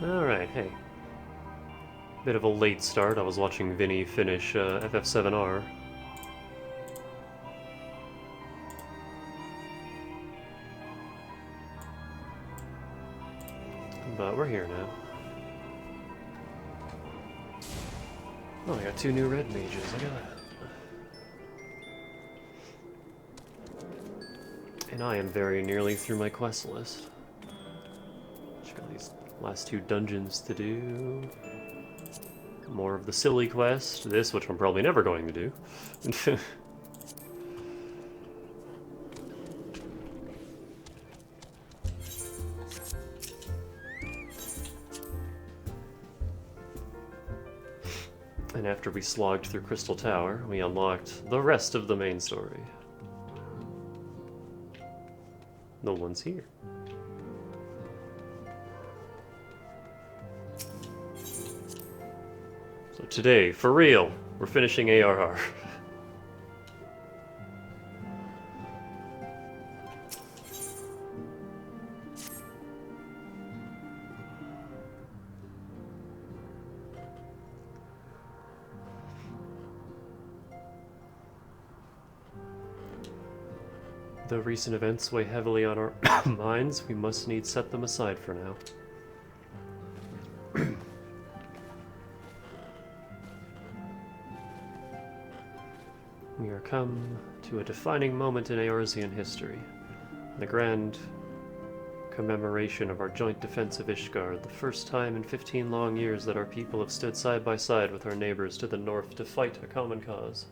Alright, hey. Bit of a late start. I was watching Vinny finish FF7R. But we're here now. Oh, I got 2 new red mages. Look at that. And I am very nearly through my quest list. Just got these last 2 dungeons to do. More of the silly quest. This, which I'm probably never going to do. And after we slogged through Crystal Tower, we unlocked the rest of the main story. No one's here. So today, for real, we're finishing ARR. Though recent events weigh heavily on our minds, we must needs set them aside for now. We are come to a defining moment in Eorzean history. The grand commemoration of our joint defense of Ishgard, the first time in 15 long years that our people have stood side by side with our neighbors to the north to fight a common cause.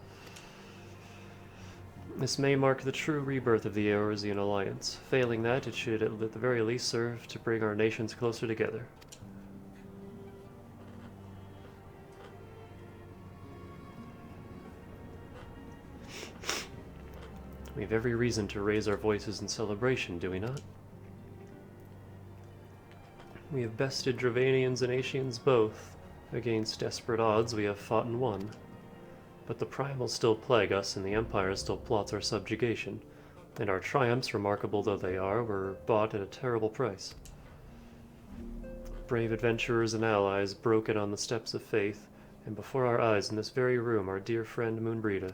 This may mark the true rebirth of the Eorzean alliance. Failing that, it should at the very least serve to bring our nations closer together. We have every reason to raise our voices in celebration, do we not? We have bested Dravanians and Ascians both. Against desperate odds we have fought and won. But the primals still plague us, and the Empire still plots our subjugation. And our triumphs, remarkable though they are, were bought at a terrible price. Brave adventurers and allies broken on the steps of faith, and before our eyes in this very room our dear friend Moonbrita.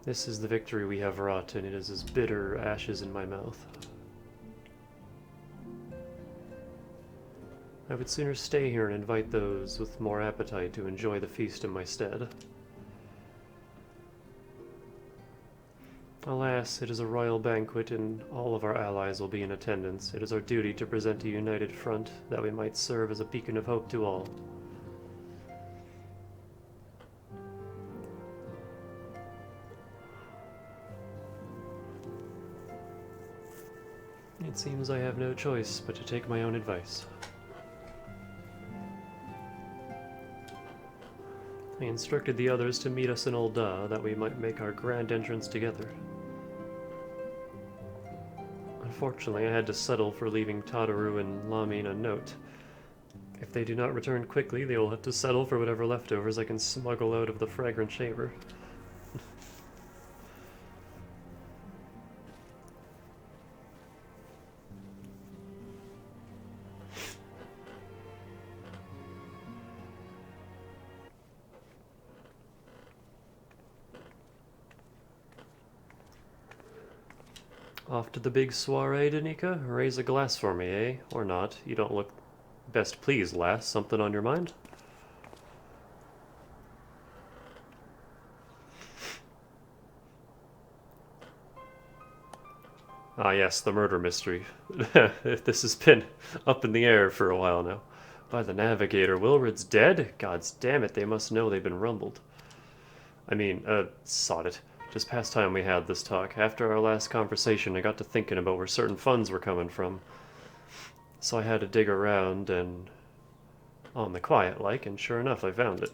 This is the victory we have wrought, and it is as bitter ashes in my mouth. I would sooner stay here and invite those with more appetite to enjoy the feast in my stead. Alas, it is a royal banquet, and all of our allies will be in attendance. It is our duty to present a united front, that we might serve as a beacon of hope to all. It seems I have no choice but to take my own advice. I instructed the others to meet us in Ul'dah, that we might make our grand entrance together. Unfortunately, I had to settle for leaving Tadaru and Lamin a note. If they do not return quickly, they will have to settle for whatever leftovers I can smuggle out of the fragrant chamber. Off to the big soiree, Danica? Raise a glass for me, eh? Or not. You don't look best pleased, lass. Something on your mind? Ah yes, the murder mystery. This has been up in the air for a while now. By the Navigator, Wilred's dead? Gods damn it, they must know they've been rumbled. I mean, sod it. Just past time we had this talk. After our last conversation, I got to thinking about where certain funds were coming from. So I had to dig around and on the quiet like, and sure enough I found it.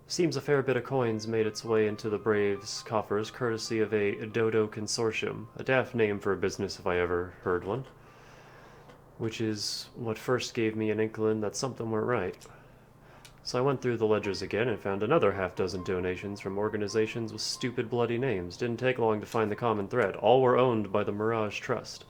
Seems a fair bit of coins made its way into the Braves' coffers courtesy of a Dodo Consortium, a daft name for a business if I ever heard one. Which is what first gave me an inkling that something weren't right. So I went through the ledgers again and found another half-dozen donations from organizations with stupid bloody names. Didn't take long to find the common thread. All were owned by the Mirage Trust.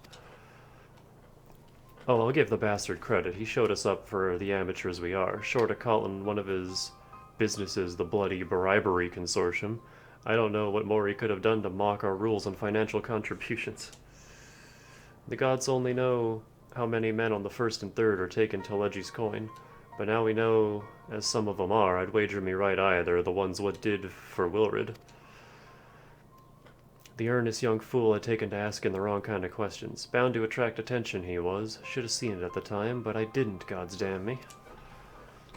Oh, I'll give the bastard credit. He showed us up for the amateurs we are. Short of calling one of his businesses the Bloody Bribery Consortium, I don't know what more he could have done to mock our rules on financial contributions. The gods only know how many men on the first and third are taking Telegi's coin, but now we know, as some of them are, I'd wager me right eye they're the ones what did for Wilrid. The earnest young fool had taken to asking the wrong kind of questions. Bound to attract attention, he was. Should have seen it at the time, but I didn't, gods damn me.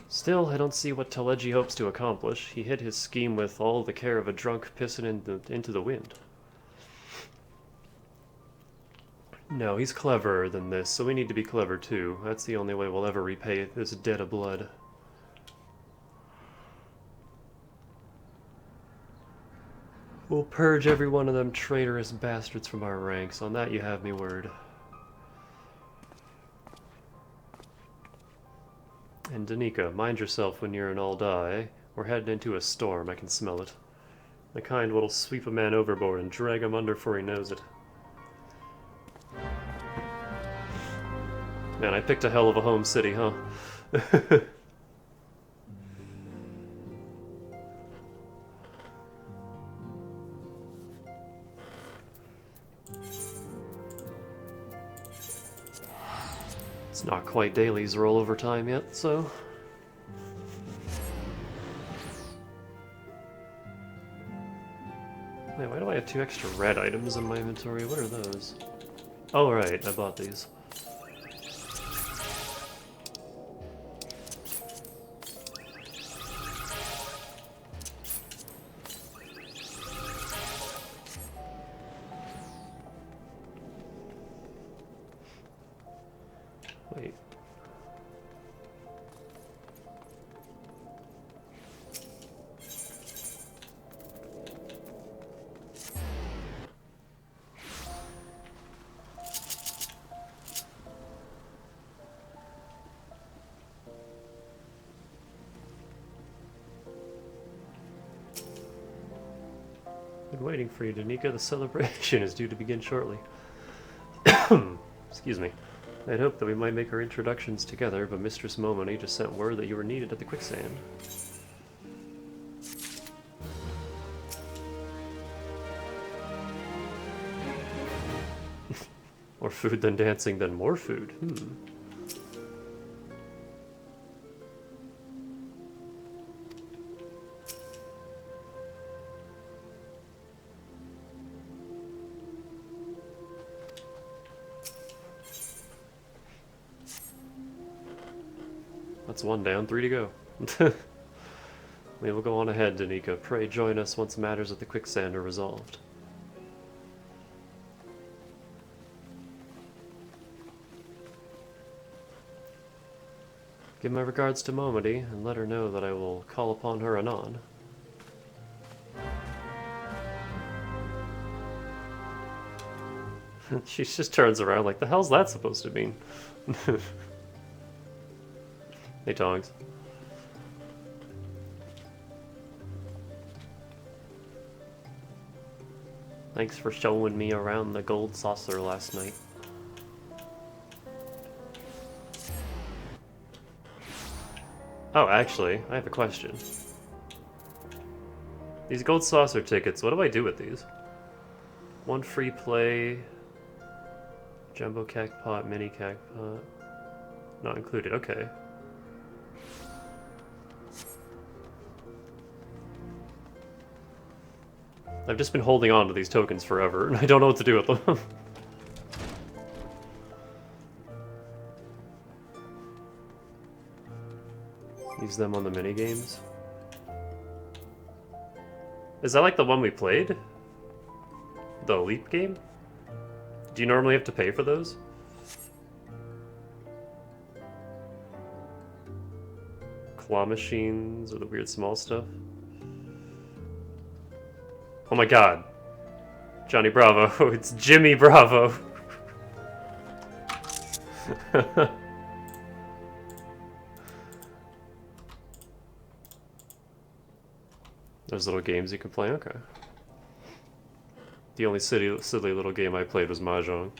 Still, I don't see what Telegi hopes to accomplish. He hid his scheme with all the care of a drunk pissing into the wind. No, he's cleverer than this, so we need to be clever too. That's the only way we'll ever repay this debt of blood. We'll purge every one of them traitorous bastards from our ranks. On that you have me word. And Danica, mind yourself when you're in Alda. We're heading into a storm, I can smell it. The kind what'll sweep a man overboard and drag him under before he knows it. Man, I picked a hell of a home city, huh? It's not quite Daly's rollover time yet, so... Wait, why do I have 2 extra red items in my inventory? What are those? Oh, right, I bought these. Wait. Been waiting for you, Danica. The celebration is due to begin shortly. Excuse me. I'd hoped that we might make our introductions together, but Mistress Momoni just sent word that you were needed at the quicksand. More food than dancing, then more food. That's 1 down, 3 to go. We will go on ahead, Danica. Pray join us once matters at the quicksand are resolved. Give my regards to Momody, and let her know that I will call upon her anon. She just turns around like, the hell's that supposed to mean? Hey, Tongs. Thanks for showing me around the gold saucer last night. Oh, actually, I have a question. These gold saucer tickets, what do I do with these? 1 free play, jumbo cacpot, mini cacpot, not included, okay. I've just been holding on to these tokens forever, and I don't know what to do with them. Use them on the minigames. Is that like the one we played? The Elite game? Do you normally have to pay for those? Claw machines or the weird small stuff? Oh my god. Johnny Bravo. It's Jimmy Bravo. There's little games you can play? Okay. The only silly little game I played was Mahjong.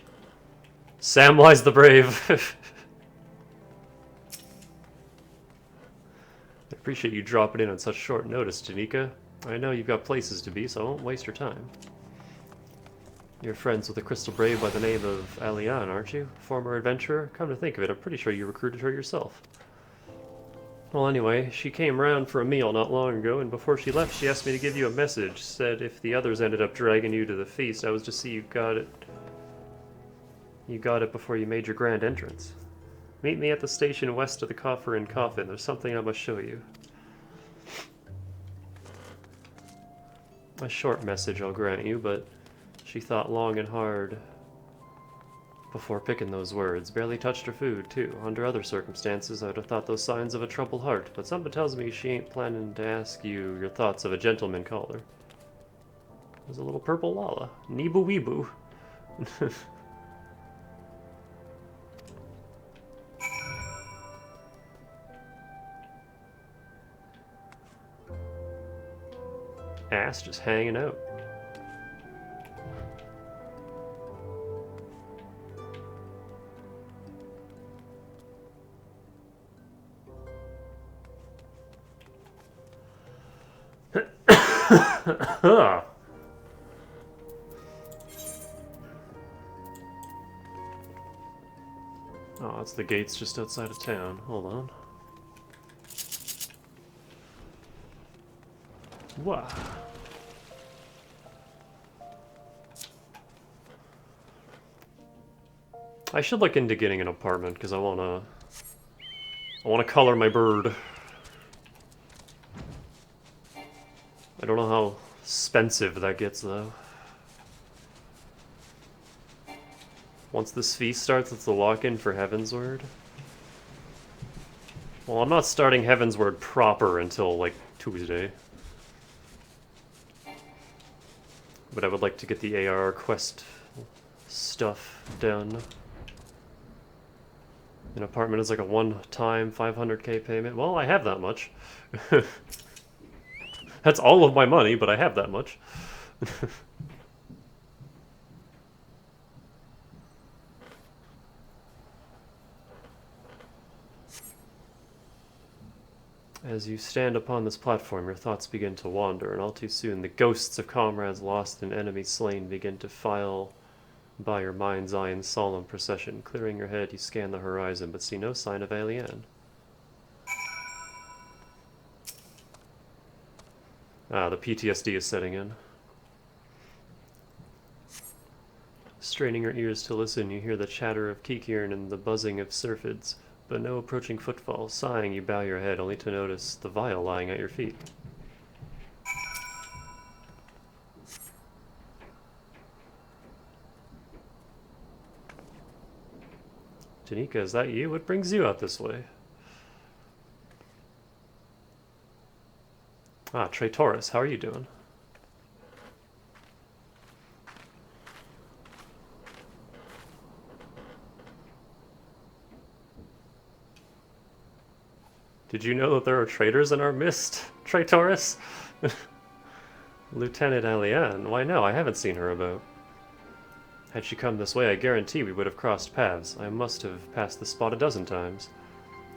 Samwise the Brave. I appreciate you dropping in on such short notice, Janika. I know you've got places to be, so I won't waste your time. You're friends with a Crystal Brave by the name of Alian, aren't you? Former adventurer? Come to think of it, I'm pretty sure you recruited her yourself. Well, anyway, she came round for a meal not long ago, and before she left, she asked me to give you a message. Said if the others ended up dragging you to the feast, I was to see you got it. You got it before you made your grand entrance. Meet me at the station west of the Coffer and Coffin. There's something I must show you. A short message, I'll grant you, but she thought long and hard before picking those words. Barely touched her food, too. Under other circumstances, I would have thought those signs of a troubled heart, but something tells me she ain't planning to ask you your thoughts of a gentleman caller. There's a little purple Lala. Neebu Weebu. Ass just hanging out. Oh, that's the gates just outside of town. Hold on. Wow. I should look into getting an apartment because I wanna color my bird. I don't know how expensive that gets though. Once this feast starts, it's the walk-in for Heavensward. Well, I'm not starting Heavensward proper until like Tuesday. But I would like to get the AR quest stuff done. An apartment is like a one-time 500k payment. Well, I have that much. That's all of my money, but I have that much. As you stand upon this platform, your thoughts begin to wander, and all too soon the ghosts of comrades lost and enemies slain begin to file by your mind's eye in solemn procession. Clearing your head, you scan the horizon, but see no sign of Alien. Ah, the PTSD is setting in. Straining your ears to listen, you hear the chatter of Kikiern and the buzzing of Syrphids, but no approaching footfall. Sighing, you bow your head, only to notice the vial lying at your feet. Janika, is that you? What brings you out this way? Ah, Traitoris, how are you doing? Did you know that there are traitors in our midst, Traitoris? Lieutenant Alian? Why no, I haven't seen her about. Had she come this way, I guarantee we would have crossed paths. I must have passed the spot a dozen times.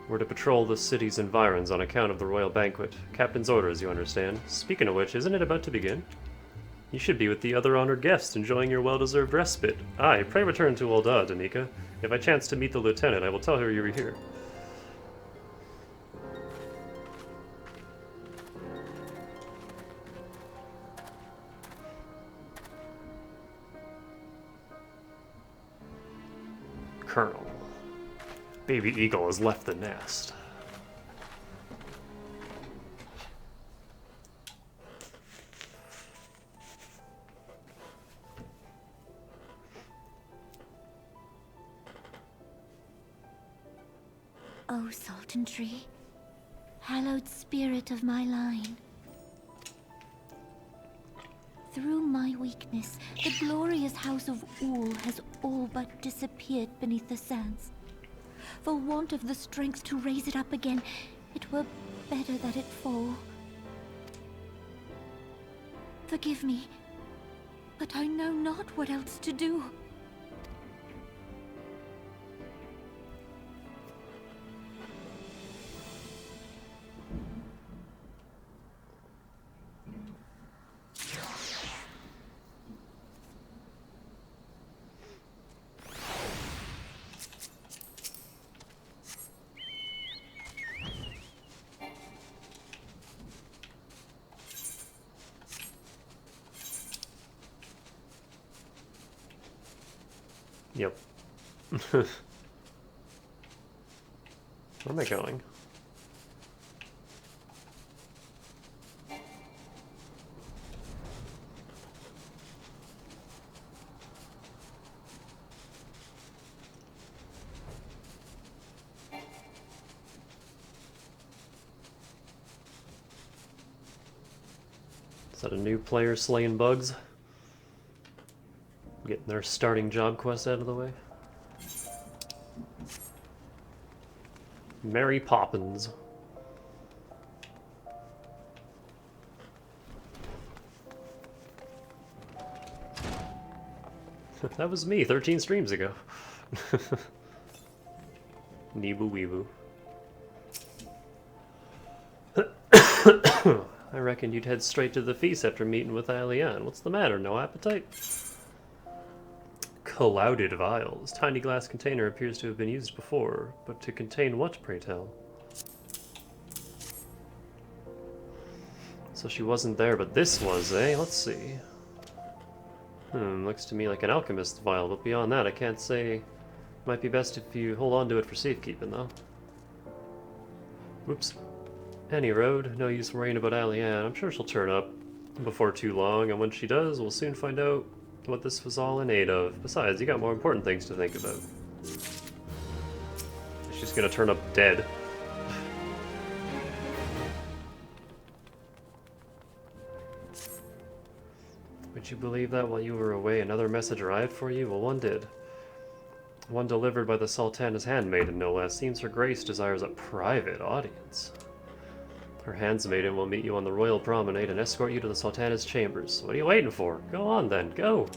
We're to patrol the city's environs on account of the royal banquet. Captain's orders, you understand. Speaking of which, isn't it about to begin? You should be with the other honored guests, enjoying your well-deserved respite. Aye, pray return to Ul'dah, Danica. If I chance to meet the lieutenant, I will tell her you are here. Colonel. Baby eagle has left the nest. O Sultan Tree, hallowed spirit of my line. Through my weakness, the glorious house of Ul has all but disappeared beneath the sands. For want of the strength to raise it up again, it were better that it fall. Forgive me, but I know not what else to do. Yep. Where am I going? Is that a new player slaying bugs? Getting their starting job quest out of the way. Mary Poppins. That was me 13 streams ago. Neebu weebu. I reckon you'd head straight to the feast after meeting with Alian. What's the matter? No appetite? Clouded vials. Tiny glass container appears to have been used before, but to contain what, pray tell? So she wasn't there, but this was, eh? Let's see. Looks to me like an alchemist vial, but beyond that I can't say. Might be best if you hold on to it for safekeeping, though. Whoops. Any road, no use worrying about Alian. I'm sure she'll turn up before too long, and when she does, we'll soon find out what this was all in aid of. Besides, you got more important things to think about. She's gonna turn up dead. Would you believe that while you were away, another message arrived for you? Well, one did. One delivered by the Sultana's handmaiden, no less. Seems Her Grace desires a private audience. Her handsmaiden will meet you on the royal promenade and escort you to the Sultana's chambers. What are you waiting for? Go on then, go!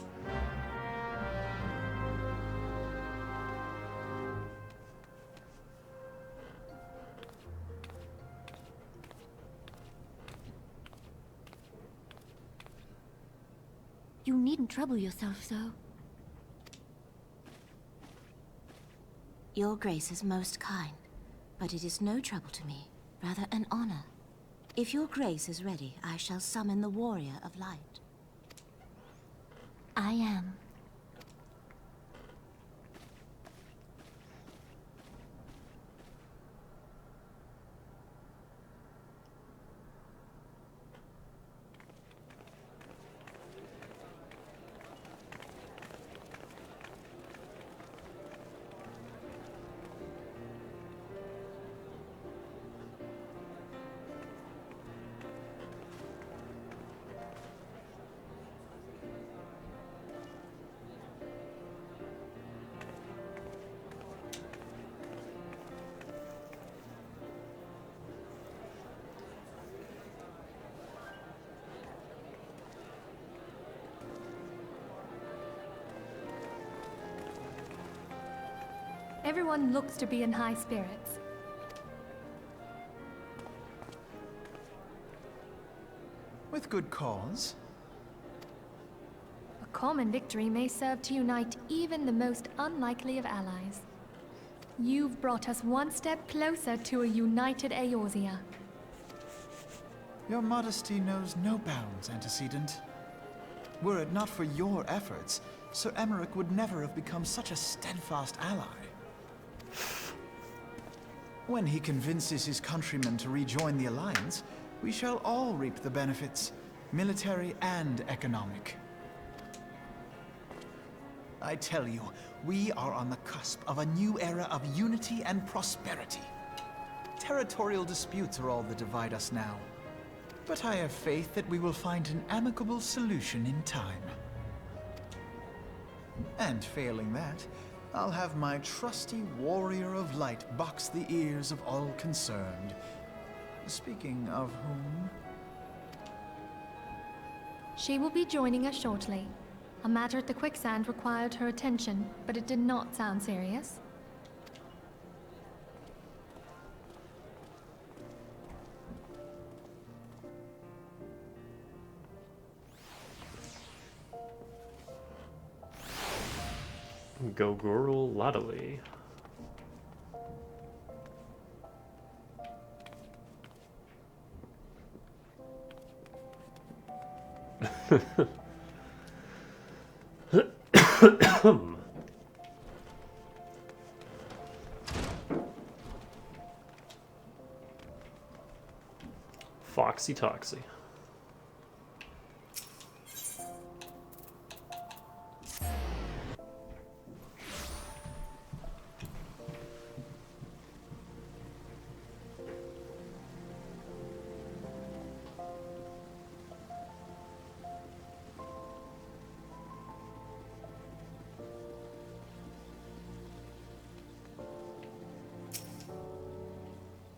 You needn't trouble yourself so. Your Grace is most kind, but it is no trouble to me, rather an honor. If your Grace is ready, I shall summon the Warrior of Light. I am. Everyone looks to be in high spirits. With good cause. A common victory may serve to unite even the most unlikely of allies. You've brought us one step closer to a united Eorzea. Your modesty knows no bounds, antecedent. Were it not for your efforts, Sir Emmerich would never have become such a steadfast ally. When he convinces his countrymen to rejoin the Alliance, we shall all reap the benefits, military and economic. I tell you, we are on the cusp of a new era of unity and prosperity. Territorial disputes are all that divide us now. But I have faith that we will find an amicable solution in time. And failing that, I'll have my trusty Warrior of Light box the ears of all concerned. Speaking of whom... She will be joining us shortly. A matter at the quicksand required her attention, but it did not sound serious. Gogurul Ladali. Foxy Toxy.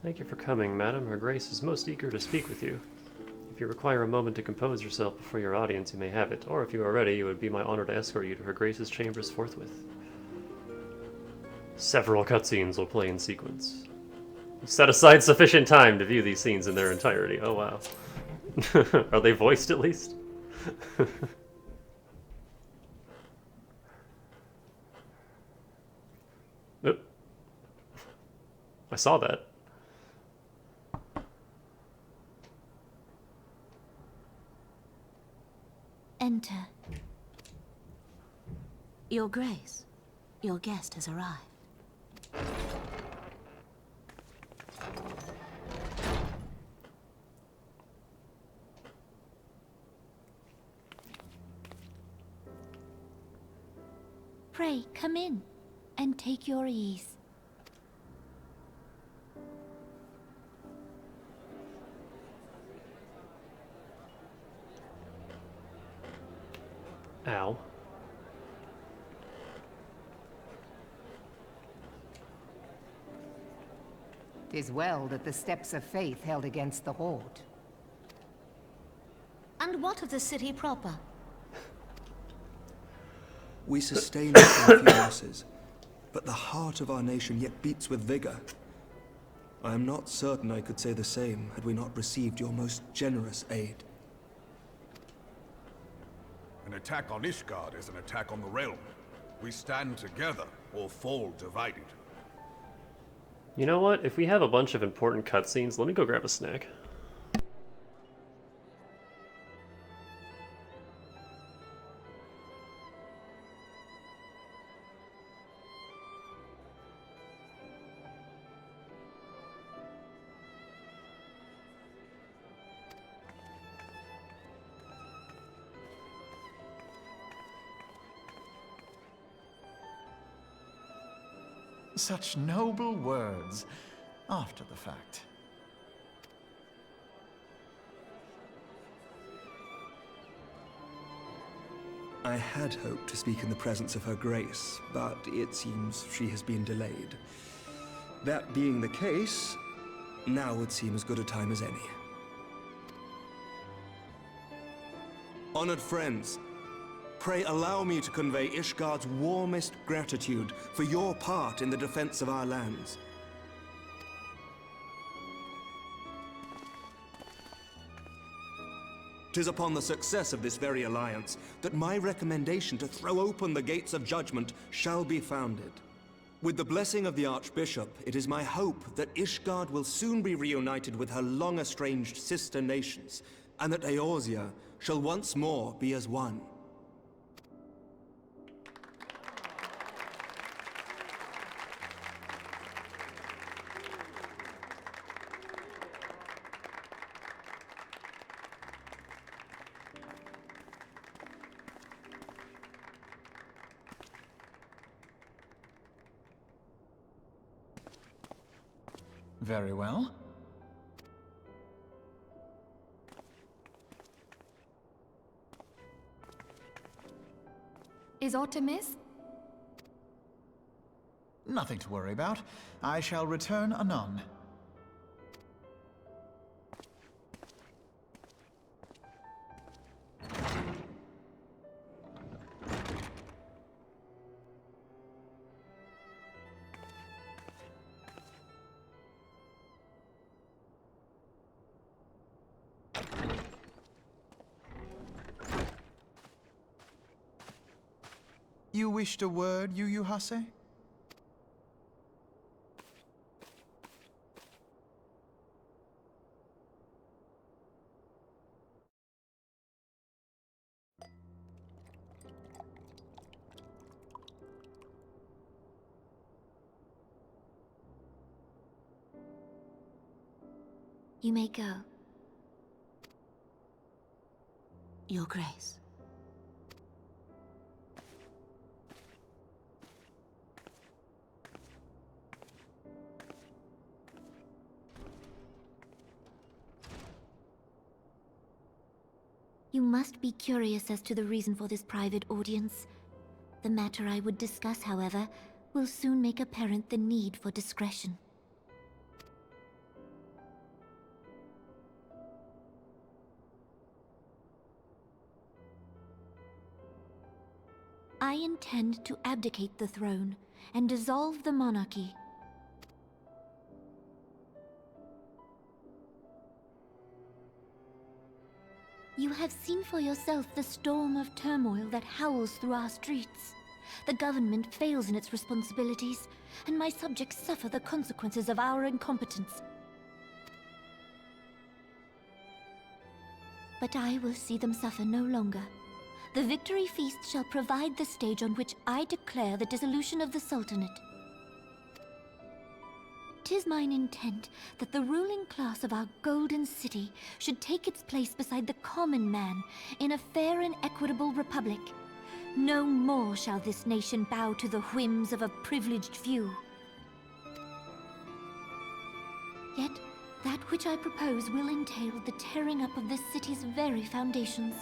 Thank you for coming, madam. Her Grace is most eager to speak with you. If you require a moment to compose yourself before your audience, you may have it, or if you are ready, it would be my honor to escort you to Her Grace's chambers forthwith. Several cutscenes will play in sequence. Set aside sufficient time to view these scenes in their entirety. Oh wow. Are they voiced at least? Oop. I saw that. Enter. Your Grace, your guest has arrived. Pray, come in, and take your ease. Ow. 'Tis well that the steps of faith held against the Horde. And what of the city proper? We sustain us in few losses, but the heart of our nation yet beats with vigor. I am not certain I could say the same had we not received your most generous aid. An attack on Ishgard is an attack on the realm. We stand together or fall divided. You know what? If we have a bunch of important cutscenes, let me go grab a snack. Such noble words after the fact. I had hoped to speak in the presence of Her Grace, but it seems she has been delayed. That being the case, now would seem as good a time as any. Honored friends, pray allow me to convey Ishgard's warmest gratitude for your part in the defense of our lands. Tis upon the success of this very alliance that my recommendation to throw open the gates of judgment shall be founded. With the blessing of the Archbishop, it is my hope that Ishgard will soon be reunited with her long-estranged sister nations, and that Eorzea shall once more be as one. Very well. Is aught amiss? Nothing to worry about. I shall return anon. You wished a word, Yu Hase? You may go. Your Grace. You must be curious as to the reason for this private audience. The matter I would discuss, however, will soon make apparent the need for discretion. I intend to abdicate the throne and dissolve the monarchy. You have seen for yourself the storm of turmoil that howls through our streets. The government fails in its responsibilities, and my subjects suffer the consequences of our incompetence. But I will see them suffer no longer. The victory feast shall provide the stage on which I declare the dissolution of the Sultanate. 'Tis mine intent that the ruling class of our golden city should take its place beside the common man in a fair and equitable republic. No more shall this nation bow to the whims of a privileged few. Yet, that which I propose will entail the tearing up of this city's very foundations.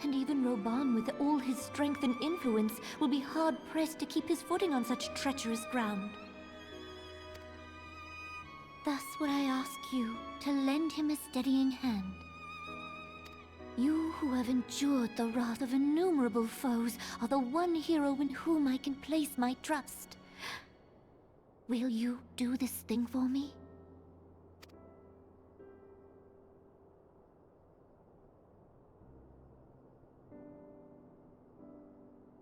And even Reborn, with all his strength and influence, will be hard-pressed to keep his footing on such treacherous ground. Thus would I ask you to lend him a steadying hand. You who have endured the wrath of innumerable foes are the one hero in whom I can place my trust. Will you do this thing for me?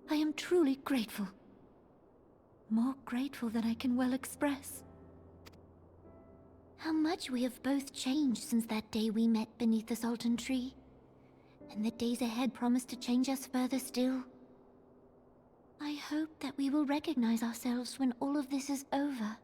I am truly grateful. More grateful than I can well express. How much we have both changed since that day we met beneath the Sultan tree. And the days ahead promise to change us further still. I hope that we will recognize ourselves when all of this is over.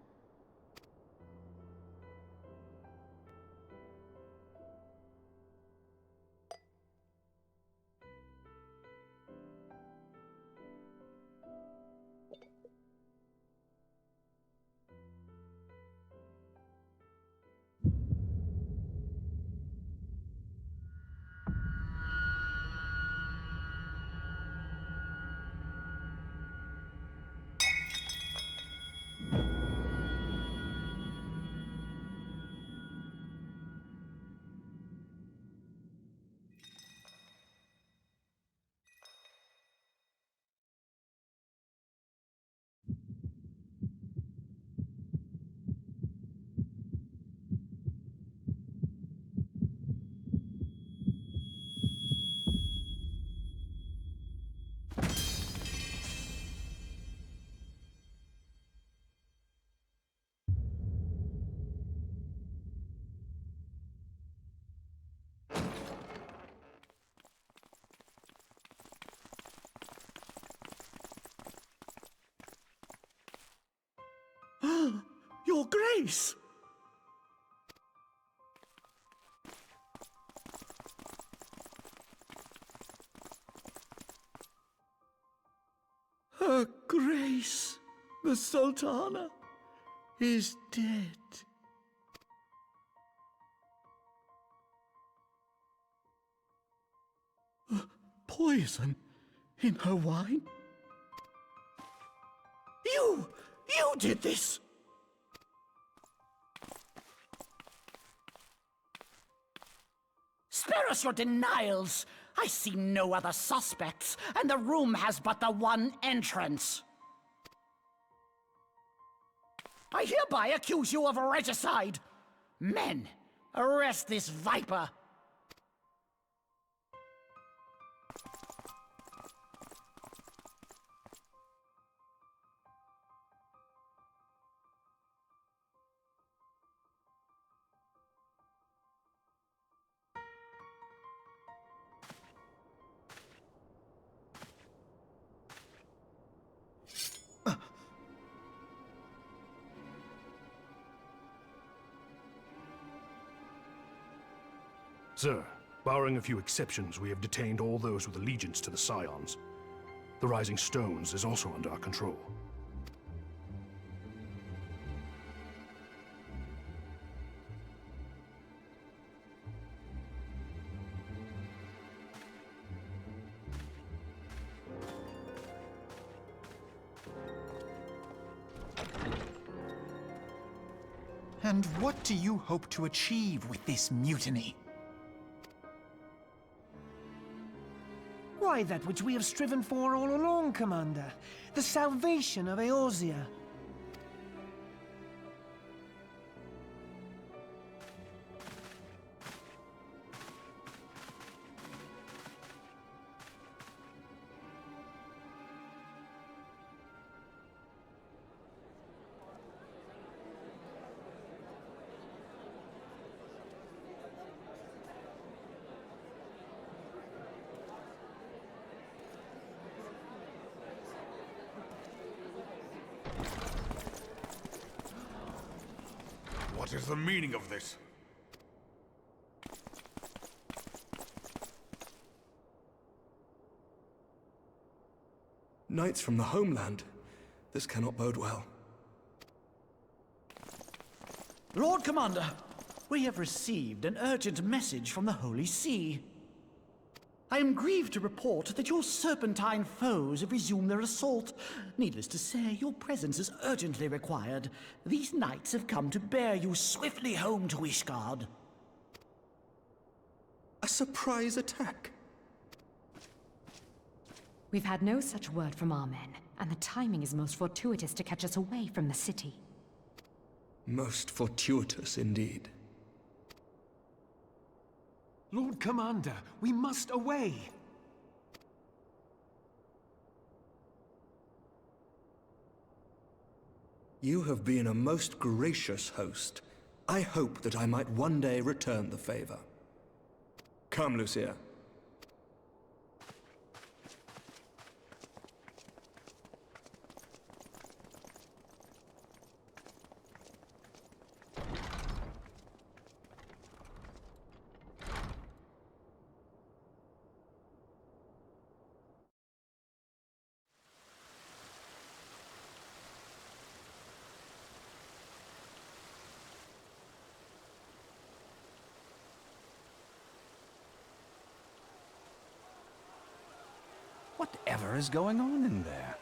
Your Grace! Her Grace, the Sultana, is dead. Poison in her wine? You did this! Spare us your denials! I see no other suspects, and the room has but the one entrance. I hereby accuse you of regicide. Men, arrest this viper. Sir, Barring a few exceptions, we have detained all those with allegiance to the Scions. The Rising Stones is also under our control. And what do you hope to achieve with this mutiny? Why, that which we have striven for all along, Commander. The salvation of Eorzea. What is the meaning of this? Knights from the homeland. This cannot bode well. Lord Commander, we have received an urgent message from the Holy See. I am grieved to report that your serpentine foes have resumed their assault. Needless to say, your presence is urgently required. These knights have come to bear you swiftly home to Ishgard. A surprise attack? We've had no such word from our men, and the timing is most fortuitous to catch us away from the city. Most fortuitous indeed. Lord Commander, we must away! You have been a most gracious host. I hope that I might one day return the favor. Come, Lucia. Whatever is going on in there?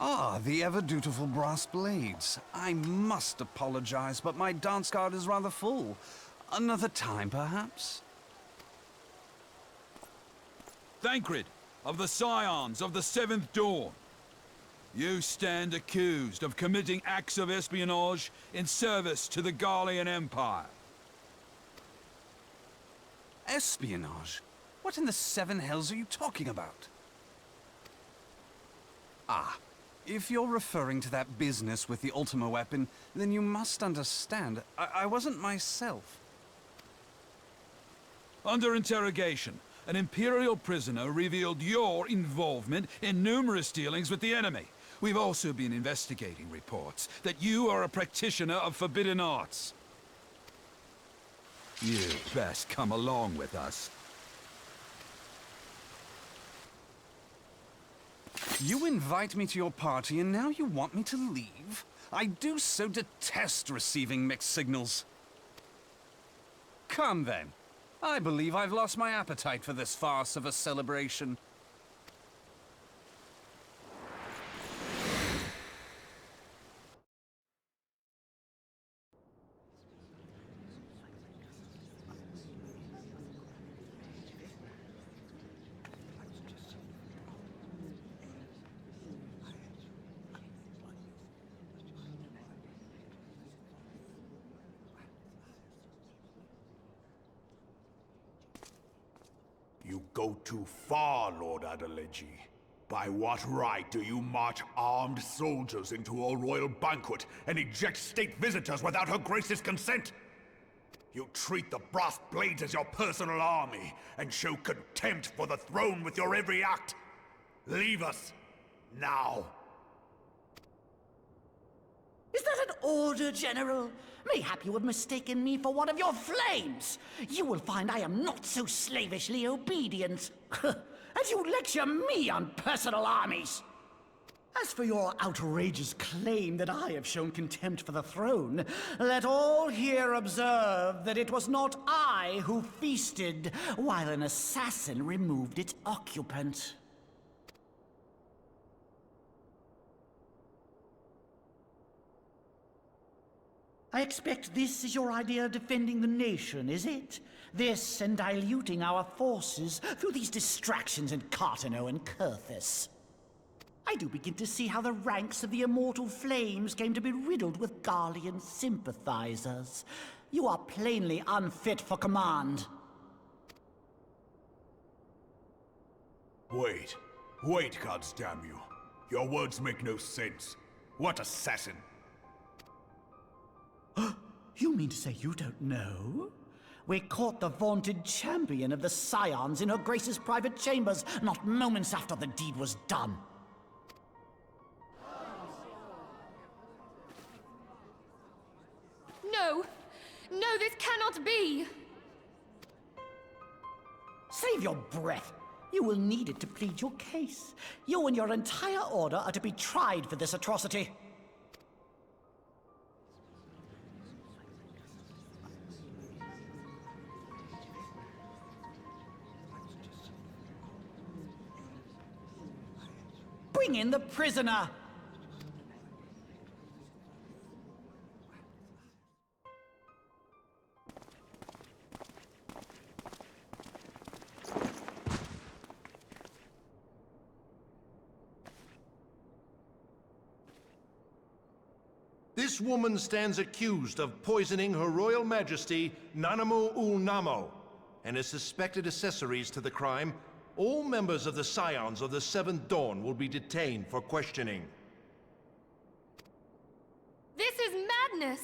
Ah, the ever-dutiful brass blades. I must apologize, but my dance card is rather full. Another time, perhaps? Thancred, of the Scions of the Seventh Dawn. You stand accused of committing acts of espionage in service to the Glaceon Empire. Espionage? What in the seven hells are you talking about? Ah, if you're referring to that business with the Ultima weapon, then you must understand, I wasn't myself. Under interrogation, an Imperial prisoner revealed your involvement in numerous dealings with the enemy. We've also been investigating reports that you are a practitioner of forbidden arts. You best come along with us. You invite me to your party and now you want me to leave? I do so detest receiving mixed signals. Come then. I believe I've lost my appetite for this farce of a celebration. You go too far, Lord Adeleji. By what right do you march armed soldiers into a royal banquet and eject state visitors without Her Grace's consent? You treat the brass blades as your personal army and show contempt for the throne with your every act. Leave us, Now! Is that an order, General? Mayhap you have mistaken me for one of your flames. You will find I am not so slavishly obedient. As you lecture me on personal armies. As for your outrageous claim that I have shown contempt for the throne, let all here observe that it was not I who feasted while an assassin removed its occupant. I expect this is your idea of defending the nation, is it? This and diluting our forces through these distractions in Cartano and Kurthis. I do begin to see how the ranks of the Immortal Flames came to be riddled with Garlean sympathizers. You are plainly unfit for command. Wait, goddamn you. Your words make no sense. What assassin? You mean to say you don't know? We caught the vaunted champion of the Scions in her Grace's private chambers, not moments after the deed was done. No! No, this cannot be! Save your breath. You will need it to plead your case. You and your entire order are to be tried for this atrocity. Bring in the prisoner! This woman stands accused of poisoning Her Royal Majesty Nanamu ul Namo and is suspected accessories to the crime. All members of the Scions of the Seventh Dawn will be detained for questioning. This is madness!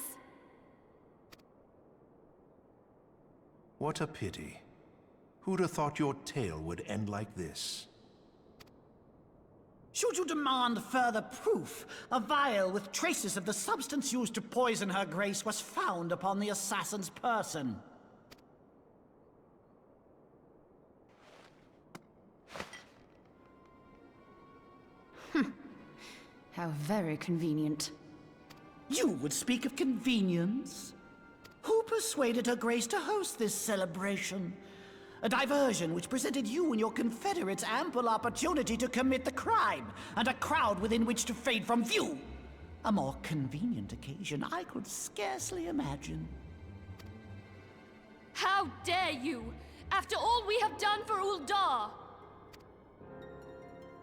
What a pity. Who'd have thought your tale would end like this? Should you demand further proof, a vial with traces of the substance used to poison Her Grace was found upon the assassin's person. How very convenient. You would speak of convenience? Who persuaded Her Grace to host this celebration? A diversion which presented you and your confederates ample opportunity to commit the crime, and a crowd within which to fade from view. A more convenient occasion I could scarcely imagine. How dare you! After all we have done for Uldar!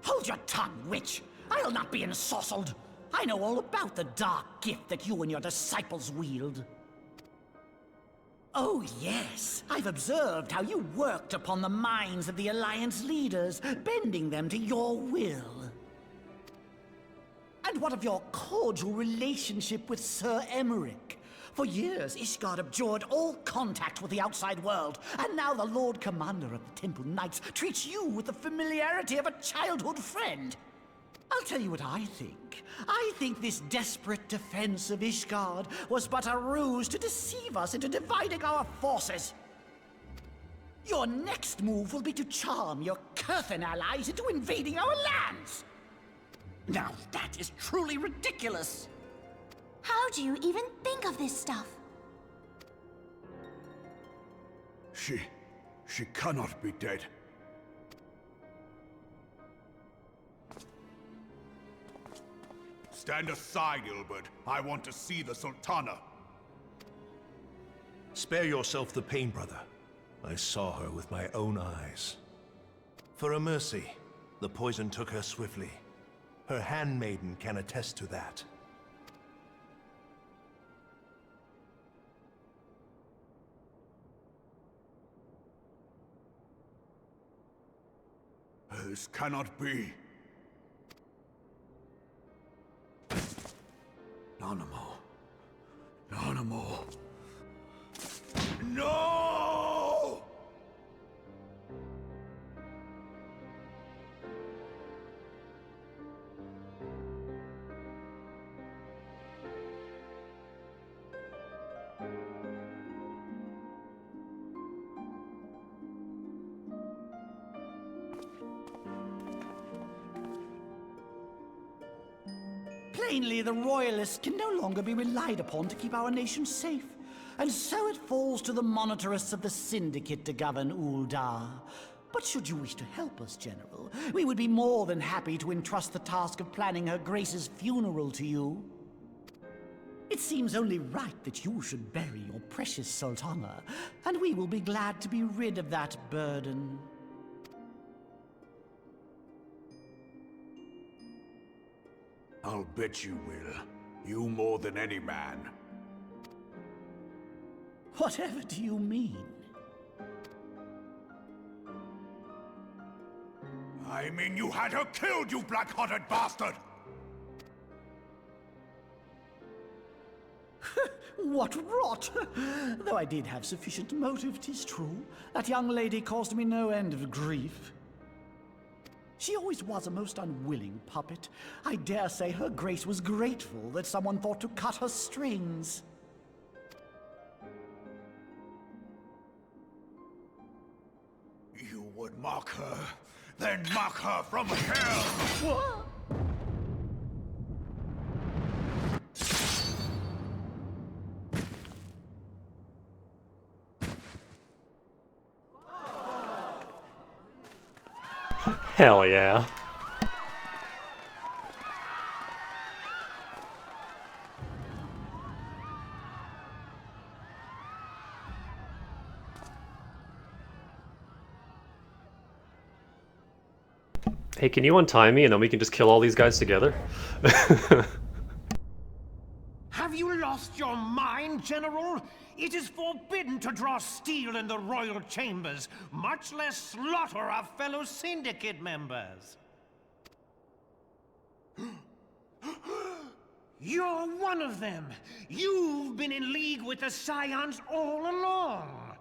Hold your tongue, witch! I'll not be ensorcelled! I know all about the dark gift that you and your disciples wield. Oh yes, I've observed how you worked upon the minds of the Alliance leaders, bending them to your will. And what of your cordial relationship with Sir Emmerich? For years, Ishgard abjured all contact with the outside world, and now the Lord Commander of the Temple Knights treats you with the familiarity of a childhood friend. I'll tell you what I think. I think this desperate defense of Ishgard was but a ruse to deceive us into dividing our forces. Your next move will be to charm your Kurthan allies into invading our lands. Now that is truly ridiculous. How do you even think of this stuff? She cannot be dead. Stand aside, Ilbert. I want to see the Sultana. Spare yourself the pain, brother. I saw her with my own eyes. For a mercy, the poison took her swiftly. Her handmaiden can attest to that. This cannot be. Nanamo. Nanamo. No! Plainly, the Royalists can no longer be relied upon to keep our nation safe. And so it falls to the monitorists of the Syndicate to govern Uldar. But should you wish to help us, General, we would be more than happy to entrust the task of planning Her Grace's funeral to you. It seems only right that you should bury your precious Sultana, and we will be glad to be rid of that burden. I'll bet you will. You more than any man. Whatever do you mean? I mean you had her killed, you black-hearted bastard! What rot! Though I did have sufficient motive, 'tis true. That young lady caused me no end of grief. She always was a most unwilling puppet. I dare say Her Grace was grateful that someone thought to cut her strings. You would mock her, then mock her from hell! What? Hell yeah. Hey, can you untie me and then we can just kill all these guys together? Have you lost your mind, General? It is forbidden to draw steel in the royal chambers, much less slaughter our fellow Syndicate members. You're one of them. You've been in league with the Scions all along.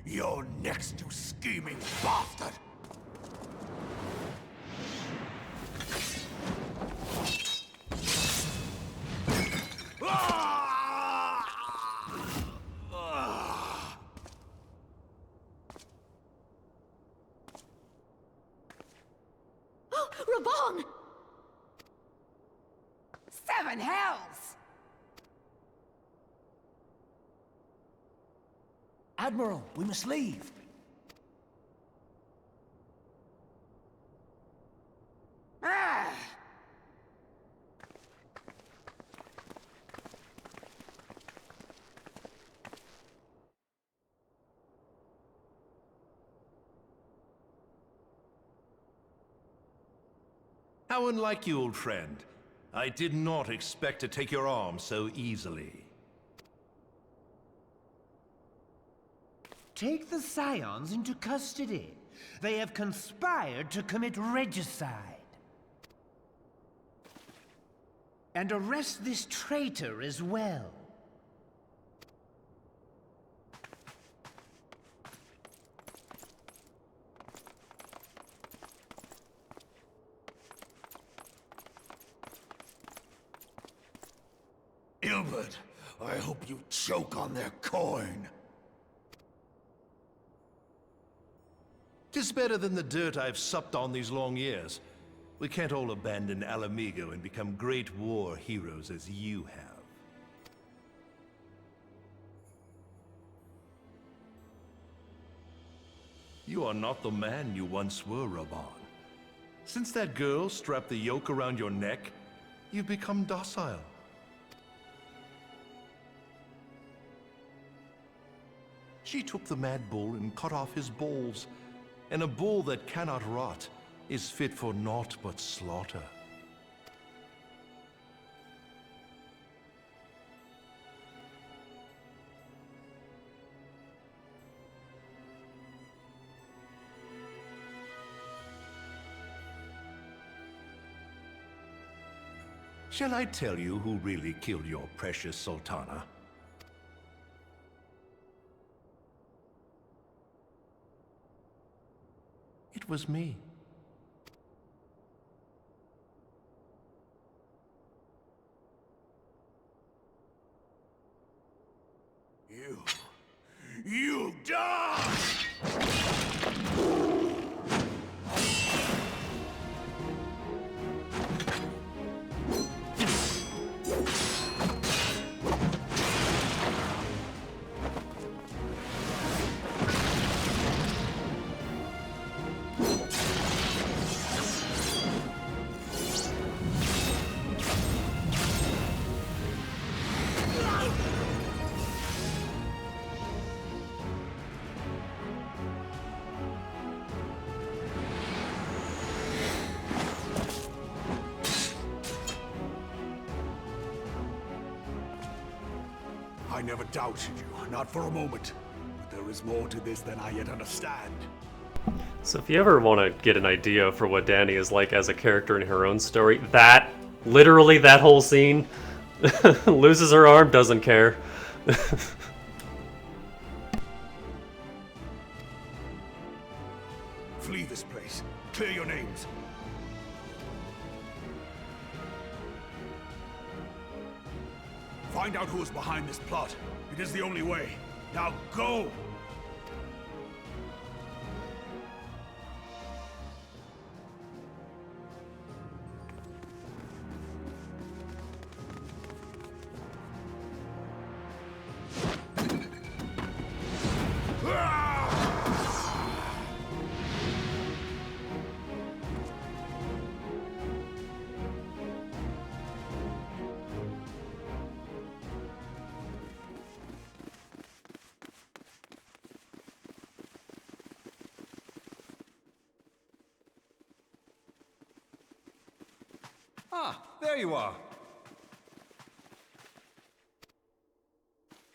You're next to scheming bastard! Oh, Reborn! Seven hells! Admiral, we must leave. Ah! How unlike you, old friend. I did not expect to take your arm so easily. Take the Scions into custody. They have conspired to commit regicide. And arrest this traitor as well. Ilbert, I hope you choke on their coin. 'Tis better than the dirt I've supped on these long years. We can't all abandon Alamigo and become great war heroes as you have. You are not the man you once were, Reborn. Since that girl strapped the yoke around your neck, you've become docile. She took the mad bull and cut off his balls, and a bull that cannot rot is fit for naught but slaughter. Shall I tell you who really killed your precious Sultana? It was me. You die! I never doubted you, not for a moment. But there is more to this than I yet understand. So if you ever want to get an idea for what Dani is like as a character in her own story, that, literally that whole scene, loses her arm, doesn't care. Flee this place. Clear your names. Find out who is behind this plot. It is the only way. Now go! Ah, there you are.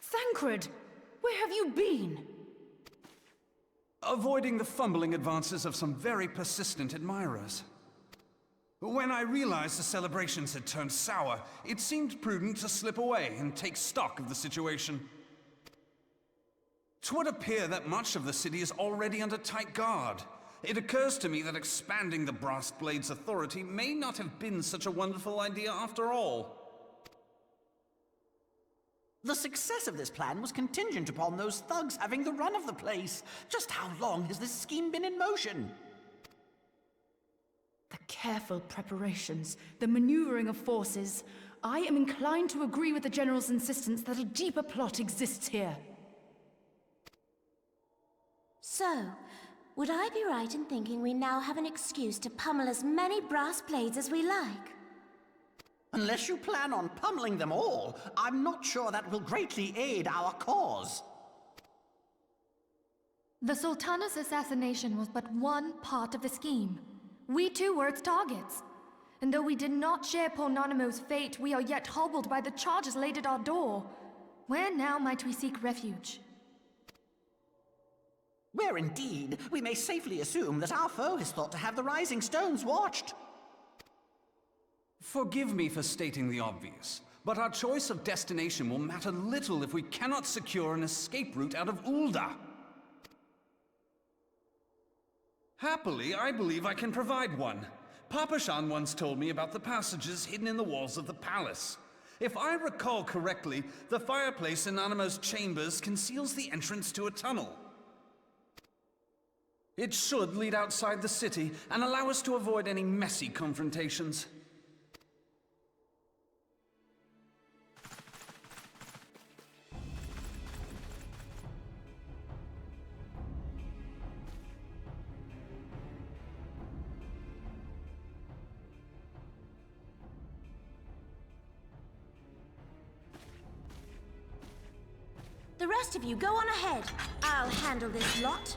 Thancred, where have you been? Avoiding the fumbling advances of some very persistent admirers. When I realized the celebrations had turned sour, it seemed prudent to slip away and take stock of the situation. 'Twould appear that much of the city is already under tight guard. It occurs to me that expanding the Brass Blade's authority may not have been such a wonderful idea after all. The success of this plan was contingent upon those thugs having the run of the place. Just how long has this scheme been in motion? The careful preparations, the maneuvering of forces. I am inclined to agree with the General's insistence that a deeper plot exists here. So, would I be right in thinking we now have an excuse to pummel as many brass blades as we like? Unless you plan on pummeling them all, I'm not sure that will greatly aid our cause. The Sultana's assassination was but one part of the scheme. We too were its targets. And though we did not share Ponanamo's fate, we are yet hobbled by the charges laid at our door. Where now might we seek refuge? Where indeed, we may safely assume that our foe is thought to have the Rising Stones watched. Forgive me for stating the obvious, but our choice of destination will matter little if we cannot secure an escape route out of Ul'dah. Happily, I believe I can provide one. Papashan once told me about the passages hidden in the walls of the palace. If I recall correctly, the fireplace in Anamo's chambers conceals the entrance to a tunnel. It should lead outside the city and allow us to avoid any messy confrontations. The rest of you go on ahead. I'll handle this lot.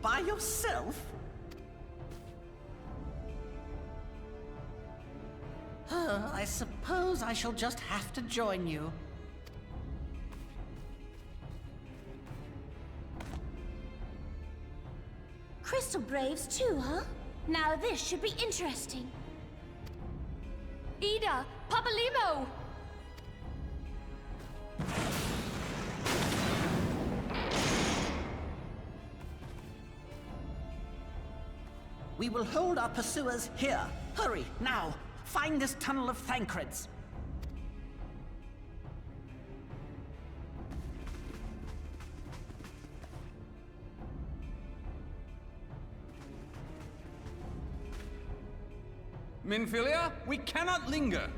By yourself? I suppose I shall just have to join you. Crystal Braves too, huh? Now this should be interesting. Ida! Papalimo! We will hold our pursuers here. Hurry, now! Find this tunnel of Thancred's. Minfilia, we cannot linger.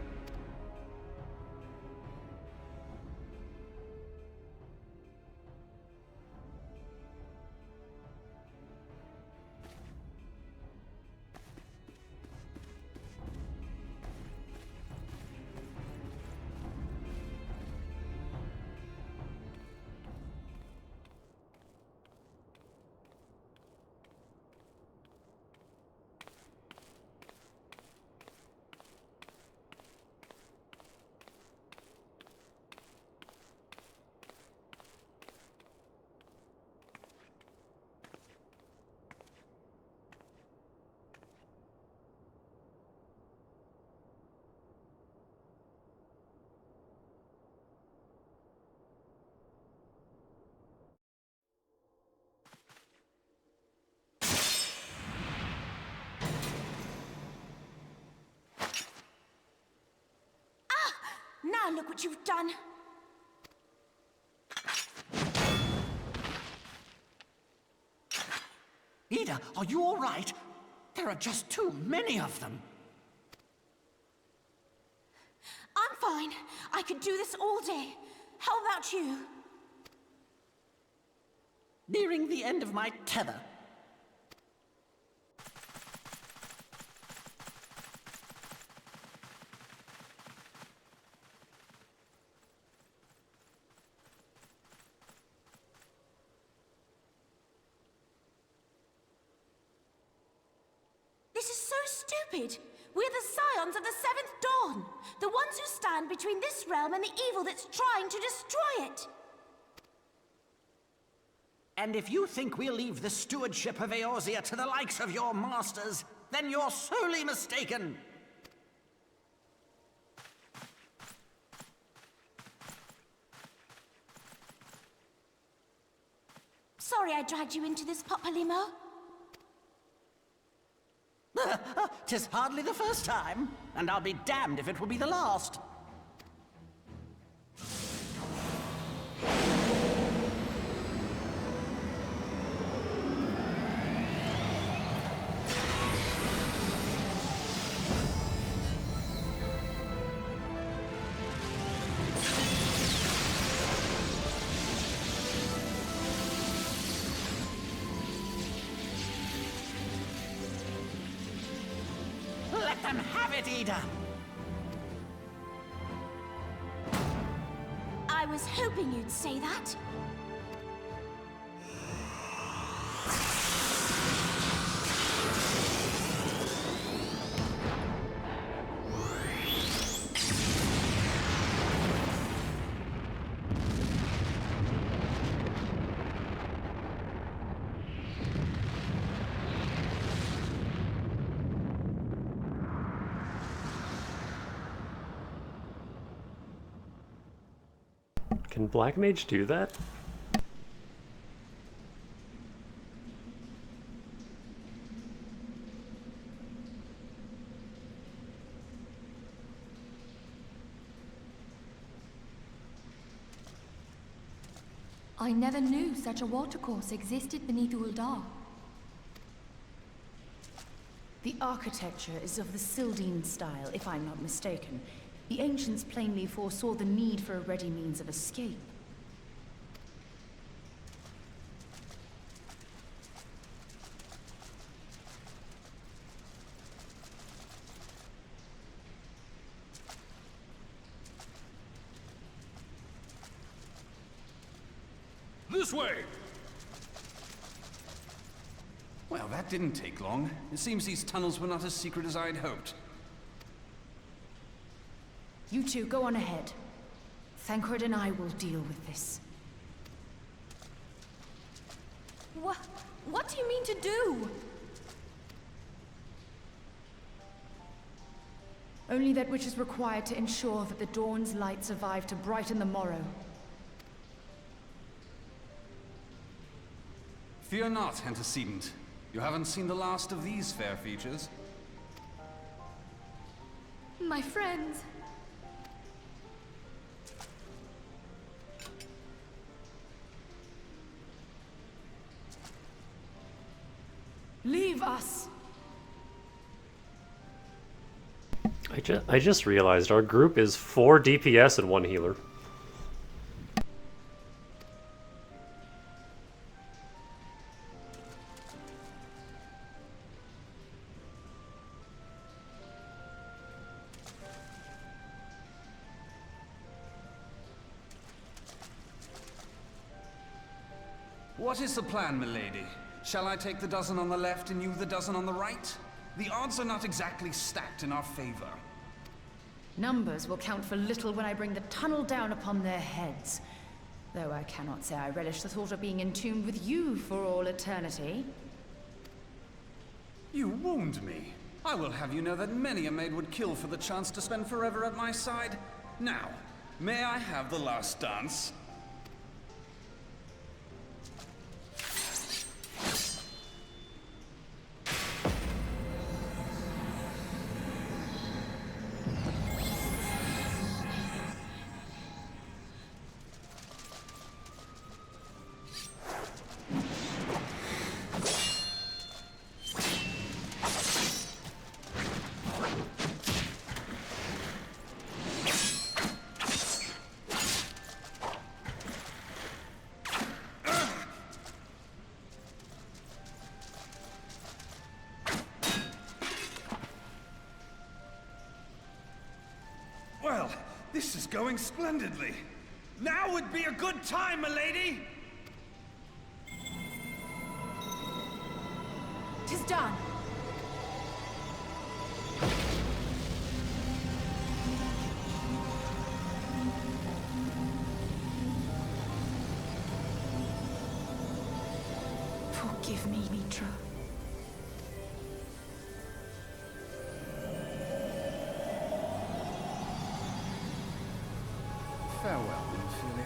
Now look what you've done. Ida, are you all right? There are just too many of them. I'm fine. I could do this all day. How about you? Nearing the end of my tether. This is so stupid. We're the scions of the Seventh Dawn. The ones who stand between this realm and the evil that's trying to destroy it. And if you think we'll leave the stewardship of Eorzea to the likes of your masters, then you're sorely mistaken. Sorry I dragged you into this, Papalymo. 'Tis hardly the first time, and I'll be damned if it will be the last. Let them have it, Ida! I was hoping you'd say that. Can Black Mage do that? I never knew such a watercourse existed beneath Uldar. The architecture is of the Sildine style, if I'm not mistaken. The ancients plainly foresaw the need for a ready means of escape. This way! Well, that didn't take long. It seems these tunnels were not as secret as I'd hoped. You two, go on ahead. Thancred and I will deal with this. What do you mean to do? Only that which is required to ensure that the dawn's light survive to brighten the morrow. Fear not, antecedent. You haven't seen the last of these fair features. My friends. Leave us! I just realized our group is 4 DPS and 1 healer. What is the plan, milady? Shall I take the dozen on the left and you the dozen on the right? The odds are not exactly stacked in our favor. Numbers will count for little when I bring the tunnel down upon their heads. Though I cannot say I relish the thought of being entombed with you for all eternity. You wound me. I will have you know that many a maid would kill for the chance to spend forever at my side. Now, may I have the last dance? Well, this is going splendidly. Now would be a good time, milady! 'Tis done. Forgive me, Mitra. Farewell, Ophelia.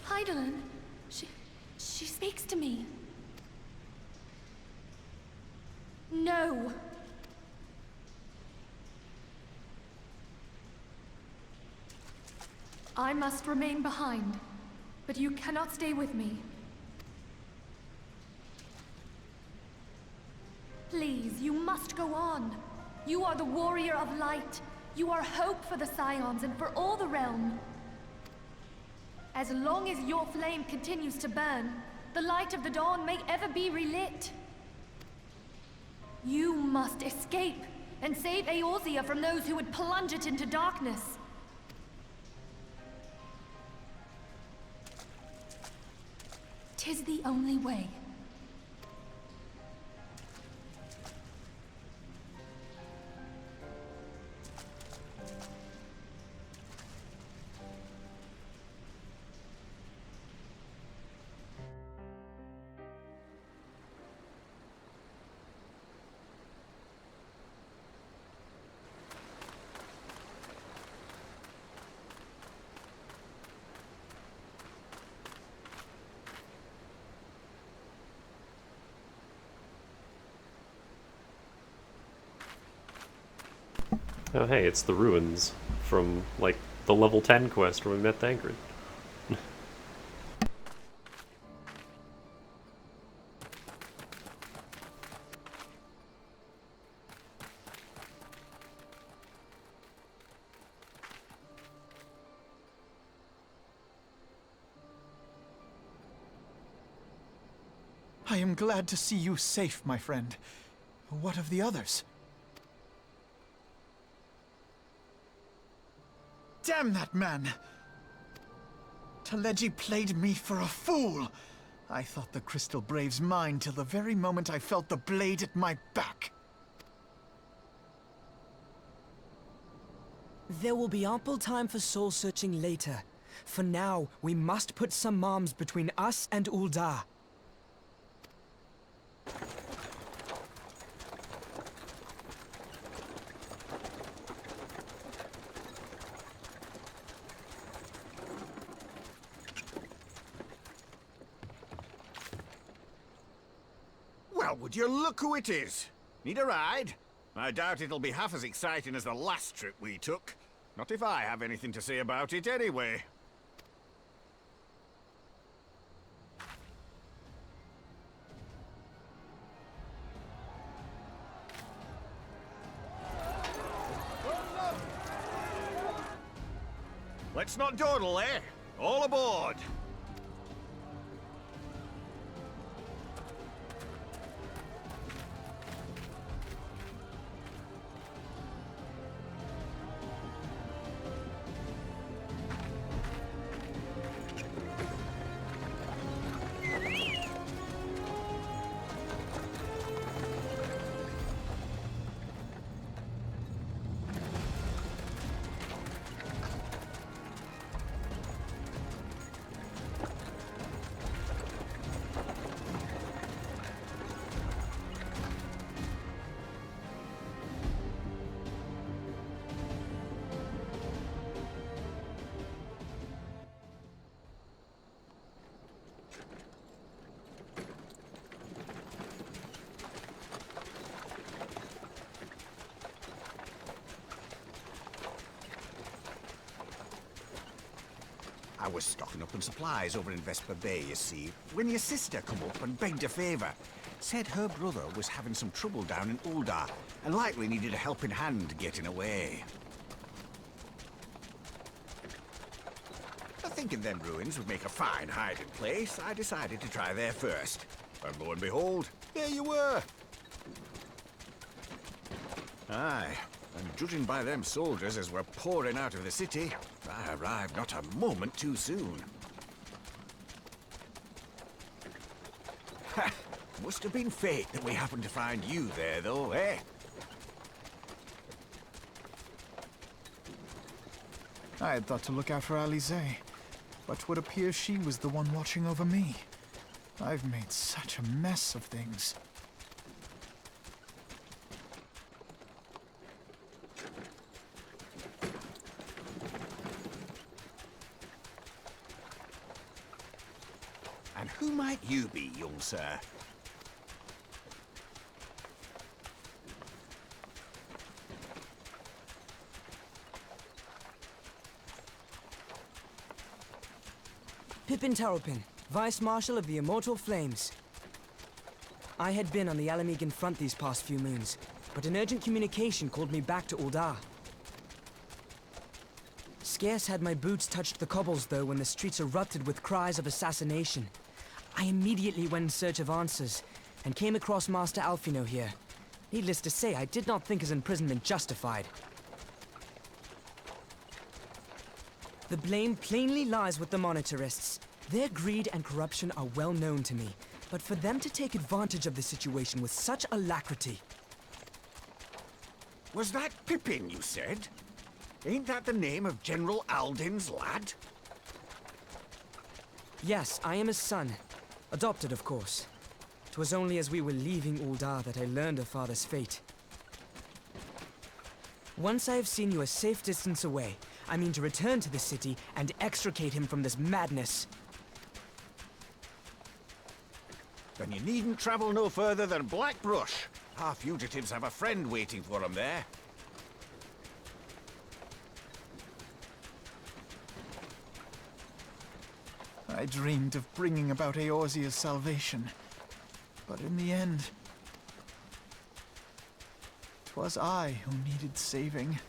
Heidelin, she speaks to me. No. I must remain behind, but you cannot stay with me. Please, you must go on. You are the warrior of light. You are hope for the Scions and for all the realm. As long as your flame continues to burn, the light of the dawn may ever be relit. You must escape and save Eorzea from those who would plunge it into darkness. 'Tis the only way. Oh hey, it's the ruins from, like, the level 10 quest where we met Thancred. I am glad to see you safe, my friend. What of the others? Damn that man! Taleji played me for a fool! I thought the Crystal Brave's mine till the very moment I felt the blade at my back. There will be ample time for soul-searching later. For now, we must put some arms between us and Ul'dah. Well, would you look who it is? Need a ride? I doubt it'll be half as exciting as the last trip we took. Not if I have anything to say about it anyway. Let's not dawdle, eh? All aboard! I was stocking up on supplies over in Vesper Bay, you see, when your sister come up and begged a favour. Said her brother was having some trouble down in Ul'dah, and likely needed a helping hand getting away. Thinking them ruins would make a fine hiding place, I decided to try there first. And lo and behold, there you were! Aye, and judging by them soldiers as were pouring out of the city, I arrived not a moment too soon. Ha! Must have been fate that we happened to find you there, though, eh? I had thought to look out for Alize, but would appear she was the one watching over me. I've made such a mess of things. And who might you be, young sir? Pippin Taropin, Vice Marshal of the Immortal Flames. I had been on the Alamegan front these past few moons, but an urgent communication called me back to Ul'dah. Scarce had my boots touched the cobbles, though, when the streets erupted with cries of assassination. I immediately went in search of answers, and came across Master Alphino here. Needless to say, I did not think his imprisonment justified. The blame plainly lies with the Monitarists. Their greed and corruption are well known to me, but for them to take advantage of the situation with such alacrity... Was that Pippin, you said? Ain't that the name of General Alden's lad? Yes, I am his son. Adopted, of course. 'Twas only as we were leaving Ul'dah that I learned of father's fate. Once I have seen you a safe distance away, I mean to return to the city and extricate him from this madness. Then you needn't travel no further than Blackbrush. Our fugitives have a friend waiting for them there. I dreamed of bringing about Eorzea's salvation, but in the end, 'twas I who needed saving.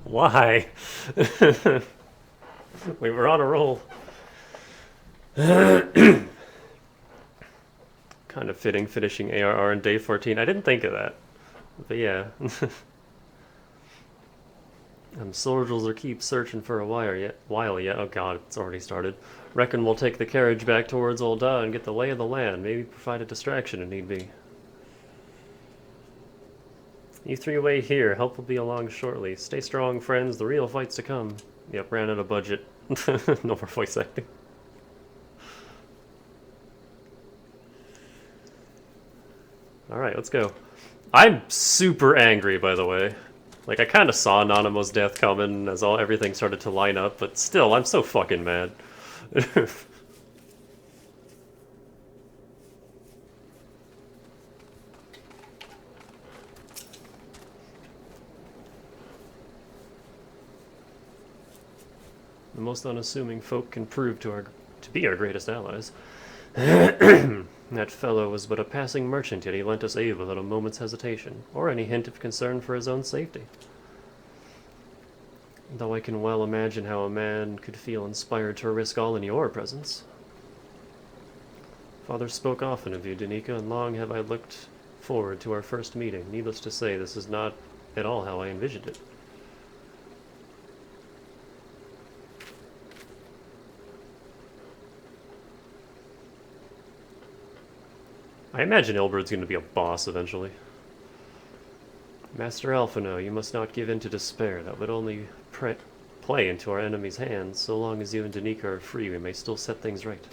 Why? We were on a roll. Kind of fitting finishing ARR on day 14. I didn't think of that. But yeah. Soldiers will keep searching for a while yet. Oh god, it's already started. Reckon we'll take the carriage back towards Ul'dah and get the lay of the land. Maybe provide a distraction if need be. You three wait here. Help will be along shortly. Stay strong, friends. The real fight's to come. Yep, ran out of budget. No more voice acting. Alright, let's go. I'm super angry, by the way. Like, I kind of saw Nanamo's death coming as everything started to line up, but still, I'm so fucking mad. The most unassuming folk can prove to be our greatest allies. That fellow was but a passing merchant, yet he lent us aid without a moment's hesitation, or any hint of concern for his own safety. Though I can well imagine how a man could feel inspired to risk all in your presence. Father spoke often of you, Danica, and long have I looked forward to our first meeting. Needless to say, this is not at all how I envisioned it. I imagine Ilberd's going to be a boss eventually. Master Alphino, you must not give in to despair. That would only play into our enemy's hands. So long as you and Danica are free, we may still set things right.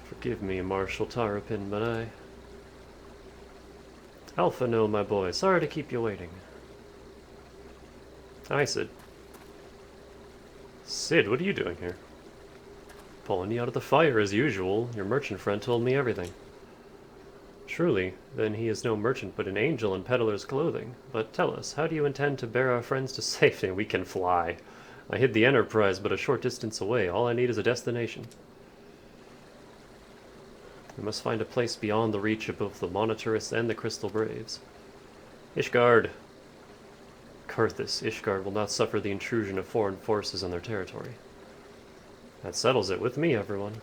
Forgive me, Marshal Taropin, but Alphino, my boy, sorry to keep you waiting. Hi, Sid. Sid, what are you doing here? Pulling you out of the fire as usual. Your merchant friend told me everything. Truly, then he is no merchant but an angel in peddler's clothing. But tell us, how do you intend to bear our friends to safety? We can fly. I hid the Enterprise but a short distance away. All I need is a destination. We must find a place beyond the reach of both the Monitarists and the Crystal Braves. Ishgard. Karthus, Ishgard will not suffer the intrusion of foreign forces on their territory. That settles it with me, everyone.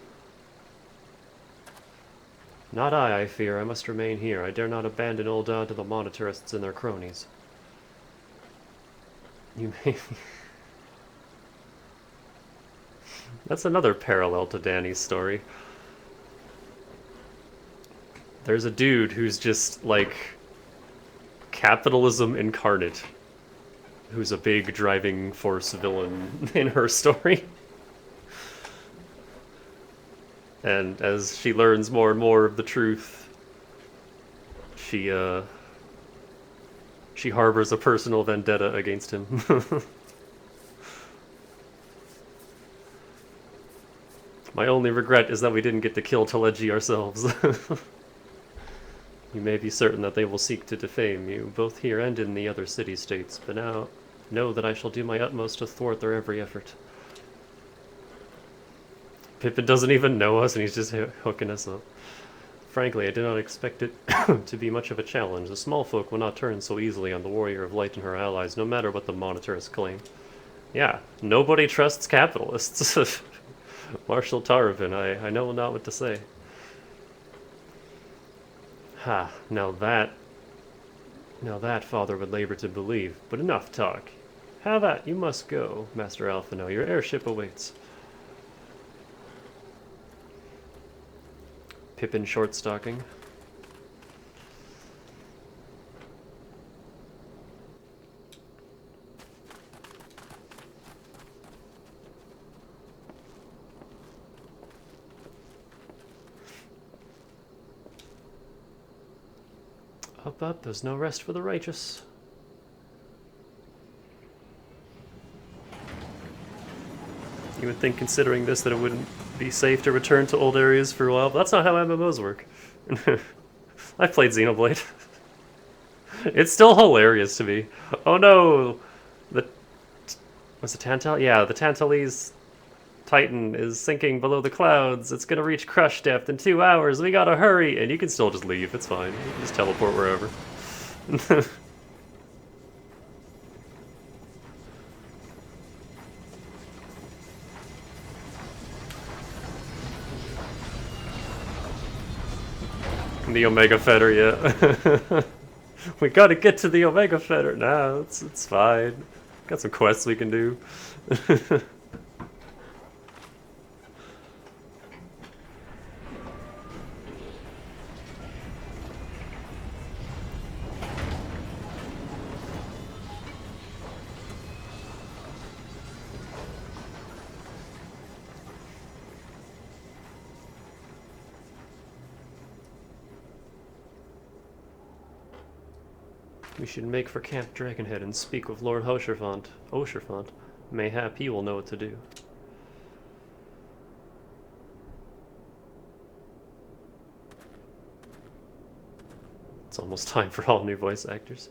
Not I fear. I must remain here. I dare not abandon Ul'dah to the Monitarists and their cronies. You may... That's another parallel to Danny's story. There's a dude who's just, like, capitalism incarnate, who's a big driving force villain in her story. And as she learns more and more of the truth, she harbors a personal vendetta against him. My only regret is that we didn't get to kill Teleji ourselves. You may be certain that they will seek to defame you, both here and in the other city-states, but now know that I shall do my utmost to thwart their every effort. Pippin doesn't even know us, and he's just hooking us up. Frankly, I did not expect it to be much of a challenge. The small folk will not turn so easily on the Warrior of Light and her allies, no matter what the Monitarists claim. Yeah, nobody trusts capitalists. Marshal Tarvin, I know not what to say. Ha, now that father would labor to believe, but enough talk. Have at, you must go, Master Alphino, your airship awaits. Pippin short-stocking. Up, up, there's no rest for the righteous. You would think, considering this, that it wouldn't be safe to return to old areas for a while, but that's not how MMOs work. I've played Xenoblade. It's still hilarious to me. Oh no! Was it Tantal? Yeah, the Tantalese Titan is sinking below the clouds. It's gonna reach crush depth in 2 hours. We gotta hurry! And you can still just leave, it's fine. You can just teleport wherever. The Omega Fetter, yeah. We gotta get to the Omega Fetter. Nah, it's fine. Got some quests we can do. We should make for Camp Dragonhead and speak with Lord Oshirfont. Mayhap he will know what to do. It's almost time for all new voice actors.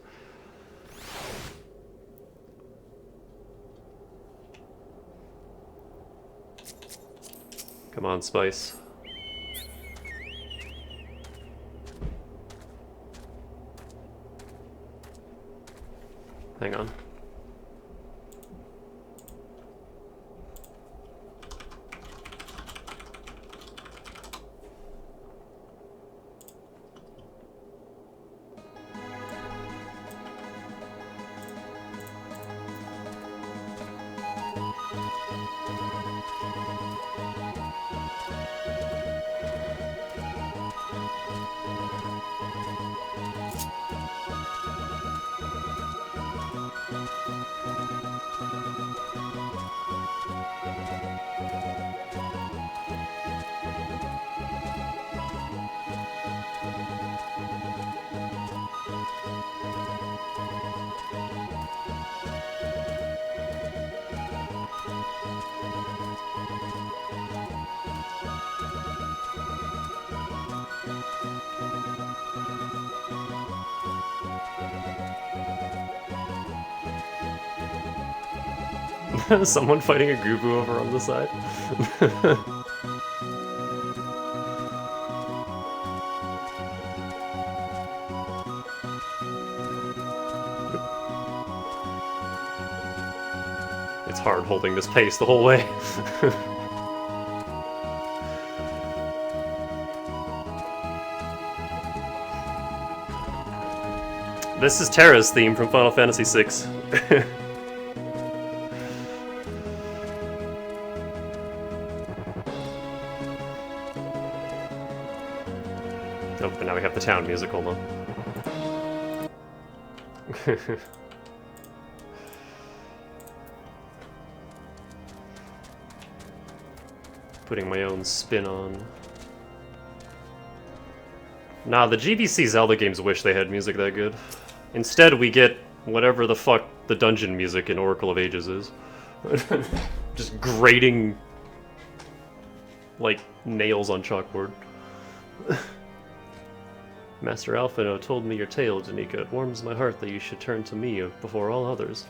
Come on, Spice. Hang on. Someone fighting a Gubu over on the side. It's hard holding this pace the whole way. This is Terra's theme from Final Fantasy VI. Oh, but now we have the town music, hold on. Putting my own spin on. Nah, the GBC Zelda games wish they had music that good. Instead, we get whatever the fuck the dungeon music in Oracle of Ages is. Just grating, like, nails on chalkboard. Master Alphino told me your tale, Danica. It warms my heart that you should turn to me before all others,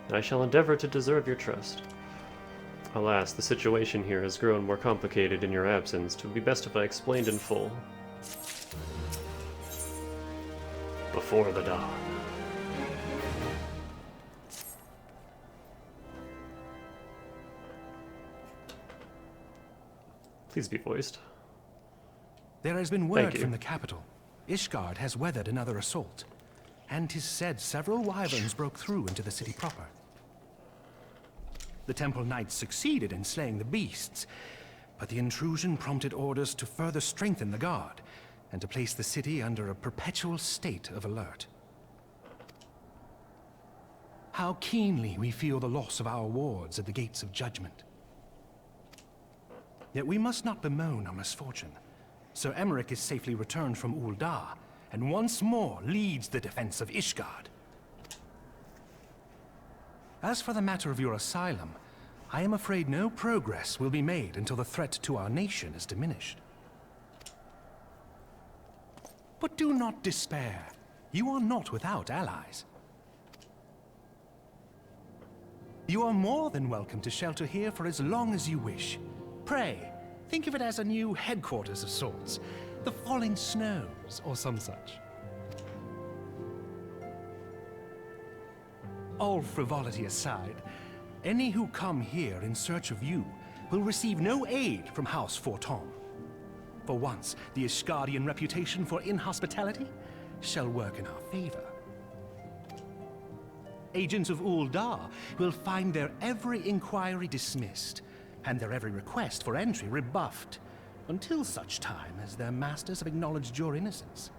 and I shall endeavor to deserve your trust. Alas, the situation here has grown more complicated in your absence. It would be best if I explained in full. Before the dawn. Please be voiced. There has been word from the capital. Ishgard has weathered another assault, and 'tis said several wyverns broke through into the city proper. The temple knights succeeded in slaying the beasts, but the intrusion prompted orders to further strengthen the guard, and to place the city under a perpetual state of alert. How keenly we feel the loss of our wards at the gates of judgment. Yet we must not bemoan our misfortune. Sir Emmerich is safely returned from Ul'dah, and once more leads the defense of Ishgard. As for the matter of your asylum, I am afraid no progress will be made until the threat to our nation is diminished. But do not despair. You are not without allies. You are more than welcome to shelter here for as long as you wish. Pray, think of it as a new headquarters of sorts. The falling snows, or some such. All frivolity aside, any who come here in search of you will receive no aid from House Forton. For once, the Ishgardian reputation for inhospitality shall work in our favor. Agents of Ul'dah will find their every inquiry dismissed, and their every request for entry rebuffed, until such time as their masters have acknowledged your innocence.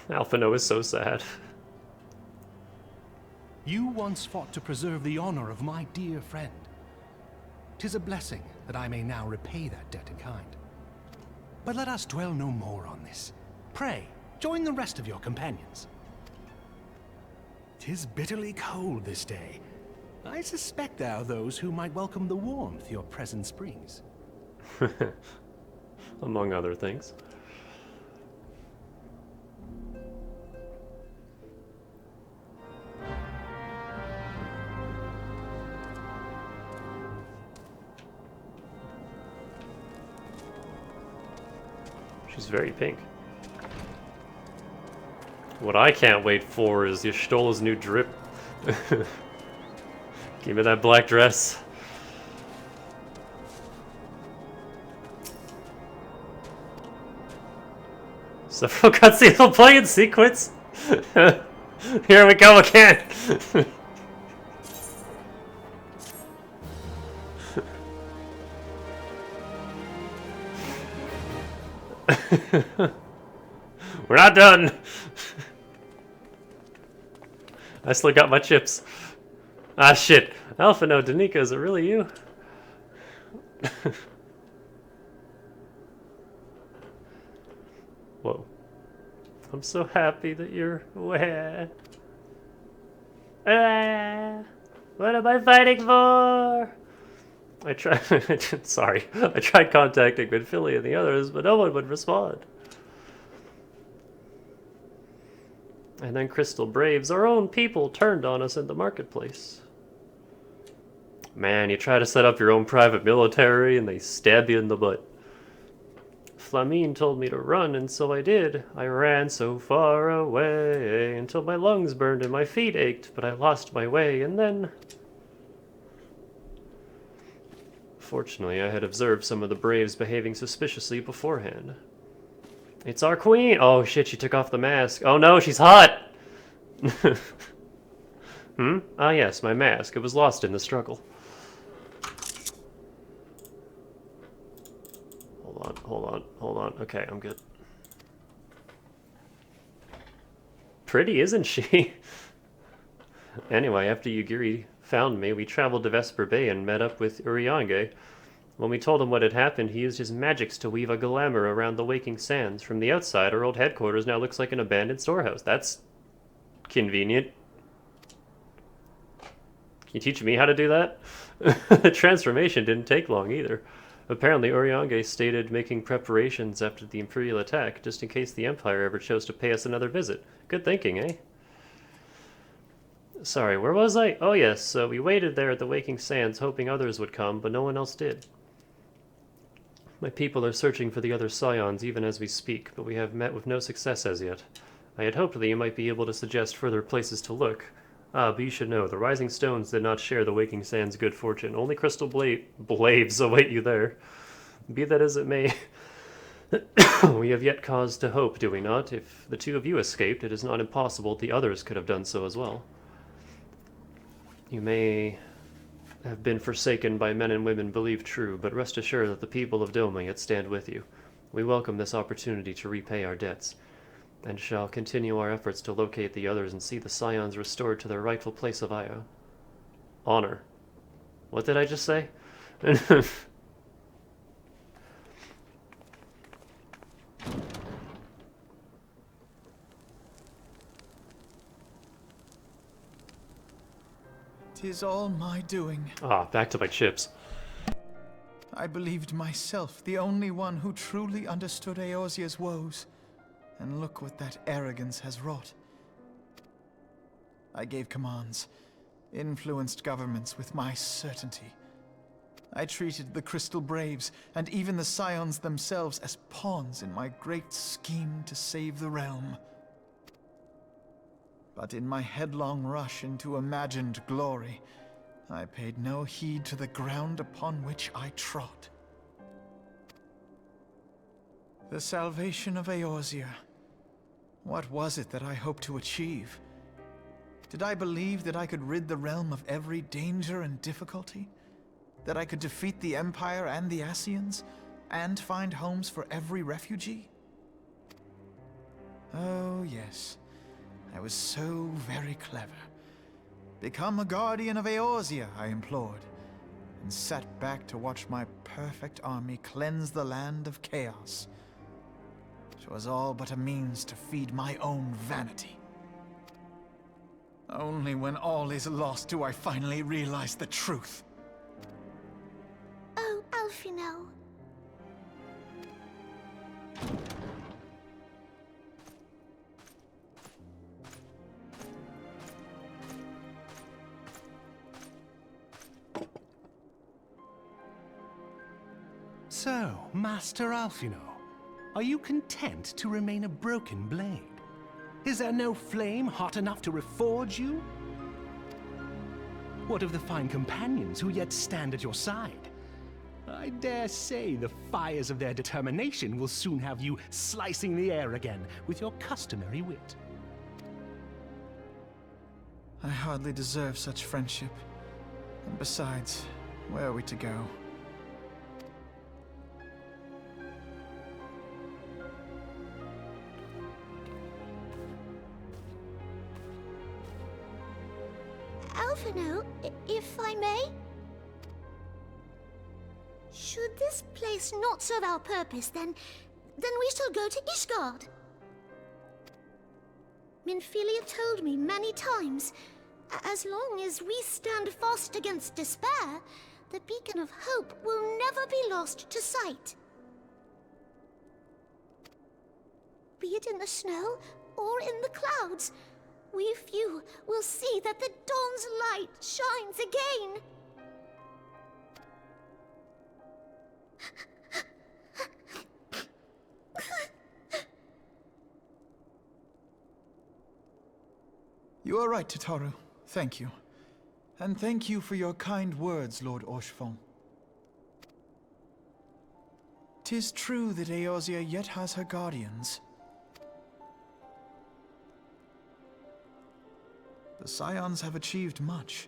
Alphino is so sad. You once fought to preserve the honor of my dear friend. 'Tis a blessing that I may now repay that debt in kind. But let us dwell no more on this. Pray, join the rest of your companions. 'Tis bitterly cold this day. I suspect there are those who might welcome the warmth your presence brings. Among other things. She's very pink. What I can't wait for is Y'shtola's new drip. Give me that black dress. Several cutscenes will play in sequence. Here we go again. We're not done. I still got my chips. Ah shit. Alphino, Danica, is it really you? Whoa. I'm so happy that you're aware. Ah, what am I fighting for? I tried sorry. I tried contacting Midphilly and the others, but no one would respond. And then Crystal Braves, our own people, turned on us in the marketplace. Man, you try to set up your own private military and they stab you in the butt. Flamine told me to run, and so I did. I ran so far away until my lungs burned and my feet ached, but I lost my way, and then... Fortunately, I had observed some of the Braves behaving suspiciously beforehand. It's our queen! Oh shit, she took off the mask. Oh no, she's hot! Ah yes, my mask. It was lost in the struggle. Hold on. Okay, I'm good. Pretty, isn't she? Anyway, after Yugiri found me, we traveled to Vesper Bay and met up with Uriange. When we told him what had happened, he used his magics to weave a glamour around the waking sands. From the outside, our old headquarters now looks like an abandoned storehouse. That's convenient. Can you teach me how to do that? The transformation didn't take long either. Apparently, Uriange stated making preparations after the Imperial attack, just in case the Empire ever chose to pay us another visit. Good thinking, eh? Sorry, where was I? Oh yes, so we waited there at the Waking Sands, hoping others would come, but no one else did. My people are searching for the other Scions even as we speak, but we have met with no success as yet. I had hoped that you might be able to suggest further places to look. Ah, but you should know, the Rising Stones did not share the Waking Sands' good fortune. Only crystal blaves await you there. Be that as it may, we have yet cause to hope, do we not? If the two of you escaped, it is not impossible the others could have done so as well. You may have been forsaken by men and women believed true, but rest assured that the people of Doma yet stand with you. We welcome this opportunity to repay our debts, and shall continue our efforts to locate the others and see the Scions restored to their rightful place of honor. What did I just say? "'Tis all my doing." Ah, back to my chips. I believed myself the only one who truly understood Eorzea's woes. And look what that arrogance has wrought. I gave commands, influenced governments with my certainty. I treated the Crystal Braves, and even the Scions themselves, as pawns in my great scheme to save the realm. But in my headlong rush into imagined glory, I paid no heed to the ground upon which I trod. The salvation of Eorzea. What was it that I hoped to achieve? Did I believe that I could rid the realm of every danger and difficulty? That I could defeat the Empire and the Ascians, and find homes for every refugee? Oh, yes. I was so very clever. Become a guardian of Eorzea, I implored, and sat back to watch my perfect army cleanse the land of chaos. 'Twas all but a means to feed my own vanity. Only when all is lost do I finally realize the truth. Oh, Alphino. So, Master Alphino, are you content to remain a broken blade? Is there no flame hot enough to reforge you? What of the fine companions who yet stand at your side? I dare say the fires of their determination will soon have you slicing the air again with your customary wit. I hardly deserve such friendship. And besides, where are we to go? Alphino, if I may? Should this place not serve our purpose, then we shall go to Ishgard. Minfilia told me many times, as long as we stand fast against despair, the beacon of hope will never be lost to sight. Be it in the snow or in the clouds, we few will see that the dawn's light shines again. You are right, Tataru. Thank you. And thank you for your kind words, Lord Orchefon. 'Tis true that Eorzea yet has her guardians. The Scions have achieved much,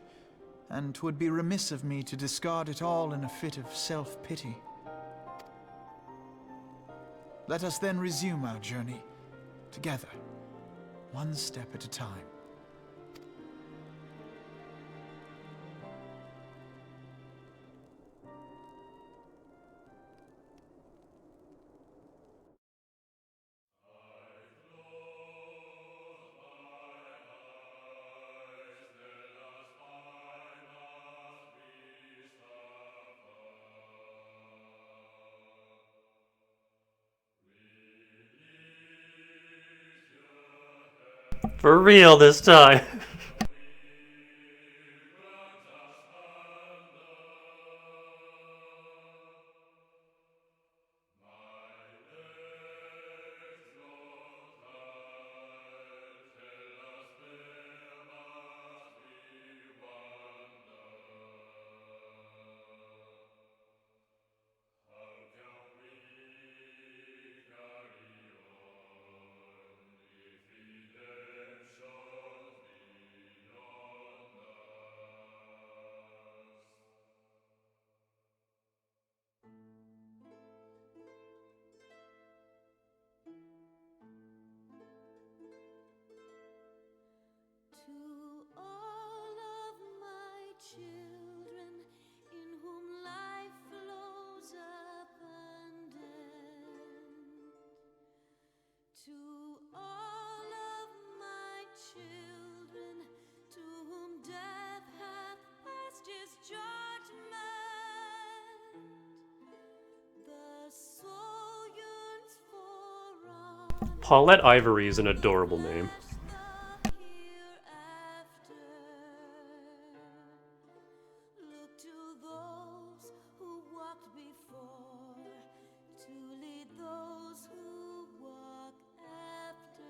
and 'twould be remiss of me to discard it all in a fit of self-pity. Let us then resume our journey, together, one step at a time. For real this time. To all of my children, in whom life flows abundant. To all of my children, to whom death hath passed his judgment. The soul yearns for Paulette Ivory is an adorable name. look to those who walked before, to lead those who walk after.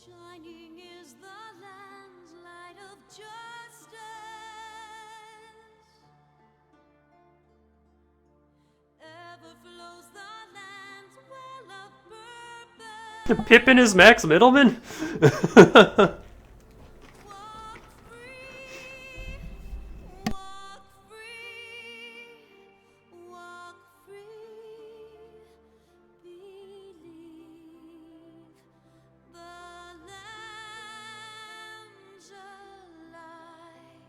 Shining is the land's light of justice. Ever flows the land's well of purpose. Pippin is Max Middleman? Walk free, believe the lamb's alive.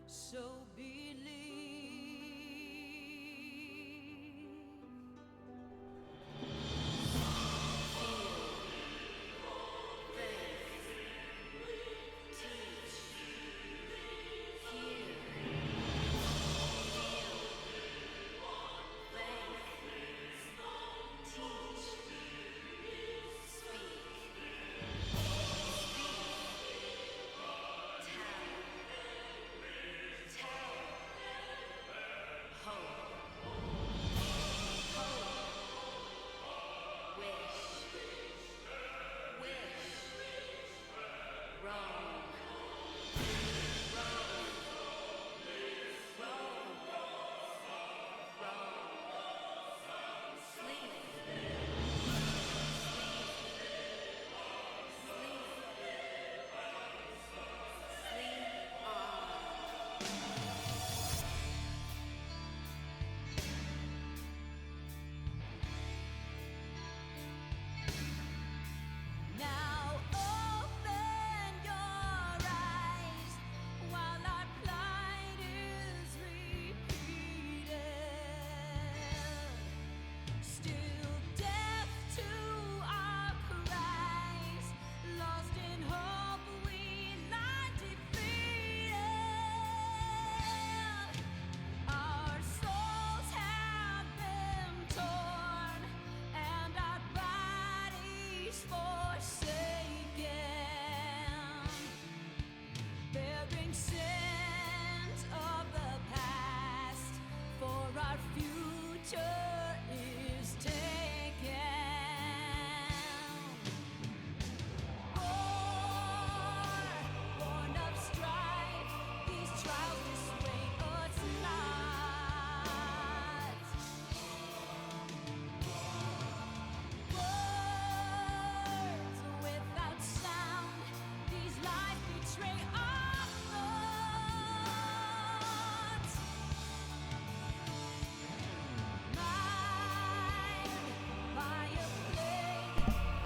So believe.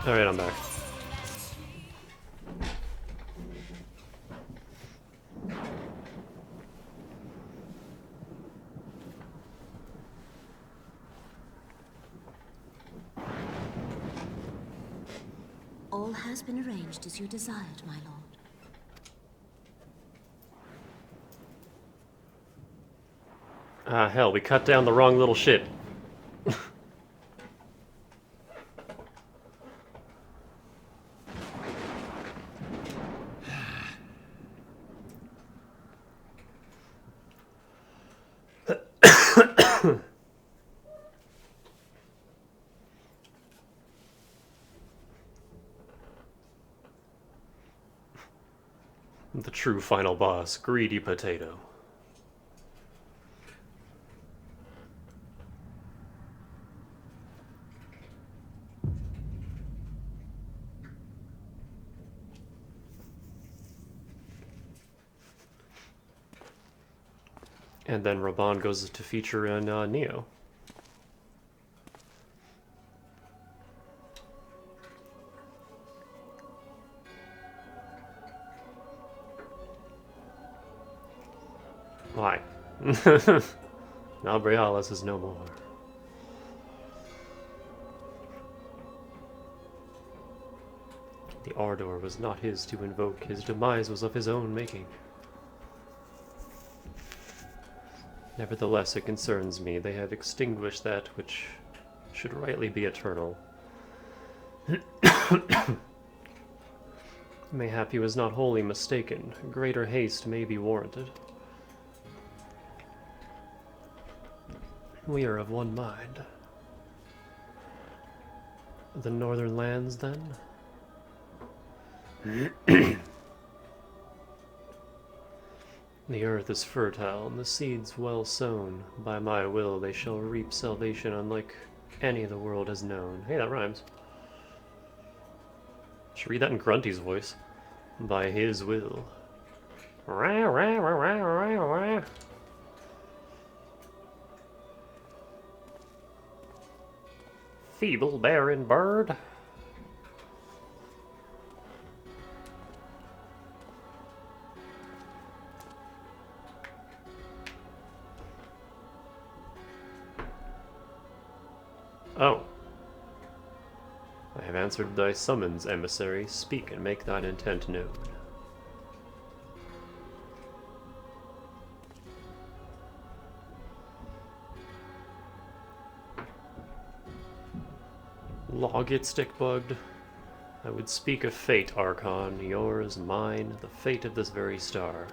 Alright, I'm back. All has been arranged as you desired, my lord. Ah, hell, we cut down the wrong little shit. The true final boss, Greedy Potato. And then Reborn goes to feature in Neo. Why? Now Brialis is no more. The ardor was not his to invoke, his demise was of his own making. Nevertheless, it concerns me. They have extinguished that which should rightly be eternal. Mayhap he was not wholly mistaken. Greater haste may be warranted. We are of one mind. The northern lands, then? The earth is fertile, and the seeds well sown. By my will they shall reap salvation unlike any the world has known. Hey, that rhymes. Should read that in Grunty's voice. By his will. Rah, rah, rah, rah, rah, rah. Feeble, barren bird. Oh. I have answered thy summons, emissary. Speak and make thine intent known. Law get stick-bugged. I would speak of fate, Archon. Yours, mine, the fate of this very star.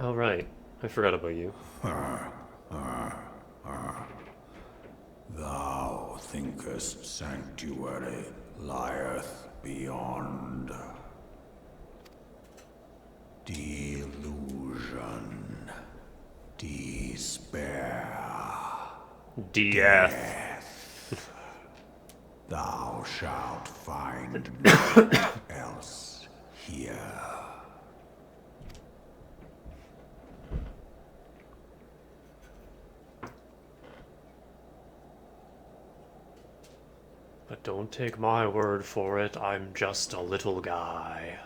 All right. I forgot about you. Thou thinkest sanctuary lieth beyond. Delusion. Despair. Death. Thou shalt find nothing else here. But don't take my word for it, I'm just a little guy.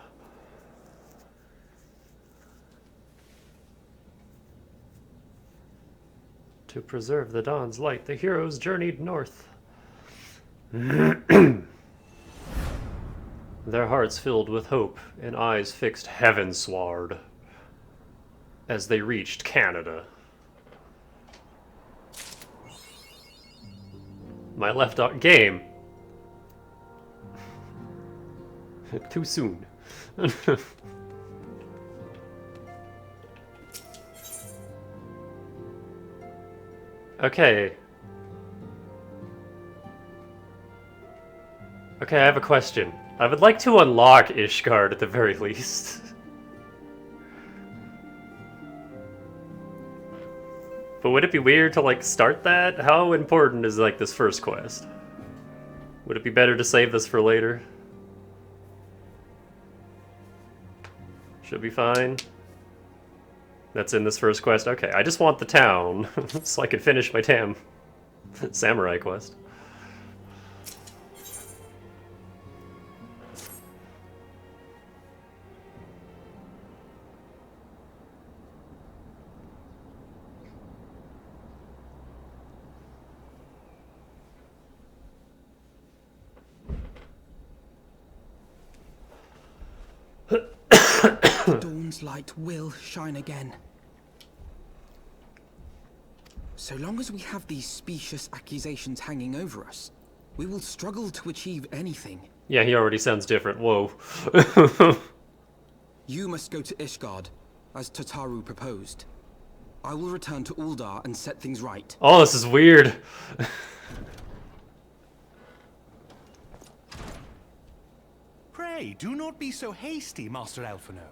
To preserve the dawn's light, the heroes journeyed north. Their hearts filled with hope and eyes fixed heavensward as they reached Canada. My left game. Too soon. Okay. Okay, I have a question. I would like to unlock Ishgard at the very least. But would it be weird to, like, start that? How important is, like, this first quest? Would it be better to save this for later? Should be fine. That's in this first quest? Okay, I just want the town, so I can finish my damn samurai quest. Dawn's light will shine again. So long as we have these specious accusations hanging over us, we will struggle to achieve anything. Yeah, he already sounds different. Whoa. You must go to Ishgard, as Tataru proposed. I will return to Uldar and set things right. Oh, this is weird. Pray, do not be so hasty, Master Alphino.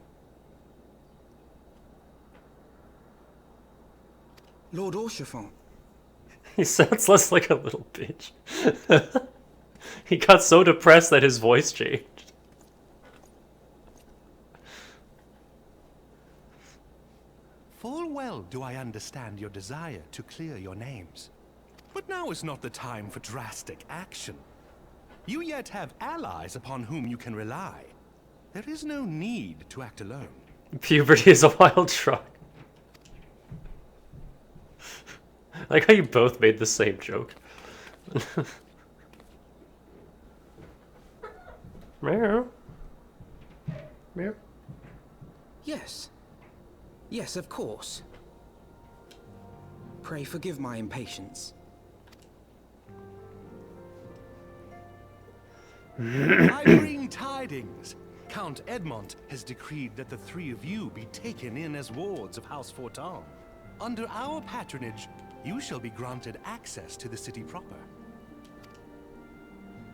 Lord Orchefort. He sounds less like a little bitch. He got so depressed that his voice changed. Full well do I understand your desire to clear your names. But now is not the time for drastic action. You yet have allies upon whom you can rely. There is no need to act alone. Puberty is a wild truck. I like how you both made the same joke. Meow. Meow. Yes. Yes, of course. Pray forgive my impatience. I bring tidings. Count Edmont has decreed that the three of you be taken in as wards of House Fortin. Under our patronage, you shall be granted access to the city proper.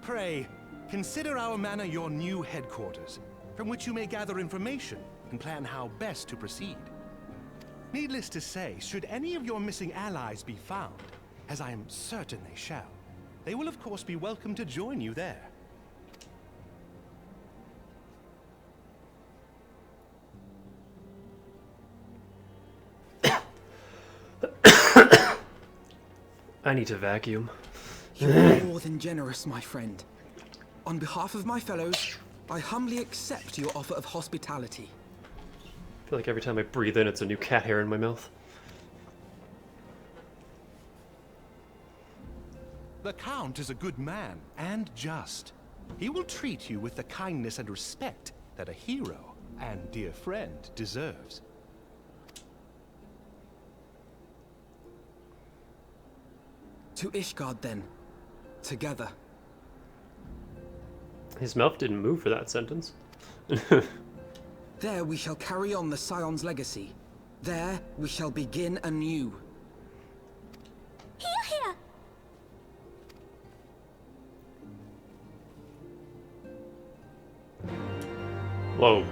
Pray, consider our manor your new headquarters, from which you may gather information and plan how best to proceed. Needless to say, should any of your missing allies be found, as I am certain they shall, they will of course be welcome to join you there. I need to vacuum. You are more than generous, my friend. On behalf of my fellows, I humbly accept your offer of hospitality. I feel like every time I breathe in, it's a new cat hair in my mouth. The Count is a good man, and just. He will treat you with the kindness and respect that a hero and dear friend deserves. To Ishgard, then. Together. His mouth didn't move for that sentence. There we shall carry on the Scion's legacy. There we shall begin anew. Here! Whoa.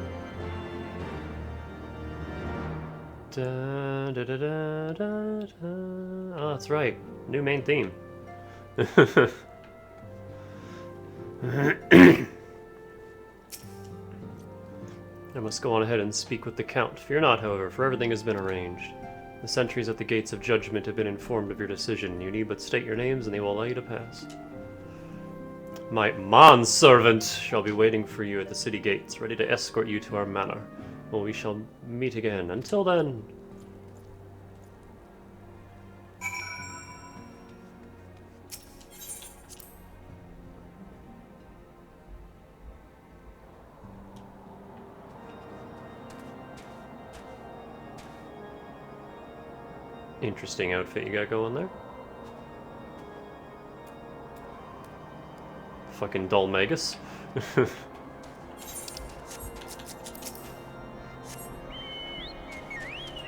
Da, da, da, da, da, da. Oh, that's right. New main theme. I must go on ahead and speak with the Count. Fear not, however, for everything has been arranged. The sentries at the gates of judgment have been informed of your decision. You need but state your names and they will allow you to pass. My manservant shall be waiting for you at the city gates, ready to escort you to our manor. Well, we shall meet again. Until then... Interesting outfit you got going there. Fucking Dulmagus.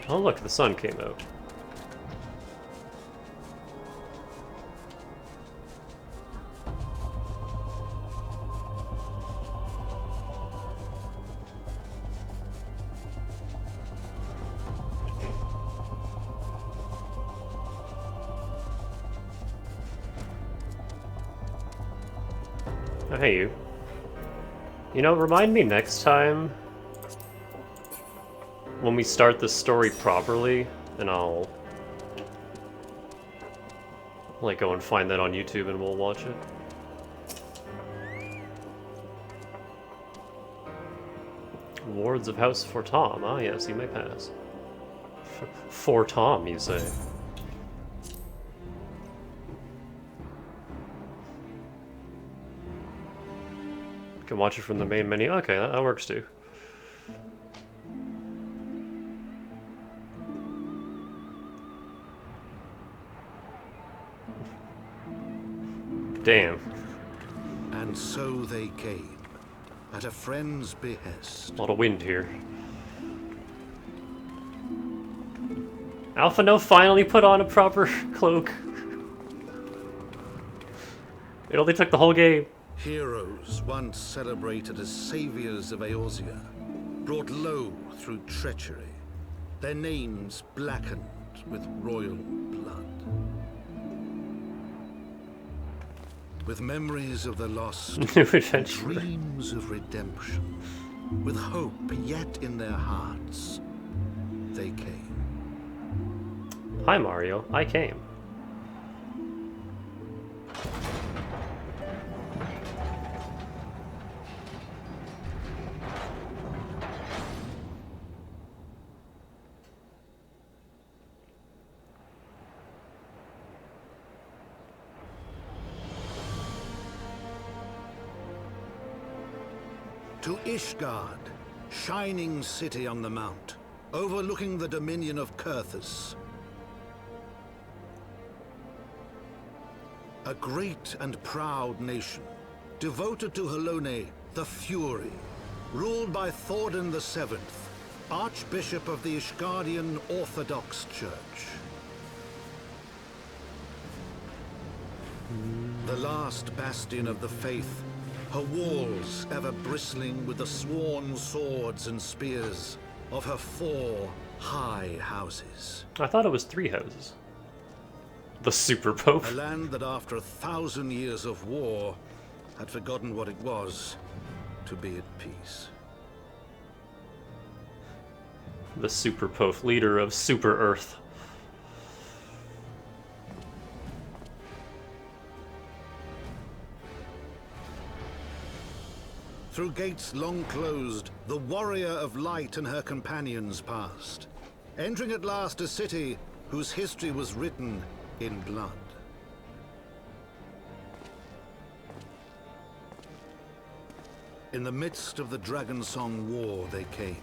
Oh look, the sun came out. Oh, hey, you. You know, remind me next time when we start this story properly, and I'll like go and find that on YouTube and we'll watch it. Wards of House for Tom. Ah, yes, you may pass. For Tom, you say? Can watch it from the main menu. Okay, that works too. Damn. And so they came, at a friend's behest. A lot of wind here. Alphino finally put on a proper cloak. It only took the whole game. Heroes once celebrated as saviors of Eorzea, brought low through treachery, their names blackened with royal blood. With memories of the lost, dreams of redemption, with hope yet in their hearts, they came. Hi Mario, I came. To Ishgard, shining city on the mount, overlooking the dominion of Kurthus. A great and proud nation, devoted to Halone, the Fury, ruled by Thordan VII, Archbishop of the Ishgardian Orthodox Church. The last bastion of the faith, her walls ever bristling with the sworn swords and spears of her 4 high houses. I thought it was 3 houses. The Super Pope. A land that after 1,000 years of war had forgotten what it was to be at peace. The Super Pope, leader of Super Earth. Through gates long closed, the warrior of light and her companions passed, entering at last a city whose history was written in blood. In the midst of the Dragonsong War they came,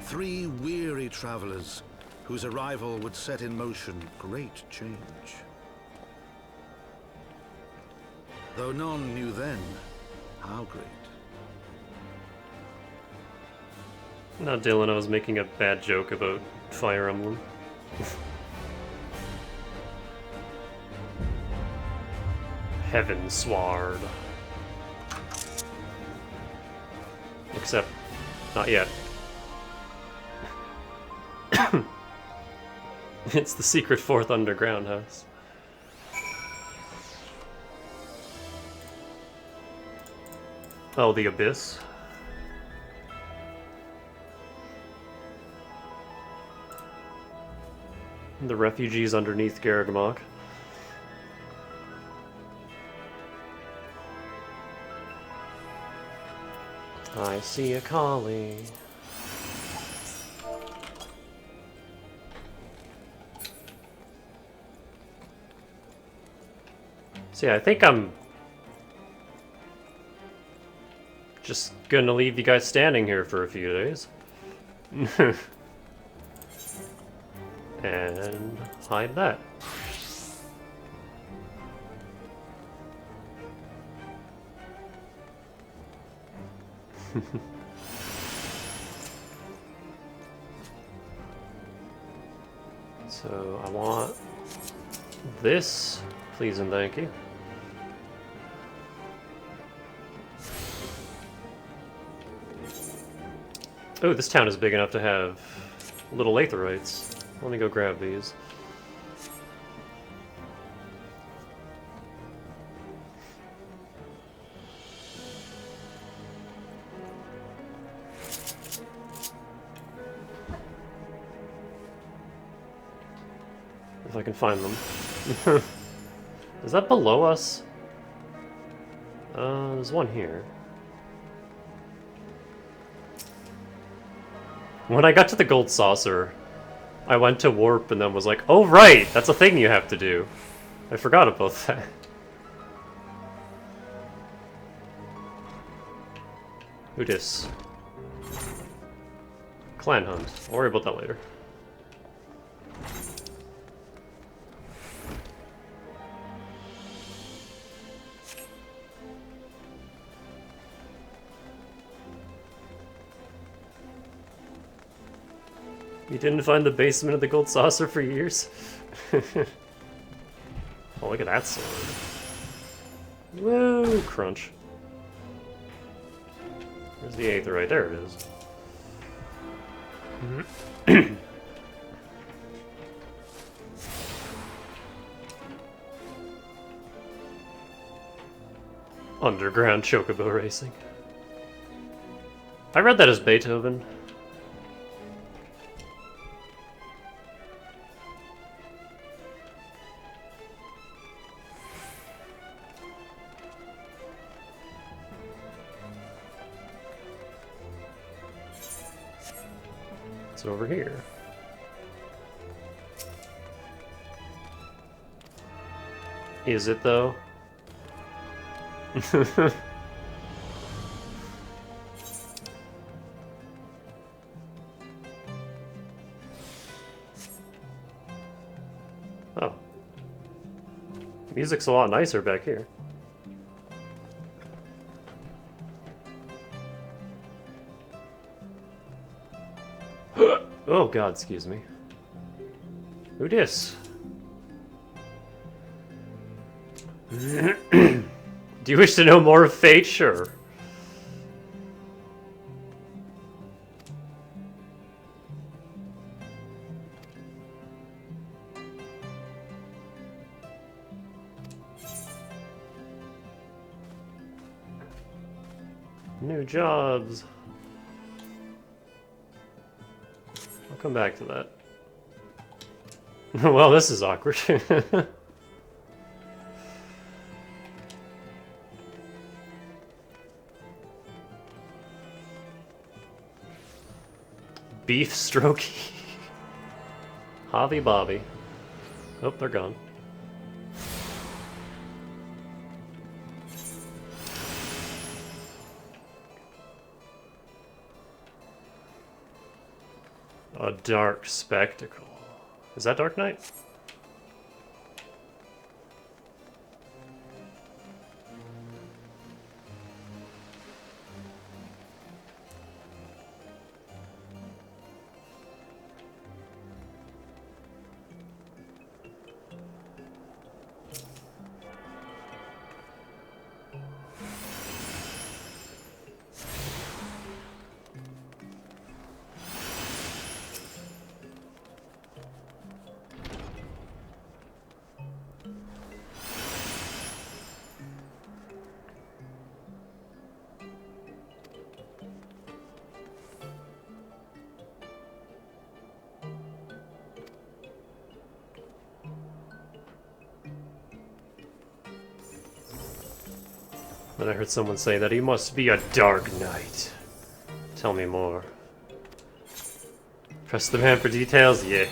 3 weary travelers whose arrival would set in motion great change. Though none knew then how great. Now Dylan, I was making a bad joke about Fire Emblem. Heaven Sword. Except, not yet. It's the secret 4th underground house. Oh, the Abyss. The refugees underneath Garagmok. I see a calling. So yeah, I think I'm just gonna leave you guys standing here for a few days. And hide that. So I want this, please and thank you. Oh, this town is big enough to have little Aetherites. Let me go grab these. If I can find them. Is that below us? There's one here. When I got to the gold saucer, I went to warp and then was like, oh right, that's a thing you have to do. I forgot about that. Who dis? Clan hunt. I'll worry about that later. You didn't find the basement of the gold saucer for years? Oh, look at that sword. Woo! Crunch. Where's the aetherite? There it is. Underground chocobo racing. I read that as Beethoven. It's over here. Is it though? Oh. Music's a lot nicer back here. Oh god, excuse me. Who dis? Do you wish to know more of fate? Sure. New jobs. I'll come back to that. Well, this is awkward. Beef strokey. Hobby Bobby. Oh, they're gone. A dark spectacle. Is that Dark Knight? Then I heard someone say that he must be a dark knight. Tell me more. Press the man for details? Yeah.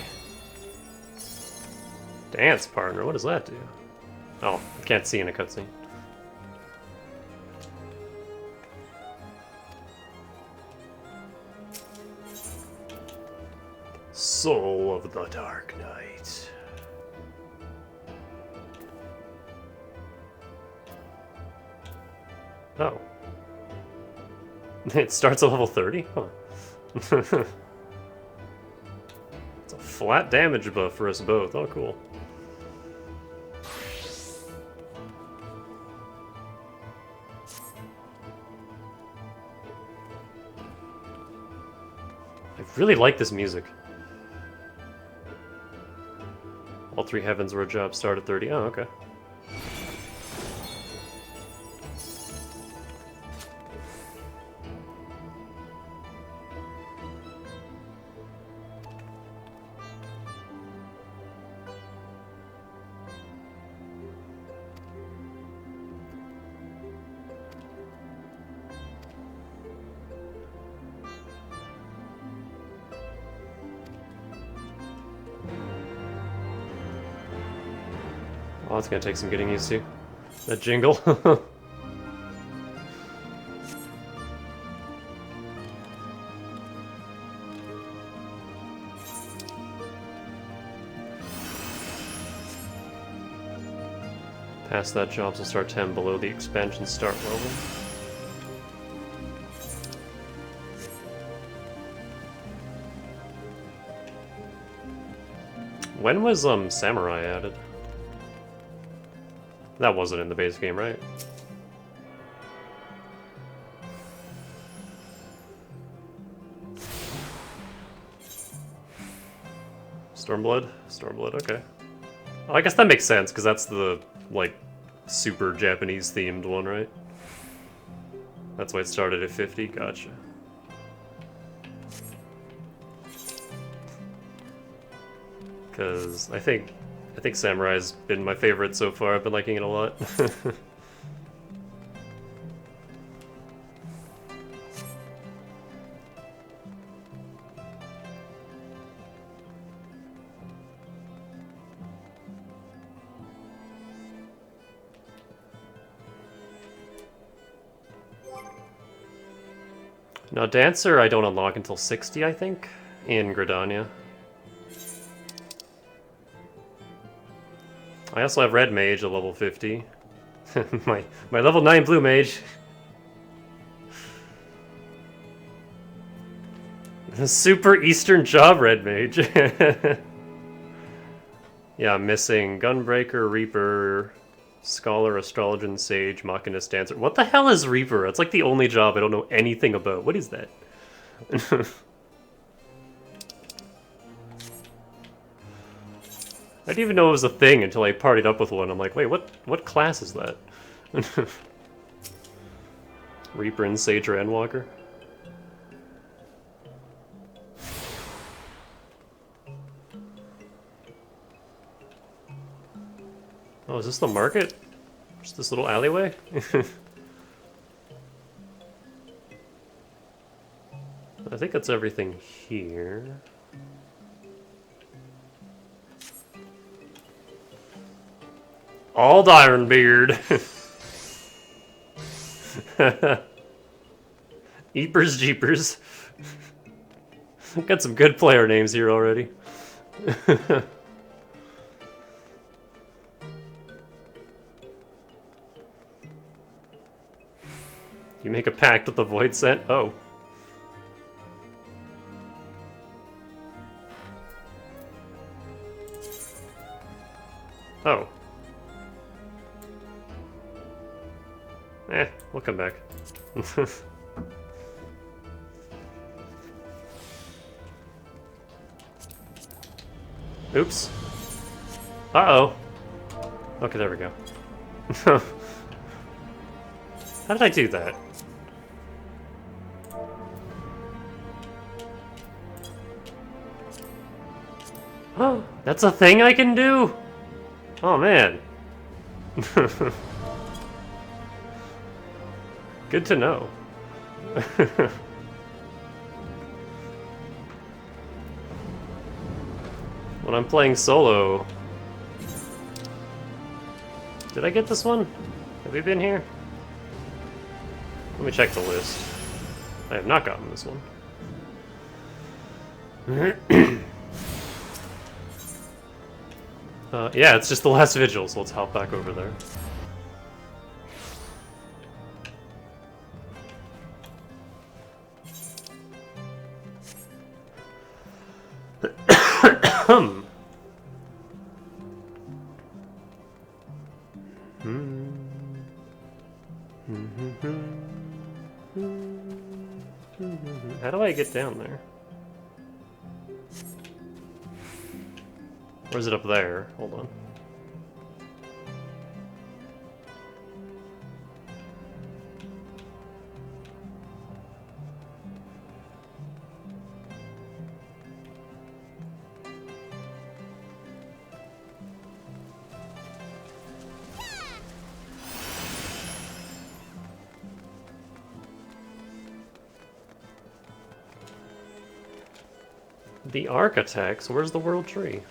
Dance partner, what does that do? Oh, I can't see in a cutscene. Soul of the Dark Knight. Oh. It starts at level 30? Huh. It's a flat damage buff for us both. Oh, cool. I really like this music. All three heavens were a job start at 30. Oh, okay. Oh, it's gonna take some getting used to. That jingle. Past that, jobs will start 10 below the expansion start level. When was Samurai added? That wasn't in the base game, right? Stormblood? Stormblood, okay. Well, I guess that makes sense, because that's the, like, super Japanese themed one, right? That's why it started at 50? Gotcha. Because I think Samurai's been my favorite so far. I've been liking it a lot. Now, Dancer I don't unlock until 60, I think, in Gridania. I also have Red Mage at level 50. my level 9 Blue Mage. The Super Eastern Job Red Mage. Yeah, I'm missing Gunbreaker, Reaper, Scholar, Astrologian, Sage, Machinist, Dancer. What the hell is Reaper? It's like the only job I don't know anything about. What is that? I didn't even know it was a thing until I partied up with one. I'm like, wait, what class is that? Reaper and Sage Randwalker? Oh, is this the market? Just this little alleyway? I think that's everything here. Old Ironbeard. Eepers Jeepers. Got some good player names here already. You make a pact with the Void Scent? Oh. Oh. We'll come back. Oops. Uh-oh. Okay, there we go. How did I do that? Oh, that's a thing I can do? Oh, man. Good to know. When I'm playing solo... Did I get this one? Have we been here? Let me check the list. I have not gotten this one. Yeah, it's just the last vigil, so let's hop back over there. How do I get down there? Or is it up there? Hold on. The Architects? Where's the World Tree?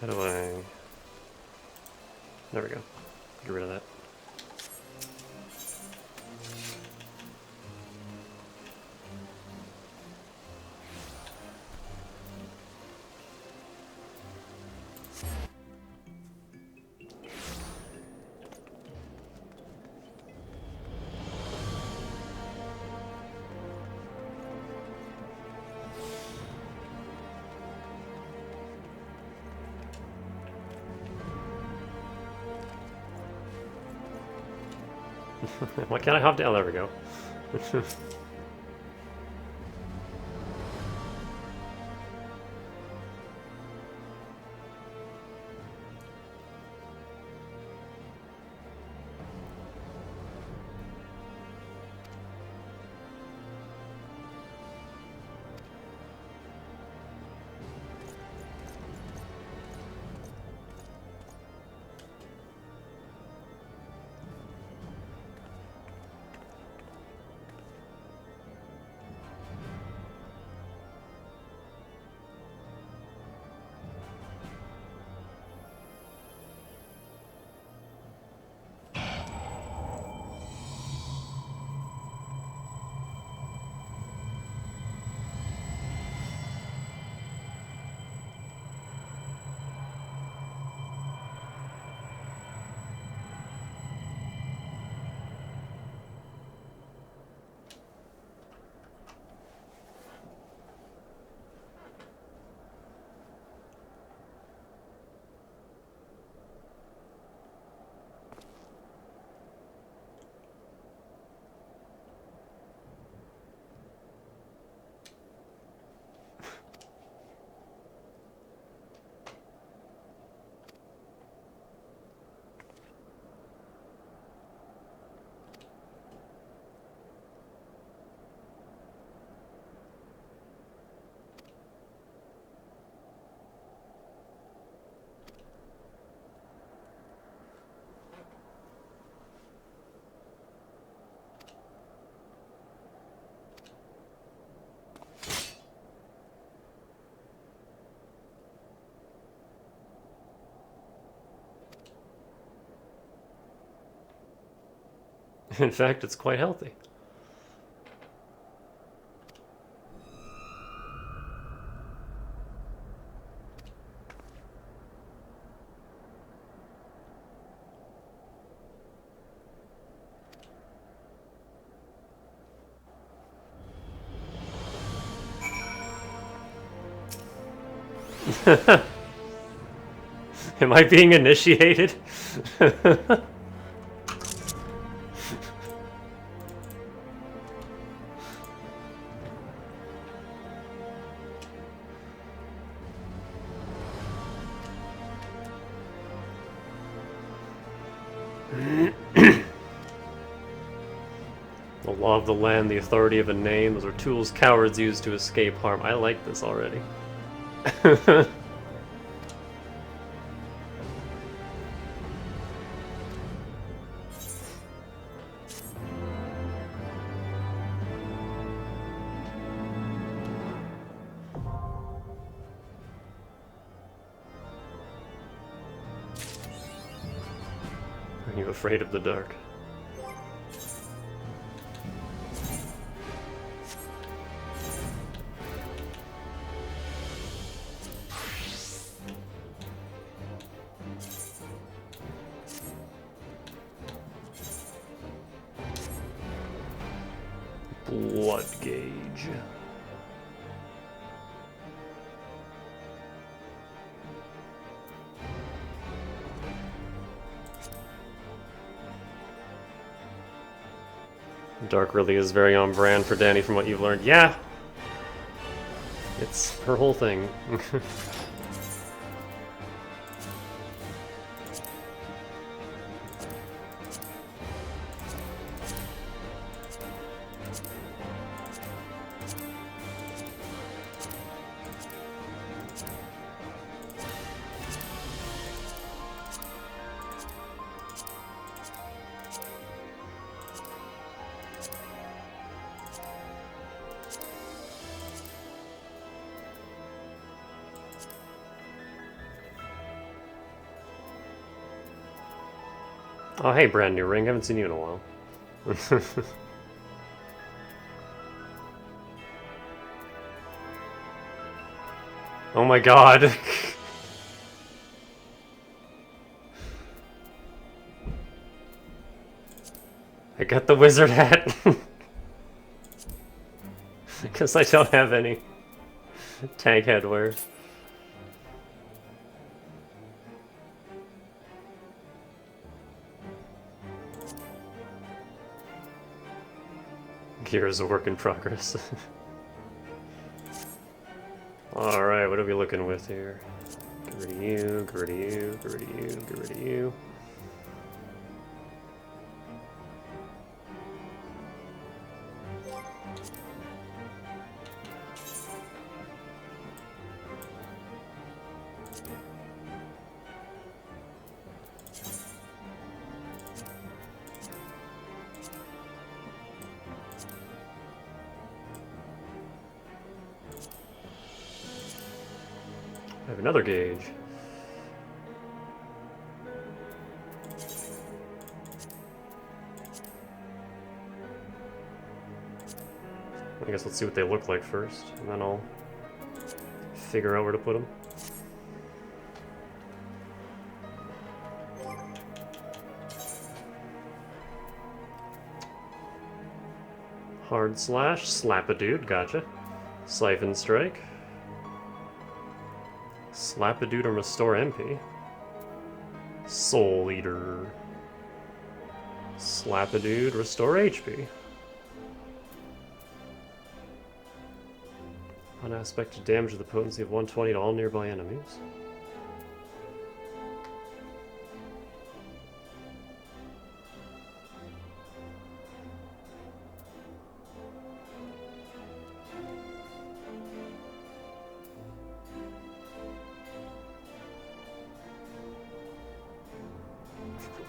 How do I... There we go. Get rid of that. Why can't I hop down? There we go. In fact, it's quite healthy. Am I being initiated? The law of the land, the authority of a name, those are tools cowards use to escape harm. I like this already. Are you afraid of the dark? Blood gauge. Dark really is very on brand for Danny from what you've learned. Yeah! It's her whole thing. Oh, hey, brand new ring. Haven't seen you in a while. Oh my god. I got the wizard hat. Because I don't have any tank headwear. Gear is a work in progress. Alright, what are we looking with here? Get rid of you, get rid of you, get rid of you, get rid of you. I have another gauge. I guess let's see what they look like first, and then I'll figure out where to put them. Hard slash, slap a dude, gotcha. Siphon strike. Slap a dude and restore MP. Soul Eater. Slap a dude, restore HP. Unaspected damage with the potency of 120 to all nearby enemies.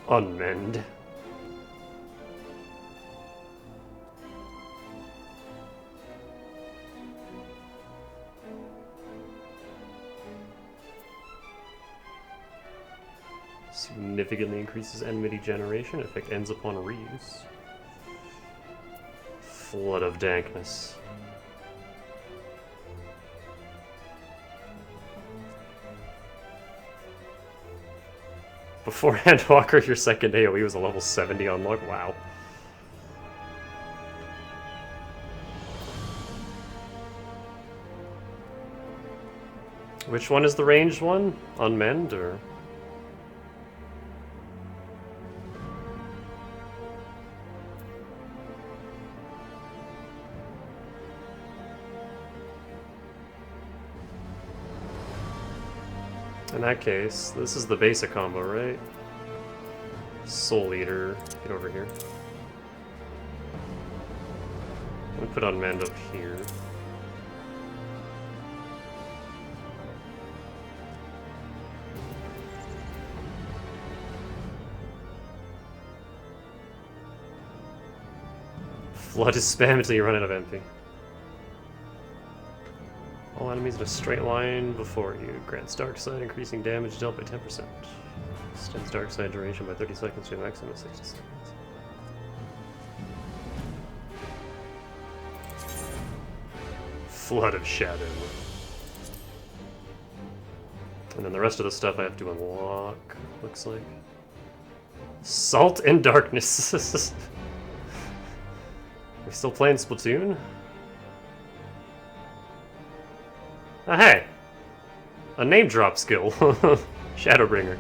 Unmend. Significantly increases enmity generation. Effect ends upon reuse. Flood of Dankness. Before Handwalker, your second AoE was a level 70 unlock. Wow. Which one is the ranged one? Unmend or? In that case, this is the basic combo, right? Soul Eater, get over here. I'm gonna put Unmend up here. Flood is spam until you run out of MP. All enemies in a straight line before you. Grants Dark Side, increasing damage dealt by 10%. Extends Dark Side duration by 30 seconds to a maximum of 60 seconds. Flood of Shadow. And then the rest of the stuff I have to unlock, looks like. Salt and Darkness. We're still playing Splatoon? Oh, hey! A name drop skill. Shadowbringer.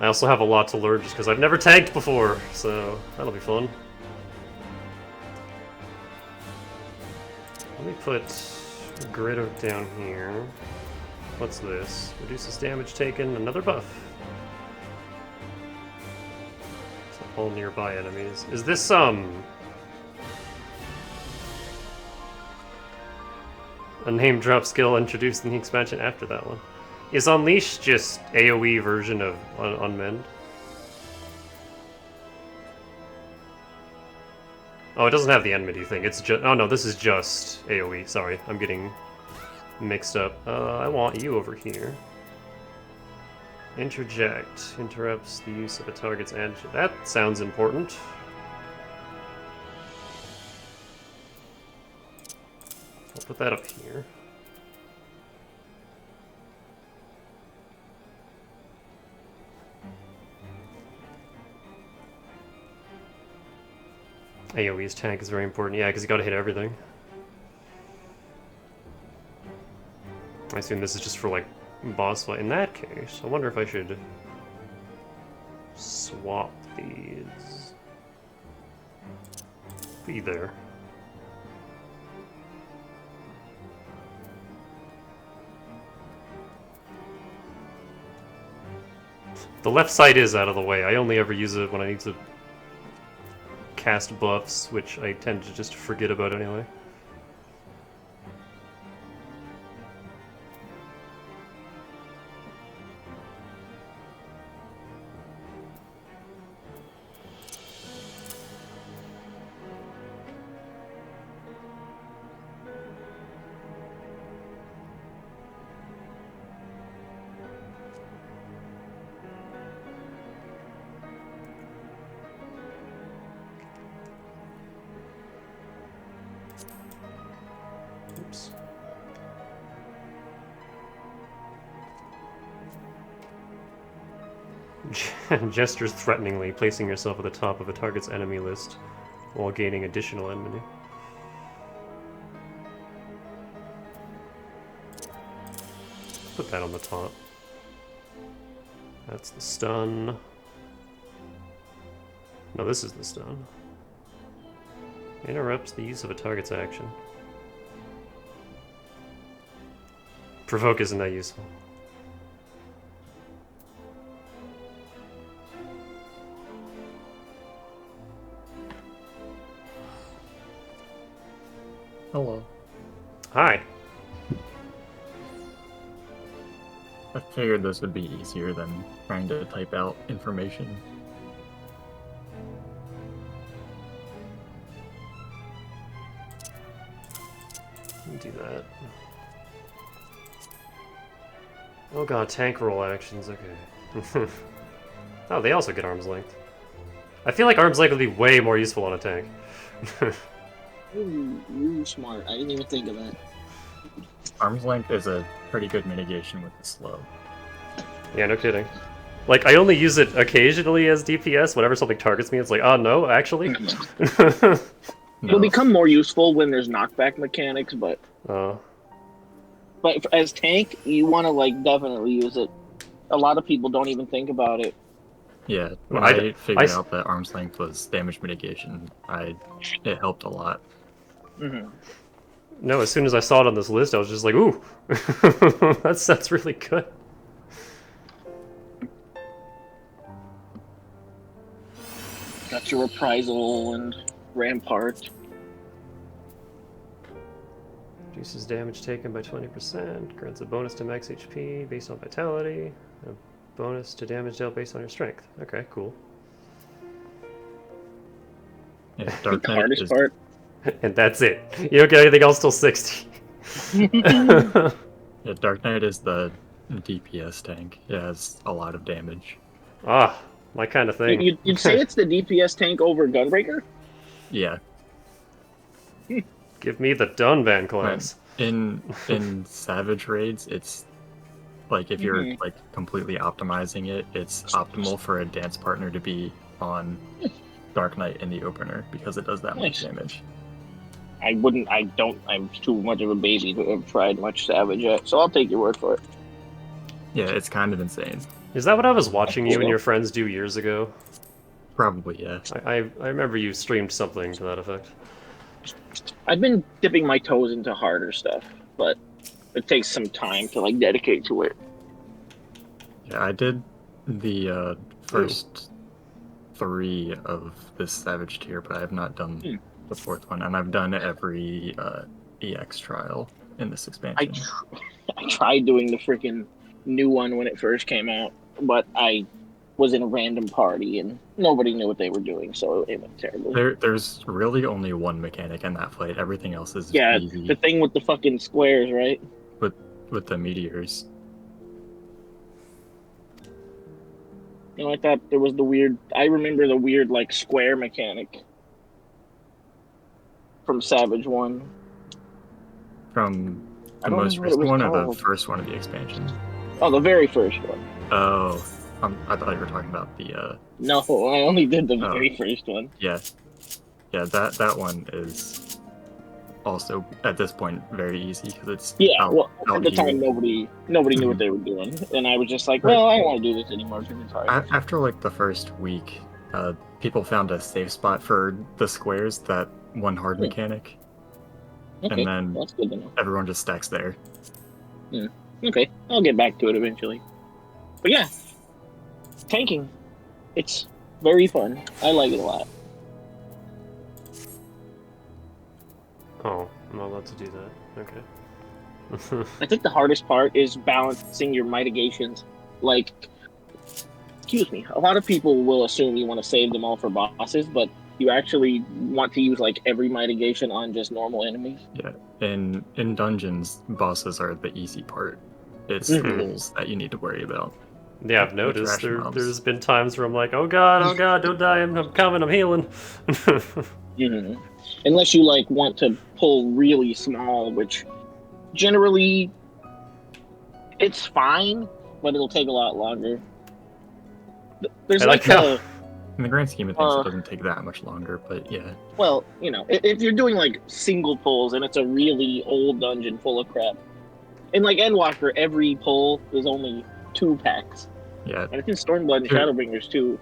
I also have a lot to learn just because I've never tanked before, so that'll be fun. Let me put Grid down here. What's this? Reduces damage taken, another buff. So all nearby enemies. Is this a name drop skill introduced in the expansion after that one? Is Unleash just AoE version of Unmend? Oh, it doesn't have the enmity thing. It's just... Oh no, this is just AoE. Sorry, I'm getting mixed up. I want you over here. Interject. Interrupts the use of a target's antigen. That sounds important. I'll put that up here. AoE's tank is very important. Yeah, because you gotta hit everything. I assume this is just for, like, boss fight. In that case, I wonder if I should swap these. Be there. The left side is out of the way. I only ever use it when I need to cast buffs, which I tend to just forget about anyway. Oops. Gestures threateningly, placing yourself at the top of a target's enemy list while gaining additional enmity. Put that on the top. That's the stun. No, this is the stun. Interrupts the use of a target's action. Provoke isn't that useful. Hello. Hi. I figured this would be easier than trying to type out information. Do that. Oh god, tank roll actions, okay. Oh, they also get arm's length. I feel like arm's length would be way more useful on a tank. Ooh, you're smart. I didn't even think of that. Arm's length is a pretty good mitigation with the slow. Yeah, no kidding. Like, I only use it occasionally as DPS. Whenever something targets me, it's like, oh no, actually? It'll become more useful when there's knockback mechanics, but... But as tank, you want to, like, definitely use it. A lot of people don't even think about it. Yeah, when I figured out that arm's length was damage mitigation, it helped a lot. Mm-hmm. No, as soon as I saw it on this list, I was just like, ooh, that's really good. Got your reprisal and rampart. Reduces damage taken by 20%, grants a bonus to max HP based on vitality, a bonus to damage dealt based on your strength. Okay, cool. Yeah, Dark the hardest part. And that's it. You don't get anything else till 60. Yeah, Dark Knight is the DPS tank. It has a lot of damage. Ah, my kind of thing. You'd say it's the DPS tank over Gunbreaker? Yeah. Give me the Dunban class. In Savage raids, it's like if you're like completely optimizing it, it's optimal for a dance partner to be on Dark Knight in the opener because it does that much damage. I'm too much of a baby to have tried much Savage yet, so I'll take your word for it. Yeah, it's kind of insane. Is that what I was watching you and your friends do years ago? Probably, yeah. I remember you streamed something to that effect. I've been dipping my toes into harder stuff, but it takes some time to like dedicate to it. Yeah, I did the first 3 of this Savage tier, but I have not done the 4th one, and I've done every EX trial in this expansion. I tried doing the freaking new one when it first came out, but I was in a random party and nobody knew what they were doing, so it went terribly. There's really only one mechanic in that fight. Everything else is easy. easy. The thing with the fucking squares, right? But with the meteors. You know, I thought there was the weird. I remember the weird like square mechanic from Savage 1. From I the don't most remember what it recent was one or the called. first one of the expansion? Oh, the very first one. Oh, I thought you were talking about the. No, I only did the very first one. Yeah, yeah. That one is also at this point very easy because it's Well, at the here. time nobody knew what they were doing, and I was just like, well, I don't want to do this anymore because it's hard. After like the first week, people found a safe spot for the squares, that one hard mechanic, Okay, and then that's good to know. everyone just stacks there. Okay, I'll get back to it eventually. But yeah, tanking, it's very fun. I like it a lot. Oh, I'm not allowed to do that. Okay. I think the hardest part is balancing your mitigations. Like, excuse me, a lot of people will assume you want to save them all for bosses, but you actually want to use like every mitigation on just normal enemies. Yeah, in dungeons, bosses are the easy part. It's the rules that you need to worry about. Yeah, I've noticed there's been times where I'm like, oh god, don't die, I'm coming, I'm healing. Unless you like want to pull really small, which generally it's fine, but it'll take a lot longer. There's like the... In the grand scheme of things, it doesn't take that much longer, but yeah. Well, you know, if you're doing like single pulls and it's a really old dungeon full of crap, in like Endwalker, every pull is only 2 packs. Yeah. And I think Stormblood and Shadowbringers too.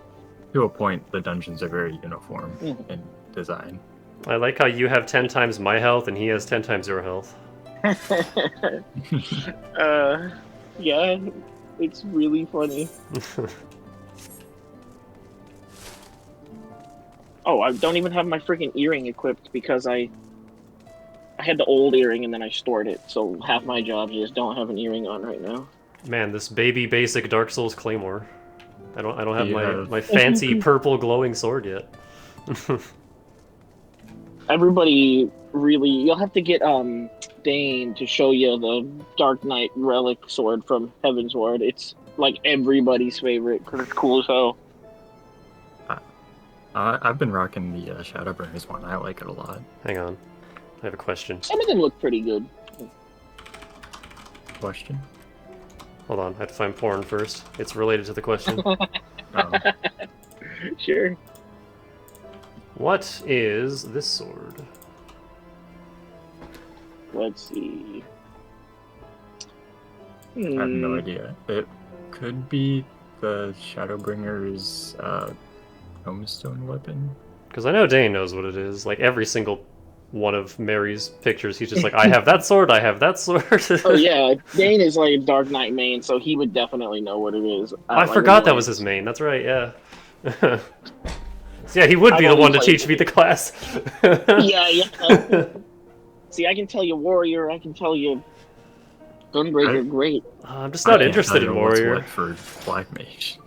To a point, the dungeons are very uniform in design. I like how you have 10 times my health and he has 10 times your health. Yeah, it's really funny. Oh, I don't even have my freaking earring equipped because I had the old earring and then I stored it, so half my jobs just don't have an earring on right now. Man, this baby basic Dark Souls Claymore. I don't have my fancy purple glowing sword yet. Everybody really, you'll have to get Dane to show you the Dark Knight relic sword from Heaven's Ward. It's like everybody's favorite because it's cool as hell. I've been rocking the Shadowbringers one. I like it a lot. Hang on, I have a question. Some of them look pretty good. Question? Hold on, I have to find porn first. It's related to the question. Sure. What is this sword? Let's see. I have no idea. It could be the Shadowbringer's Homestone weapon. Because I know Dane knows what it is. Like every single one of Mary's pictures, he's just like, I have that sword, I have that sword. Oh yeah, Dane is like a Dark Knight main, so he would definitely know what it is. I forgot that was his main, that's right, yeah. So yeah, he would be the one to teach me the class. Yeah. See, I can tell you Warrior, I can tell you Gunbreaker, great. I'm just not interested in Warrior. What for Black Mage.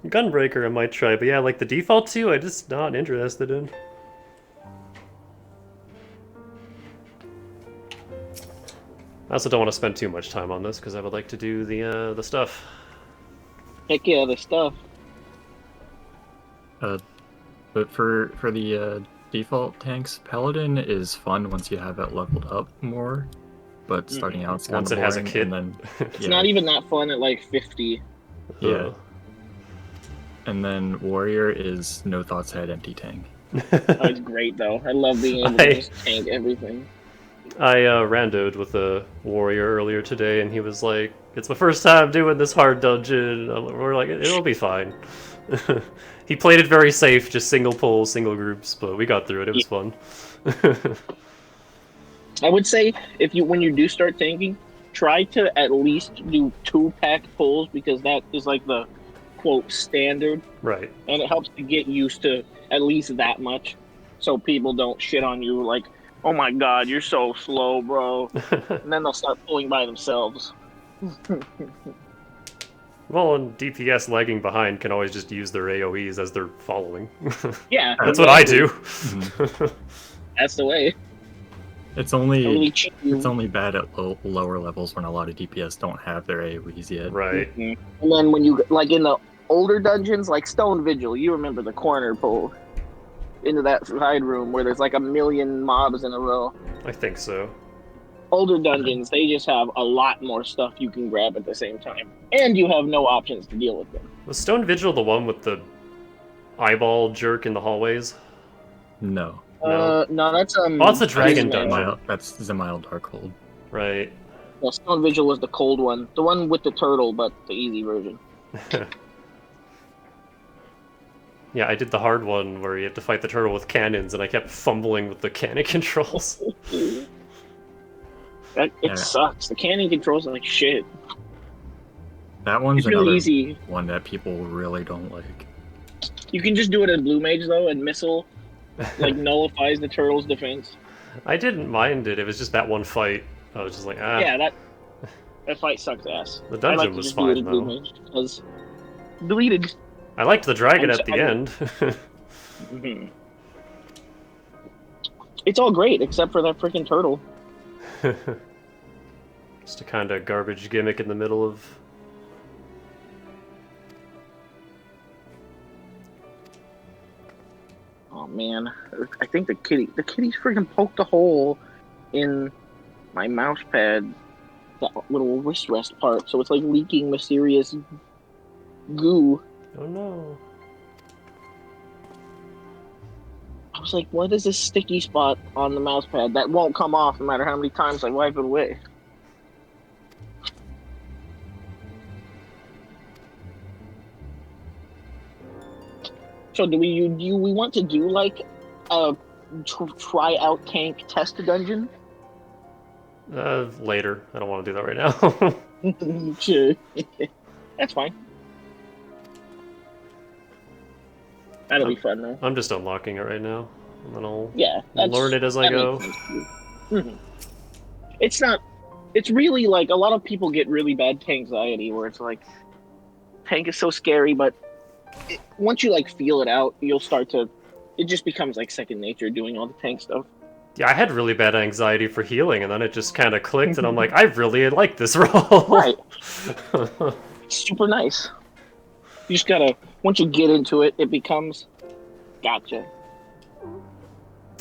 Gunbreaker I might try, but yeah, like the default 2, I'm just not interested in. I also don't want to spend too much time on this because I would like to do the stuff. Heck yeah, the stuff. But for the default tanks, Paladin is fun once you have it leveled up more. But starting out, it's kind once of it has a boring, kit. and then It's not even that fun at like 50. Yeah. And then Warrior is no thoughts had empty tank. Oh, it's great though. I love being able to just tank everything. I randoed with a warrior earlier today, and he was like, "It's my first time doing this hard dungeon." We're like, "It'll be fine." He played it very safe, just single pulls, single groups, but we got through it. It was fun. I would say when you do start tanking, try to at least do 2-pack pulls because that is like the quote standard. Right. And it helps to get used to at least that much, so people don't shit on you like, "Oh my god, you're so slow, bro." And then they'll start pulling by themselves. Well, and DPS lagging behind can always just use their AoEs as they're following. Yeah. That's what I do. That's the way. It's only really cheap. it's only bad at lower levels when a lot of DPS don't have their AoEs yet. Right. Mm-hmm. And then when you like in the older dungeons, like Stone Vigil, you remember the corner pull into that side room where there's like a million mobs in a row. I think so. Older dungeons, they just have a lot more stuff you can grab at the same time, and you have no options to deal with them. Was Stone Vigil the one with the eyeball jerk in the hallways? No. No, that's Oh, that's the dragon Dismay. dungeon. That's Zemile Darkhold. Right. Yeah, Stone Vigil was the cold one, the one with the turtle, but the easy version. Yeah, I did the hard one where you have to fight the turtle with cannons, and I kept fumbling with the cannon controls. It sucks. The cannon controls are like shit. That one's It's really another easy. one that people really don't like. You can just do it in Blue Mage though, and missile like nullifies the turtle's defense. I didn't mind it. It was just that one fight. I was just like, ah. Yeah, that fight sucks ass. The dungeon I like to was just do it fine in Blue though. Mage because deleted. I liked the dragon at the end. Mm-hmm. It's all great except for that freaking turtle. Just a kind of garbage gimmick in the middle of. Oh man, I think the kitty's freaking poked a hole in my mouse pad, that little wrist rest part, so it's like leaking mysterious goo. Oh no. I was like, what is this sticky spot on the mouse pad that won't come off no matter how many times I wipe it away? So do we want to do like a try out tank test dungeon? Later. I don't want to do that right now. Sure. That's fine. That'll be fun though. I'm just unlocking it right now, and then I'll that's- learn it as I that go. makes sense. Mhm. It's not. It's really like a lot of people get really bad tank anxiety, where it's like tank is so scary, but once you like feel it out, you'll start to. It just becomes like second nature doing all the tank stuff. Yeah, I had really bad anxiety for healing, and then it just kind of clicked, and I'm like, I really like this role. Right. Super nice. You just gotta. Once you get into it, it becomes. Gotcha.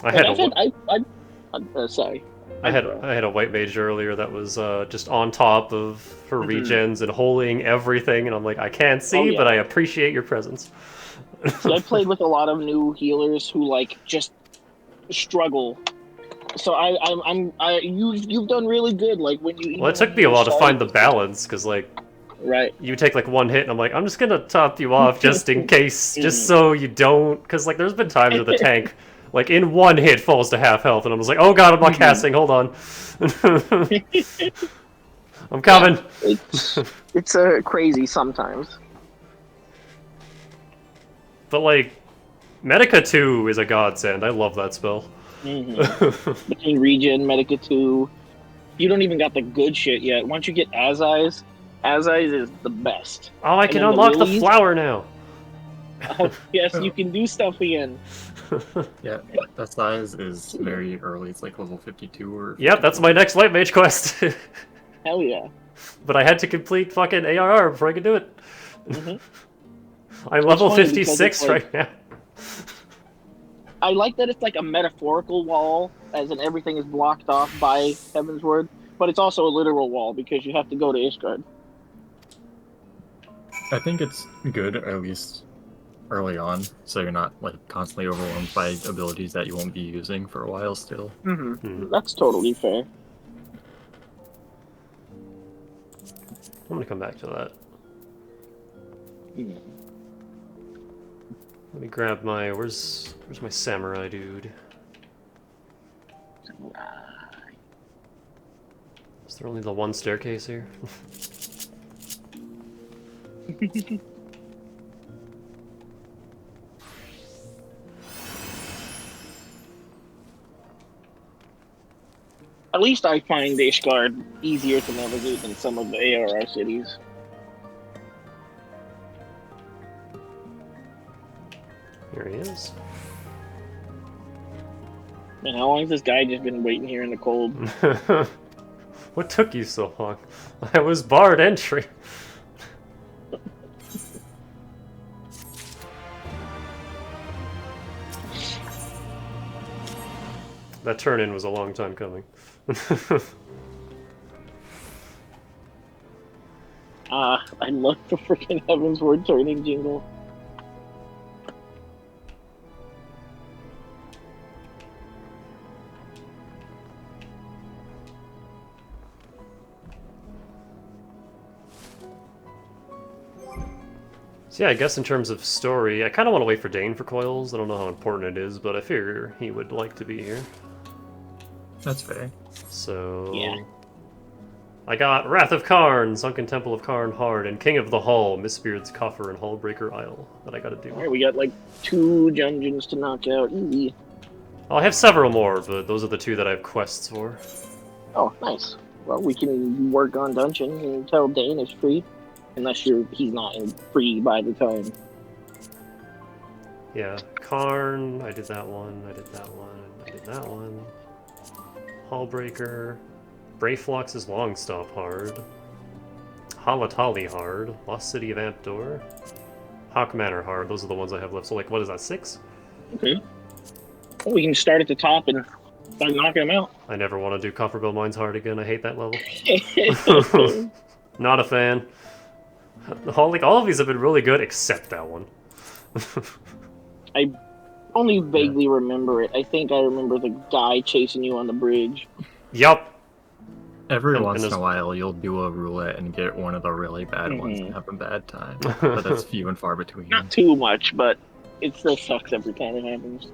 I had sorry. I had a white mage earlier that was just on top of her Mhm. regens and holding everything, and I'm like, I can't see, yeah. but I appreciate your presence. See, I played with a lot of new healers who like just struggle. So you've done really good. Like when you. Well, it took me a while to find the balance, because like. Right. You take like one hit, and I'm like, I'm just gonna top you off just in case, just so you don't. Because like, there's been times where the tank, like in one hit, falls to half health, and I'm just like, oh god, I'm not casting. Hold on. I'm coming. It's crazy sometimes. But like, Medica 2 is a godsend. I love that spell. Between regen, Medica 2, you don't even got the good shit yet. Once you get Azai's is the best. Oh, I And can then unlock the lilies- flower now. Oh, yes, you can do stuff again. Yeah, that size is very early. It's like level 52 or... Yep, that's my next Light Mage quest. Hell yeah. But I had to complete fucking ARR before I could do it. I'm It's level funny because 56 it's like- right now. I like that it's like a metaphorical wall, as in everything is blocked off by Heaven's Word, but it's also a literal wall because you have to go to Ishgard. I think it's good, at least early on, so you're not like constantly overwhelmed by abilities that you won't be using for a while still. That's totally fair. I'm gonna come back to that. Let me grab my... Where's my samurai dude? Is there only the one staircase here? At least I find Ishgard easier to navigate than some of the ARR cities. Here he is. Man, how long has this guy just been waiting here in the cold? What took you so long? I was barred entry. That turn-in was a long time coming. I love the freaking Heaven's Word turning jingle. So yeah, I guess in terms of story, I kind of want to wait for Dane for Coils. I don't know how important it is, but I figure he would like to be here. That's fair. So... Yeah. I got Wrath of Karn, Sunken Temple of Karn Hard, and King of the Hall, Mistbeard's Coffer, and Hallbreaker Isle that I gotta do. Alright, we got like 2 dungeons to knock out. Easy. I have several more, but those are the 2 that I have quests for. Oh, nice. Well, we can work on dungeons until Dane is free. Unless he's not free by the time. Yeah, Karn, I did that one, I did that one, I did that one. Hallbreaker, Brayflox's Longstop Hard, Halatali Hard, Lost City of Ampdor, Hawk Manor Hard, those are the ones I have left. So like, what is that, 6? Okay. Well, we can start at the top and start knocking them out. I never want to do Copperbill Mines Hard again, I hate that level. Not a fan. All of these have been really good, except that one. I only vaguely remember it. I think I remember the guy chasing you on the bridge. Yup. Every once in a while, you'll do a roulette and get one of the really bad ones and have a bad time. But that's few and far between. Not too much, but it still sucks every time it happens.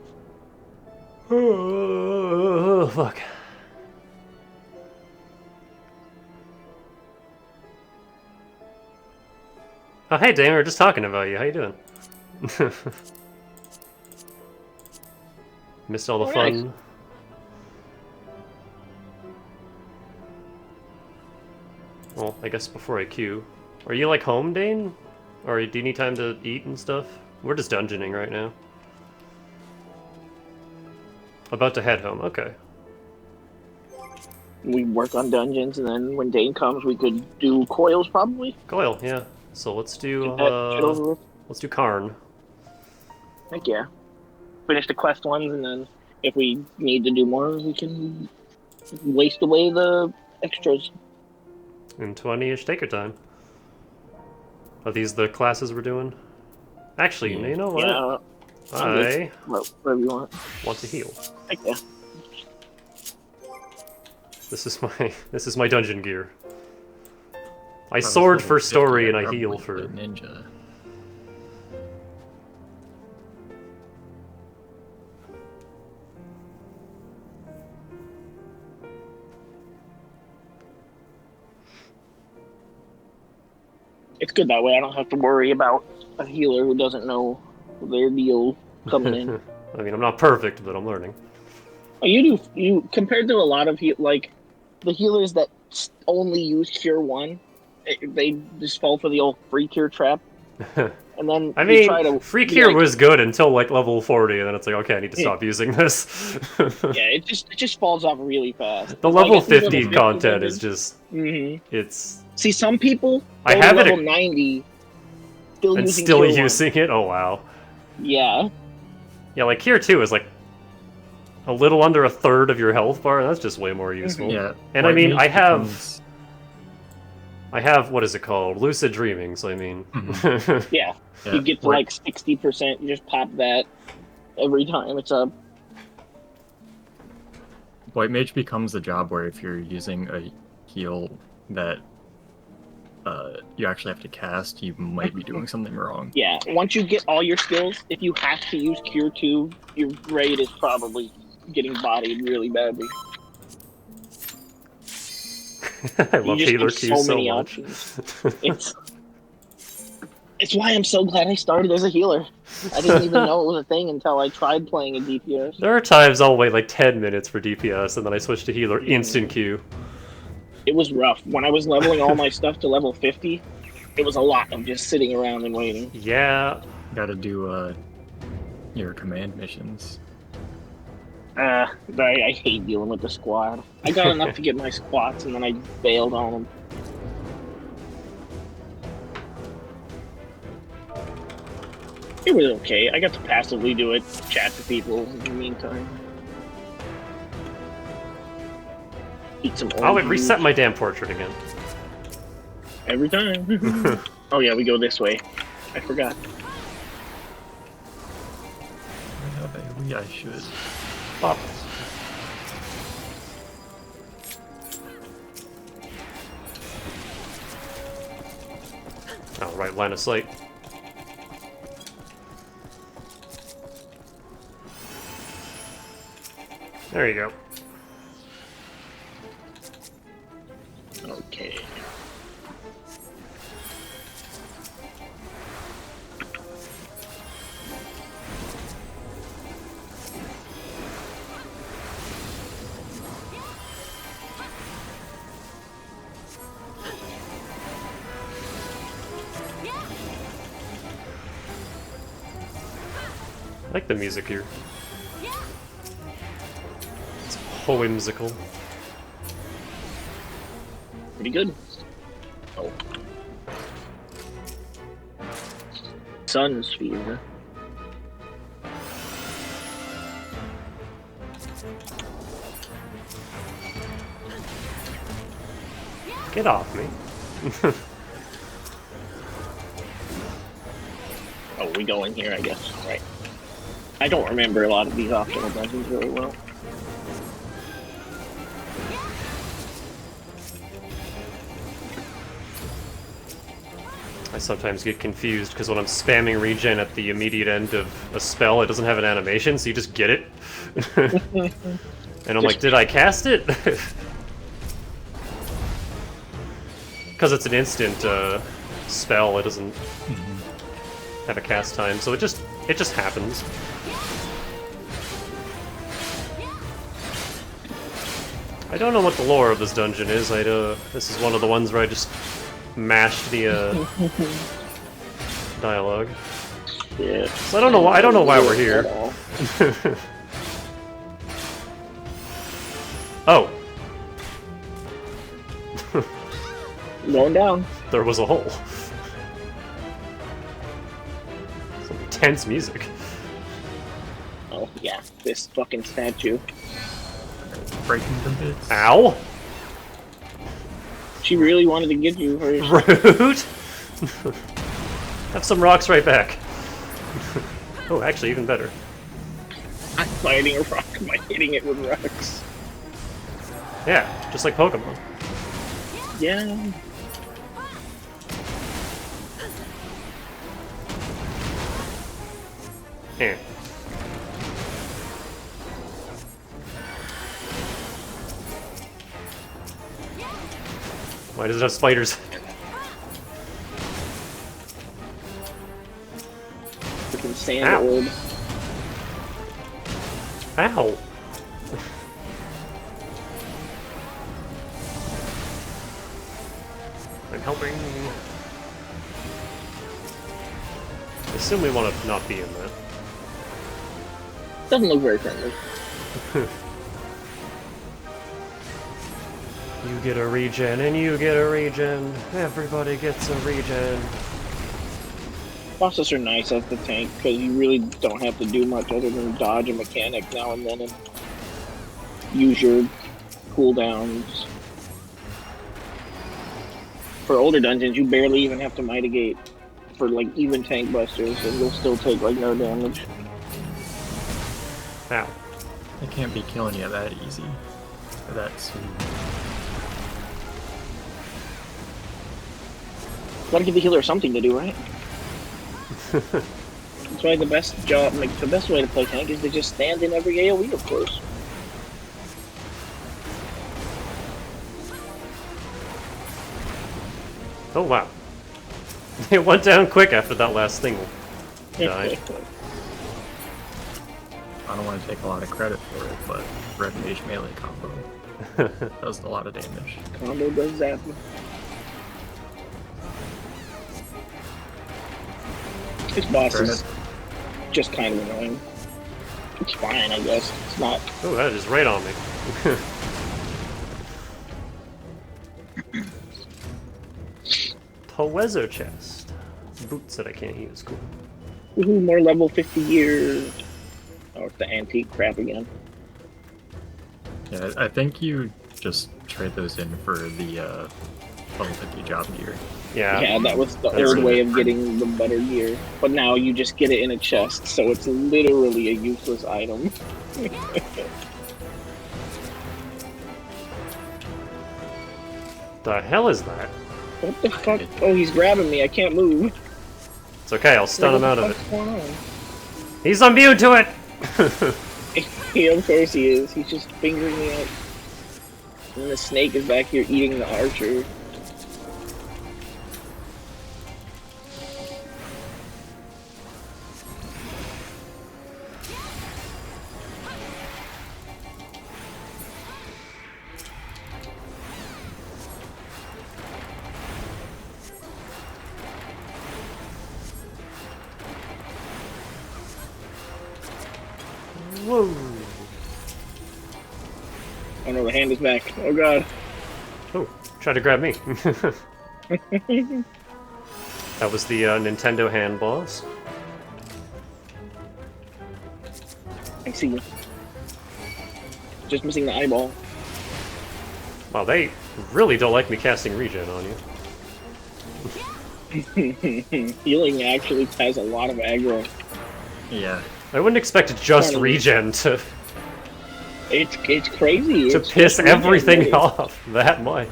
Oh, fuck. Oh, hey, Dane, we were just talking about you. How you doing? Missed all the fun. Well, I guess before I queue. Are you, like, home, Dane? Or do you need time to eat and stuff? We're just dungeoning right now. About to head home, okay. We work on dungeons, and then when Dane comes, we could do coils, probably? Coil, yeah. So let's do, let's do Karn. Heck yeah. Finish the quest ones, and then if we need to do more, we can waste away the extras. In 20-ish, take your time. Are these the classes we're doing? Actually, you know what? Yeah. I whatever you want to heal. Heck yeah. This is my dungeon gear. I sword for story and I heal for ninja. It's good that way. I don't have to worry about a healer who doesn't know their deal coming in. I mean, I'm not perfect, but I'm learning. You compared to a lot of like the healers that only use Cure 1, they just fall for the old free cure trap. And then I mean, try to free cure was good until like level 40, and then it's like, okay, I need to stop using this. Yeah, it just falls off really fast. The level 50 content is just it's. See, some people I have level it 90 still using it. Oh wow. Yeah. Yeah, like Cure 2 is like a little under a third of your health bar, and that's just way more useful. Yeah. And I mean, I have what is it called? Lucid dreaming, so I mean... Yeah. You get to like 60%, you just pop that every time it's up. White Mage becomes a job where if you're using a heal that you actually have to cast, you might be doing something wrong. Yeah, once you get all your skills, if you have to use Cure 2, your raid is probably getting bodied really badly. I love healer Q so much. It's why I'm so glad I started as a healer. I didn't even know it was a thing until I tried playing a DPS. There are times I'll wait like 10 minutes for DPS, and then I switch to healer, instant Q. It was rough. When I was leveling all my stuff to level 50, it was a lot of just sitting around and waiting. Yeah. Gotta do your command missions. I hate dealing with the squad. I got enough to get my squats, and then I bailed on them. It was okay. I got to passively do it, chat to people in the meantime. Eat some Oh, it orange reset juice. my damn portrait again. Every time. Oh yeah, we go this way. I forgot. I should. Pop. Oh, right, line of sight. There you go. Okay. I like the music here. It's whimsical. Pretty good. Oh. Sun's fever. Get off me. Oh, we go in here, I guess. Right. I don't remember a lot of these optional dungeons really well. I sometimes get confused because when I'm spamming regen at the immediate end of a spell, it doesn't have an animation, so you just get it. And I'm like, did I cast it? Because it's an instant spell, it doesn't have a cast time, so it just happens. I don't know what the lore of this dungeon is. This is one of the ones where I just mashed the dialogue. Yeah. So I don't know why we're here. Oh. Going down. There was a hole. Some intense music. Oh yeah, this fucking statue. Breaking the bits. Ow! She really wanted to get you first. Rude! Have some rocks right back. Oh, actually, even better. I'm fighting a rock by hitting it with rocks. Yeah, just like Pokemon. Yeah. Here. Why does it have spiders? Freaking sand orb. Ow! I'm helping. I assume we want to not be in that. Doesn't look very friendly. You get a regen, and you get a regen. Everybody gets a regen. Bosses are nice as the tank, because you really don't have to do much other than dodge a mechanic now and then and use your cooldowns. For older dungeons, you barely even have to mitigate for like even tank busters, and you'll still take like no damage. Ow. I can't be killing you that easy. That soon. Gotta give the healer something to do, right? That's why the best job, like the best way to play tank is to just stand in every AoE, of course. Oh wow. It went down quick after that last thing died. I don't want to take a lot of credit for it, but Red Mage melee combo does a lot of damage. Combo does zap. This boss is just kind of annoying. It's fine, I guess. It's not. Oh, that is right on me. Poezo chest. Boots that I can't use. Cool. Woohoo, more level 50 gear. Oh, it's the antique crap again. Yeah, I think you just trade those in for the level 50 job gear. Yeah, that was the old way of getting the better gear. But now you just get it in a chest, so it's literally a useless item. The hell is that? What the fuck? Oh, he's grabbing me. I can't move. It's okay, I'll stun him out of it. What's going on? He's immune to it! Yeah, of course he is. He's just fingering me out. And the snake is back here eating the archer. Whoa! Oh no, the hand is back. Oh god. Oh, try to grab me. That was the Nintendo hand boss. I see you. Just missing the eyeball. Wow, they really don't like me casting regen on you. Healing actually has a lot of aggro. Yeah. I wouldn't expect just regen to It's crazy. to It's piss just regen, everything really. off that much.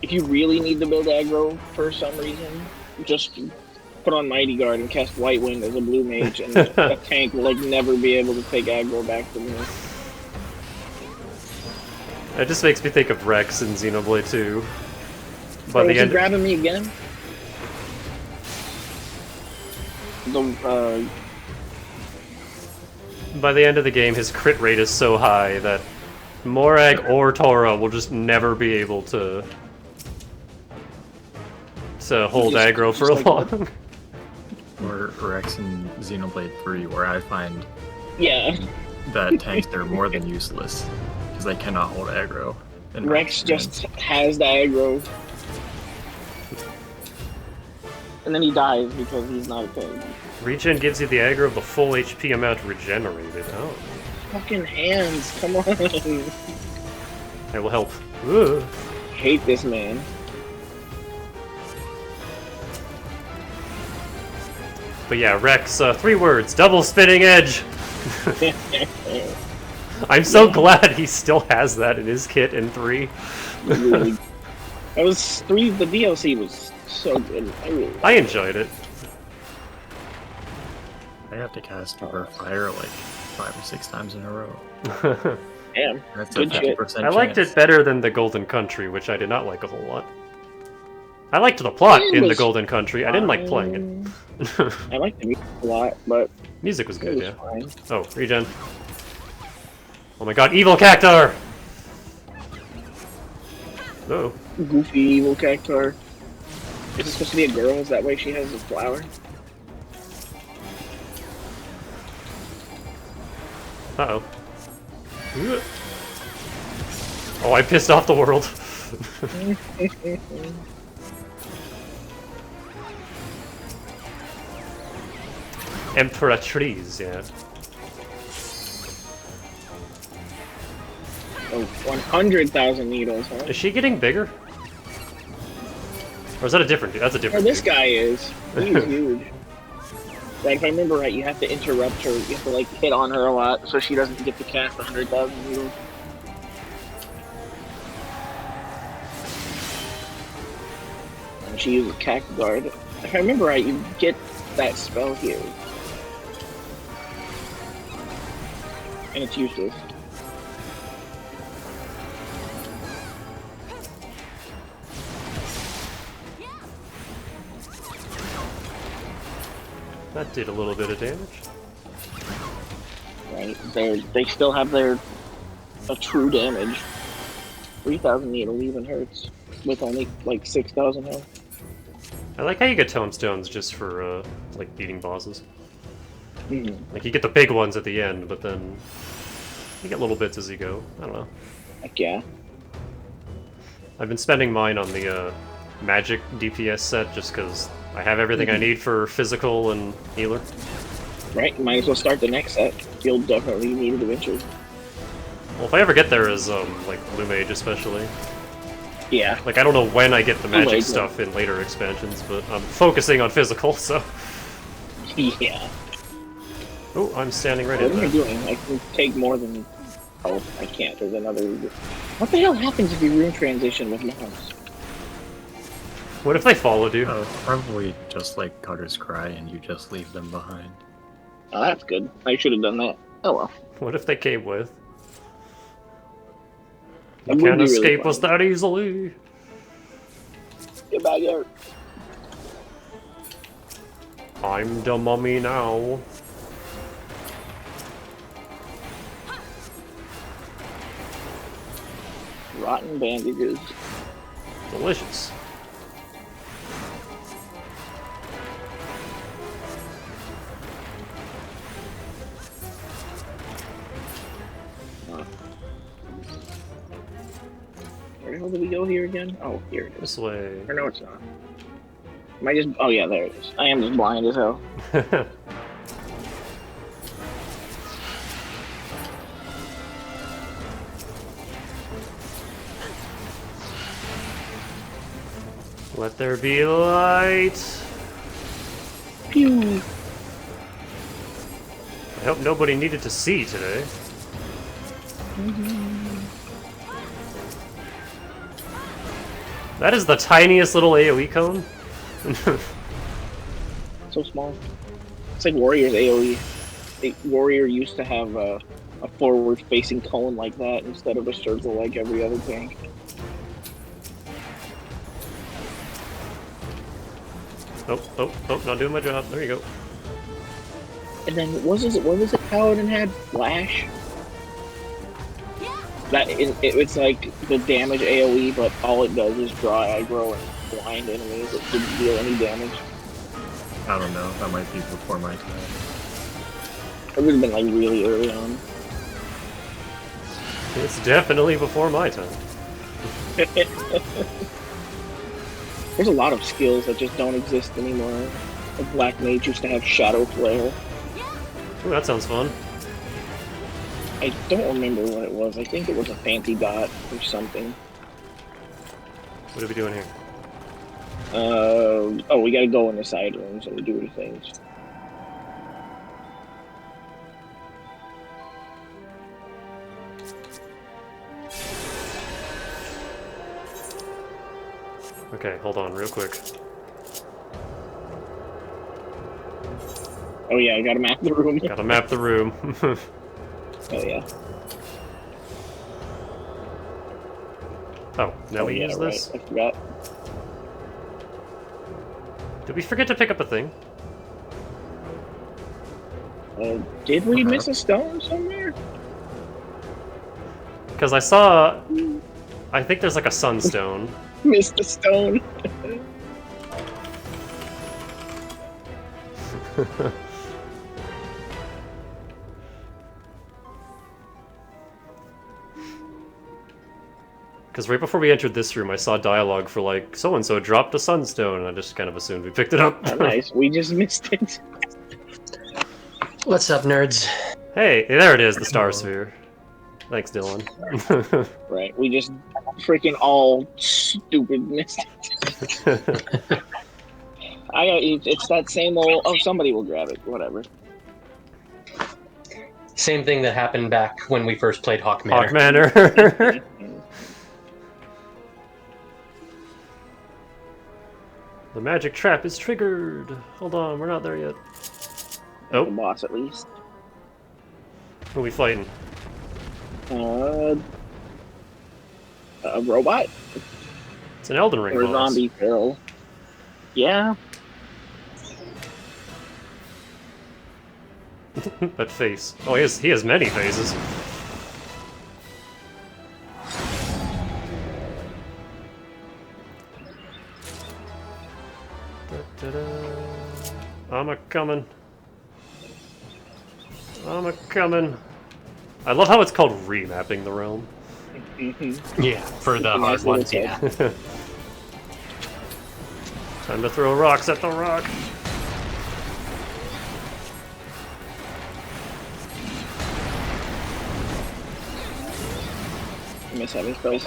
If you really need to build aggro for some reason, just put on Mighty Guard and cast White Wind as a blue mage, and a tank will like never be able to take aggro back from you. It just makes me think of Rex and Xenoblade 2. By Bro, the is he end, grabbing me again? The by the end of the game, his crit rate is so high that Morag or Tora will just never be able to hold Just- aggro for just like long. Or Rex and Xenoblade 3, where I find that tanks are more than useless because they cannot hold aggro. in my Rex experience. just has the aggro. And then he dies because he's not a thing. Regen gives you the aggro of the full HP amount regenerated. Oh. Fucking hands, come on. I will help. Ugh. Hate this man. But yeah, Rex, 3 words. Double spinning edge! I'm so glad he still has that in his kit in 3. Really. That was 3, the DLC was so good. I enjoyed it. I have to cast Over Fire like 5 or 6 times in a row. Damn. That's Good a 50% shit. I liked it better than the Golden Country, which I did not like a whole lot. I liked the plot It in the was Golden Country. I didn't like playing it. I liked the music a lot, but Music was good, was yeah. fine. Oh, regen. Oh my god, evil cactar! No. Goofy evil cactar. Is it supposed to be a girl? Is that why she has a flower? Uh-oh. Oh, I pissed off the world. Emperatrice, yeah. Oh, 100,000 needles, huh? Is she getting bigger? Or is that a different dude? That's a Oh, different this dude. guy is. He's huge. Like, if I remember right, you have to interrupt her. You have to, like, hit on her a lot so she doesn't get to cast 100,000 needles. And she uses Cacti Guard. If I remember right, you get that spell here. And it's useless. That did a little bit of damage. Right? They still have their true damage. 3,000 needle even hurts with only like 6,000 health. I like how you get tomestones just for like beating bosses. Like, you get the big ones at the end, but then you get little bits as you go. I don't know. Heck yeah. I've been spending mine on the magic DPS set just because I have everything I need for physical and healer. Right, might as well start the next set. You'll definitely need it eventually. Well, if I ever get there as, like, Blue Mage especially. Yeah. Like, I don't know when I get the magic Mage, stuff in later expansions, but I'm focusing on physical, so... Yeah. Oh, I'm standing right What in am I there. doing? I can take more than... Oh, I can't. There's another... What the hell happens if you rune transition with mouse? What if they followed you? Probably just like Cutter's Cry and you just leave them behind. Oh, that's good. I should have done that. Oh well. What if they came with? That You would can't be really escape funny. us that easily. Get back here. I'm the mummy now. Rotten bandages. Delicious. Where the hell did we go here again? Oh, here it is. This way. Or no, it's not. Am I just... Oh yeah, there it is. I am just blind as hell. Let there be light. Pew. I hope nobody needed to see today. That is the tiniest little AoE cone. So small. It's like Warrior's AoE. Warrior used to have a forward-facing cone like that instead of a circle like every other tank. Oh, not doing my job. There you go. And then what was it Paladin had? Flash? That it's like the damage AoE, but all it does is draw aggro and blind enemies. It didn't deal any damage. I don't know. That might be before my time. It would have been like really early on. It's definitely before my time. There's a lot of skills that just don't exist anymore. Like Black Mage used to have Shadow Flare. Ooh, that sounds fun. I don't remember what it was. I think it was a fancy dot or something. What are we doing here? Oh, we gotta go in the side rooms and do the things. Okay, hold on real quick. Oh yeah, I gotta map the room. Gotta map the room. Oh yeah. Oh, now we use this? Right. I forgot. Did we forget to pick up a thing? Did we miss a stone somewhere? Because I saw... I think there's like a sunstone. Missed a stone. Because right before we entered this room, I saw dialogue for like, so-and-so dropped a sunstone, and I just kind of assumed we picked it up. Oh, nice, we just missed it. What's up, nerds? Hey, there it is, the Star Sphere. Thanks, Dylan. Right, we just freaking all stupid missed it. It's that same old, oh, somebody will grab it, whatever. Same thing that happened back when we first played Hawk Manor. Hawk Manor. The magic trap is triggered. Hold on, we're not there yet. Oh. The boss, at least. Who are we fighting? A robot? It's an Elden Ring or a boss. zombie feral. Yeah. That face. Oh, he has many faces. I'm a coming. I'm a-coming. I love how it's called remapping the realm. Yeah, for the hard ones, yeah. Time to throw rocks at the rock. I miss having spells.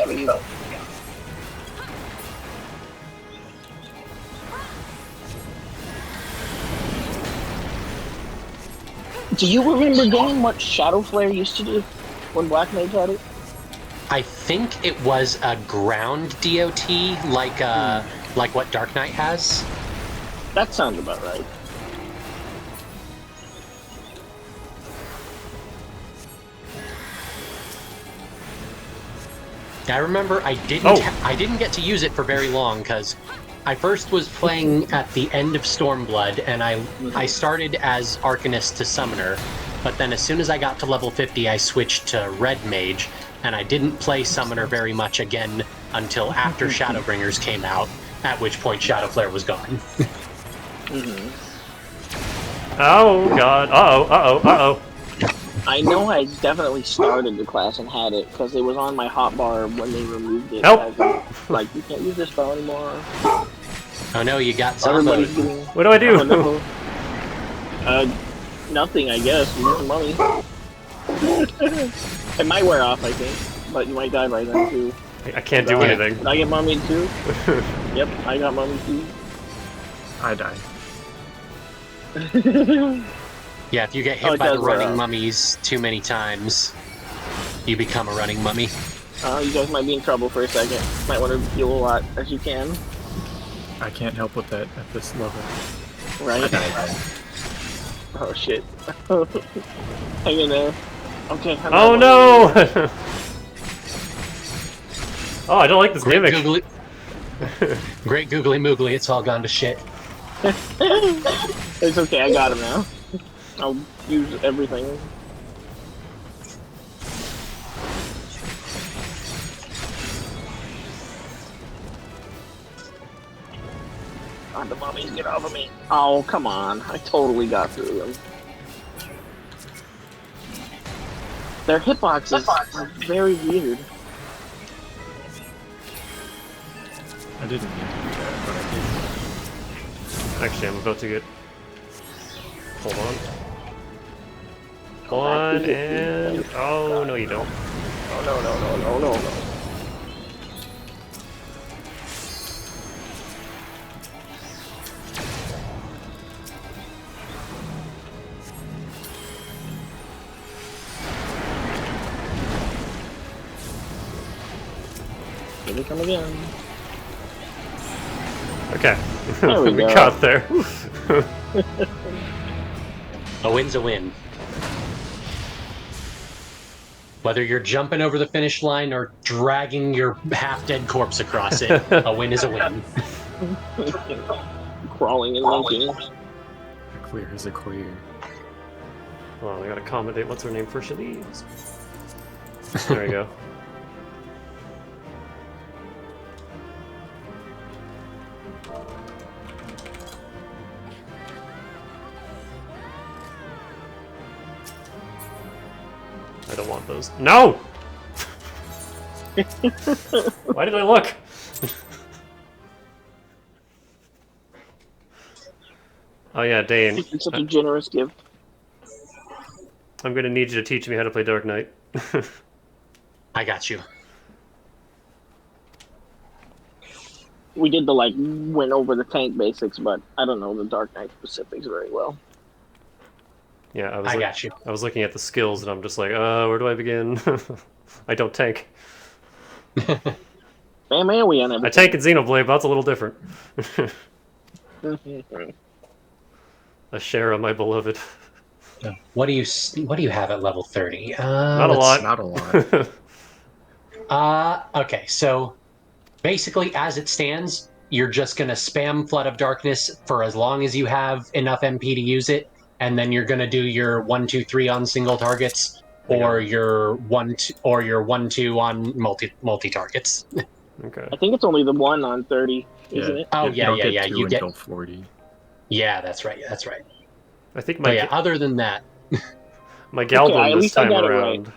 Do you remember getting what Shadow Flare used to do when Black Mage had it? I think it was a ground DOT, like what Dark Knight has. That sounds about right. I remember I didn't get to use it for very long because I first was playing at the end of Stormblood, and I started as Arcanist to Summoner, but then as soon as I got to level 50, I switched to Red Mage, and I didn't play Summoner very much again until after Shadowbringers came out, at which point Shadow Flare was gone. Oh god! Uh-oh! I know I definitely started the class and had it because it was on my hotbar when they removed it. Help! Like, you can't use this spell anymore. Oh no, you got Everybody's zomboed. getting... What do I do? Oh, no. Nothing, I guess. Use the mummy. It might wear off, I think, but you might die by then too. I can't do anything. Did I get mummied too? Yep, I got mummied too. I die. Yeah, if you get hit by the running mummies too many times, you become a running mummy. You guys might be in trouble for a second. Might want to heal a lot as you can. I can't help with that at this level. Right? Oh shit. Hang in there. Okay. Oh no! Oh, I don't like this gimmick. Great googly moogly, it's all gone to shit. It's okay, I got him now. I'll use everything. God, the mummies, get off of me. Oh, come on. I totally got through them. Their hitboxes are very weird. I didn't mean to do that, but I did. Actually, I'm about to get... Hold on. Hold on, and... Oh, no you don't. Oh, no. Here they come again. Okay. There we go. got there. A win's a win. Whether you're jumping over the finish line or dragging your half-dead corpse across it, a win is a win. Crawling and linking. A clear is a clear. Hold on, I gotta accommodate what's her name for she leaves. There we go. I don't want those. No! Why did I look? Oh yeah, Dane. It's such a generous gift. I'm gonna need you to teach me how to play Dark Knight. I got you. We did the, went over the tank basics, but I don't know the Dark Knight specifics very well. Yeah, I got you. I was looking at the skills and I'm just like, where do I begin? I don't tank. Man, we on everything. I tank in Xenoblade, but that's a little different. A share of my beloved. What do you have at level 30? Not a lot. Not a lot. Okay, so basically as it stands, you're just gonna spam Flood of Darkness for as long as you have enough MP to use it, and then you're gonna do your 1, 2, 3 on single targets, or your 1, 2 on multi targets. Okay. I think it's only the 1 on 30, isn't it? Oh You don't yeah. get 2 You get until 40. Yeah, that's right. I think But yeah, other than that, My Galbum at this least I time got it around. right.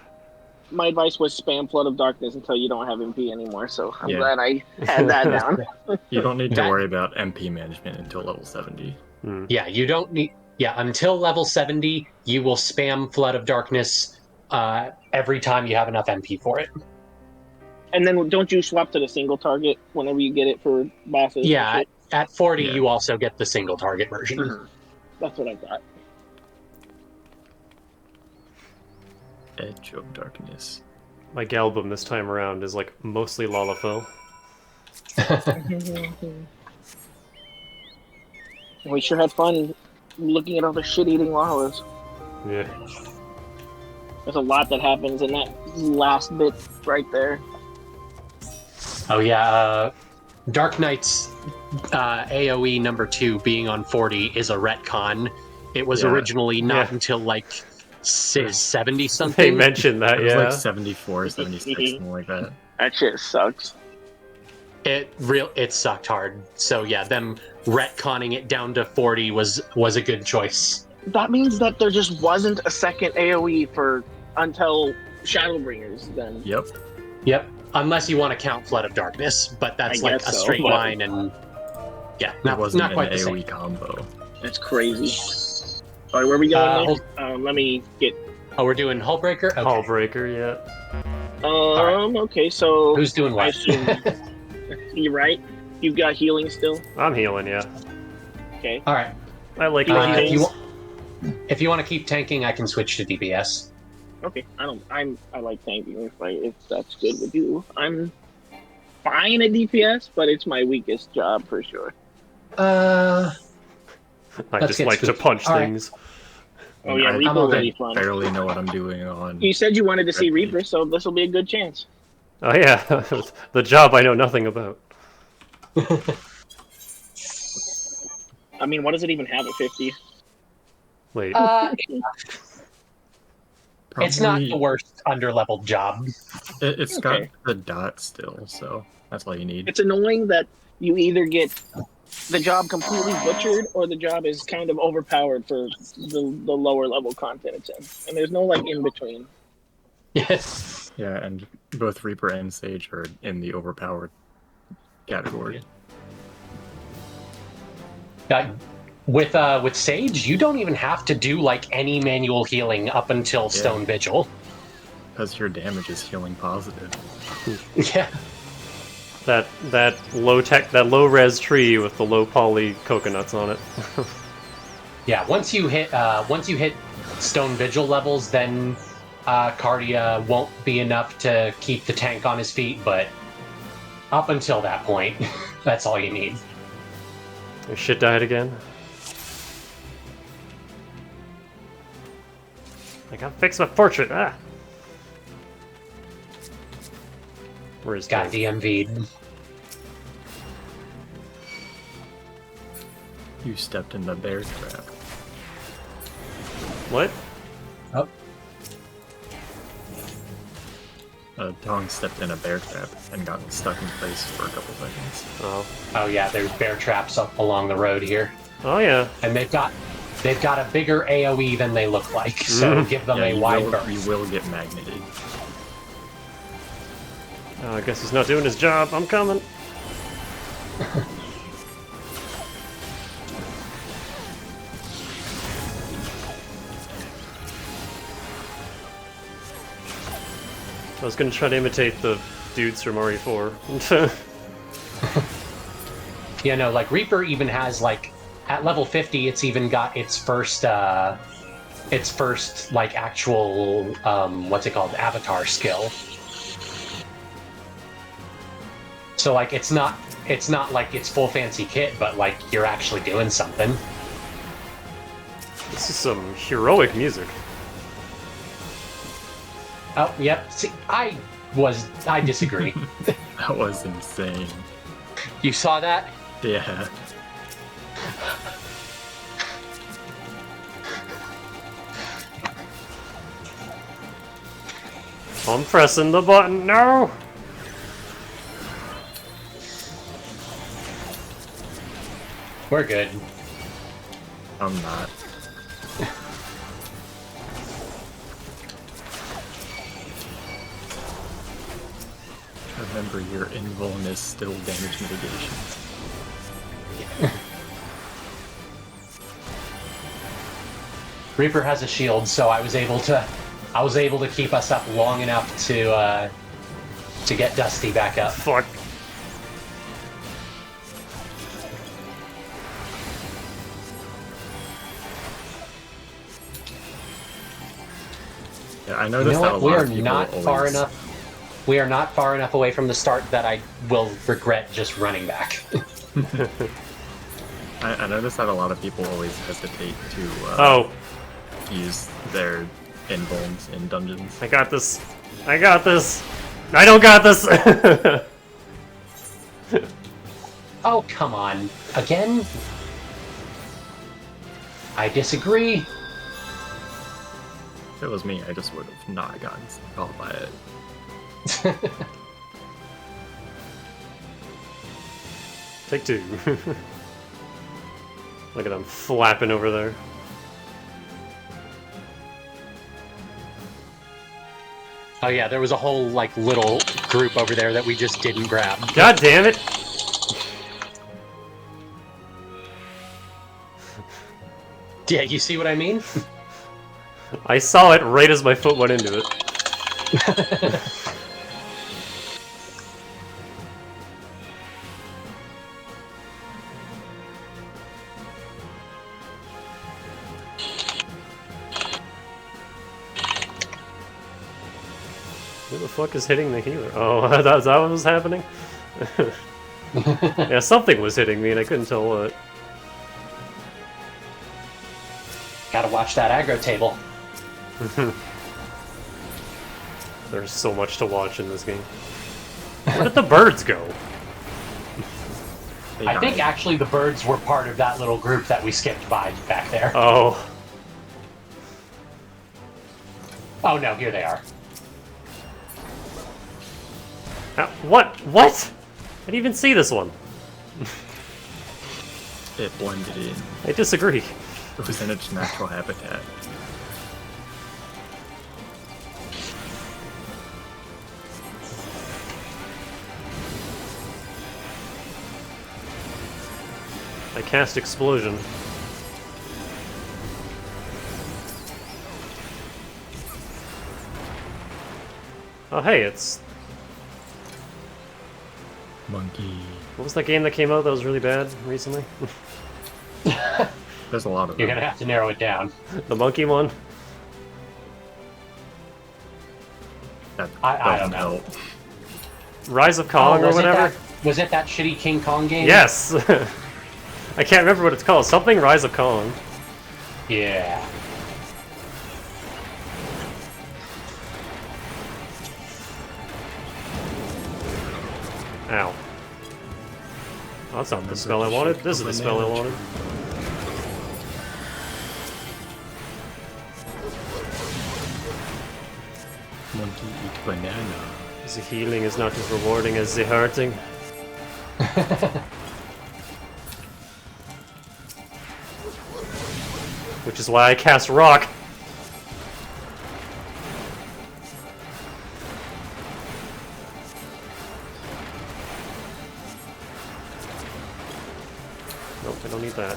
My advice was spam Flood of Darkness until you don't have MP anymore, so I'm Yeah. glad I had that down. You don't need to worry about MP management until level 70. Yeah, you don't need. Yeah, until level 70, you will spam Flood of Darkness every time you have enough MP for it. And then don't you swap to the single target whenever you get it for bosses? Yeah, at 40, Yeah. you also get the single target version. Mm-hmm. That's what I thought. Edge of Darkness. My Galbum this time around is like mostly Lalafell. We sure had fun looking at all the shit-eating Lalas. Yeah. There's a lot that happens in that last bit right there. Oh yeah, Dark Knight's AoE number 2 being on 40 is a retcon. It was originally not until like 70 something. They mentioned that, It was like 74, 76, something like that. That shit sucks. It sucked hard. So yeah, them retconning it down to 40 was a good choice. That means that there just wasn't a second AoE until Shadowbringers then. Yep. Unless you want to count Flood of Darkness, but that's like a straight line and yeah, It wasn't not quite an the AoE same. combo. That's crazy. All right, where are we going next? Let me get. Oh, we're doing Hullbreaker? Okay. Hullbreaker, yeah. Okay, so who's doing what? I assume you're right. You've got healing still. I'm healing, yeah. Okay. All right. I like if you want to keep tanking, I can switch to DPS. Okay, I like tanking if that's good with you. I'm fine at DPS, but it's my weakest job for sure. I just like to punch things. Oh yeah, Reaper will be fun. I barely know what I'm doing on. You said you wanted to see Reaper, so this will be a good chance. Oh yeah, the job I know nothing about. I mean, what does it even have at 50? Wait. It's not the worst under-leveled job. It's got the dot still, so that's all you need. It's annoying that you either get the job completely butchered or the job is kind of overpowered for the lower level content it's in. And there's no like in between. Yes. Yeah, and both Reaper and Sage are in the overpowered category. With Sage, you don't even have to do like any manual healing up until Stone Vigil. Because your damage is healing positive. Yeah. That low res tree with the low poly coconuts on it. Yeah, once you hit Stone Vigil levels, then Cardia won't be enough to keep the tank on his feet, but up until that point, that's all you need. Your shit died again. I gotta fix my portrait. Where's got DMV'd? You stepped in the bear trap. What? Oh. Tong stepped in a bear trap and got stuck in place for a couple seconds. Oh yeah, there's bear traps up along the road here. Oh yeah. And they've got a bigger AoE than they look like, so give them a wide berth. You will get magneted. I guess he's not doing his job. I'm coming. I was gonna try to imitate the dudes from RE4. Yeah, no, like Reaper even has like at level 50, it's even got its first like actual what's it called, avatar skill. So like it's not like it's full fancy kit, but like you're actually doing something. This is some heroic music. Oh, yep. See, I disagree. That was insane. You saw that? Yeah. I'm pressing the button. No. We're good. I'm not. remember your invuln is still damage mitigation. Reaper has a shield, so I was able to keep us up long enough to get Dusty back up. Fuck. Yeah, I noticed that a lot of people We are not far enough away from the start that I will regret just running back. I noticed that a lot of people always hesitate to use their invulns in dungeons. I got this. I got this. I don't got this. Oh, come on. Again? I disagree. If it was me, I just would have not gotten caught by it. Take two. Look at them flapping over there. Oh yeah, there was a whole, like, little group over there that we just didn't grab. God damn it! Yeah, you see what I mean? I saw it right as my foot went into it. Who the fuck is hitting the healer? Oh, is that what was happening? Yeah, something was hitting me and I couldn't tell what. Gotta watch that aggro table. There's so much to watch in this game. Where did the birds go? I think actually the birds were part of that little group that we skipped by back there. Oh. Oh no, here they are. What? What? I didn't even see this one. It blended in. I disagree. It was in its natural habitat. I cast Explosion. Oh hey, it's... Monkey. What was that game that came out that was really bad recently? There's a lot of them. You're gonna have to narrow it down. The monkey one? I don't know. Rise of Kong or whatever? Was it that shitty King Kong game? Yes! I can't remember what it's called. Something Rise of Kong. Yeah. Ow. Oh, that's not the spell I wanted. This is the spell I wanted. Monkey eat banana. The healing is not as rewarding as the hurting. Which is why I cast Rock. Nope, I don't need that.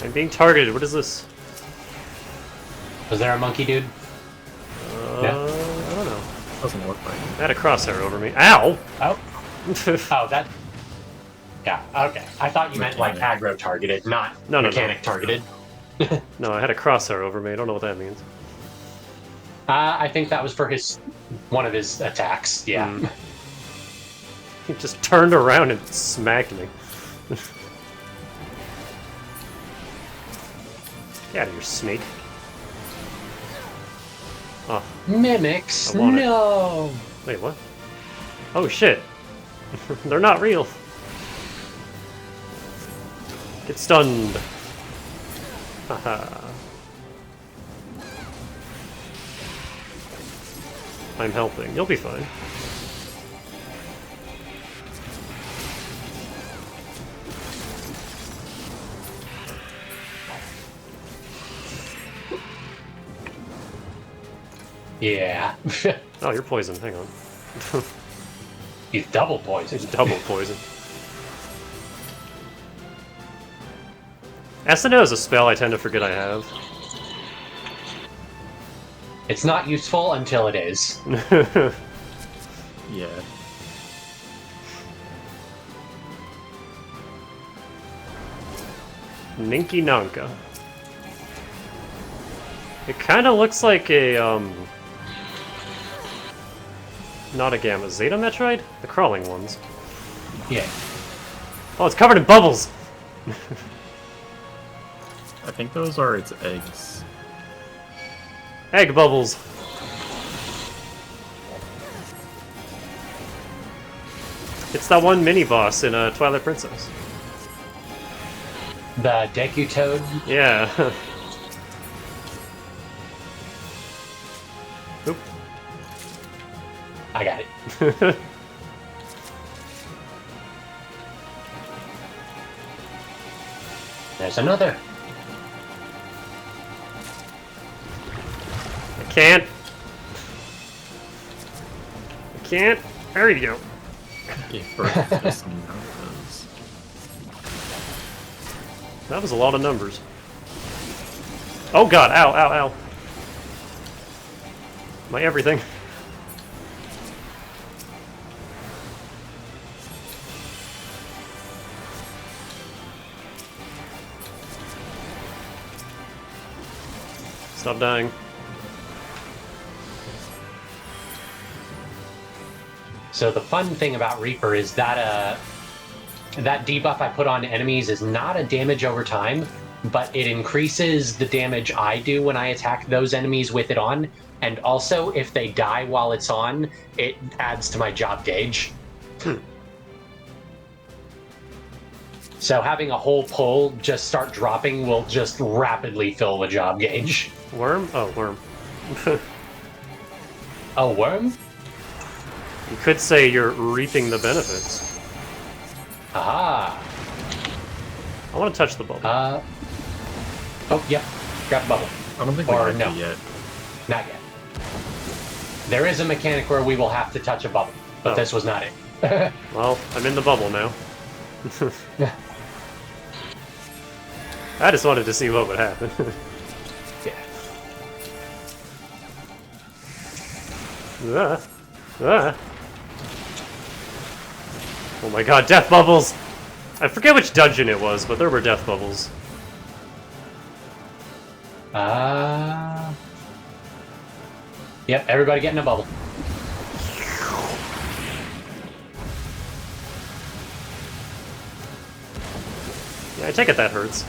I'm being targeted. What is this? Was there a monkey dude? I don't know. Doesn't look like it. I had a crosshair over me. Ow! Oh. Oh, that... Yeah, okay. I thought you meant, like, aggro targeted, not mechanic targeted. No, I had a crosshair over me. I don't know what that means. I think that was for one of his attacks, yeah. He just turned around and smacked me. Get out of here, snake. Oh. Mimics, I want no! It. Wait, what? Oh shit. They're not real. Get stunned. Haha. I'm helping. You'll be fine. Yeah. Oh, you're poisoned. Hang on. He's double poisoned. He's double poisoned. SNO is a spell I tend to forget I have. It's not useful until it is. Yeah. Ninky Nanka. It kind of looks like a, not a Gamma. Zeta Metroid? The crawling ones. Yeah. Oh, it's covered in bubbles! I think those are its eggs. Egg bubbles! It's that one mini-boss in Twilight Princess. The Deku Toad? Yeah. Oop. I got it. There's another. I can't. I can't. There you go. That was a lot of numbers. Oh god, ow, ow, ow. My everything. Stop dying. So the fun thing about Reaper is that that debuff I put on enemies is not a damage over time, but it increases the damage I do when I attack those enemies with it on, and also if they die while it's on, it adds to my job gauge. So having a whole pull just start dropping will just rapidly fill the job gauge. Worm? Oh, worm. A worm? You could say you're reaping the benefits. Aha! I want to touch the bubble. Oh, yep. Grab the bubble. I don't think or we no. yet. Not yet. There is a mechanic where we will have to touch a bubble, but this was not it. Well, I'm in the bubble now. I just wanted to see what would happen. Yeah. Oh my god, death bubbles! I forget which dungeon it was, but there were death bubbles. Yep, everybody get in a bubble. Yeah, I take it that hurts.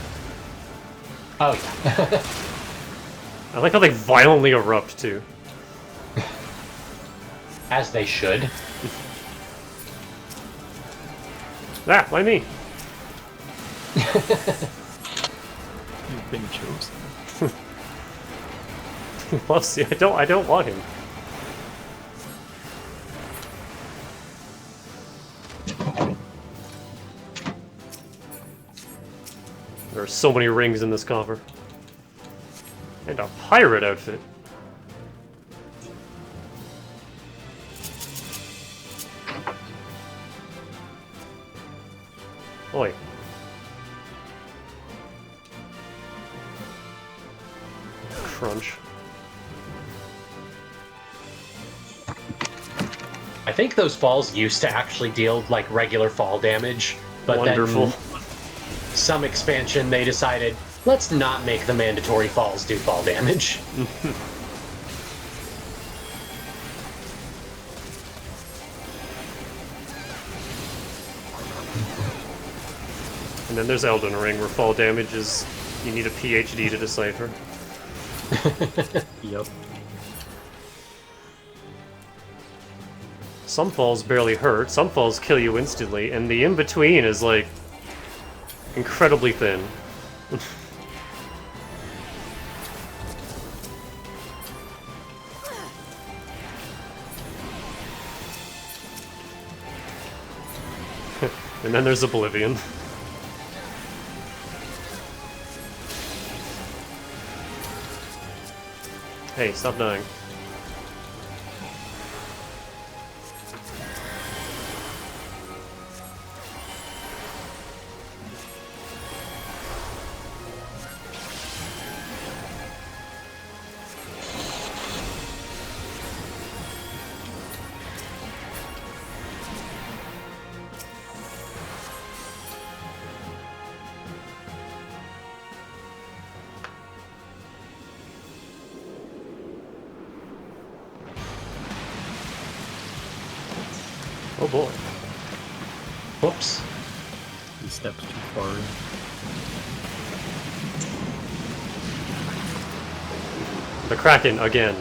Oh yeah. I like how they violently erupt, too. As they should. Ah, why me? You've been chosen. Well, see, I don't want him. There are so many rings in this coffer. And a pirate outfit. Oi. Crunch. I think those falls used to actually deal like regular fall damage, but Wonderful. then some expansion they decided, let's not make the mandatory falls do fall damage. And then there's Elden Ring, where fall damage is... you need a PhD to decipher. Yep. Some falls barely hurt, some falls kill you instantly, and the in-between is, like, incredibly thin. And then there's Oblivion. Hey, stop dying. Oh boy. Whoops. He stepped too far in. The Kraken again.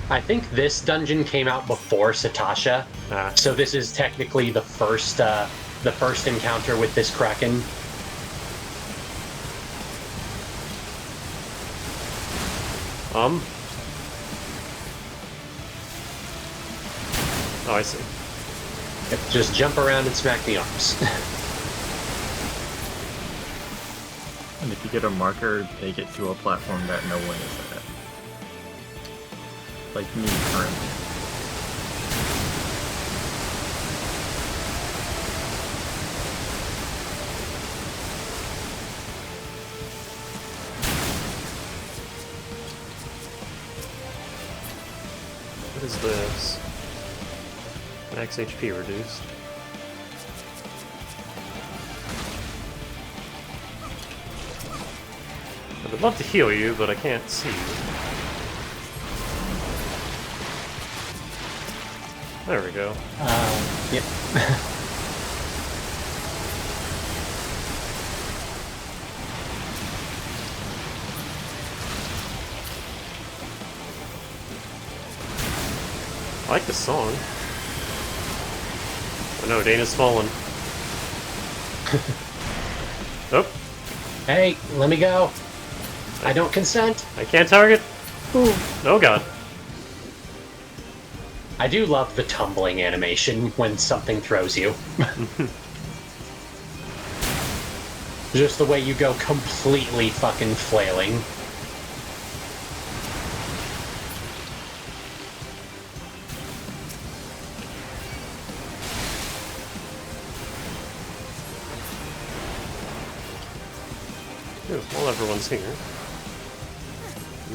I think this dungeon came out before Satasha, so this is technically the first encounter with this Kraken. Oh, I see. Just jump around and smack the arms. And if you get a marker, take it to a platform that no one is at. Like me currently. What is this? Max HP reduced. I would love to heal you, but I can't see you. There we go. Yep. I like this song. Oh no, Dana's fallen. Oh. Hey, let me go. I don't consent. I can't target. Ooh. Oh god. I do love the tumbling animation when something throws you. Just the way you go completely fucking flailing. Ooh, while everyone's here.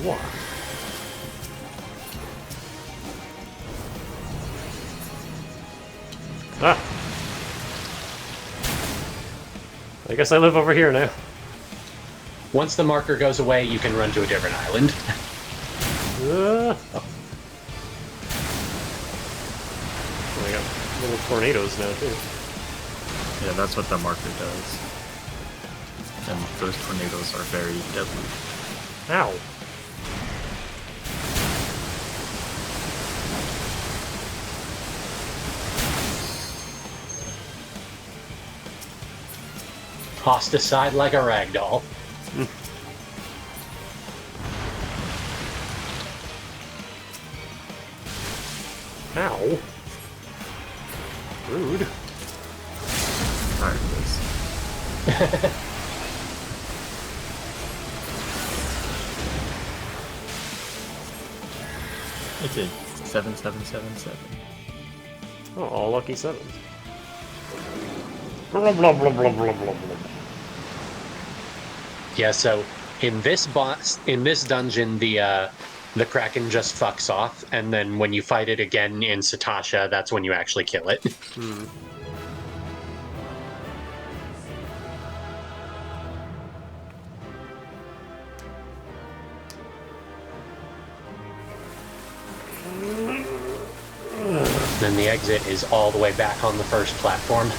What? Ah! I guess I live over here now. Once the marker goes away, you can run to a different island. Oh, I got little tornadoes now, too. Yeah, that's what the marker does. And those tornadoes are very deadly. Ow. Tossed aside like a ragdoll. Ow. Rude. Tired of this. Okay, 7777. Oh, all lucky sevens. Blah, blah, blah, blah, blah, blah, blah. Yeah, so in this dungeon, the Kraken just fucks off, and then when you fight it again in Satasha, that's when you actually kill it. Then the exit is all the way back on the first platform.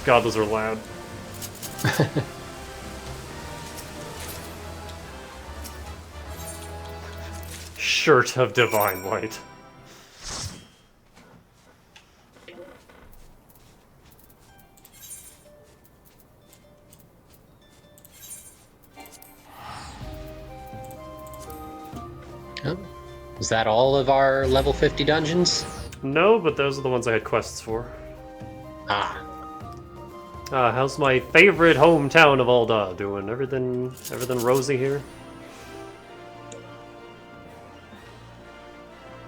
God, those are loud. Shirt of divine light. Oh. Is that all of our level 50 dungeons? No, but those are the ones I had quests for. Ah. How's my favorite hometown of Alda doing? Everything rosy here?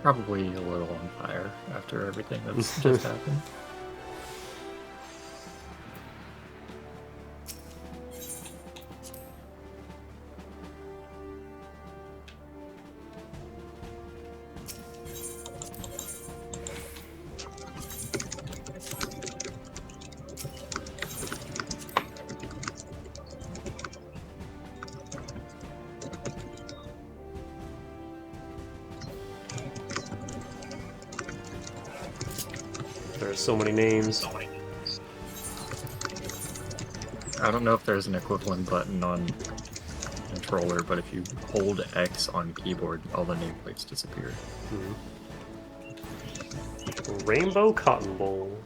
Probably a little on fire after everything that's just happened. There's so many names. I don't know if there's an equivalent button on controller, but if you hold X on keyboard, all the nameplates disappear. Rainbow Cotton Bowl.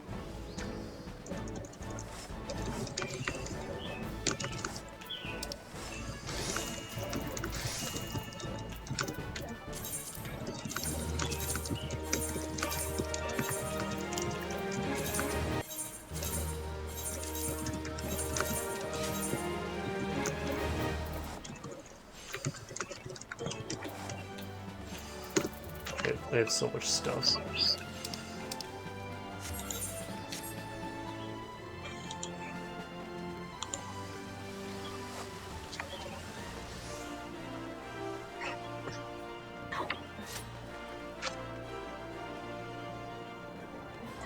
They have so much stuff.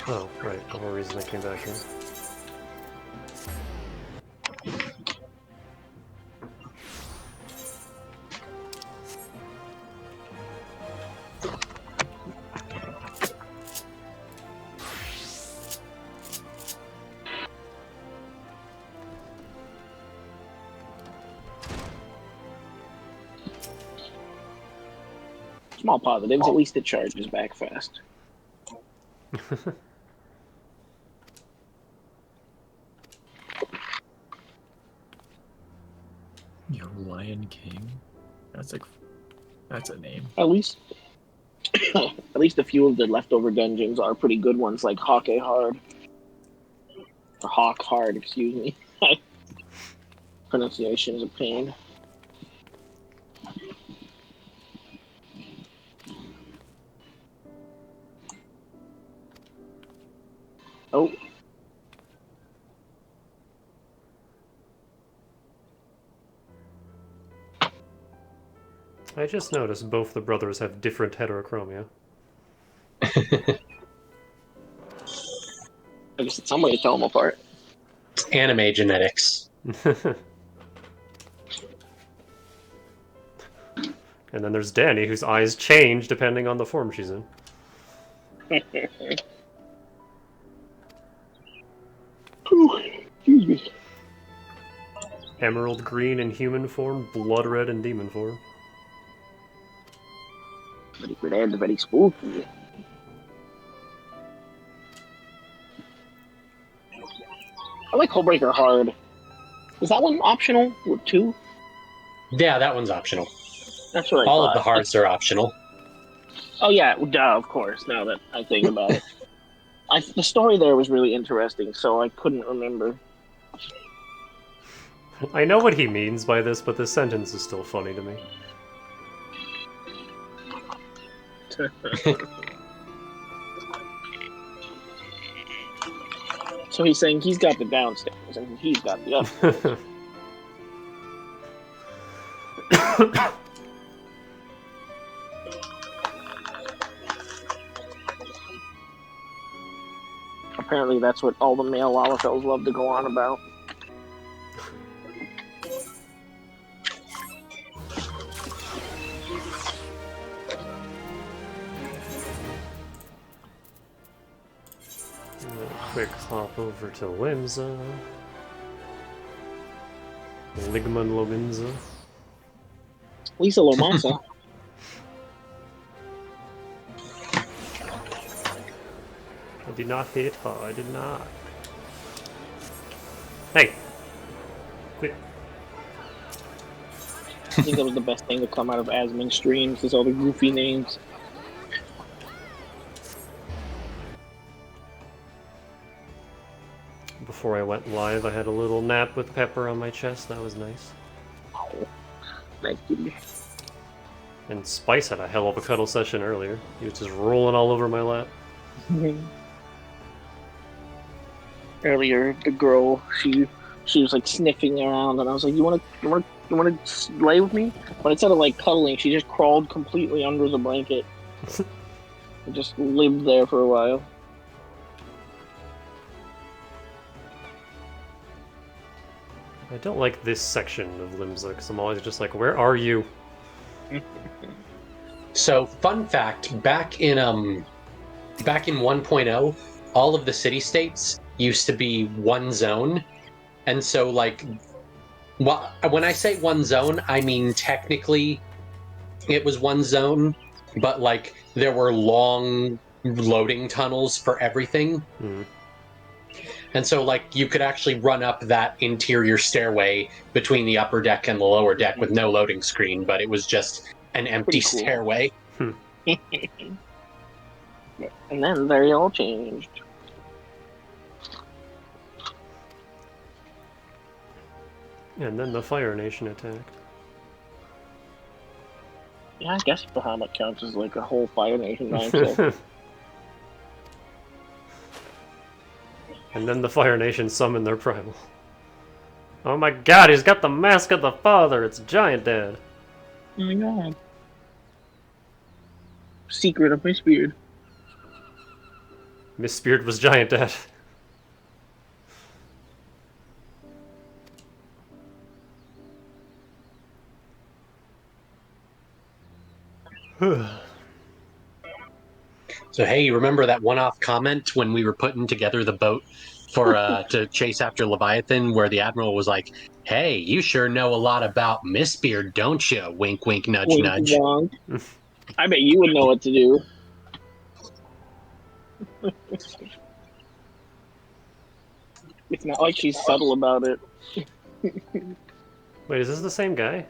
Oh, right. The whole reason I came back here. Small positives, at least it charges back fast. Yo, Lion King? That's a name. At least a few of the leftover dungeons are pretty good ones, like Hawk Hard. Or Hawk Hard, excuse me. Pronunciation is a pain. Oh. I just noticed both the brothers have different heterochromia. I guess it's some way to tell them apart. It's anime genetics. And then there's Danny, whose eyes change depending on the form she's in. Excuse me. Emerald green in human form, blood red in demon form. Very weird, very spooky. I like Hullbreaker Hard. Is that one optional with 2? Yeah, that one's optional. That's what I All thought. of the hearts are optional. Oh yeah, duh, of course, now that I think about it. The story there was really interesting, so I couldn't remember. I know what he means by this, but this sentence is still funny to me. So he's saying he's got the downstairs and he's got the upstairs. Apparently that's what all the male Lalafels love to go on about. Quick hop over to Limsa. Ligman Lominza. Lisa Lomansa. I did not hit her, I did not. Hey! Quit. I think that was the best thing to come out of Asmon's streams, is all the goofy names. Before I went live, I had a little nap with Pepper on my chest. That was nice. Oh, nice kitty. And Spice had a hell of a cuddle session earlier. He was just rolling all over my lap. Earlier, the girl, she was like sniffing around, and I was like, "You want to lay with me?" But instead of like cuddling, she just crawled completely under the blanket. And just lived there for a while. I don't like this section of Limsa, because I'm always just like, where are you? So, fun fact, back in 1.0, all of the city-states used to be one zone. And so, like, when I say one zone, I mean technically it was one zone, but, like, there were long loading tunnels for everything. And so, like, you could actually run up that interior stairway between the upper deck and the lower deck with no loading screen, but it was just an empty Pretty cool. stairway. And then they all changed. And then the Fire Nation attacked. Yeah, I guess Bahamut counts as like a whole Fire Nation by himself. And then the Fire Nation summoned their primal. Oh my god, he's got the mask of the father! It's Giant Dad! Oh my god. Secret of Miss Beard. Miss Beard was Giant Dad. So hey, you remember that one-off comment when we were putting together the boat for to chase after Leviathan, where the Admiral was like, "Hey, you sure know a lot about Mistbeard, don't you?" Wink, wink, nudge, Wink, nudge. wonk. I bet you would know what to do. It's not like she's subtle about it. Wait, is this the same guy?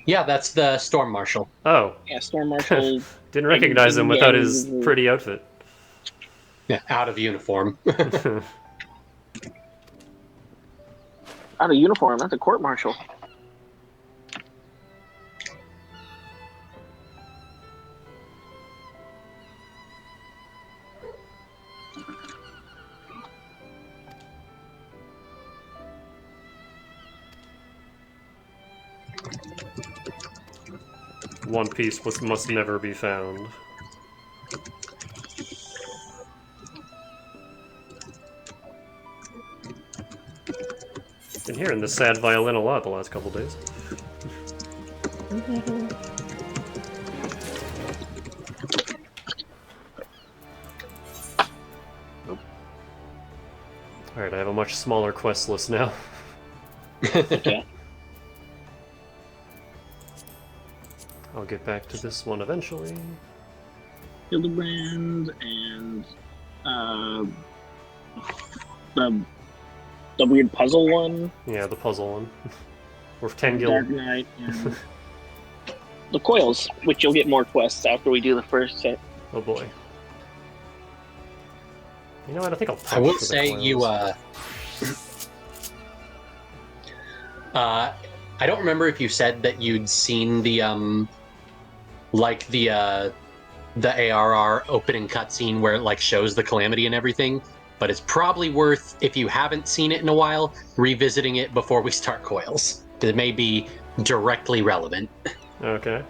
Yeah, that's the Storm Marshal. Oh. Yeah, Storm Marshal. Didn't recognize him without his pretty outfit. Yeah, out of uniform. Out of uniform, that's a court martial. One Piece must never be found. Been hearing this sad violin a lot the last couple days. Alright, I have a much smaller quest list now. Okay. I'll get back to this one eventually. Hildebrand and the weird puzzle one. Yeah, the puzzle one. Or Dark Tengil. Knight and the coils, which you'll get more quests after we do the first set. Oh boy. You know what? I think I'll. I will for the say coils. you. I don't remember if you said that you'd seen the like the ARR opening cutscene where it like shows the calamity and everything. But it's probably worth, if you haven't seen it in a while, revisiting it before we start coils. It may be directly relevant. Okay.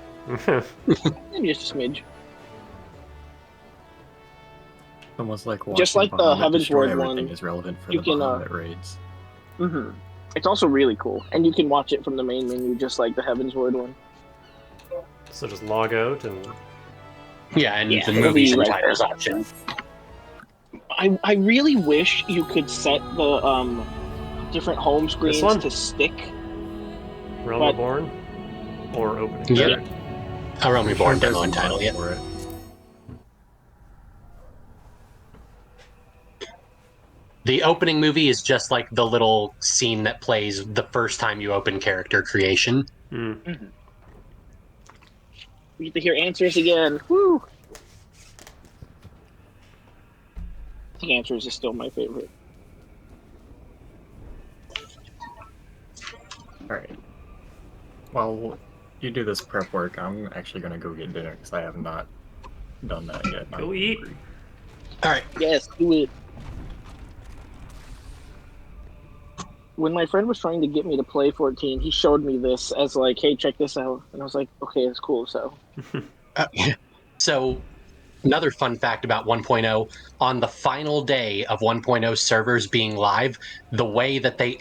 Maybe just a smidge. Almost like Just like the Bahamut destroy Heavensward everything one, is relevant for you the can, Bahamut raids. It's also really cool, and you can watch it from the main menu, just like the Heavensward one. So just log out and. Yeah, and Yeah, the it'll movie be right subtitles there. option. I really wish you could set the different home screens one? to stick. Realm But- Reborn? Or opening? Yeah. A Realm Reborn Sure, demo and there's title, one yeah. for it. The opening movie is just like the little scene that plays the first time you open character creation. We get to hear answers again. Woo! I think answers is still my favorite. Alright. While you do this prep work, I'm actually gonna go get dinner because I have not done that yet. Go eat. Alright. Yes, do it. When my friend was trying to get me to play 14, he showed me this as like, hey, check this out. And I was like, okay, it's cool, so. So, another fun fact about 1.0, on the final day of 1.0 servers being live, the way that they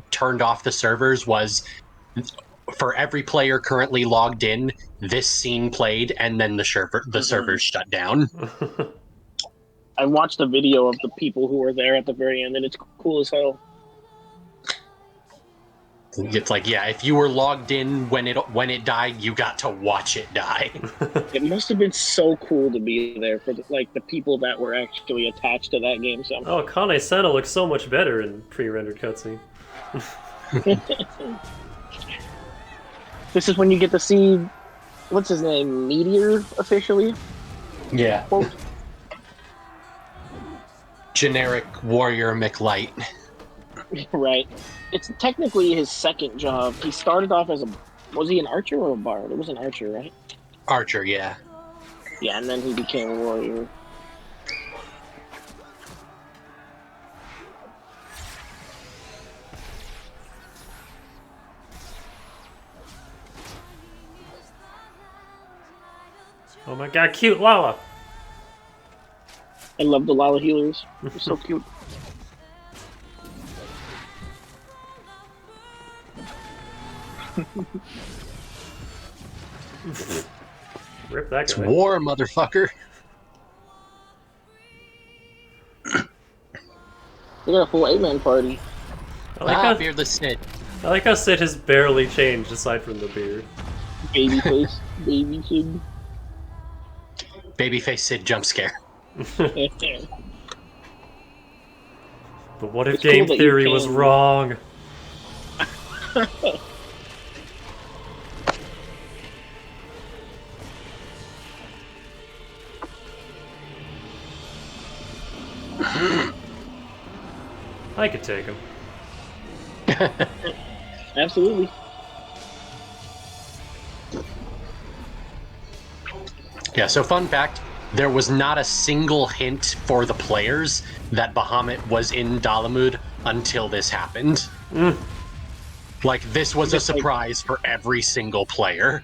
turned off the servers was for every player currently logged in, this scene played, and then the servers shut down. I watched a video of the people who were there at the very end, and it's cool as hell. It's like, yeah, if you were logged in when it died, you got to watch it die. It must have been so cool to be there for the people that were actually attached to that game somehow. Oh, Kane Senna looks so much better in pre-rendered cutscene. This is when you get to see, what's his name, Meteor officially. Yeah. Quote. Generic warrior McLight. Right. It's technically his second job. He started off as was he an archer or a bard? It was an archer, right? Archer, yeah. Yeah, and then he became a warrior. Oh my god, cute Lala! I love the Lala healers. They're so cute. Rip that guy. It's war, motherfucker. We got a full 8-man party. I like how Beardless Sid. I like how Sid has barely changed aside from the beard. Babyface. Baby Sid. Babyface Sid jump scare. But what if It's cool game that you theory was can- wrong? I could take him. Absolutely. Yeah, so fun fact, there was not a single hint for the players that Bahamut was in Dalamud until this happened. Like, this was a surprise for every single player.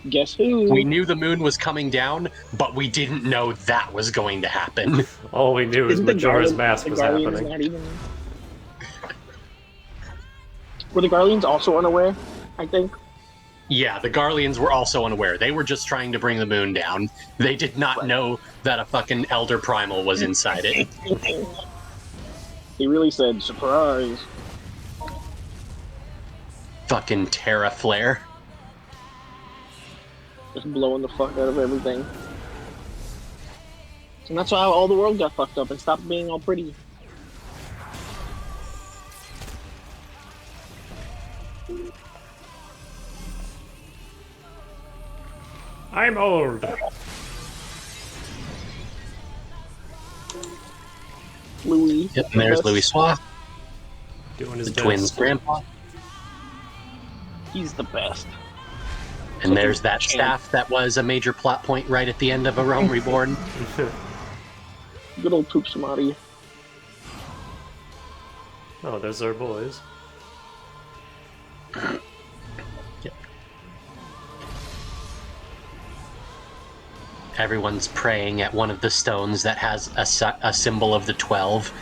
Guess who? We knew the moon was coming down, but we didn't know that was going to happen. All we knew is Isn't the Majora's Guardian- Mask the was Guardians happening. not even... Were the Guardians also unaware? I think. Yeah, the Garleans were also unaware. They were just trying to bring the moon down. They did not know that a fucking Elder Primal was inside it. He really said, surprise. Fucking Terra Flare. Just blowing the fuck out of everything. And that's how all the world got fucked up and stopped being all pretty. I'm old. Louis. Yep, and there's Louis Swath. Doing his The twins' best. grandpa. He's the best. And there's that staff that was a major plot point right at the end of A Realm Reborn. Good old Poop Samadhi. Oh, there's our boys. Everyone's praying at one of the stones that has a symbol of the 12.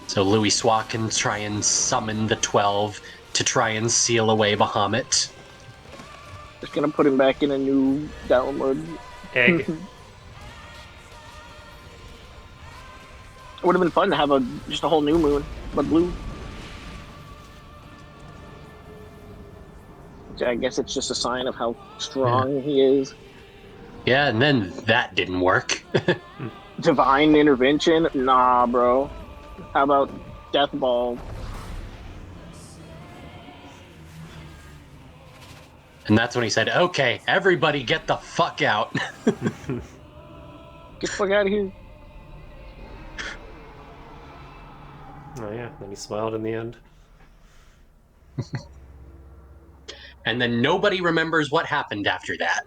So Louis Swa can try and summon the 12 to try and seal away Bahamut. Just gonna put him back in a new download. Egg. It would have been fun to have just a whole new moon, but blue. Which I guess it's just a sign of how strong he is. Yeah, and then that didn't work. Divine intervention? Nah, bro. How about Death Ball? And that's when he said, okay, everybody get the fuck out. Get the fuck out of here. Oh yeah, then he smiled in the end. And then nobody remembers what happened after that.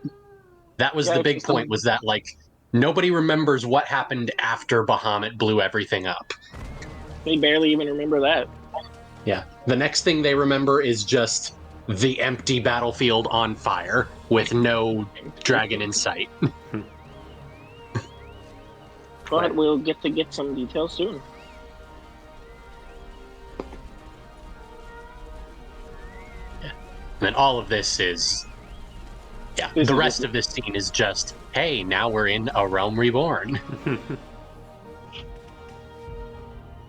That was Yeah, the it's big just point, was that, like, nobody remembers what happened after Bahamut blew everything up. They barely even remember that. Yeah. The next thing they remember is just the empty battlefield on fire with no dragon in sight. But we'll get some details soon. And then all of this is Yeah, the rest of this scene is just, hey, now we're in a realm reborn.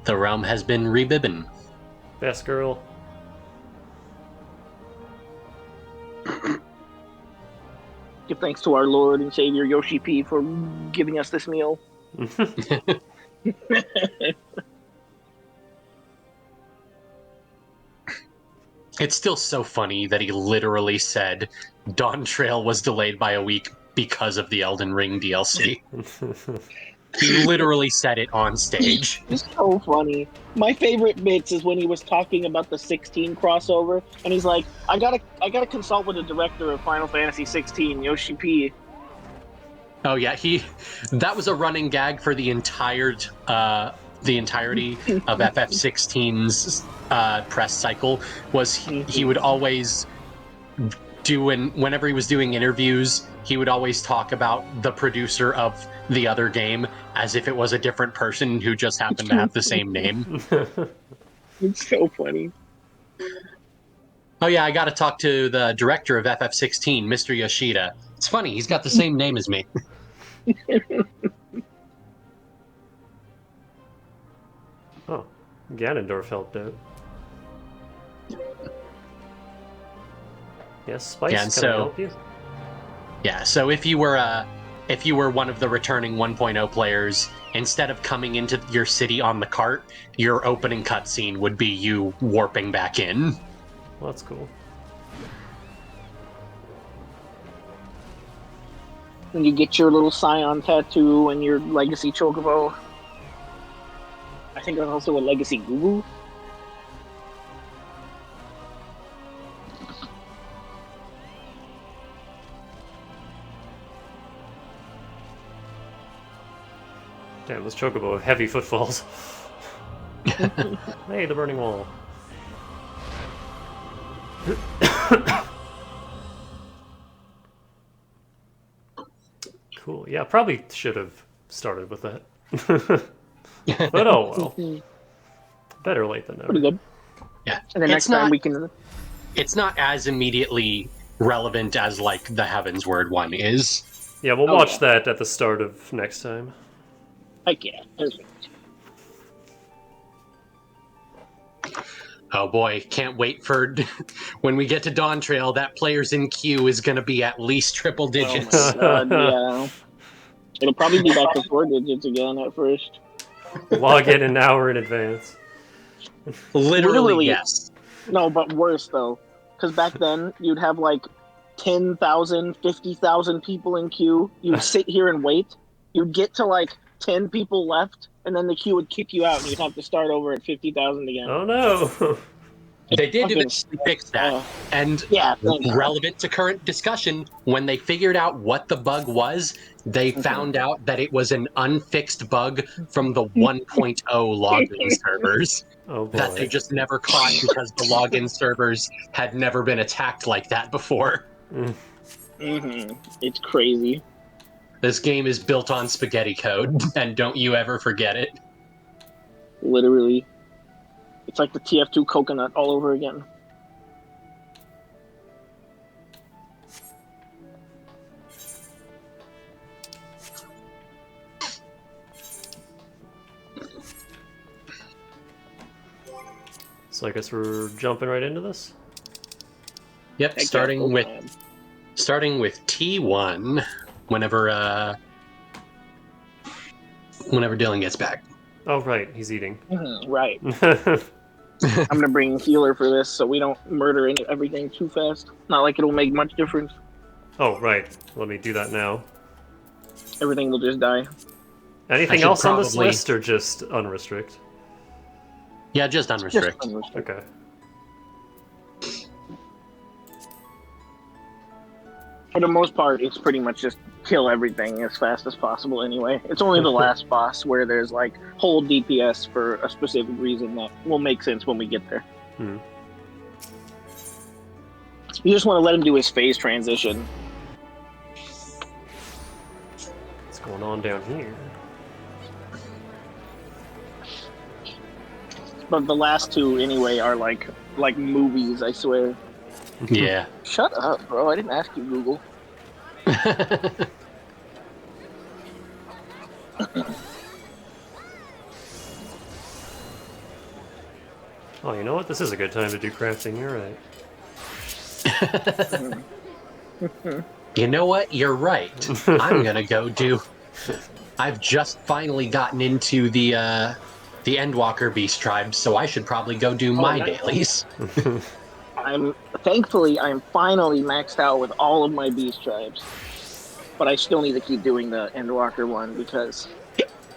The realm has been rebibben. Best girl. Give thanks to our Lord and Savior Yoshi P for giving us this meal. It's still so funny that he literally said Dawn Trail was delayed by a week because of the Elden Ring DLC. He literally said it on stage. It's so funny. My favorite bits is when he was talking about the 16 crossover, and he's like, I gotta consult with the director of Final Fantasy 16, Yoshi P. Oh yeah, that was a running gag for the entirety of FF14's press cycle. Was he would always whenever he was doing interviews, he would always talk about the producer of the other game as if it was a different person who just happened to have the same name. It's so funny. Oh yeah, I got to talk to the director of FF14, Mr. Yoshida. It's funny, he's got the same name as me. Oh, Ganondorf helped out. Yes, Spice, Yeah, and can I help you? Yeah, so if you were one of the returning 1.0 players, instead of coming into your city on the cart, your opening cutscene would be you warping back in. Well, that's cool. When you get your little Scion tattoo and your Legacy Chocobo. I think there's also a Legacy Gugu. Damn, this Chocobo have heavy footfalls. Hey, the burning wall. Cool. Yeah, probably should have started with that. But oh well. Better late than never. Pretty good. Yeah. And then next time we can... It's not as immediately relevant as, like, the Heaven's Word one is. Yeah, we'll watch that at the start of next time. Heck yeah. Oh boy, can't wait for when we get to Dawn Trail. That players in queue is going to be at least triple digits. Oh my God, yeah. It'll probably be back to 4 digits again at first. Log in an hour in advance. Literally, yes. No, but worse though. Because back then, you'd have like 10,000, 50,000 people in queue. You'd sit here and wait. You'd get to like 10 people left, and then the queue would kick you out, and you'd have to start over at 50,000 again. Oh no! They did eventually fix that. And relevant to current discussion, when they figured out what the bug was, they found out that it was an unfixed bug from the 1.0 login servers. Oh boy. That they just never caught because the login servers had never been attacked like that before. It's crazy. This game is built on spaghetti code, and don't you ever forget it. Literally. It's like the TF2 coconut all over again. So I guess we're jumping right into this? Yep, starting with T1 whenever Dylan gets back. Oh right, he's eating. Right. I'm gonna bring healer for this so we don't murder everything too fast. Not like it'll make much difference. Oh right, let me do that now. Everything will just die. Anything else on this list, or just unrestrict? Yeah, just unrestrict. Okay. For the most part, it's pretty much just kill everything as fast as possible anyway. It's only the last boss where there's like hold DPS for a specific reason that will make sense when we get there. You just want to let him do his phase transition. What's going on down here? But the last two anyway are like movies, I swear. Yeah. Shut up, bro. I didn't ask you, Google. Oh, you know what? This is a good time to do crafting. You're right. You know what? You're right. I'm gonna go do. I've just finally gotten into the Endwalker Beast Tribe, so I should probably go do my dailies. Thankfully I'm finally maxed out with all of my beast tribes, but I still need to keep doing the Endwalker one because,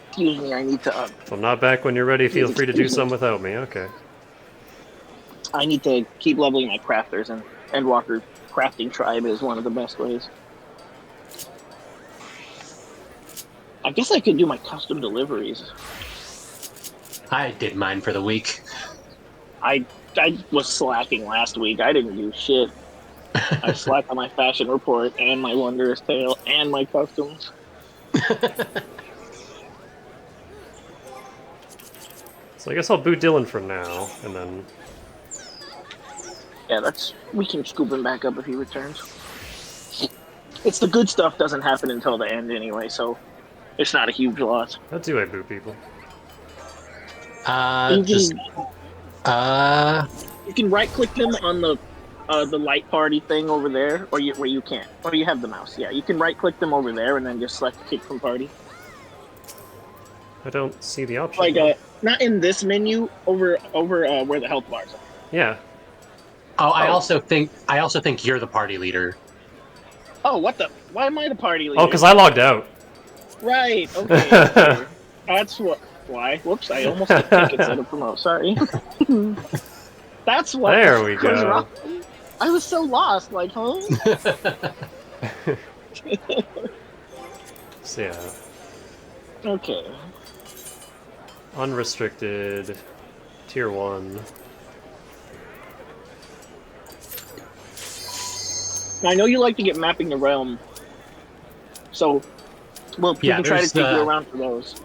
excuse me, I need to. If I'm not back when you're ready, feel free to do some without me. Okay. I need to keep leveling my crafters, and Endwalker crafting tribe is one of the best ways. I guess I could do my custom deliveries. I did mine for the week. I was slacking last week. I didn't do shit. I slacked on my fashion report and my wondrous tale and my customs. So I guess I'll boot Dylan for now, and then... Yeah, we can scoop him back up if he returns. It's the good stuff doesn't happen until the end anyway, so it's not a huge loss. How do I boot people? You can right-click them on the light party thing over there, or where you can't, or you have the mouse. Yeah, you can right-click them over there and then just select kick from party. I don't see the option. Like not in this menu, over where the health bars are. Yeah. Oh, I also think you're the party leader. Oh, what the? Why am I the party leader? Oh, because I logged out. Right. Okay. That's what. Why? Whoops! I almost hit pick instead of promote. Sorry. That's what. There we go. Wrong. I was so lost. Like, huh? So yeah. Okay. Unrestricted. Tier 1. I know you like to get mapping the realm, so we can try to take you around for those.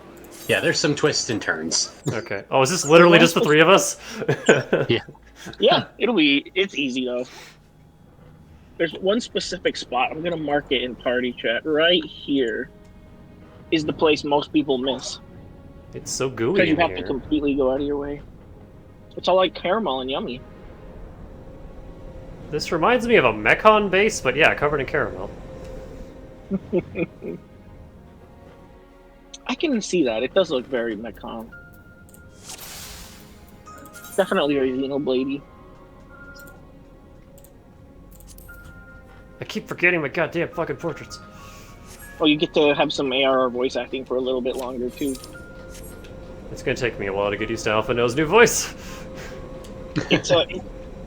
Yeah, there's some twists and turns. Okay. Oh, is this literally just the three of us? Yeah. Yeah, it's easy though. There's one specific spot, I'm gonna mark it in party chat. Right here is the place most people miss. It's so gooey because you in have here. to completely go out of your way. It's all like caramel and yummy. This reminds me of a Mechon base, but yeah, covered in caramel. I can see that. It does look very Mechon. Definitely very Xenoblade-y. I keep forgetting my goddamn fucking portraits. Oh, you get to have some ARR voice acting for a little bit longer, too. It's gonna take me a while to get used to Alpha No's new voice.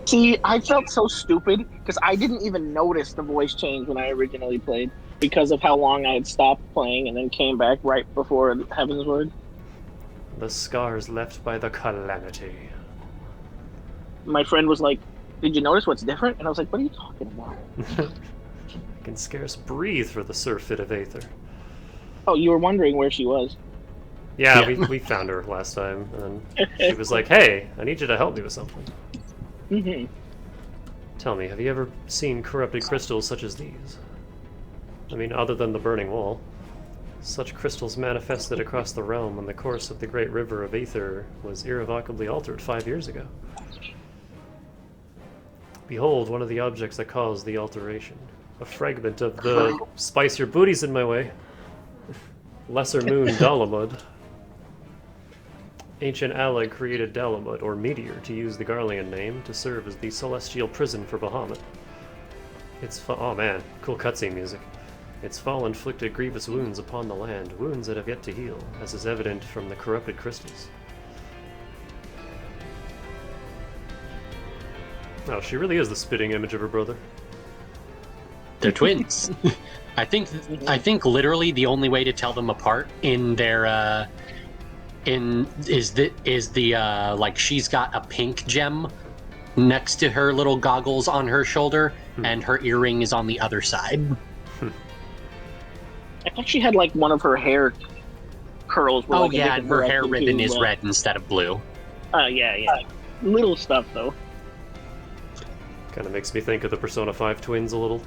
See, I felt so stupid because I didn't even notice the voice change when I originally played because of how long I had stopped playing and then came back right before Heaven's Word. The scars left by the calamity. My friend was like, "Did you notice what's different?" And I was like, "What are you talking about?" I can scarce breathe for the surfeit of Aether. Oh, you were wondering where she was. Yeah, we found her last time, and she was like, "Hey, I need you to help me with something." Mm-hmm. Tell me, have you ever seen corrupted crystals such as these? I mean, other than the burning wall. Such crystals manifested across the realm when the course of the great river of Aether was irrevocably altered 5 years ago. Behold, one of the objects that caused the alteration. A fragment of the... Spice your booties in my way. Lesser moon Dalamud. Ancient ally created Dalamud, or Meteor, to use the Garlean name, to serve as the celestial prison for Bahamut. Oh man, cool cutscene music. Its fall inflicted grievous wounds upon the land, wounds that have yet to heal, as is evident from the corrupted crystals. Oh, she really is the spitting image of her brother. They're twins. I think literally the only way to tell them apart in their is the like she's got a pink gem next to her little goggles on her shoulder, and her earring is on the other side. I thought she had like one of her hair curls. Oh yeah, and her hair ribbon is red instead of blue. Yeah. Little stuff though. Kind of makes me think of the Persona 5 twins a little.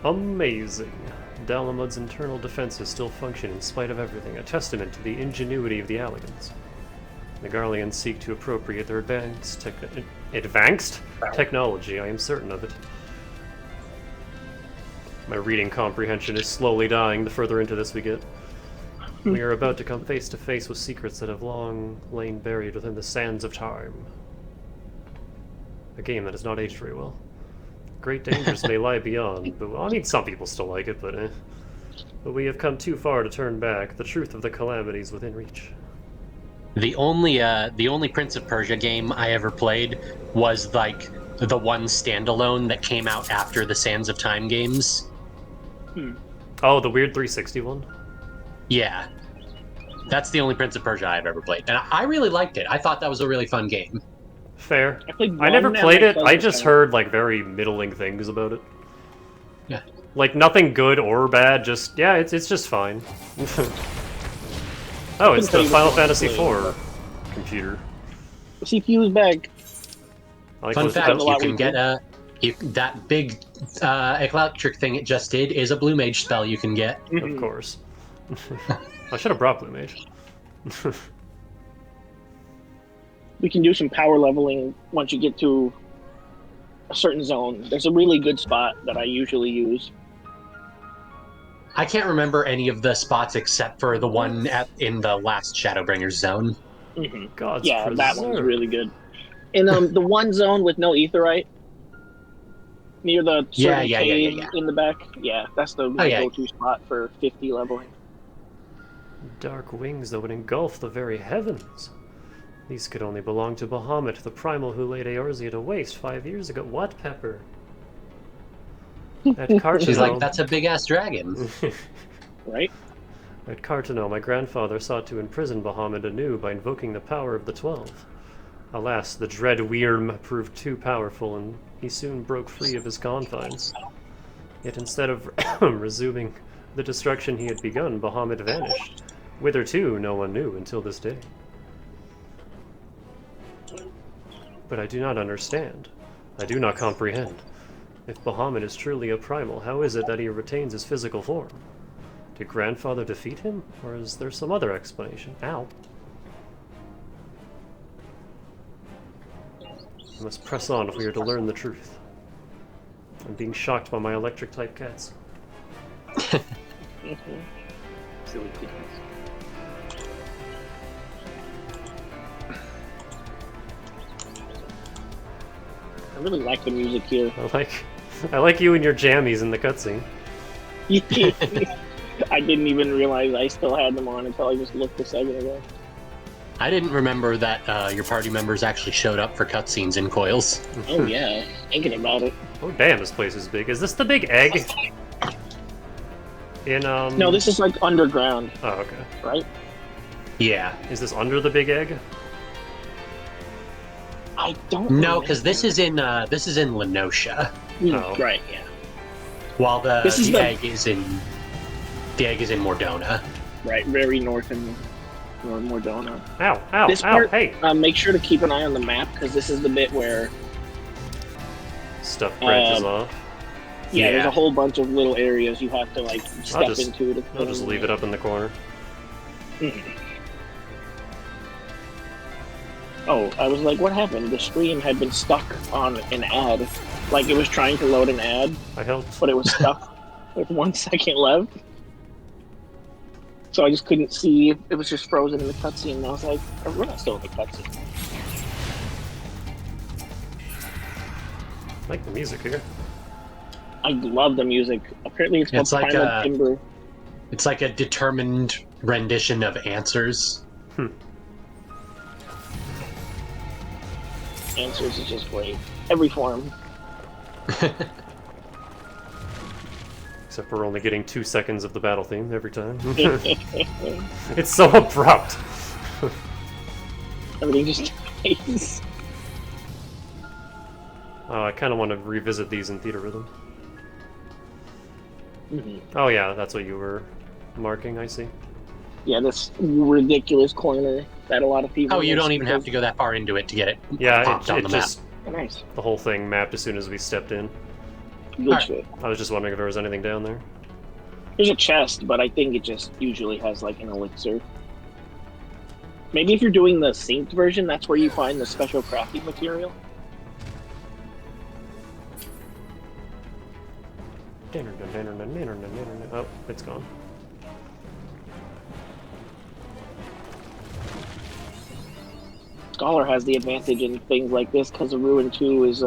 Amazing. Dalamud's internal defenses still function in spite of everything, a testament to the ingenuity of the Alligans. The Garleans seek to appropriate their advanced technology, I am certain of it. My reading comprehension is slowly dying the further into this we get. We are about to come face to face with secrets that have long lain buried within the sands of time. A game that has not aged very well. Great dangers may lie beyond, but I mean, some people still like it, but eh. But we have come too far to turn back. The truth of the calamities within reach. The only Prince of Persia game I ever played was like the one standalone that came out after the Sands of Time games. Oh, the weird 360 one? Yeah. That's the only Prince of Persia I've ever played. And I really liked it. I thought that was a really fun game. Fair. I never played it. I just heard like very middling things about it. Yeah. Like nothing good or bad, just yeah, it's just fine. Oh, it's the Final Fantasy IV computer. The CPU is back. Fun fact, you can get that big electric thing it just did is a Blue Mage spell you can get. Of course. I should have brought Blue Mage. We can do some power leveling once you get to a certain zone. There's a really good spot that I usually use. I can't remember any of the spots except for the one in the last Shadowbringers zone. God's yeah, that preserve. one's really good. In the one zone with no aetherite, near the cave in the back. Yeah, that's the go-to spot for 50 leveling. Dark wings that would engulf the very heavens. These could only belong to Bahamut, the primal who laid Eorzea to waste 5 years ago. What, Pepper? At Cartano, she's like, that's a big-ass dragon. Right? At Cartano, my grandfather sought to imprison Bahamut anew by invoking the power of the 12. Alas, the dread Wyrm proved too powerful, and he soon broke free of his confines. Yet instead of resuming the destruction he had begun, Bahamut vanished. Whither to, no one knew until this day. But I do not understand. I do not comprehend. If Bahamut is truly a primal, how is it that he retains his physical form? Did Grandfather defeat him, or is there some other explanation? Ow. I must press on if we are to learn the truth. I'm being shocked by my electric-type cats. Silly kittens. I really like the music here. I like you and your jammies in the cutscene. I didn't even realize I still had them on until I just looked a second ago. I didn't remember that your party members actually showed up for cutscenes in Coils. Oh yeah, thinking about it. Oh damn, this place is big. Is this the big egg? No, this is like underground. Oh, okay. Right? Yeah. Is this under the big egg? I don't No, because this is in Lenosha. Oh. Right, yeah. While the egg is in Mordona. Right, very north in Mordona. Ow, ow, this ow, part, hey! Make sure to keep an eye on the map, because this is the bit where stuff branches off. Yeah, there's a whole bunch of little areas you have to like step into. I'll just leave it up in the corner. Oh, I was like, what happened? The stream had been stuck on an ad. Like it was trying to load an ad. I helped. But it was stuck with 1 second left. So I just couldn't see. It was just frozen in the cutscene. And I was like, oh, we're not still in the cutscene. I like the music here. I love the music. Apparently it's called Primal Timber. It's like a determined rendition of Answers. Answers is just great. Every form. Except we're only getting 2 seconds of the battle theme every time. It's so abrupt. Everything just dies. Oh, I kind of want to revisit these in Theater Rhythm. Oh yeah, that's what you were marking, I see. Yeah, this ridiculous corner that a lot of people... Oh, you don't even have to go that far into it to get it yeah, popped on the just, map. Nice. The whole thing mapped as soon as we stepped in. Good shit. I was just wondering if there was anything down there. There's a chest, but I think it just usually has like an elixir. Maybe if you're doing the synced version, that's where you find the special crafting material. Oh, it's gone. Scholar has the advantage in things like this because the Ruin 2 is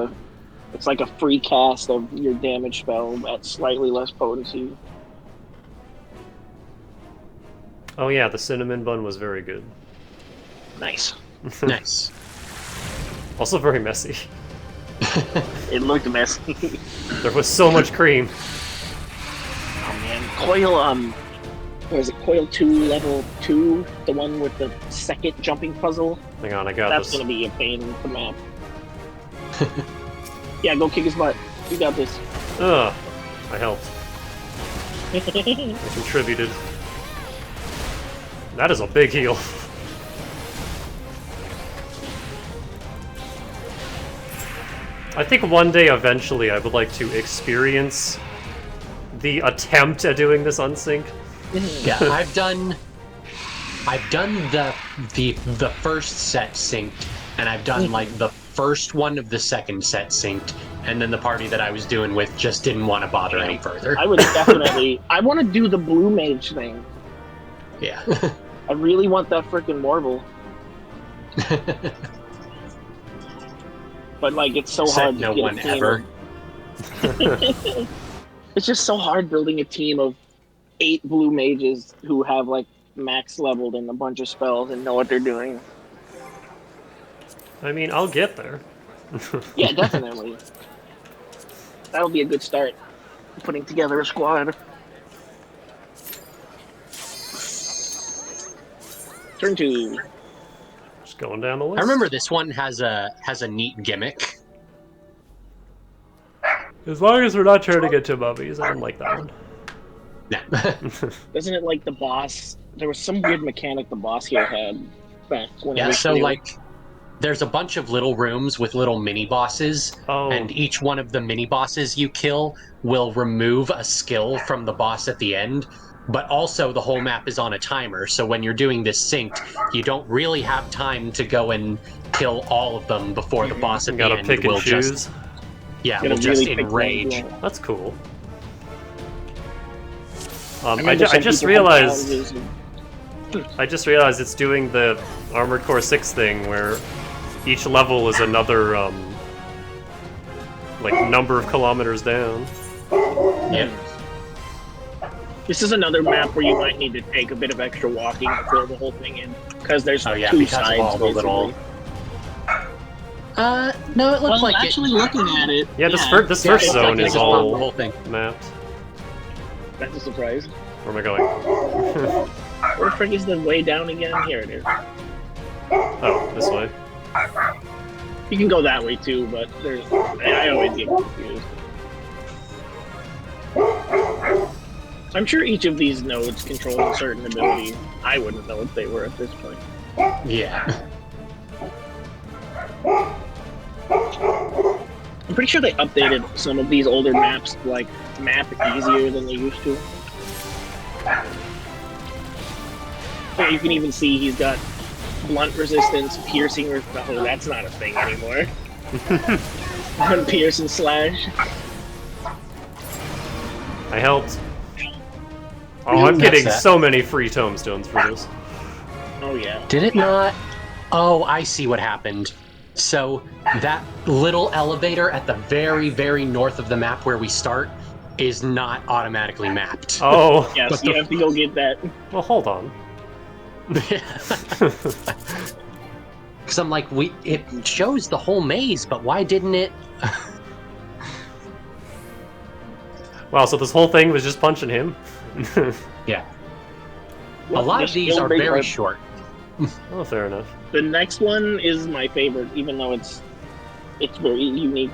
it's like a free cast of your damage spell at slightly less potency. Oh yeah, the cinnamon bun was very good. Nice. Nice. Also very messy. It looked messy. There was so much cream. Oh man, Coil, what is it, Coil 2, level 2? The one with the second jumping puzzle? Hang on, I got That's this. gonna be a pain in the map. Yeah, go kick his butt. You got this. Ugh, I helped. I contributed. That is a big heal. I think one day, eventually, I would like to experience the attempt at doing this unsync. Yeah, I've done the first set synced, and I've done like the first one of the second set synced, and then the party that I was doing with just didn't want to bother any further. I would definitely... I want to do the blue mage thing. Yeah. I really want that frickin' warble. But like, it's so hard to no get one a team ever. It's just so hard building a team of 8 blue mages who have like max leveled and a bunch of spells and know what they're doing. I mean, I'll get there. Yeah, definitely. That'll be a good start. Putting together a squad. Turn 2. Just going down the list. I remember this one has a neat gimmick. As long as we're not turning into mummies, I don't like that one. Isn't it like the boss? There was some weird mechanic the boss here had back when Yeah, it was so new. like there's a bunch of little rooms with little mini bosses, and each one of the mini bosses you kill will remove a skill from the boss at the end. But also the whole map is on a timer, so when you're doing this synced, you don't really have time to go and kill all of them before the boss at the Gotta end pick and will choose. just yeah, Gotta will just really pick enrage. ones, That's cool. remember I some just people had realized. challenges and- I just realized it's doing the Armored Core 6 thing where each level is another like number of kilometers down. Yeah. This is another map where you might need to take a bit of extra walking to fill the whole thing in, because there's Oh, yeah, 2 because of sides. all the little- basically. No, it looks Well, like actually looking at it, Yeah, this yeah, first it's zone like is they just found the whole all thing. mapped. That's a surprise. Where am I going? Where the frick is the way down again? Here it is. Oh, this way. You can go that way too, but there's. I always get confused. I'm sure each of these nodes controls a certain ability. I wouldn't know what they were at this point. Yeah. I'm pretty sure they updated some of these older maps to, like, map easier than they used to. Yeah, you can even see he's got blunt resistance, piercing resistance. Oh, that's not a thing anymore. One pierce and slash. I helped. Oh, You I'm getting messed that. so many free tomestones for this. Oh yeah. Did it not? Oh, I see what happened. So that little elevator at the very, very north of the map where we start is not automatically mapped. Oh. Yes, But you the- have to go get that. Well, hold on. Because I'm like, it shows the whole maze, but why didn't it? Wow, so this whole thing was just punching him? Yeah. A Well, lot the of these skill are big very are- short. Oh, fair enough. The next one is my favorite, even though it's very unique.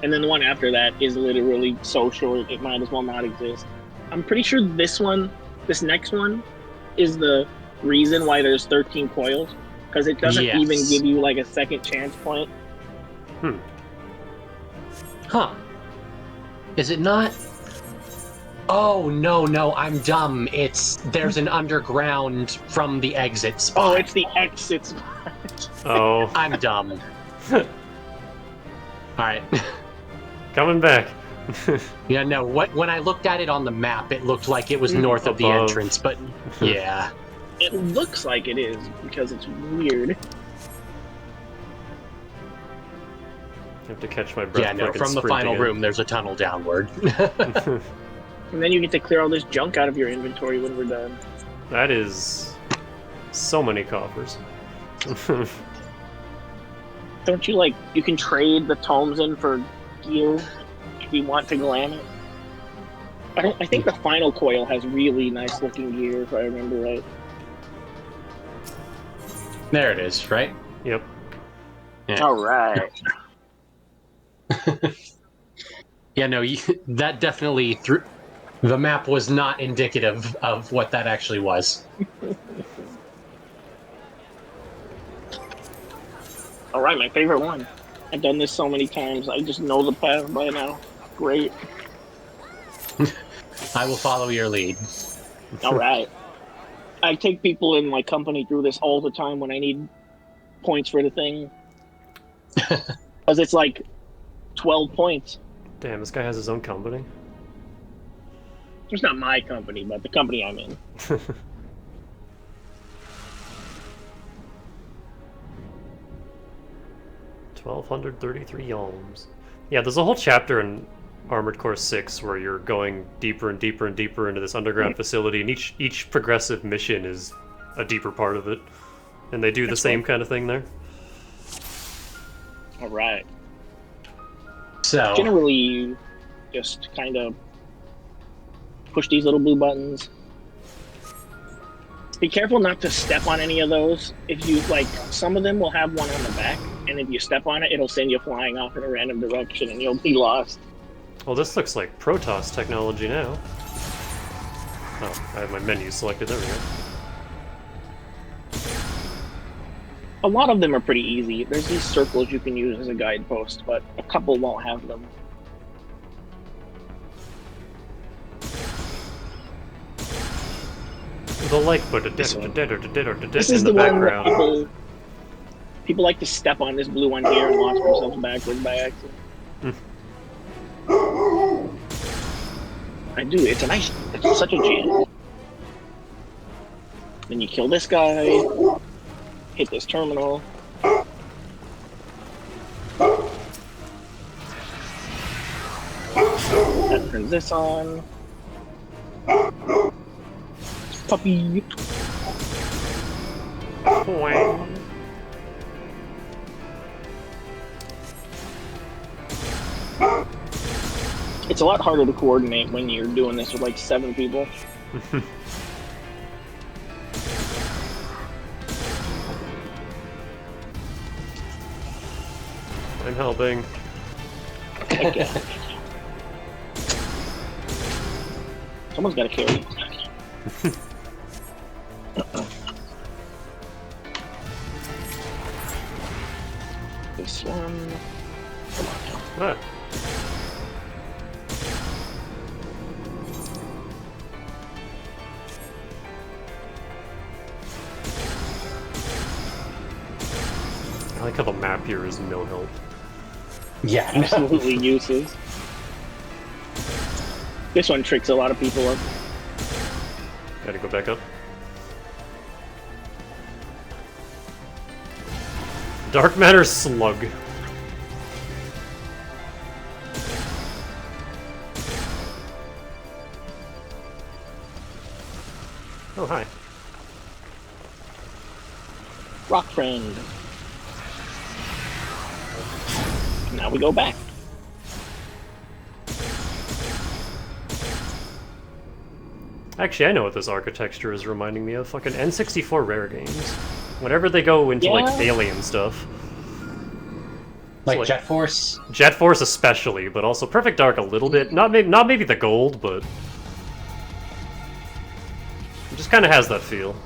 And then the one after that is literally so short it might as well not exist. I'm pretty sure this next one, is the reason why there's 13 coils, because it doesn't Yes. even give you like a second chance point. Hmm. Huh. Is it not? Oh, no, I'm dumb. There's an underground from the exit spot. Oh, it's the exit spot. Oh. I'm dumb. Alright. Coming back. Yeah, no, when I looked at it on the map, it looked like it was north of the entrance, but yeah. It looks like it is, because it's weird. I have to catch my breath. Yeah, no, from the final room, there's a tunnel downward. And then you get to clear all this junk out of your inventory when we're done. That is so many coffers. Don't you like, you can trade the tomes in for gear if you want to glam it? I think the final coil has really nice looking gear, if I remember right. There it is, right? Yep. Yeah. Alright. Yeah, no, that definitely the map was not indicative of what that actually was. Alright, my favorite one. I've done this so many times, I just know the path by now. Great. I will follow your lead. Alright. I take people in my company through this all the time when I need points for the thing. Because it's like 12 points. Damn, this guy has his own company? It's not my company, but the company I'm in. 1,233 yalms. Yeah, there's a whole chapter in Armored Core 6 where you're going deeper and deeper and deeper into this underground facility, and each progressive mission is a deeper part of it. And they do the same kind of thing there. Alright. So generally, you just kind of push these little blue buttons. Be careful not to step on any of those. If you, like, some of them will have one on the back, and if you step on it, it'll send you flying off in a random direction, and you'll be lost. Well, this looks like Protoss technology now. Oh, I have my menu selected. There we go. A lot of them are pretty easy. There's these circles you can use as a guidepost, but a couple won't have them. The like button This in is the the one background. where people like to step on this blue one here and launch themselves backwards by accident. I do. It's such a jam. Then you kill this guy, hit this terminal. That turns this on. Puppy. It's a lot harder to coordinate when you're doing this with like 7 people. I'm helping. Okay. Someone's got to carry. This one. Come on now. Ah. I like how the map here is no help. Yeah, absolutely useless. This one tricks a lot of people up. Gotta go back up. Dark matter slug. Oh, hi. Rock friend. Now we go back. Actually, I know what this architecture is reminding me of. Fucking N64 Rare games. Whenever they go into, like, alien stuff. Like Jet Force? Jet Force especially, but also Perfect Dark a little bit. Not maybe the gold, but... It just kind of has that feel.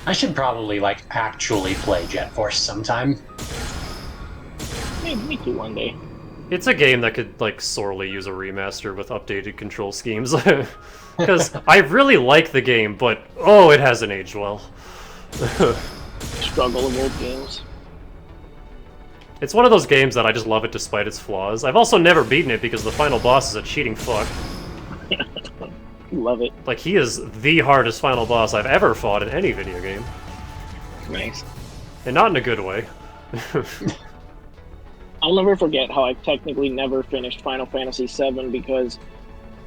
I should probably, like, actually play Jet Force sometime. Me too one day. It's a game that could, like, sorely use a remaster with updated control schemes. Because I really like the game, but, oh, it hasn't aged well. Struggle of old games. It's one of those games that I just love it despite its flaws. I've also never beaten it because the final boss is a cheating fuck. Love it. Like, he is the hardest final boss I've ever fought in any video game. Nice. And not in a good way. I'll never forget how I technically never finished Final Fantasy VII because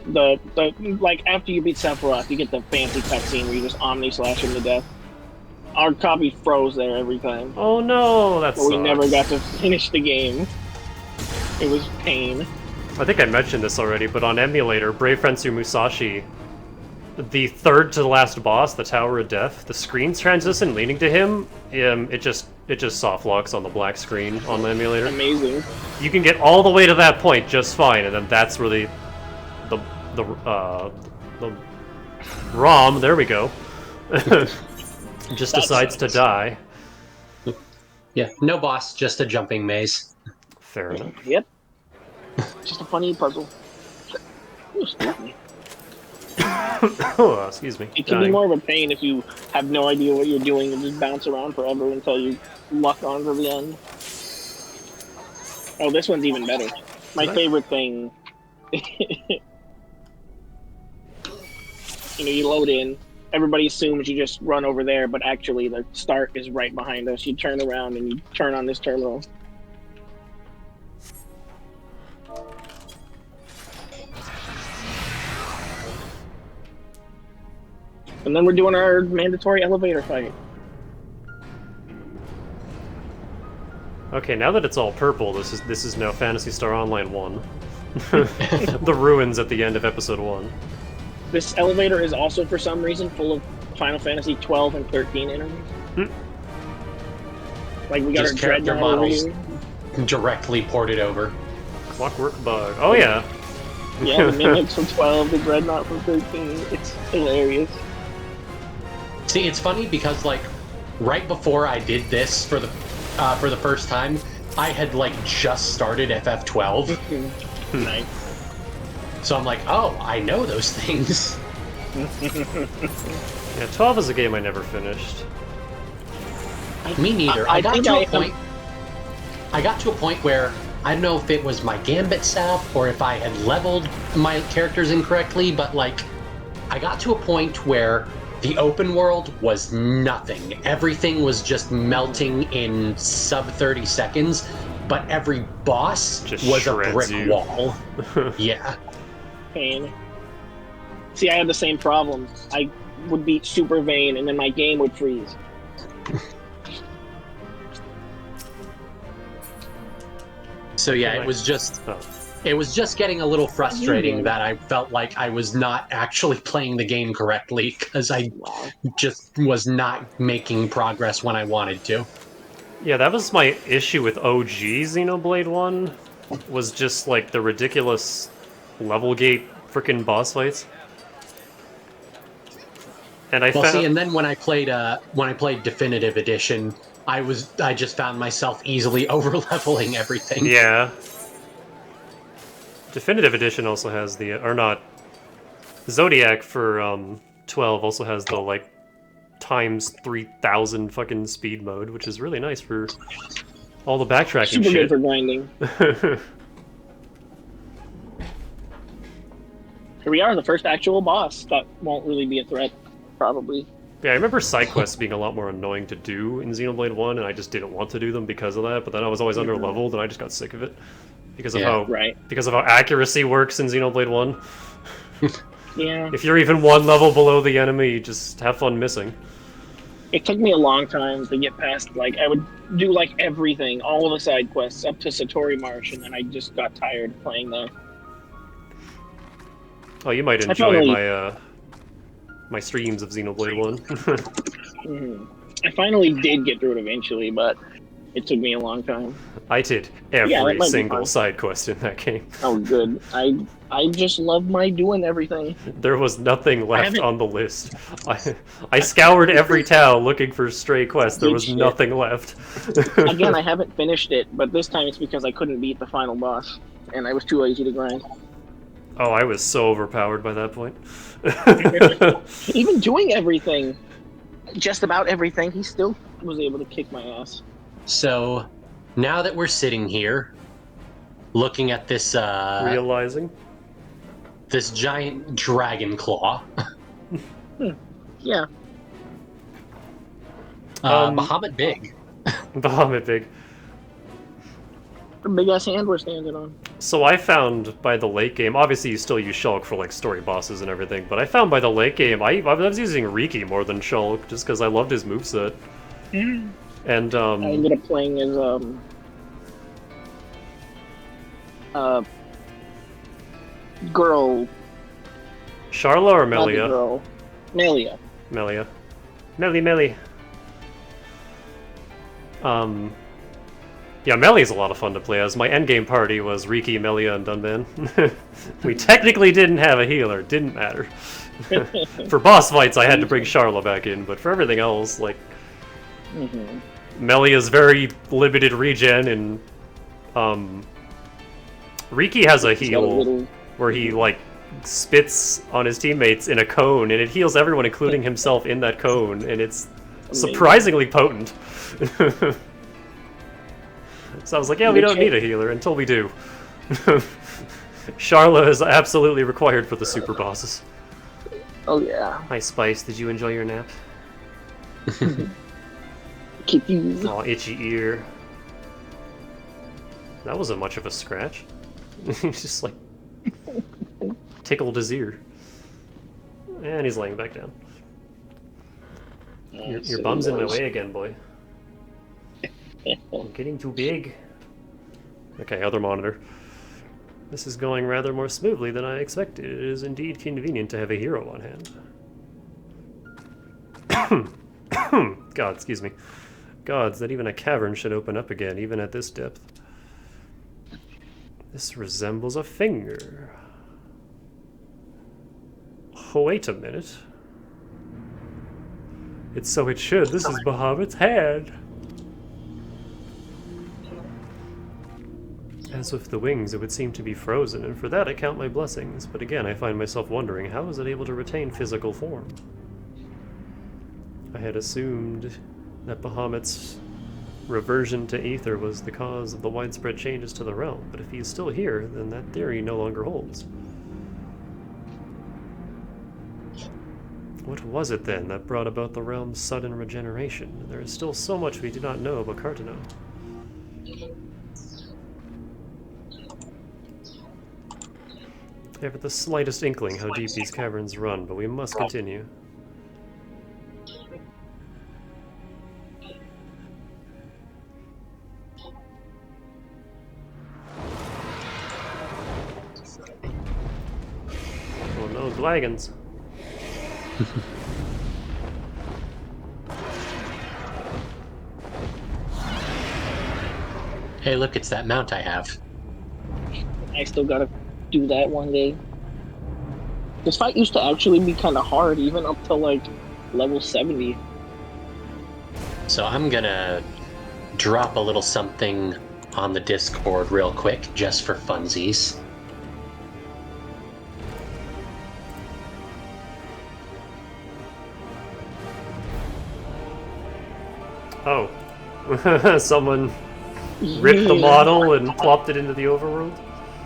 the like after you beat Sephiroth, you get the fancy cutscene where you just Omni Slash him to death. Our copy froze there every time. Oh no, that's. We never got to finish the game. It was pain. I think I mentioned this already, but on emulator, Brave Fencer Musashi, the third to the last boss, the Tower of Death, the screen's translucent leaning to him, it just soft locks on the black screen on the emulator. Amazing. You can get all the way to that point just fine, and then that's where the ROM, there we go, just decides to die. Yeah, no boss, just a jumping maze. Fair enough. Yep. Just a funny puzzle. Oh, excuse me. Oh, excuse me. It can be more of a pain if you have no idea what you're doing and just bounce around forever until you luck on to the end. Oh, this one's even better. My favorite thing. You load in, everybody assumes you just run over there, but actually the start is right behind us. You turn around and you turn on this terminal. And then we're doing our mandatory elevator fight. Okay, now that it's all purple, this is now Phantasy Star Online 1. The ruins at the end of episode 1. This elevator is also, for some reason, full of Final Fantasy 12 and 13 enemies. Like, we got Just our character Dreadnought models over directly ported over. Clockwork Bug. Oh, yeah. Yeah, the Mimics from 12, the Dreadnought from 13. It's hilarious. See, it's funny because, like, right before I did this for the first time, I had, like, just started FF12. Nice. So I'm like, oh, I know those things. Yeah, 12 is a game I never finished. Me neither. I got to a point where I don't know if it was my Gambit sap or if I had leveled my characters incorrectly, but like I got to a point where the open world was nothing. Everything was just melting in sub 30 seconds, but every boss was a brick wall. Yeah. Pain. See, I had the same problem. I would beat Super Vayne and then my game would freeze. So yeah, it was just getting a little frustrating that I felt like I was not actually playing the game correctly because I just was not making progress when I wanted to. Yeah, that was my issue with OG Xenoblade 1, was just like the ridiculous level gate frickin' boss fights. And I see, and then when I played Definitive Edition, I just found myself easily over-leveling everything. Yeah. Definitive Edition also has the, or not, Zodiac for 12 also has the, like, times 3,000 fucking speed mode, which is really nice for all the backtracking Super shit. good for grinding. Here we are, the first actual boss. That won't really be a threat, probably. Yeah, I remember side quests being a lot more annoying to do in Xenoblade 1, and I just didn't want to do them because of that, but then I was always under-leveled, and I just got sick of it. Because of how accuracy works in Xenoblade 1. Yeah. If you're even one level below the enemy, you just have fun missing. It took me a long time to get past, like, I would do, like, everything, all the side quests, up to Satori Marsh, and then I just got tired playing there. Oh, you might enjoy my streams of Xenoblade 1. I finally did get through it eventually, but It took me a long time. I did Yeah, that every might be single fun. side quest in that game. Oh, good. I just love my doing everything. There was nothing left haven't- on the list. I scoured every town looking for stray quests. There Good was shit. nothing left. Again, I haven't finished it, but this time it's because I couldn't beat the final boss, and I was too lazy to grind. Oh, I was so overpowered by that point. Even doing everything, just about everything, he still was able to kick my ass. So, now that we're sitting here, looking at this, realizing this giant dragon claw. Yeah. Bahamut Big. Bahamut Big. The big ass hand we're standing on. So I found by the late game, obviously you still use Shulk for like story bosses and everything, but I found by the late game, I was using Riki more than Shulk just because I loved his moveset. And I ended up playing as girl. Charla or not the Melia? girl. Melia. Melia. Melly. Yeah, Melia's a lot of fun to play as. My endgame party was Riki, Melia, and Dunban. We technically didn't have a healer, didn't matter. For boss fights, I had to bring Charla back in, but for everything else, like, Melia's very limited regen, and Riki has a heal where he like spits on his teammates in a cone, and it heals everyone, including himself, in that cone, and it's surprisingly potent. So I was like, yeah, we don't need a healer until we do. Charla is absolutely required for the super bosses. Oh yeah. Hi Spice, did you enjoy your nap? Kitties. Oh, itchy ear. That wasn't much of a scratch. He's just like tickled his ear. And he's laying back down. Your bum's in my way again, boy. I'm getting too big. Okay, other monitor. This is going rather more smoothly than I expected. It is indeed convenient to have a hero on hand. God, excuse me. Gods, that even a cavern should open up again, even at this depth. This resembles a finger. Oh, wait a minute. It's so it should. This is Bahamut's hand. As with the wings, it would seem to be frozen, and for that I count my blessings. But again, I find myself wondering, how is it able to retain physical form? I had assumed that Bahamut's reversion to ether was the cause of the widespread changes to the realm, but if he's still here, then that theory no longer holds. What was it then that brought about the realm's sudden regeneration? There is still so much we do not know about Cartano. I have the slightest inkling how deep these caverns run, but we must continue. Oh no, dragons. Hey, look, it's that mount I have. I still gotta do that one day. This fight used to actually be kind of hard, even up to like level 70. So I'm gonna drop a little something on the Discord real quick, just for funsies. Oh. Someone ripped the model and plopped it into the overworld?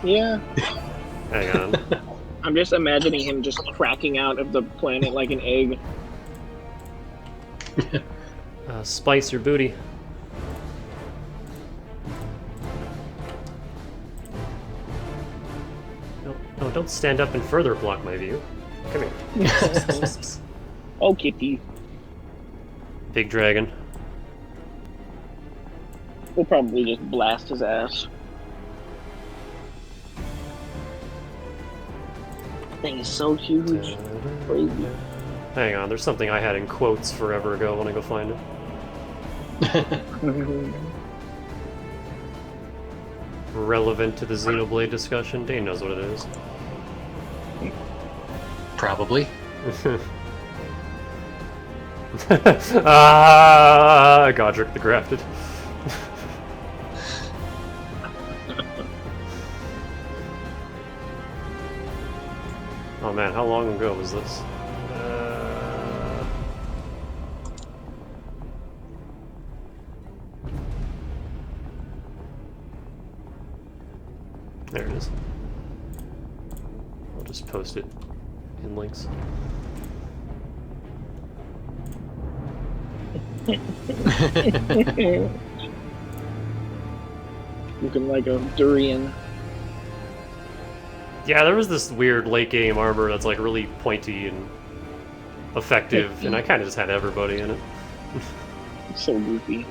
Yeah. Hang on. I'm just imagining him just cracking out of the planet like an egg. Spice your booty. No, don't stand up and further block my view. Come here. Oh, kitty. Big dragon. We'll probably just blast his ass. Thing is so huge. Crazy. Hang on, there's something I had in quotes forever ago when I go find it. relevant to the Xenoblade discussion? Dane knows what it is. Probably. Godric the Grafted. Oh man, how long ago was this? There it is. I'll just post it in links. Looking like a durian. Yeah, there was this weird late game armor that's like really pointy and effective, and I kind of just had everybody in it. So goofy.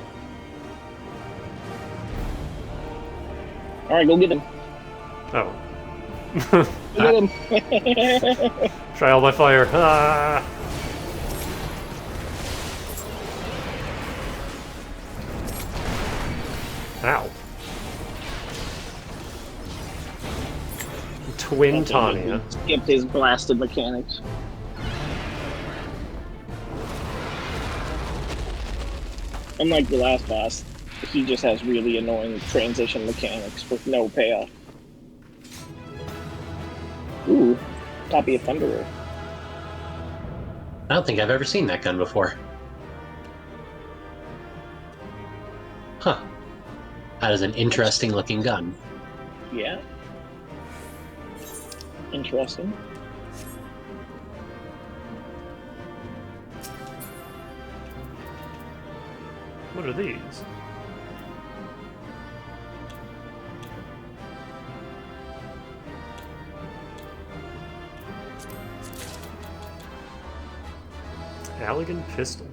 Alright, go get him. Oh. Go get him. Trial by fire. Ah! Ow. Twin Tanya. Skipped his blasted mechanics. Unlike the last boss, he just has really annoying transition mechanics with no payoff. Ooh, copy of Thunderer. I don't think I've ever seen that gun before. Huh. That is an interesting looking gun. Yeah. Interesting. What are these? Halligan pistol.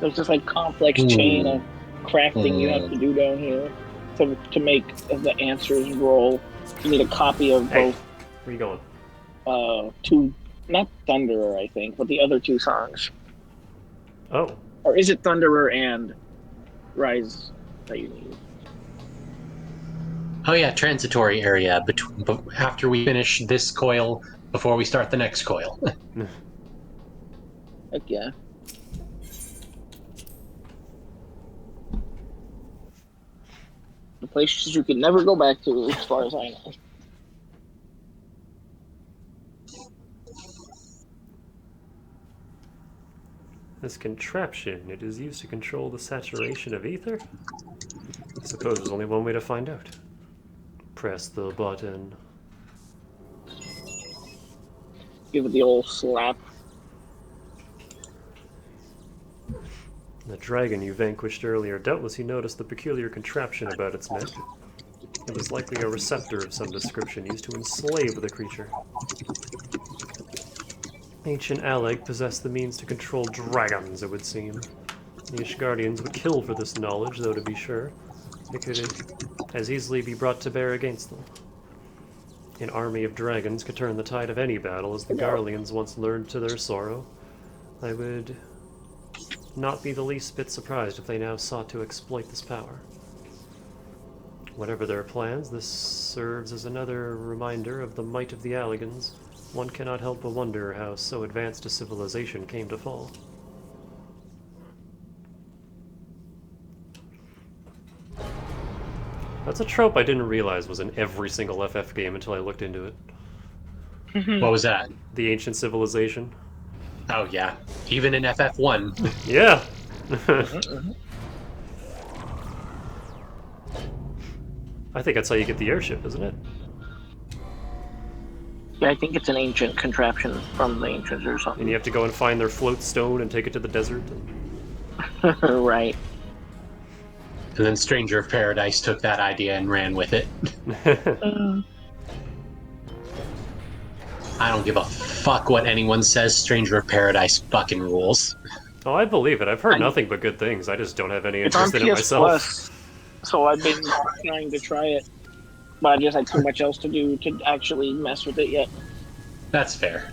There's this like complex chain of crafting you have to do down here to make the answers roll. You need a copy of both. Where you going? Two, not Thunderer, I think, but the other two songs. Oh. Or is it Thunderer and Rise that you need? Oh yeah, transitory area after we finish this coil before we start the next coil. Heck yeah. The places you can never go back to, as far as I know. This contraption, it is used to control the saturation of ether? I suppose there's only one way to find out. Press the button. Give it the old slap. The dragon you vanquished earlier, doubtless you noticed the peculiar contraption about its neck. It was likely a receptor of some description used to enslave the creature. Ancient Alleg possessed the means to control dragons, it would seem. The Ishgardians would kill for this knowledge, though to be sure, it could as easily be brought to bear against them. An army of dragons could turn the tide of any battle, as the Garleans once learned to their sorrow. I would not be the least bit surprised if they now sought to exploit this power. Whatever their plans, this serves as another reminder of the might of the Allegans. One cannot help but wonder how so advanced a civilization came to fall. That's a trope I didn't realize was in every single FF game until I looked into it. What was that? The ancient civilization. Oh yeah, even in FF1. Yeah. I think that's how you get the airship, isn't it? Yeah, I think it's an ancient contraption from the ancients or something. And you have to go and find their float stone and take it to the desert. Right. And then Stranger of Paradise took that idea and ran with it. I don't give a fuck what anyone says. Stranger of Paradise fucking rules. Oh, I believe it. I've heard nothing but good things. I just don't have any It's on interest in it PS myself. Plus, so I've been trying to try it, but I just had too much else to do to actually mess with it yet. That's fair.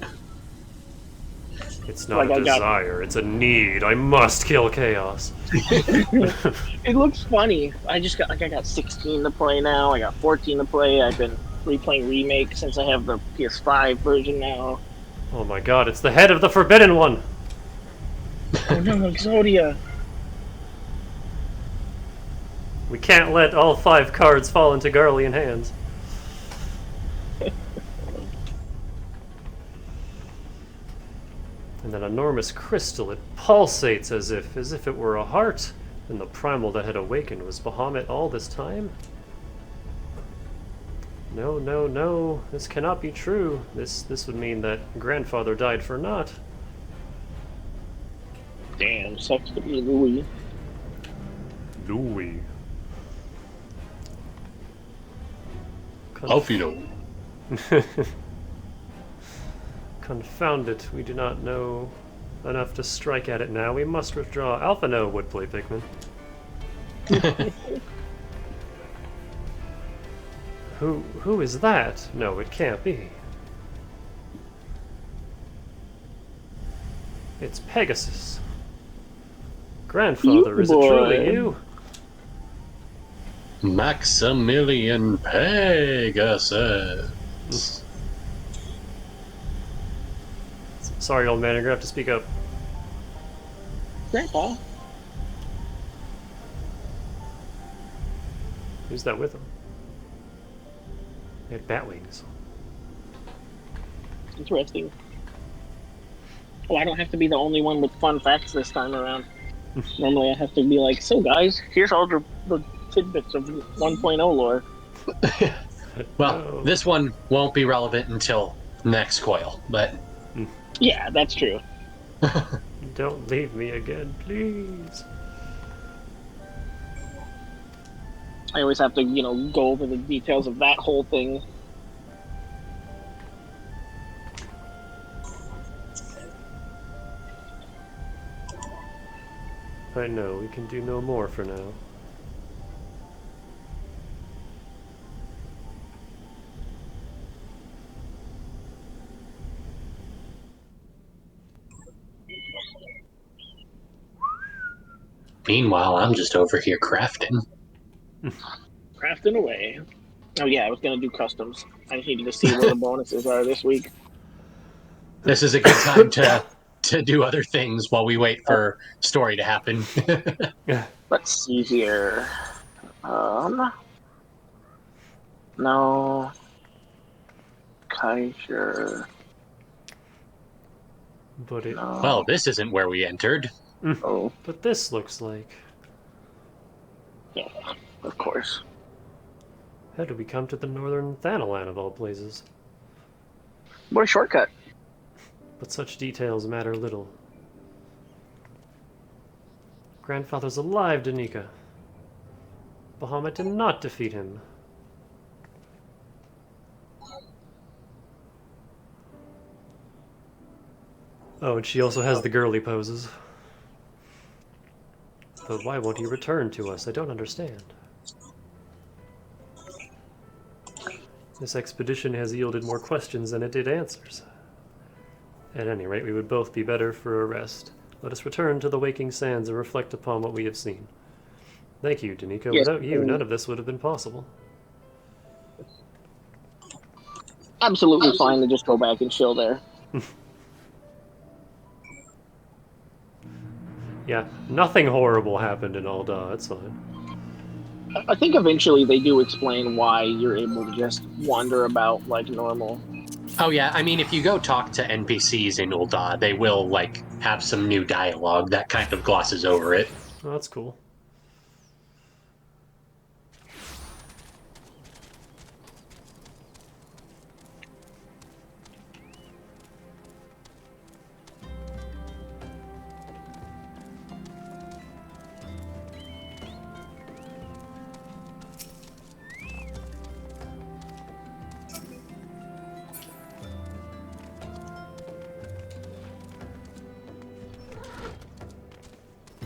It's not a desire, it's a need. I must kill chaos. It looks funny. I got 16 to play now. I got 14 to play. I've been replaying Remake since I have the PS5 version now. Oh my god, it's the head of the Forbidden One! Oh no, Exodia! We can't let all 5 cards fall into Garlean hands. And that enormous crystal, it pulsates as if it were a heart. And the primal that had awakened was Bahamut all this time? No, no, no. This cannot be true. This would mean that grandfather died for naught. Damn, sucks to be Louis. Louis. Alfino. Confound it, we do not know enough to strike at it now. We must withdraw. Alphino would play Pikmin. Who is that? No, it can't be. It's Pegasus. Grandfather, is it truly you? Maximilian Pegasus. Sorry, old man, you're gonna have to speak up. Grandpa? Who's that with him? They had bat wings. Interesting. Oh, I don't have to be the only one with fun facts this time around. Normally I have to be like, so guys, here's all the tidbits of 1.0 lore. Well, this one won't be relevant until next coil, but... Yeah, that's true. Don't leave me again, please. I always have to, go over the details of that whole thing. I know, we can do no more for now. Meanwhile, I'm just over here crafting. Crafting away. Oh yeah, I was gonna do customs. I just needed to see where the bonuses are this week. This is a good time to do other things while we wait for story to happen. Let's see here. No. Kaiser. But it... No. Well, this isn't where we entered. Oh. But this looks like... Yeah, of course. How did we come to the northern Thanalan of all places? What a shortcut. But such details matter little. Grandfather's alive, Danica. Bahamut did not defeat him. Oh, and she also has the girly poses. But why won't he return to us? I don't understand. This expedition has yielded more questions than it did answers. At any rate, we would both be better for a rest. Let us return to the waking sands and reflect upon what we have seen. Thank you, Danica. Yes, Without you, none of this would have been possible. Absolutely fine to just go back and chill there. Yeah, nothing horrible happened in Ul'dah, that's fine. I think eventually they do explain why you're able to just wander about like normal. Oh yeah, I mean, if you go talk to NPCs in Ul'dah, they will, have some new dialogue that kind of glosses over it. Oh, that's cool.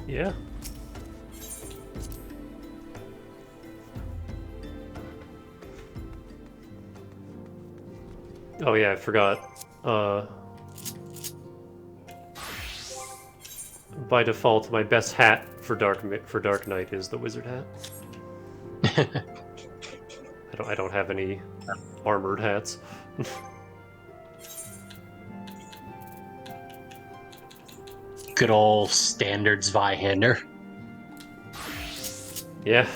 Yeah. Oh yeah, I forgot. by default, my best hat for Dark Knight is the wizard hat. I don't have any armored hats. Good old standard Zweihander. Yeah.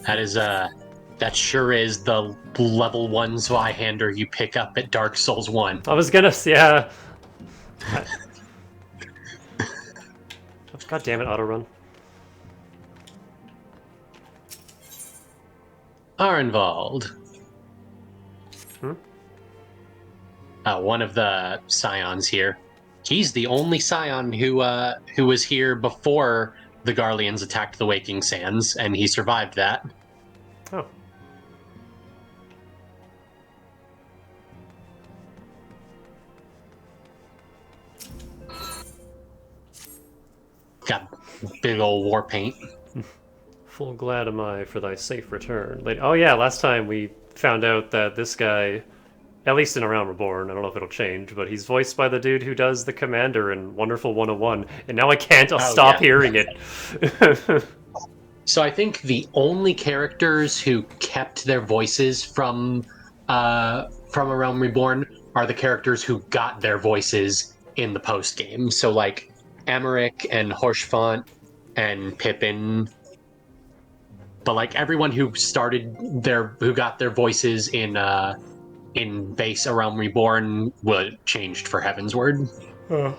That sure is the level 1 Zweihander you pick up at Dark Souls 1. I was gonna, yeah. God damn it, autorun. Arnvald. Hmm? One of the scions here. He's the only scion who was here before the Garleans attacked the Waking Sands, and he survived that. Oh. Got big old war paint. Full glad am I for thy safe return. Oh yeah, last time we found out that this guy, at least in Around Reborn, I don't know if it'll change, but he's voiced by the dude who does the commander in Wonderful 101, and now I can't stop hearing it. So I think the only characters who kept their voices from Around Reborn are the characters who got their voices in the post game. So like Emmerich and Horschfont and Pippin. But like everyone who got their voices in base Around Reborn was changed for Heavensward. Oh.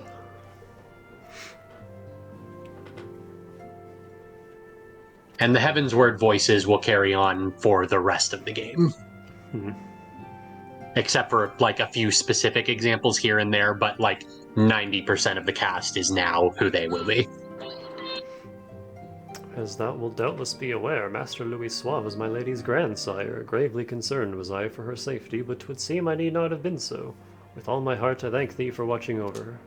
And the Heavensward voices will carry on for the rest of the game. Mm-hmm. Except for like a few specific examples here and there, but like 90% of the cast is now who they will be. As thou wilt doubtless be aware, Master Louis Soir was my lady's grandsire. Gravely concerned was I for her safety, but 'twould seem I need not have been so. With all my heart I thank thee for watching over her.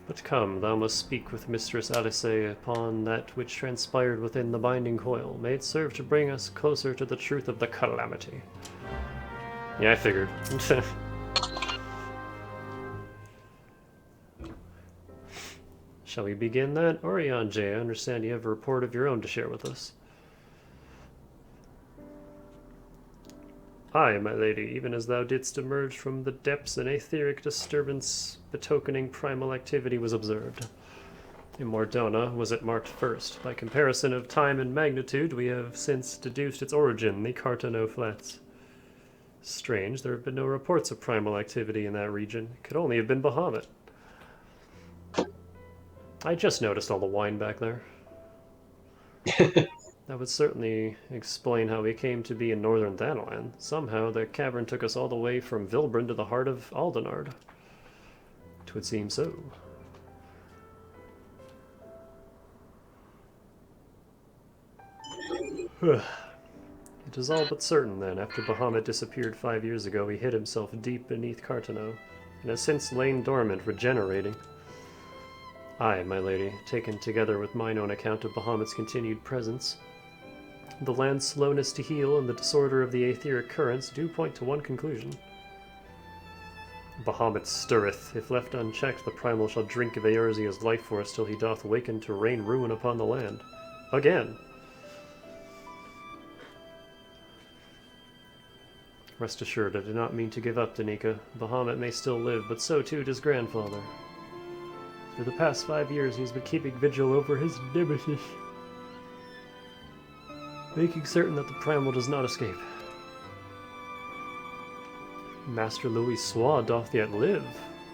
But come, thou must speak with Mistress Alice upon that which transpired within the binding coil. May it serve to bring us closer to the truth of the calamity. Yeah, I figured. Shall we begin that? Orion J, I understand you have a report of your own to share with us. Aye, my lady, even as thou didst emerge from the depths, an etheric disturbance betokening primal activity was observed. In Mordona was it marked first. By comparison of time and magnitude, we have since deduced its origin, the Cartano Flats. Strange, there have been no reports of primal activity in that region. It could only have been Bahamut. I just noticed all the wine back there. That would certainly explain how we came to be in northern Thanalan. Somehow the cavern took us all the way from Vilbrin to the heart of Aldenard. 'Twould seem so. It is all but certain, then, after Bahamut disappeared 5 years ago, he hid himself deep beneath Cartano, and has since lain dormant, regenerating. Aye, my lady, taken together with mine own account of Bahamut's continued presence, the land's slowness to heal and the disorder of the etheric currents do point to one conclusion. Bahamut stirreth. If left unchecked, the primal shall drink of Eorzea's life force till he doth waken to rain ruin upon the land. Again. Rest assured, I did not mean to give up, Danica. Bahamut may still live, but so too does grandfather. For the past 5 years, he has been keeping vigil over his nemesis, making certain that the primal does not escape. Master Louis Soir doth yet live.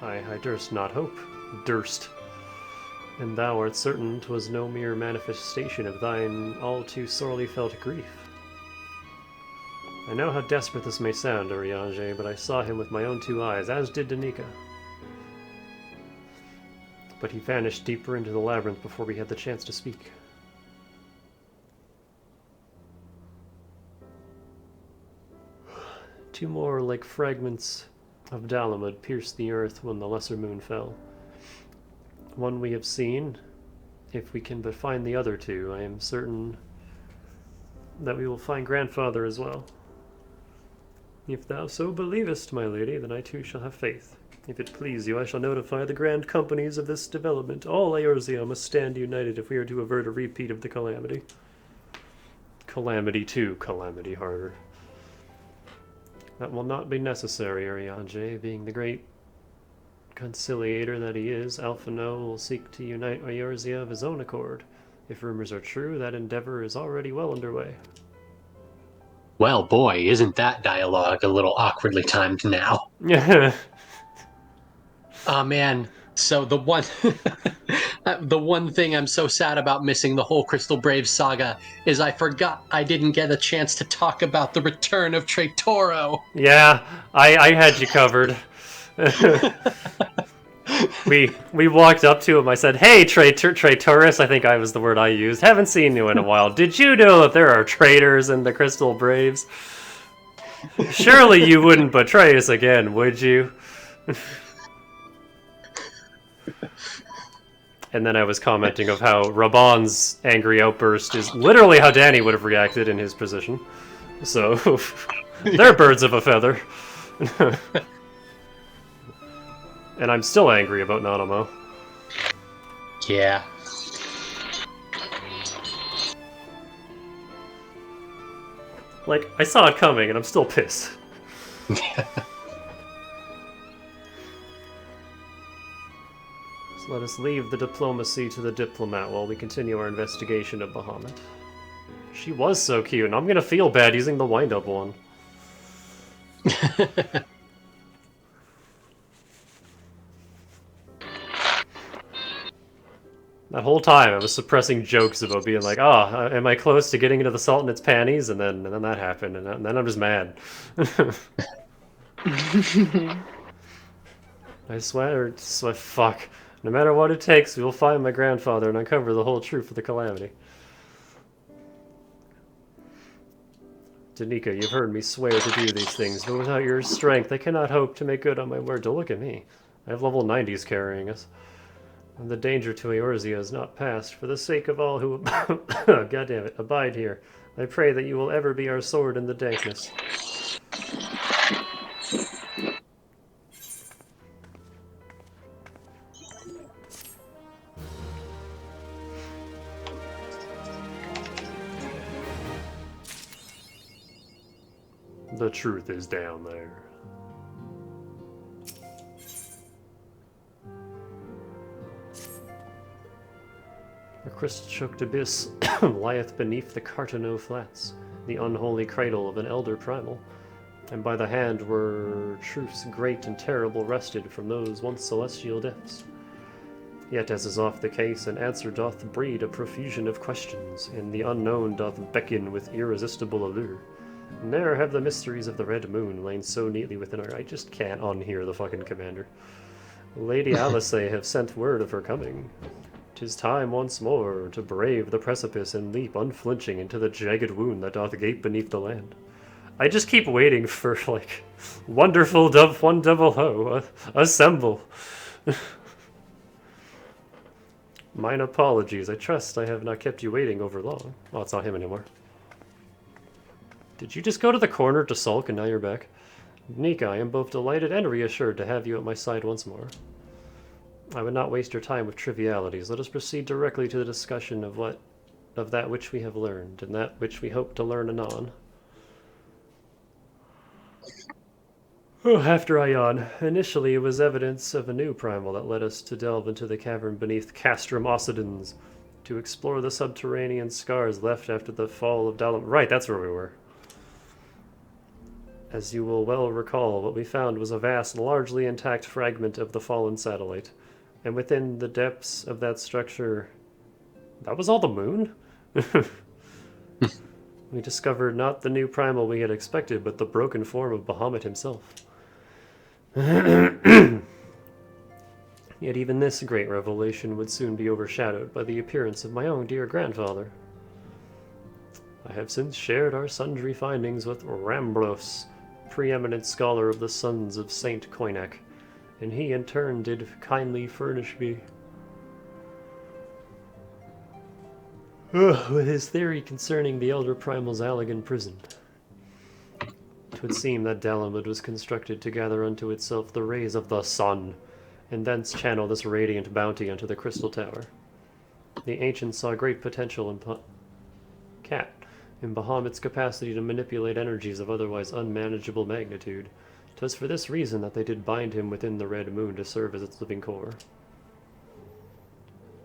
I durst not hope. Durst. And thou art certain 'twas no mere manifestation of thine all too sorely felt grief. I know how desperate this may sound, Urianger, but I saw him with my own 2 eyes, as did Danica. But he vanished deeper into the labyrinth before we had the chance to speak. Two more like fragments of Dalamud pierced the earth when the lesser moon fell. One we have seen. If we can but find the other 2, I am certain that we will find grandfather as well. If thou so believest, my lady, then I too shall have faith. If it please you, I shall notify the grand companies of this development. All Eorzea must stand united if we are to avert a repeat of the calamity. Calamity 2, calamity harder. That will not be necessary, Arianje. Being the great conciliator that he is, Alphino will seek to unite Eorzea of his own accord. If rumors are true, that endeavor is already well underway. Well, boy, isn't that dialogue a little awkwardly timed now? Oh man, so the one the one thing I'm so sad about missing the whole Crystal Brave saga is I forgot I didn't get a chance to talk about the return of Traitoro. Yeah, I had you covered. we walked up to him. I said, "Hey, Traitoris," I think I was the word I used. Haven't seen you in a while. Did you know that there are traitors in the Crystal Braves? Surely you wouldn't betray us again, would you? And then I was commenting of how Raban's angry outburst is literally how Danny would have reacted in his position. So, they're birds of a feather. And I'm still angry about Nanamo. Yeah. Like, I saw it coming and I'm still pissed. So let us leave the diplomacy to the diplomat while we continue our investigation of Bahamut. She was so cute, and I'm gonna feel bad using the wind-up one. That whole time I was suppressing jokes about being like, oh, am I close to getting into the salt in its panties? And then that happened, and then I'm just mad. I swear, fuck. No matter what it takes, we will find my grandfather and uncover the whole truth of the calamity. Danica, you've heard me swear to do these things, but without your strength, I cannot hope to make good on my word. Don't look at me. I have level 90s carrying us. And the danger to Eorzea is not past. For the sake of all who, goddammit, abide here, I pray that you will ever be our sword in the dankness. The truth is down there. A crystal-choked abyss lieth beneath the Cartano Flats, the unholy cradle of an elder primal, and by the hand were truths great and terrible wrested from those once celestial depths. Yet, as is oft the case, an answer doth breed a profusion of questions, and the unknown doth beckon with irresistible allure. Ne'er have the mysteries of the Red Moon lain so neatly within our... I just can't unhear the fucking commander. Lady Alice have sent word of her coming. 'Tis time once more to brave the precipice and leap unflinching into the jagged wound that doth gape beneath the land. I just keep waiting for, like, wonderful one double ho, assemble. Mine apologies. I trust I have not kept you waiting over long. Oh, it's not him anymore. Did you just go to the corner to sulk and now you're back? Nika, I am both delighted and reassured to have you at my side once more. I would not waste your time with trivialities. Let us proceed directly to the discussion of that which we have learned, and that which we hope to learn anon. Oh, after I yawn. Initially, it was evidence of a new primal that led us to delve into the cavern beneath Castrum Occidens, to explore the subterranean scars left after the fall of Dalam. Right, that's where we were. As you will well recall, what we found was a vast, largely intact fragment of the fallen satellite. And within the depths of that structure... That was all the moon? We discovered not the new primal we had expected, but the broken form of Bahamut himself. Yet even this great revelation would soon be overshadowed by the appearance of my own dear grandfather. I have since shared our sundry findings with Rambros, preeminent scholar of the Sons of Saint Koinak, and he in turn did kindly furnish me with his theory concerning the Elder Primal's Allagan prison. To 'Twould seem that Dalamud was constructed to gather unto itself the rays of the sun, and thence channel this radiant bounty unto the Crystal Tower. The ancients saw great potential in Bahamut's capacity to manipulate energies of otherwise unmanageable magnitude. 'Twas for this reason that they did bind him within the Red Moon to serve as its living core.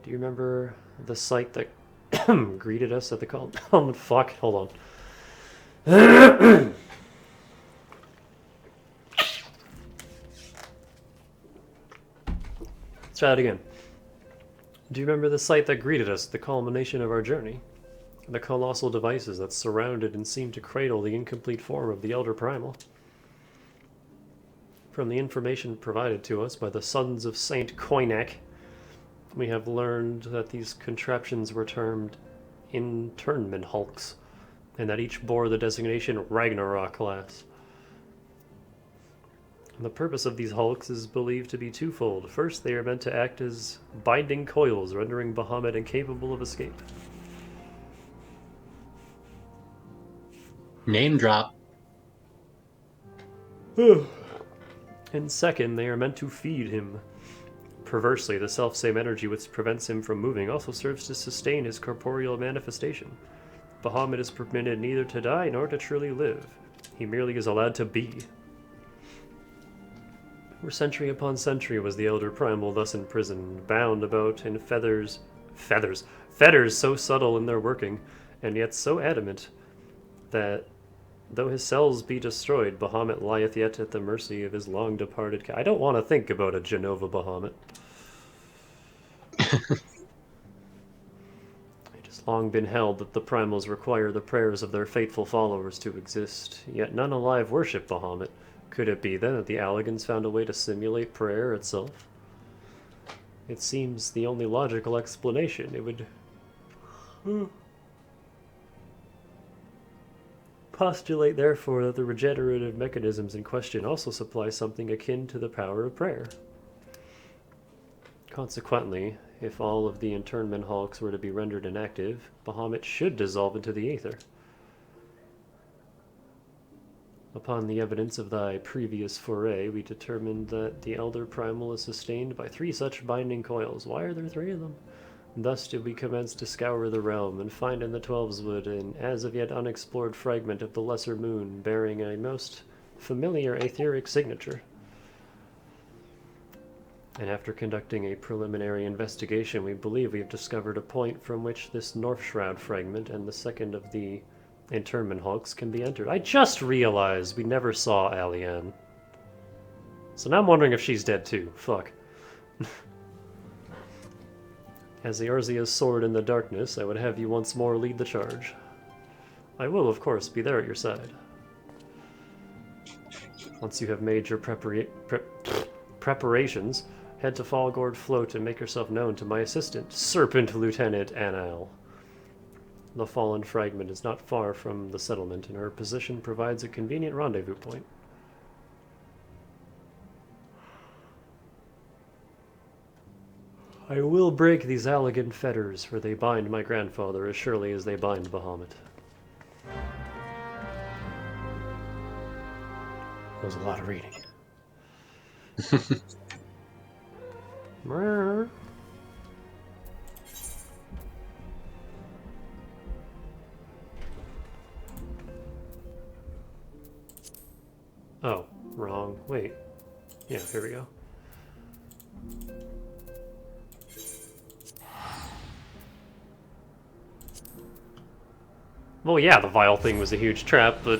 Do you remember the sight that greeted us at the call? Oh, fuck, hold on. Let's try it again. Do you remember the sight that greeted us at the culmination of our journey? The colossal devices that surrounded and seemed to cradle the incomplete form of the Elder Primal. From the information provided to us by the Sons of Saint Koinak, we have learned that these contraptions were termed internment hulks, and that each bore the designation Ragnarok class. The purpose of these hulks is believed to be twofold. First, they are meant to act as binding coils, rendering Bahamut incapable of escape. Name drop. And second, they are meant to feed him. Perversely, the selfsame energy which prevents him from moving also serves to sustain his corporeal manifestation. Bahamut is permitted neither to die nor to truly live. He merely is allowed to be. For century upon century was the Elder Primal thus imprisoned, bound about in fetters so subtle in their working, and yet so adamant, that though his cells be destroyed, Bahamut lieth yet at the mercy of his long-departed I don't want to think about a Genova Bahamut. It has long been held that the Primals require the prayers of their faithful followers to exist, yet none alive worship Bahamut. Could it be, then, that the Alligans found a way to simulate prayer itself? It seems the only logical explanation. It would postulate, therefore, that the regenerative mechanisms in question also supply something akin to the power of prayer. Consequently, if all of the internment hulks were to be rendered inactive, Bahamut should dissolve into the aether. Upon the evidence of thy previous foray, we determined that the Elder Primal is sustained by 3 such binding coils. Why are there 3 of them? Thus did we commence to scour the realm, and find in the Twelveswood an as of yet unexplored fragment of the Lesser Moon, bearing a most familiar etheric signature. And after conducting a preliminary investigation, we believe we have discovered a point from which this North Shroud fragment and the second of the internment hulks can be entered. I just realized we never saw Alianne. So now I'm wondering if she's dead too. Fuck. As the Arzia's sword in the darkness, I would have you once more lead the charge. I will, of course, be there at your side. Once you have made your preparations, head to Fallgord Float and make yourself known to my assistant, Serpent Lieutenant Anal. The fallen fragment is not far from the settlement, and her position provides a convenient rendezvous point. I will break these Allagan fetters, for they bind my grandfather as surely as they bind Bahamut. That was a lot of reading. Oh, wrong. Wait. Yeah, here we go. Well, yeah, the vial thing was a huge trap, but...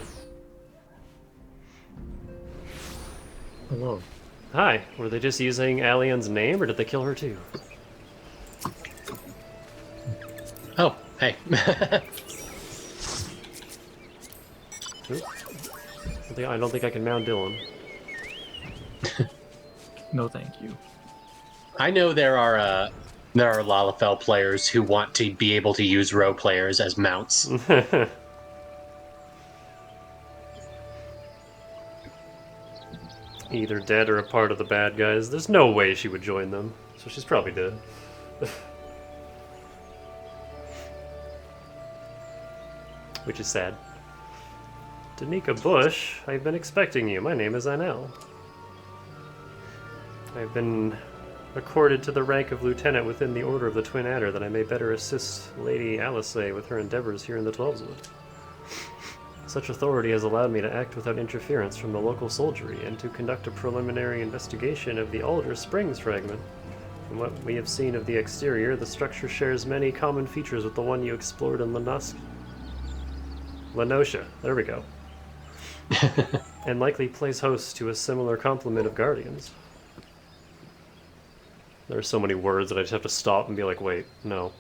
Hello. Hi. Were they just using Alian's name, or did they kill her too? Oh, hey. I don't think I can mount Dylan. No, thank you. I know there are Lalafell players who want to be able to use row players as mounts. Either dead or a part of the bad guys. There's no way she would join them, so she's probably dead. Which is sad. Danica Bush, I've been expecting you. My name is Anel. I've been accorded to the rank of lieutenant within the Order of the Twin Adder that I may better assist Lady Alice with her endeavors here in the Twelveswood. Such authority has allowed me to act without interference from the local soldiery and to conduct a preliminary investigation of the Alder Springs fragment. From what we have seen of the exterior, the structure shares many common features with the one you explored in Lenosha. There we go. And likely plays host to a similar complement of guardians. There are so many words that I just have to stop and be like, wait, no.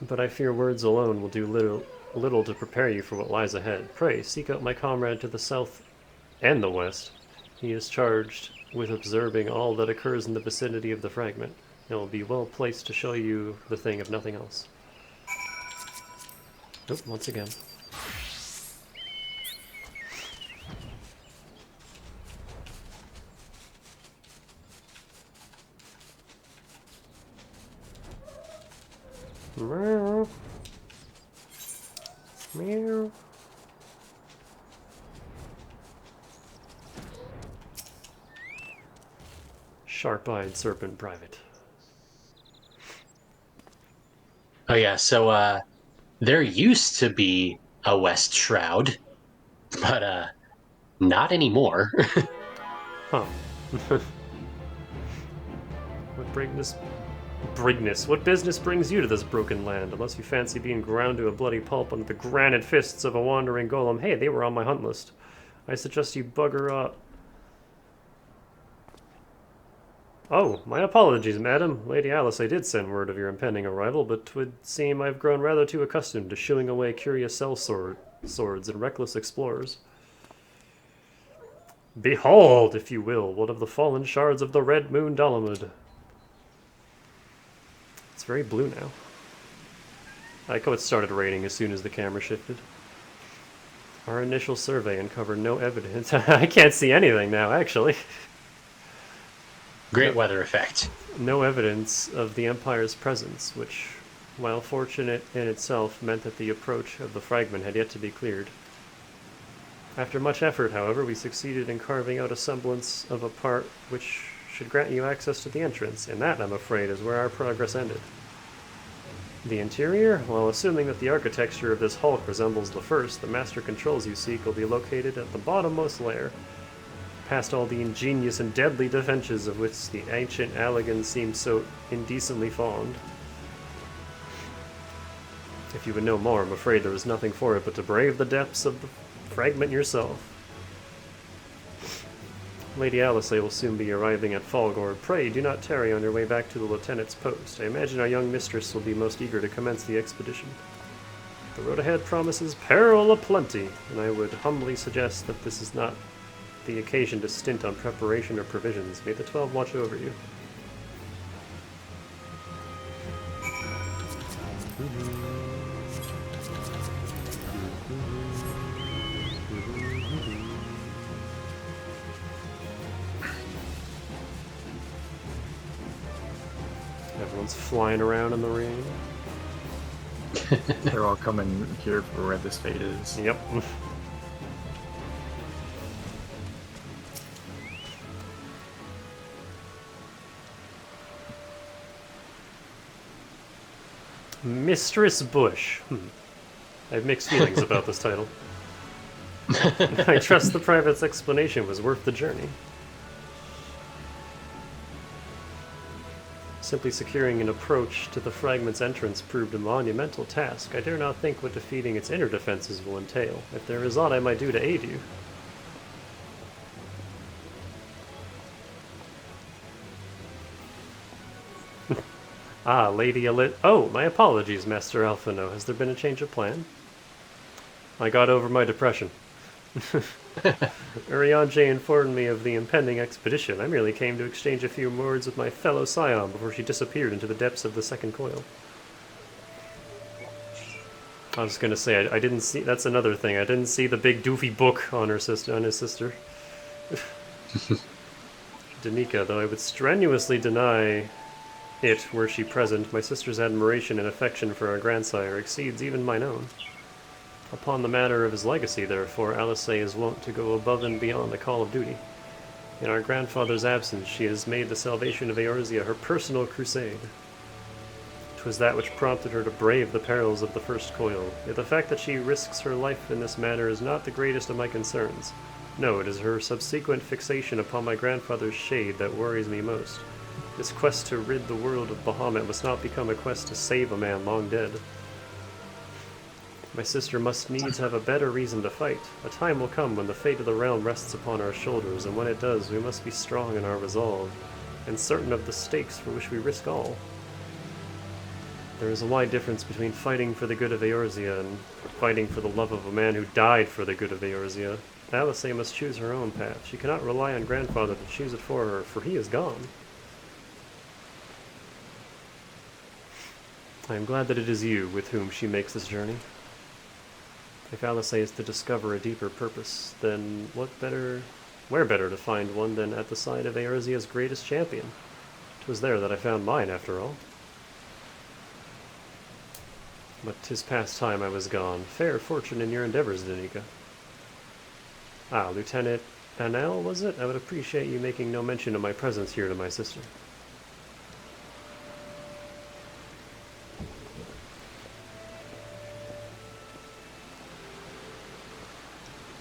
But I fear words alone will do little to prepare you for what lies ahead. Pray, seek out my comrade to the south and the west. He is charged with observing all that occurs in the vicinity of the fragment. He will be well placed to show you the thing, if nothing else. Oop, once again. Meow. Meow. Sharp-eyed serpent private. Oh yeah, so there used to be a West Shroud, but not anymore. Huh. What business brings you to this broken land? Unless you fancy being ground to a bloody pulp under the granite fists of a wandering golem. Hey, they were on my hunt list. I suggest you bugger up. Oh, my apologies, madam. Lady Alice, I did send word of your impending arrival, but 'twould seem I've grown rather too accustomed to shooing away curious swords and reckless explorers. Behold, if you will, one of the fallen shards of the Red Moon Dalamud. It's very blue now. I like how it started raining as soon as the camera shifted. Our initial survey uncovered no evidence. I can't see anything now, actually. Great weather effect. No evidence of the Empire's presence, which, while fortunate in itself, meant that the approach of the fragment had yet to be cleared. After much effort, however, we succeeded in carving out a semblance of a part which should grant you access to the entrance, and that, I'm afraid, is where our progress ended. The interior? Well, assuming that the architecture of this hulk resembles the first, the master controls you seek will be located at the bottommost layer, past all the ingenious and deadly defenses of which the ancient Alligans seem so indecently fond. If you would know more, I'm afraid there is nothing for it but to brave the depths of the fragment yourself. Lady Alice will soon be arriving at Falgord. Pray, do not tarry on your way back to the lieutenant's post. I imagine our young mistress will be most eager to commence the expedition. The road ahead promises peril aplenty, and I would humbly suggest that this is not the occasion to stint on preparation or provisions. May the 12 watch over you. Everyone's flying around in the rain. They're all coming here for where this fate is. Yep. Mistress Bush. I have mixed feelings about this title. I trust the private's explanation was worth the journey. Simply securing an approach to the fragment's entrance proved a monumental task. I dare not think what defeating its inner defenses will entail. If there is aught I might do to aid you. Ah, Lady Alit. Oh, my apologies, Master Alphino. Has there been a change of plan? I got over my depression. Urianger informed me of the impending expedition. I merely came to exchange a few words with my fellow scion before she disappeared into the depths of the second coil. I was gonna say, I didn't see. That's another thing. I didn't see the big doofy book on her sister, on his sister. Danica, though I would strenuously deny it were she present, my sister's admiration and affection for our grandsire exceeds even mine own. Upon the matter of his legacy, therefore, Alice is wont to go above and beyond the call of duty. In our grandfather's absence, she has made the salvation of Eorzea her personal crusade. 'Twas that which prompted her to brave the perils of the first coil, yet the fact that she risks her life in this manner is not the greatest of my concerns. No, it is her subsequent fixation upon my grandfather's shade that worries me most. This quest to rid the world of Bahamut must not become a quest to save a man long dead. My sister must needs have a better reason to fight. A time will come when the fate of the realm rests upon our shoulders, and when it does, we must be strong in our resolve, and certain of the stakes for which we risk all. There is a wide difference between fighting for the good of Eorzea and fighting for the love of a man who died for the good of Eorzea. Alice must choose her own path. She cannot rely on grandfather to choose it for her, for he is gone. I am glad that it is you with whom she makes this journey. If Alice is to discover a deeper purpose, then where better to find one than at the side of Eorzea's greatest champion? 'Twas there that I found mine, after all. But 'tis past time I was gone. Fair fortune in your endeavors, Danica. Ah, Lieutenant Anel, was it? I would appreciate you making no mention of my presence here to my sister.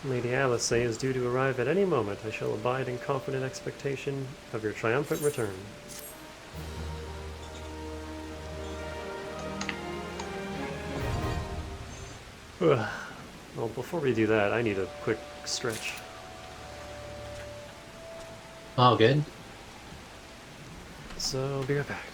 Lady Alice is due to arrive at any moment. I shall abide in confident expectation of your triumphant return. Well, before we do that, I need a quick stretch. All good. So I'll be right back.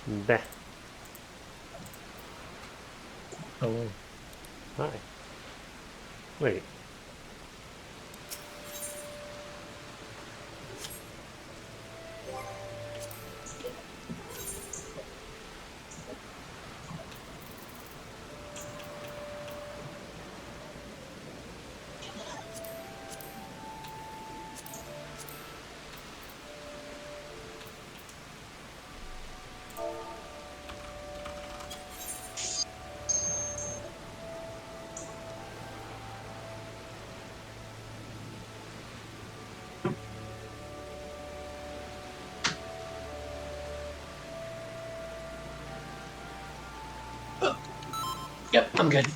Bah. Hello. Hi. Wait. Yep, I'm good.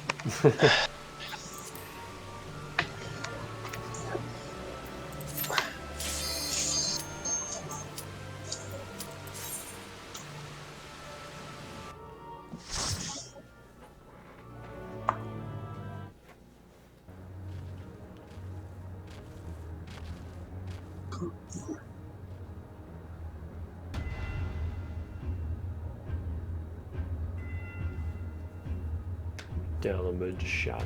Delamid Shadow.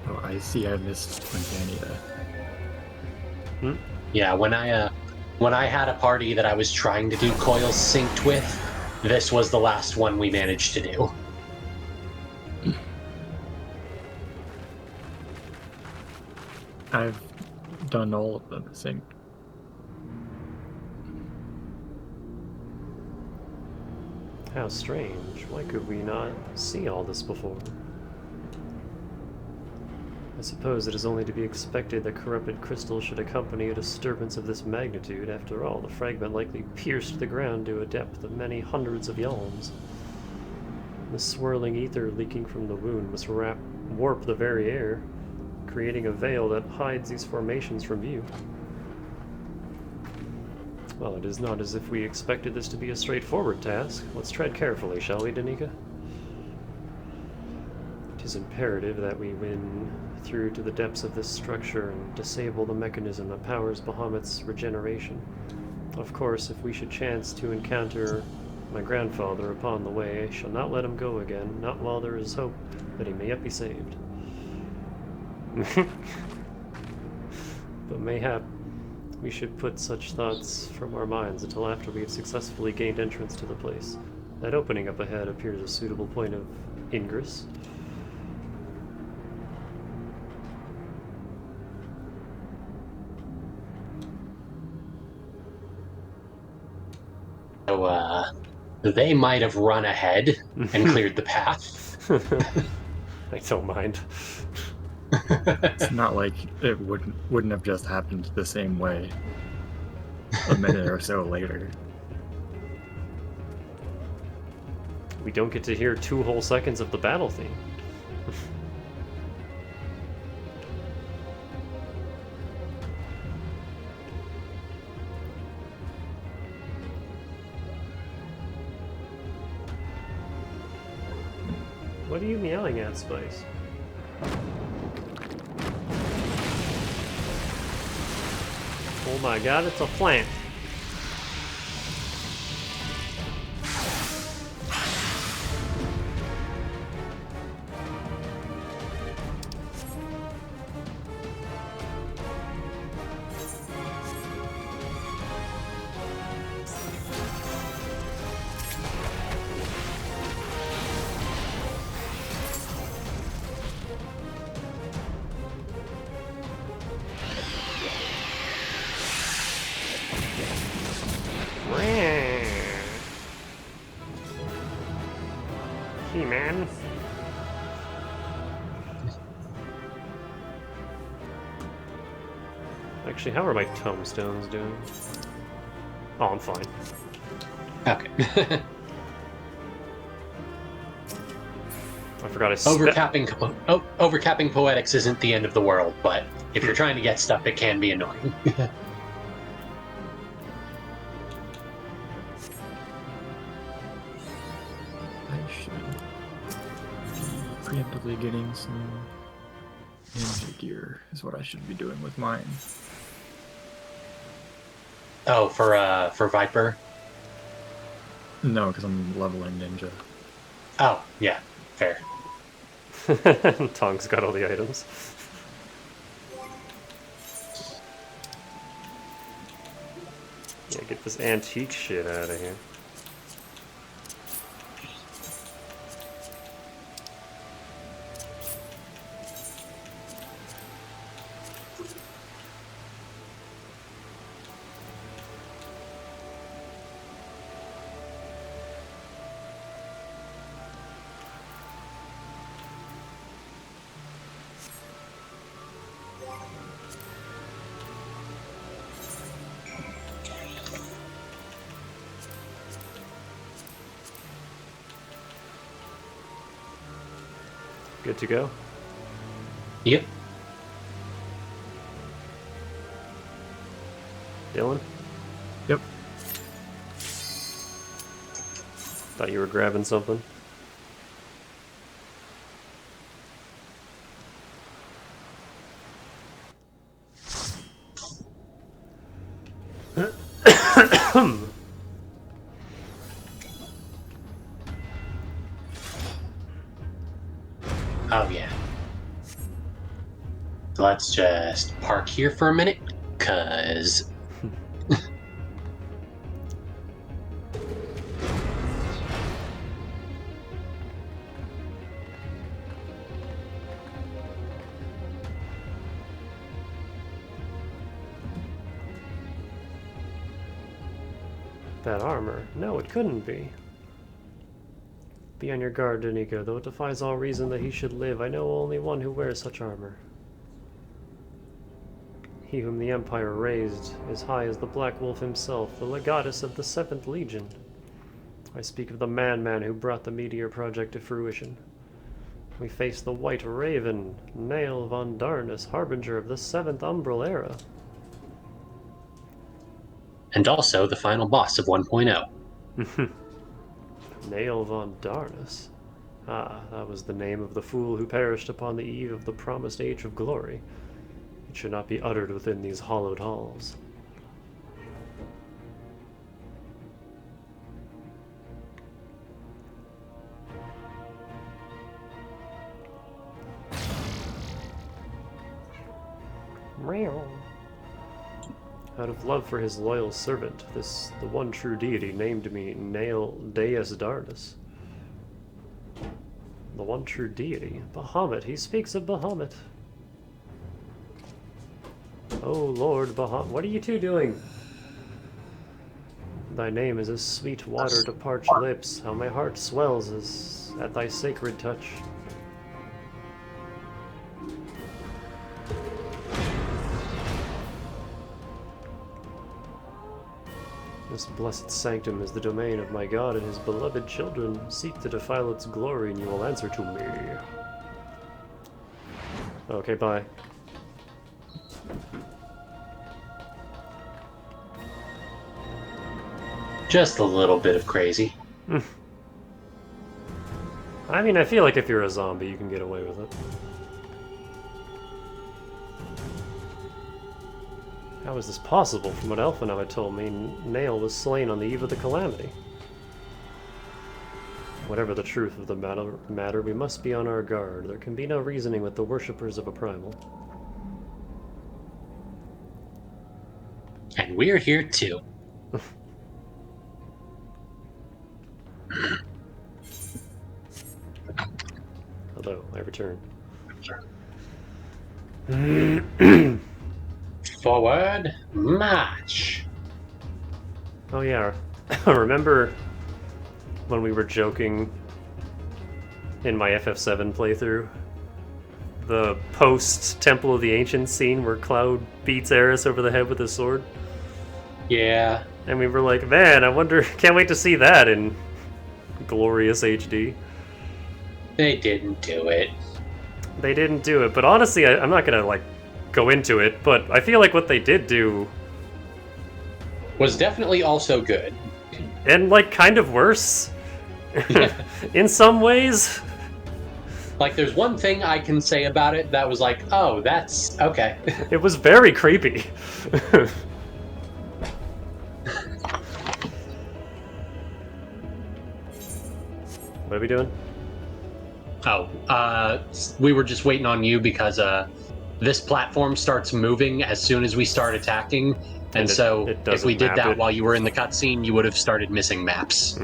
Oh, I see. I missed Quintania. Yeah, when I had a party that I was trying to do coils synced with, this was the last one we managed to do. I've done all of them, I think. How strange. Why could we not see all this before? I suppose it is only to be expected that corrupted crystal should accompany a disturbance of this magnitude. After all, the fragment likely pierced the ground to a depth of many hundreds of yalms. The swirling ether leaking from the wound must warp the very air, creating a veil that hides these formations from view. Well, it is not as if we expected this to be a straightforward task. Let's tread carefully, shall we, Danica? It is imperative that we win through to the depths of this structure and disable the mechanism that powers Bahamut's regeneration. Of course, if we should chance to encounter my grandfather upon the way, I shall not let him go again, not while there is hope that he may yet be saved. But mayhap we should put such thoughts from our minds until after we have successfully gained entrance to the place. That opening up ahead appears a suitable point of ingress. So, they might have run ahead and cleared the path. I don't mind. It's not like it wouldn't have just happened the same way a minute or so later. We don't get to hear 2 whole seconds of the battle theme. What are you meowing at, Spice? Oh my god, it's a plant. He-Man. Actually, how are my tomestones doing? Oh, I'm fine. Okay. I forgot I overcapping poetics isn't the end of the world, but if you're trying to get stuff, it can be annoying. Preemptively getting some ninja gear is what I should be doing with mine. Oh, for Viper? No, because I'm leveling ninja. Oh, yeah, fair. Tong's got all the items. Yeah, get this antique shit out of here. Good to go? Yep. Dylan? Yep. Thought you were grabbing something. Oh, yeah. Let's just park here for a minute, cause... That armor? No, it couldn't be. Be on your guard, Danica, though it defies all reason that he should live. I know only one who wears such armor. He whom the Empire raised, as high as the Black Wolf himself, the legatus of the 7th Legion. I speak of the man who brought the Meteor Project to fruition. We face the White Raven, Nail von Darnus, harbinger of the 7th Umbral Era. And also the final boss of 1.0. Nail von Darnus. Ah, that was the name of the fool who perished upon the eve of the promised Age of Glory. It should not be uttered within these hallowed halls. Meow. Out of love for his loyal servant, the one true deity, named me Nail Deus Darnus. The one true deity? Bahamut. He speaks of Bahamut. Oh Lord Bahamut. What are you two doing? Thy name is as sweet water to parched lips. How my heart swells at thy sacred touch. This blessed sanctum is the domain of my God and his beloved children. Seek to defile its glory and you will answer to me. Okay, bye. Just a little bit of crazy. I mean, I feel like if you're a zombie, you can get away with it. How is this possible? From what Elfino had told me, Nail was slain on the eve of the calamity. Whatever the truth of the matter, we must be on our guard. There can be no reasoning with the worshippers of a primal. And we're here too. Hello, I return. Forward march. Oh yeah, remember when we were joking in my FF7 playthrough? The post-Temple of the Ancients scene where Cloud beats Eris over the head with his sword? Yeah. And we were like, man, I wonder, can't wait to see that in glorious HD. They didn't do it. They didn't do it, but honestly, I'm not gonna, like, go into it, but I feel like what they did do was definitely also good. And, like, kind of worse. In some ways. Like, there's one thing I can say about it that was like, oh, that's okay. It was very creepy. What are we doing? Oh, we were just waiting on you because this platform starts moving as soon as we start attacking, and so if we did that while you were in the cutscene, you would have started missing maps.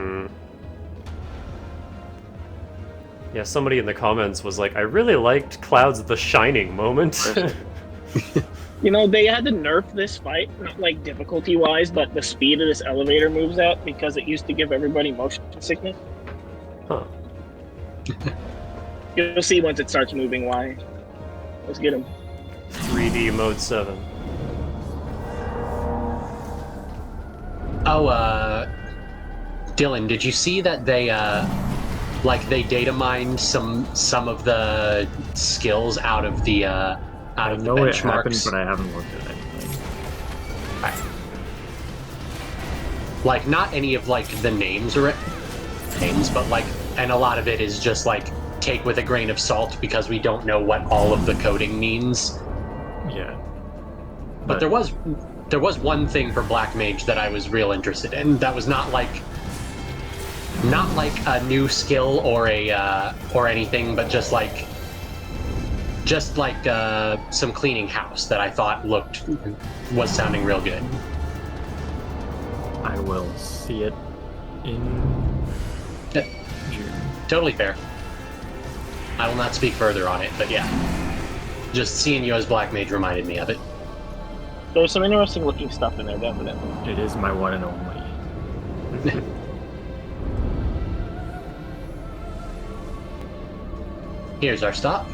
Yeah, somebody in the comments was like, I really liked Cloud's The Shining moment. You know, they had to nerf this fight, not like difficulty-wise, but the speed of this elevator moves at, because it used to give everybody motion sickness. Huh. You'll see once it starts moving why. Let's get him. 3D mode 7. Oh, Dylan, did you see that they like they data mined some of the skills out of the I the know it happened, benchmarks. but I haven't looked at anything. Right. Like not any of like the names or names, but like, and a lot of it is just like take with a grain of salt because we don't know what all of the coding means. Yeah. But there was one thing for Black Mage that I was real interested in. That was not like a new skill or a or anything, but just like some cleaning house that I thought was sounding real good. I will see it in June. Totally fair. I will not speak further on it, but yeah. Just seeing you as Black Mage reminded me of it. There's some interesting looking stuff in there, definitely. It is my one and only. Here's our stop.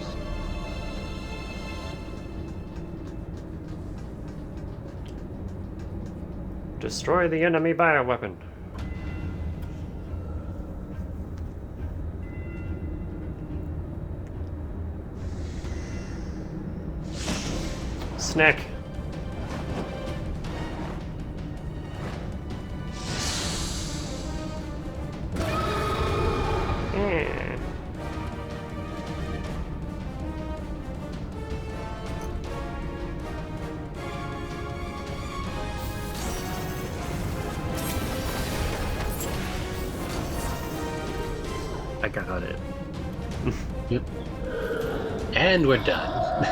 Destroy the enemy bioweapon. Snack. I got it. Yep. And we're done.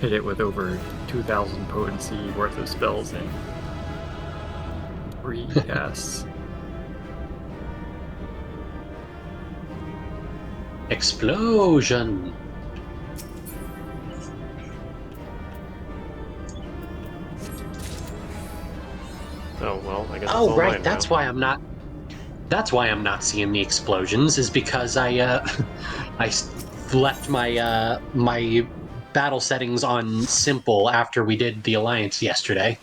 Hit it with over 2,000 potency worth of spells in 3 casts. Explosion! Oh well, I guess. Oh right, that's why I'm not. That's why I'm not seeing the explosions. Is because I left my my battle settings on simple after we did the alliance yesterday.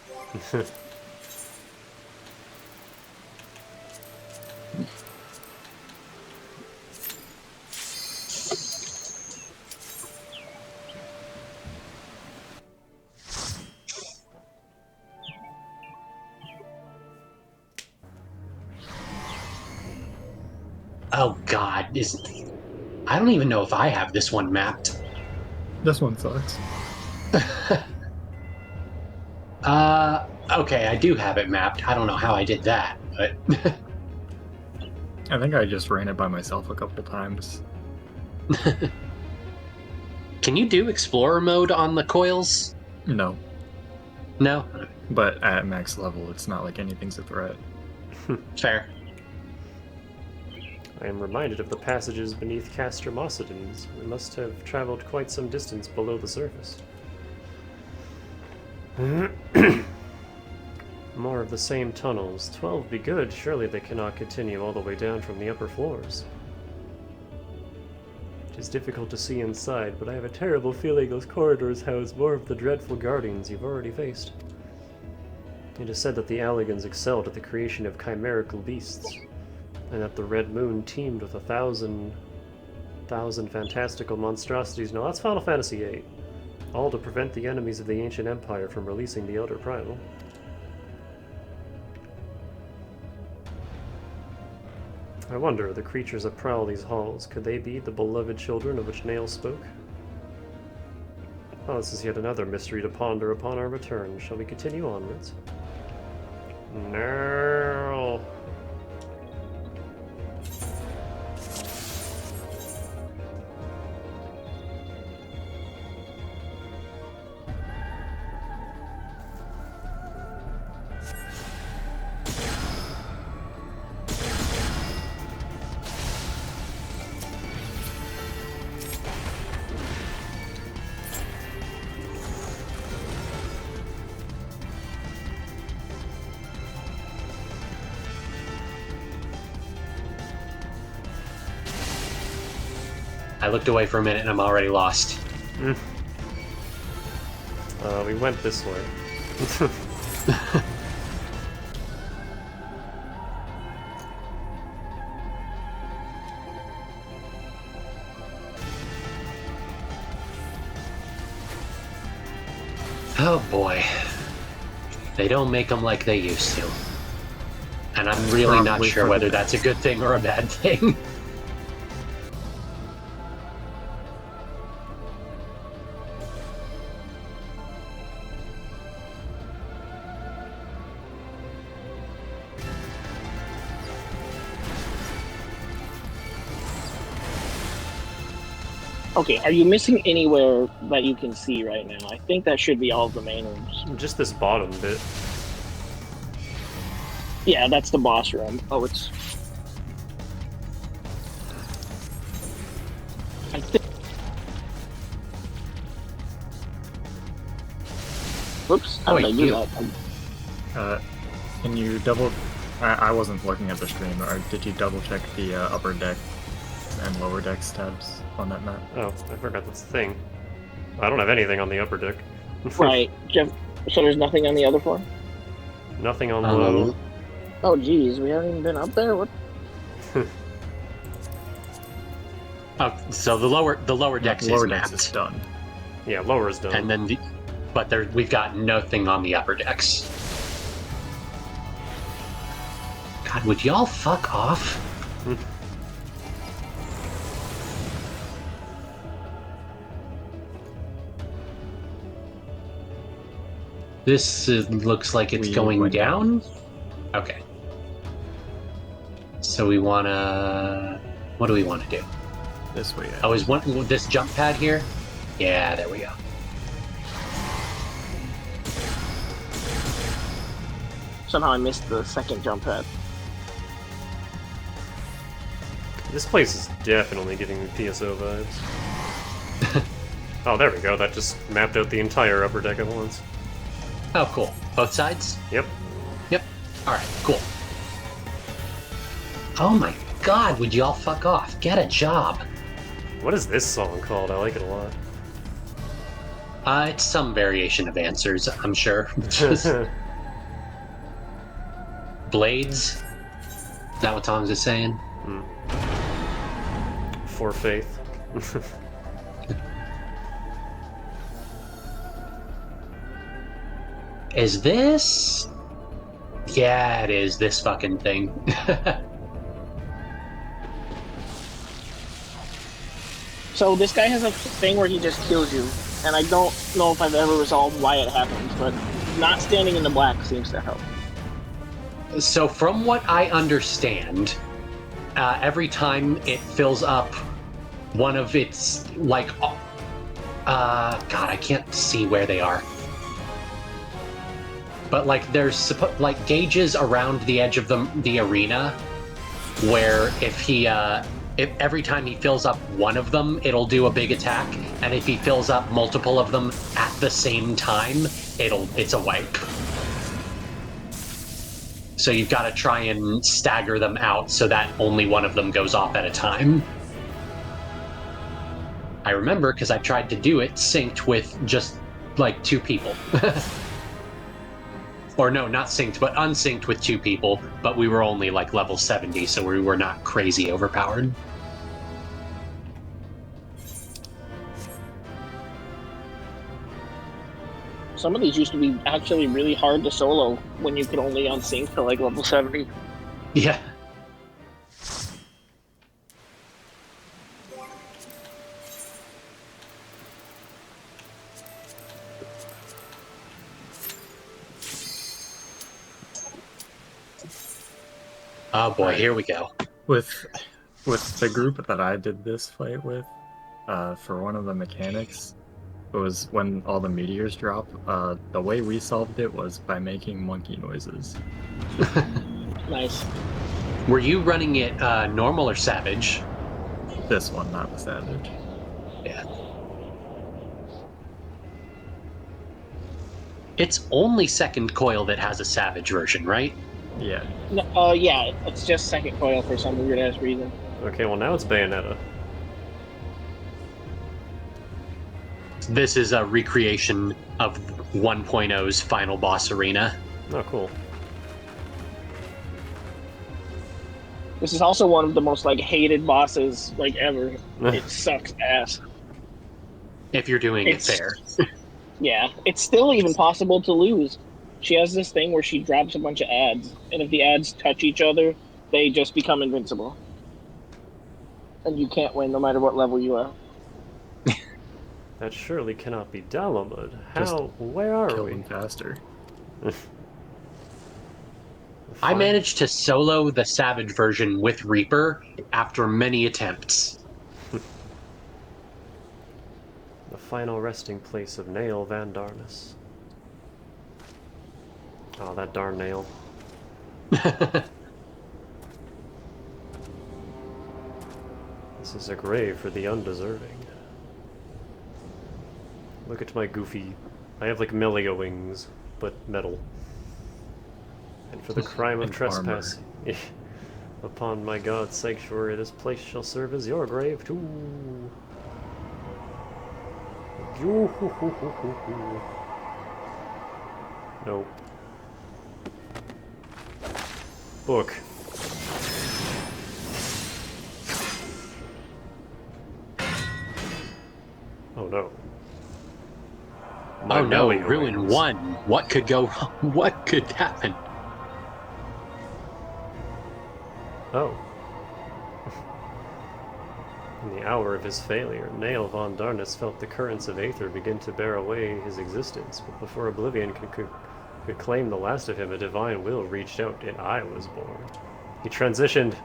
Oh God, I don't even know if I have this one mapped. This one sucks. Okay, I do have it mapped. I don't know how I did that, but I think I just ran it by myself a couple times. Can you do Explorer mode on the coils? No. No? But at max level, it's not like anything's a threat. Fair. I am reminded of the passages beneath Castor Mossidens. We must have traveled quite some distance below the surface. More of the same tunnels. 12 be good. Surely they cannot continue all the way down from the upper floors. It is difficult to see inside, but I have a terrible feeling those corridors house more of the dreadful guardians you've already faced. It is said that the Alligans excelled at the creation of chimerical beasts, and that the Red Moon teamed with 1,000 fantastical monstrosities. No, that's Final Fantasy VIII. All to prevent the enemies of the ancient empire from releasing the Elder Primal. I wonder, the creatures that prowl these halls, could they be the beloved children of which Nail spoke? Well, this is yet another mystery to ponder upon our return. Shall we continue onwards? No. I looked away for a minute and I'm already lost. We went this way. boy. They don't make them like they used to. And I'm really not Probably sure for the whether best. that's a good thing or a bad thing. Okay, are you missing anywhere that you can see right now? I think that should be all of the main rooms. Just this bottom bit. Yeah, that's the boss room. Oh, it's... I think... Whoops, how did I do that? Can you double... I wasn't looking at the stream, or did you double check the upper deck and lower deck tabs on that map? Oh, I forgot that's the thing. I don't have anything on the upper deck. Right, Jeff, so there's nothing on the other floor? Nothing on low. Oh, geez, we haven't even been up there? What? Oh, so the lower decks lower is decks mapped. is done. Yeah, lower is done. And then we've got nothing on the upper decks. God, would y'all fuck off? This looks like it's going down. Okay. So we wanna... What do we want to do? This way. Oh, is this jump pad here? Yeah, there we go. Somehow I missed the second jump pad. This place is definitely giving me PSO vibes. Oh, there we go. That just mapped out the entire upper deck at once. Oh, cool. Both sides? Yep. Yep. Alright, cool. Oh my god, would y'all fuck off? Get a job. What is this song called? I like it a lot. It's some variation of Answers, I'm sure. Just... Blades? Is that what Tom's is saying? For faith. Is this... Yeah, it is, this fucking thing. So this guy has a thing where he just kills you, and I don't know if I've ever resolved why it happens, but not standing in the black seems to help. So from what I understand, every time it fills up one of its, like... God, I can't see where they are. But like there's like gauges around the edge of the arena where if every time he fills up one of them, it'll do a big attack, and if he fills up multiple of them at the same time, it's a wipe. So you've got to try and stagger them out so that only one of them goes off at a time. I remember because I tried to do it synced with just like 2 people. Or no, not synced, but unsynced with 2 people, but we were only like level 70, so we were not crazy overpowered. Some of these used to be actually really hard to solo when you could only unsync to like level 70. Yeah. Oh boy, here we go. With the group that I did this fight with, for one of the mechanics, it was when all the meteors drop. The way we solved it was by making monkey noises. Nice. Were you running it normal or savage? This one, not the savage. Yeah. It's only second coil that has a savage version, right? Yeah. No, yeah, it's just second coil for some weird ass reason. Okay, well now it's Bayonetta. This is a recreation of 1.0's final boss arena. Oh, cool. This is also one of the most like hated bosses like ever. It sucks ass. If you're doing it fair. Yeah, it's still even possible to lose. She has this thing where she drops a bunch of ads, and if the ads touch each other, they just become invincible. And you can't win no matter what level you are. That surely cannot be Dalamud. Just How? Where are kill we? them faster. I managed to solo the Savage version with Reaper after many attempts. The final resting place of Nail Van Darnus. Oh, that darn nail. This is a grave for the undeserving. Look at my goofy... I have like Melia wings, but metal. And for the crime of trespass, upon my God's sanctuary, this place shall serve as your grave too. Nope. Book. Oh no. Oh no, Ruin 1. What could go wrong? What could happen? Oh. In the hour of his failure, Nail von Darnus felt the currents of Aether begin to bear away his existence, but before Oblivion could claim the last of him, a divine will reached out, and I was born. He transitioned.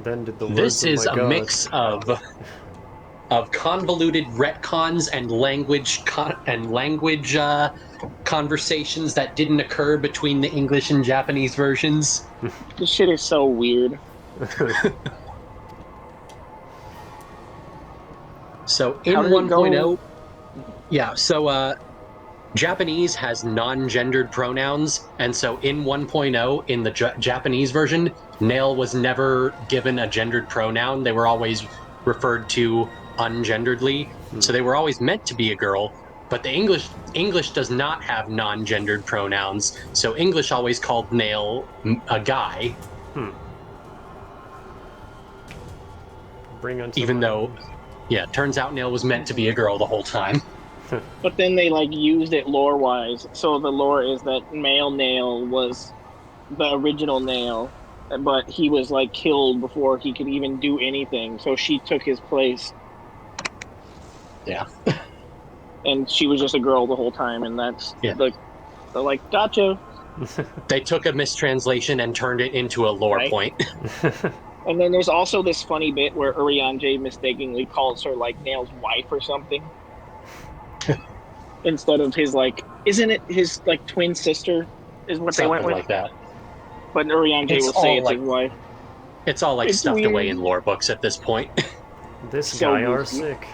Then did the words This of is my a God. mix of convoluted retcons and language conversations that didn't occur between the English and Japanese versions. This shit is so weird. So in How did it go? 1.0, yeah, so Japanese has non-gendered pronouns, and so in 1.0, in the Japanese version, Nail was never given a gendered pronoun. They were always referred to ungenderedly, so they were always meant to be a girl. But the English does not have non-gendered pronouns, so English always called Nail a guy. Bring on even though, yeah, turns out Nail was meant to be a girl the whole time. But then they like used it lore-wise. So the lore is that male Nail was the original Nail, but he was like killed before he could even do anything. So she took his place. Yeah. And she was just a girl the whole time, and that's Yeah. like, they're like, gotcha. They took a mistranslation and turned it into a lore Right. point. And then there's also this funny bit where Urianger mistakenly calls her like Nail's wife or something. Instead of his like, isn't it his like twin sister is what Something they went with? like that. But Urianger will say it's his wife. It's all like It's stuffed weird. away in lore books at this point. This So guy are goofy. sick.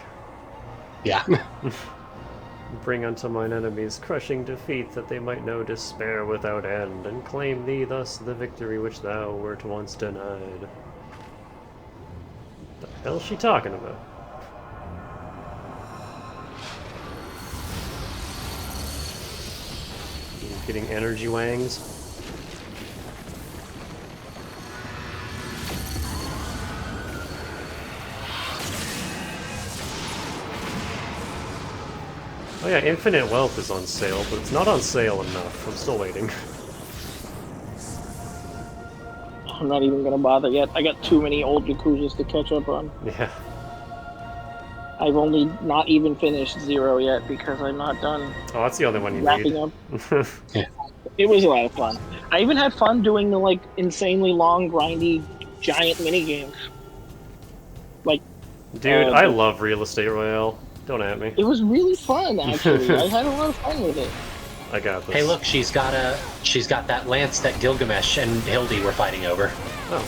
Yeah. Bring unto mine enemies crushing defeat, that they might know despair without end, and claim thee thus the victory which thou wert once denied. The hell's she talking about? He's getting energy wangs. Oh yeah, Infinite Wealth is on sale, but it's not on sale enough. I'm still waiting. I'm not even gonna bother yet. I got too many old Yakuzas to catch up on. Yeah. I've only not even finished 0 yet because I'm not done Oh, that's the only one you wrapping need. up. It was a lot of fun. I even had fun doing the like insanely long, grindy, giant mini games. Like, Dude, I love Real Estate Royale. Don't at me. it was really fun. Actually, I had a lot of fun with it. I got this. Hey, look, she's got that lance that Gilgamesh and Hildy were fighting over. Oh.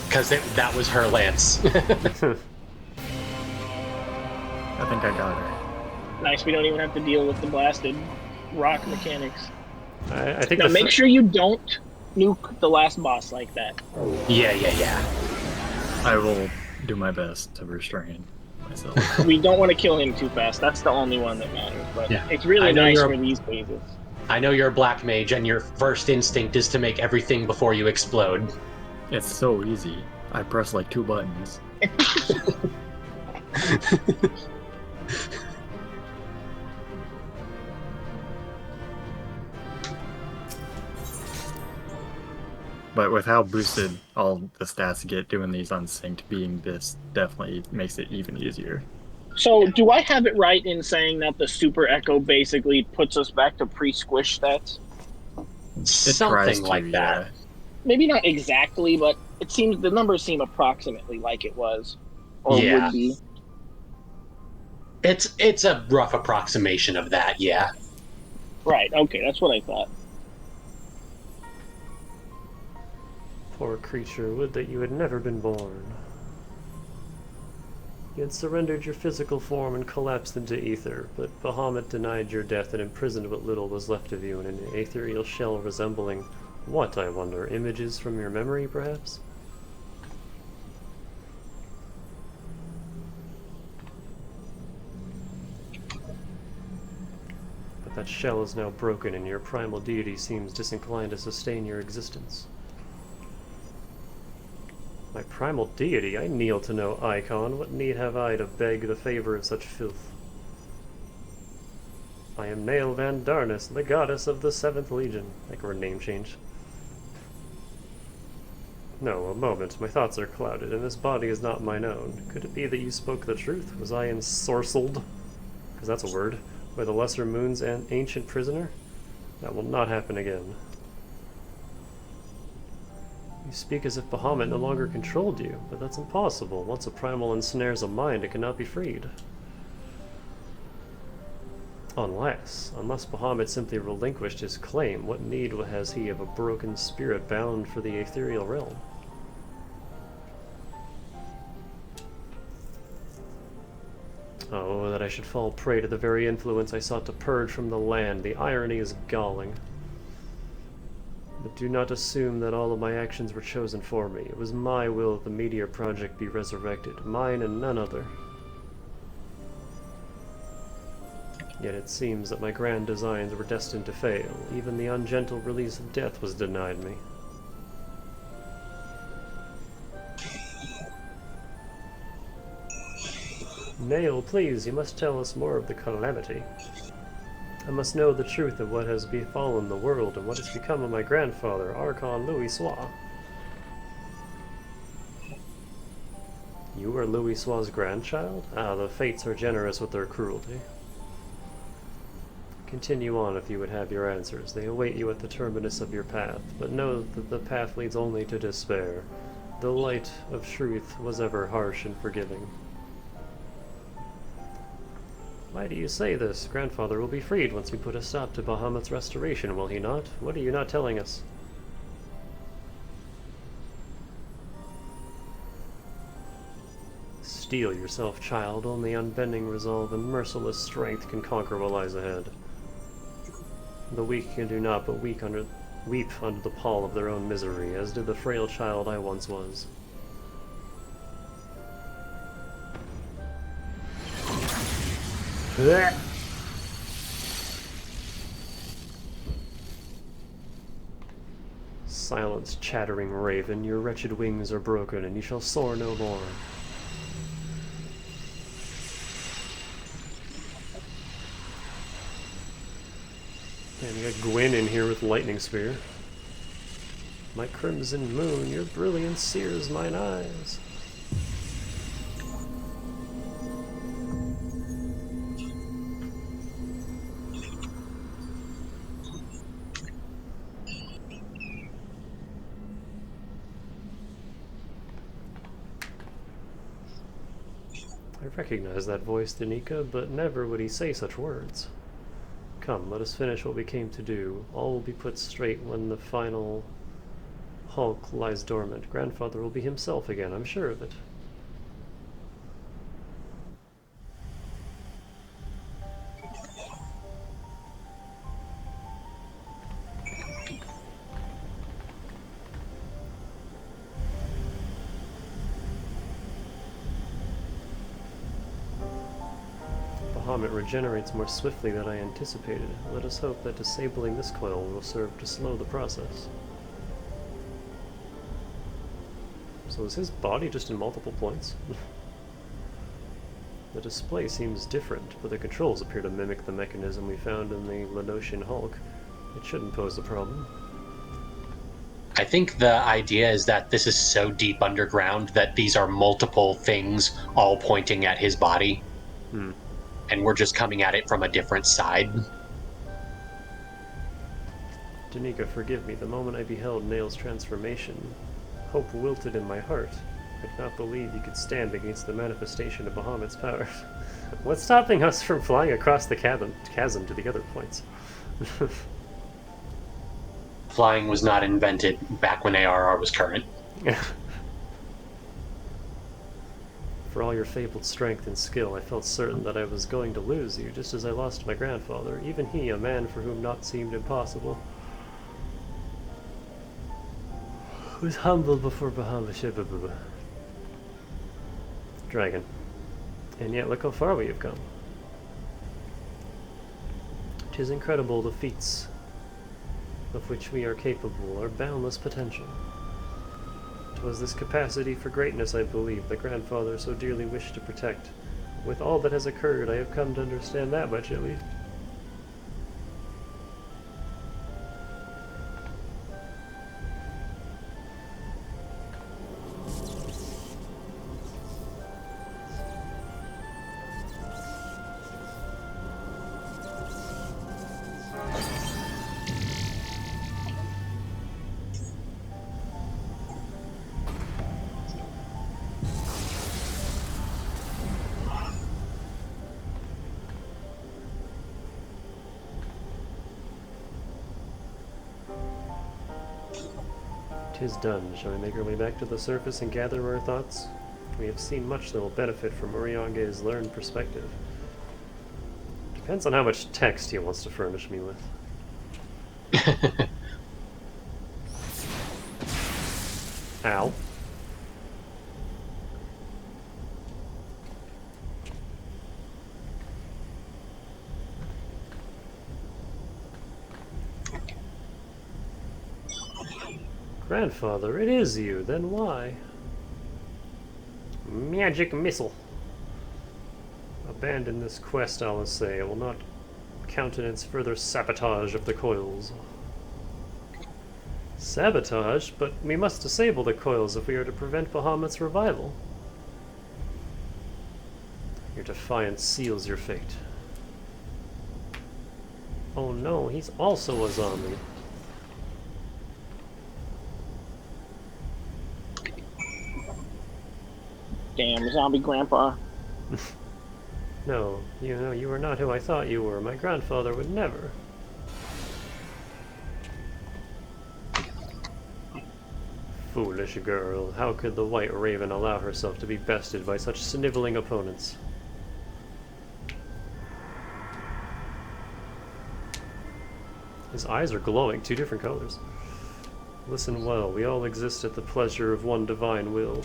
Because that was her lance. I think I got her. Nice. We don't even have to deal with the blasted rock mechanics. I think Now, the make sure you don't nuke the last boss like that. Yeah. I will do my best to restrain myself. We don't want to kill him too fast. That's the only one that matters. But Yeah. it's really I know nice you're- for these phases. I know you're a black mage, and your first instinct is to make everything before you explode. It's so easy. I press like 2 buttons. But with how boosted all the stats get doing these unsynced, being this definitely makes it even easier. So, do I have it right in saying that the Super Echo basically puts us back to pre-squish stats? It tries Something to, like that. yeah. Maybe not exactly, but it seems the numbers seem approximately like it was, or Yeah. would be. It's a rough approximation of that, yeah. Right. Okay, that's what I thought. Poor creature, would that you had never been born. You had surrendered your physical form and collapsed into ether, but Bahamut denied your death and imprisoned what little was left of you in an ethereal shell resembling what, I wonder? Images from your memory, perhaps? But that shell is now broken, and your primal deity seems disinclined to sustain your existence. My primal deity? I kneel to no icon. What need have I to beg the favor of such filth? I am Nail Van Darnus, the goddess of the 7th Legion. Like her name change. No, a moment. My thoughts are clouded, and this body is not mine own. Could it be that you spoke the truth? Was I ensorcelled? Because that's a word. By the Lesser Moon's ancient prisoner? That will not happen again. You speak as if Bahamut no longer controlled you, but that's impossible. Once a primal ensnares a mind, it cannot be freed. Unless Bahamut simply relinquished his claim, what need has he of a broken spirit bound for the ethereal realm? Oh, that I should fall prey to the very influence I sought to purge from the land. The irony is galling. But do not assume that all of my actions were chosen for me. It was my will that the Meteor Project be resurrected, mine and none other. Yet it seems that my grand designs were destined to fail. Even the ungentle release of death was denied me. Nail, please, you must tell us more of the calamity. I must know the truth of what has befallen the world and what has become of my grandfather, Archon Louis Sois. You are Louis Sois' grandchild? Ah, the fates are generous with their cruelty. Continue on if you would have your answers. They await you at the terminus of your path, but know that the path leads only to despair. The light of truth was ever harsh and forgiving. Why do you say this? Grandfather will be freed once we put a stop to Bahamut's restoration, will he not? What are you not telling us? Steel yourself, child. Only unbending resolve and merciless strength can conquer what lies ahead. The weak can do naught but weep under the pall of their own misery, as did the frail child I once was. Silence, chattering raven, your wretched wings are broken, and you shall soar no more. And we got Gwyn in here with Lightning Spear. My crimson moon, your brilliance sears mine eyes. I recognize that voice, Danica, but never would he say such words. Come, let us finish what we came to do. All will be put straight when the final hulk lies dormant. Grandfather will be himself again, I'm sure of it. Bahamut regenerates more swiftly than I anticipated. Let us hope that disabling this coil will serve to slow the process. So is his body just in multiple points? The display seems different, but the controls appear to mimic the mechanism we found in the Lenosian Hulk. It shouldn't pose a problem. I think the idea is that this is so deep underground that these are multiple things all pointing at his body. And we're just coming at it from a different side. Danica, forgive me. The moment I beheld Nail's transformation, hope wilted in my heart. I could not believe he could stand against the manifestation of Bahamut's power. What's stopping us from flying across the chasm to the other points? Flying was not invented back when ARR was current. For all your fabled strength and skill, I felt certain that I was going to lose you, just as I lost my grandfather, even he, a man for whom naught seemed impossible. Who's humble before Bahamut. Dragon. And yet look how far we have come. 'Tis incredible the feats of which we are capable, our boundless potential. 'Twas this capacity for greatness, I believe, that grandfather so dearly wished to protect. With all that has occurred, I have come to understand that much at least. Tis done. Shall we make our way back to the surface and gather our thoughts? We have seen much that will benefit from Moriange's learned perspective. Depends on how much text he wants to furnish me with. Ow. Grandfather, it is you. Then why? Magic missile. Abandon this quest, I will say. I will not countenance further sabotage of the coils. Sabotage? But we must disable the coils if we are to prevent Bahamut's revival. Your defiance seals your fate. Oh no, he's also a zombie. Damn, zombie grandpa. No, you are not who I thought you were. My grandfather would never. Foolish girl, how could the White Raven allow herself to be bested by such sniveling opponents? His eyes are glowing, two different colors. Listen well, we all exist at the pleasure of one divine will.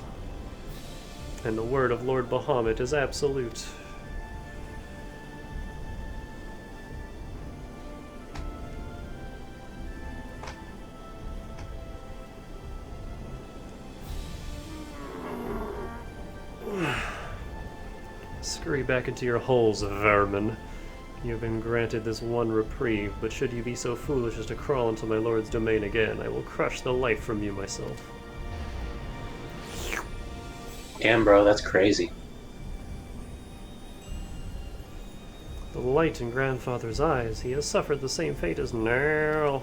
And the word of Lord Bahamut is absolute. Scurry back into your holes, vermin. You have been granted this one reprieve, but should you be so foolish as to crawl into my lord's domain again, I will crush the life from you myself. Damn, bro, that's crazy. The light in grandfather's eyes, he has suffered the same fate as Nerl.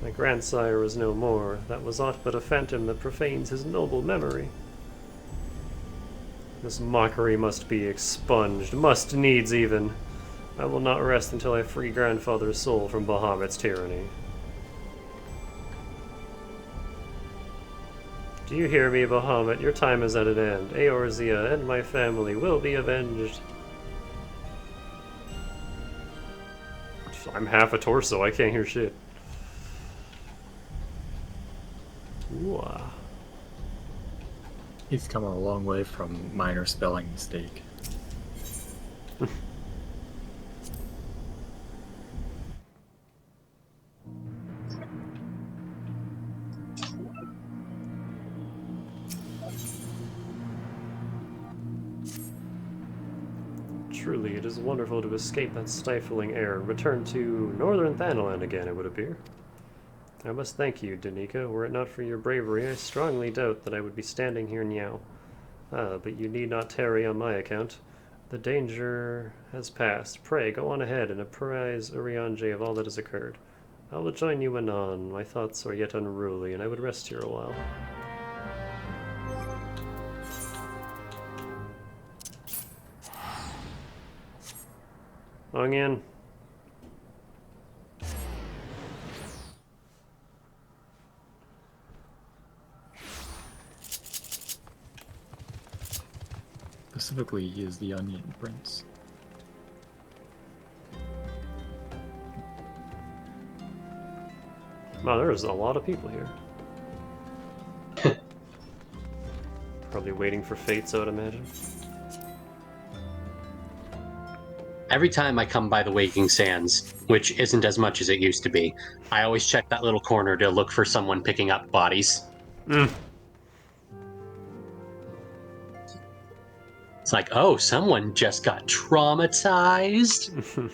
My grandsire is no more. That was aught but a phantom that profanes his noble memory. This mockery must be expunged, must needs even. I will not rest until I free grandfather's soul from Bahamut's tyranny. Do you hear me, Bahamut? Your time is at an end. Eorzea and my family will be avenged. I'm half a torso, I can't hear shit. Ooh. He's come a long way from minor spelling mistake. Truly, it is wonderful to escape that stifling air and return to northern Thanalan again, it would appear. I must thank you, Danica. Were it not for your bravery, I strongly doubt that I would be standing here now. Ah, but you need not tarry on my account. The danger has passed. Pray, go on ahead and apprise Urianger of all that has occurred. I will join you anon. My thoughts are yet unruly, and I would rest here a while. On in. Specifically, he is the Onion Prince. Wow, there's a lot of people here. Probably waiting for fates, I would imagine. Every time I come by the Waking Sands, which isn't as much as it used to be, I always check that little corner to look for someone picking up bodies. It's like, oh, someone just got traumatized.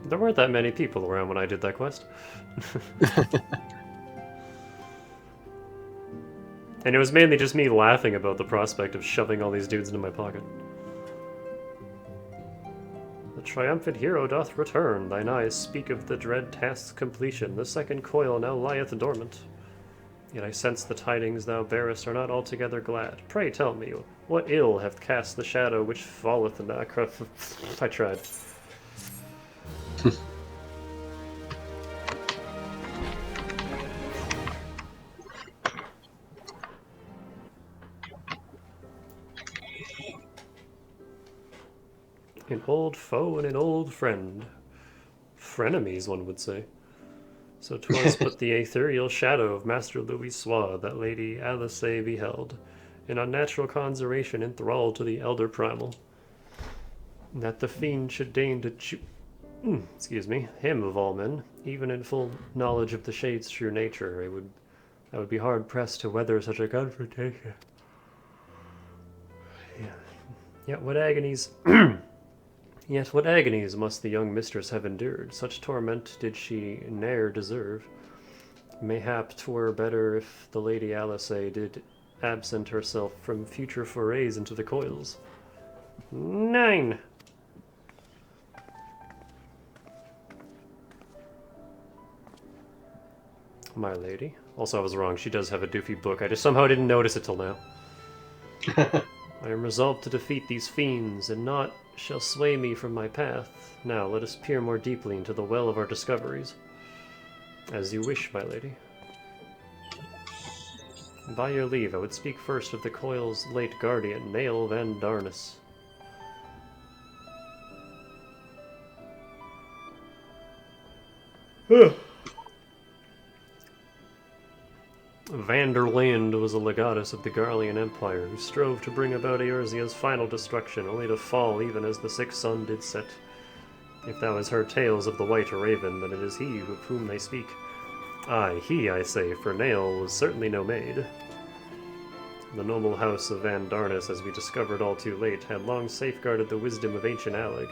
There weren't that many people around when I did that quest. And it was mainly just me laughing about the prospect of shoving all these dudes into my pocket. The triumphant hero doth return. Thine eyes speak of the dread task's completion. The second coil now lieth dormant. Yet I sense the tidings thou bearest are not altogether glad. Pray tell me, what ill hath cast the shadow which falleth in that I tried. An old foe and an old friend. Frenemies, one would say. So 'twas but the ethereal shadow of Master Louis Sois that Lady Alice beheld, an unnatural conjuration enthralled to the elder primal. That the fiend should deign to excuse me, him of all men, even in full knowledge of the shade's true nature, I would be hard pressed to weather such a confrontation. Yet what agonies Yet what agonies must the young mistress have endured? Such torment did she ne'er deserve. Mayhap 'twere better if the Lady Alice did absent herself from future forays into the coils. 9! My lady. Also, I was wrong. She does have a doofy book. I just somehow didn't notice it till now. I am resolved to defeat these fiends, and naught shall sway me from my path. Now, let us peer more deeply into the well of our discoveries. As you wish, my lady. By your leave, I would speak first of the coil's late guardian, Nael Van Darnus. Vanderland was a legatus of the Garlean Empire, who strove to bring about Eorzea's final destruction, only to fall even as the sixth sun did set. If thou hast heard tales of the White Raven, then it is he of whom they speak. Aye, he, I say, for Nael was certainly no maid. The noble house of Van Darnus, as we discovered all too late, had long safeguarded the wisdom of ancient Alleg.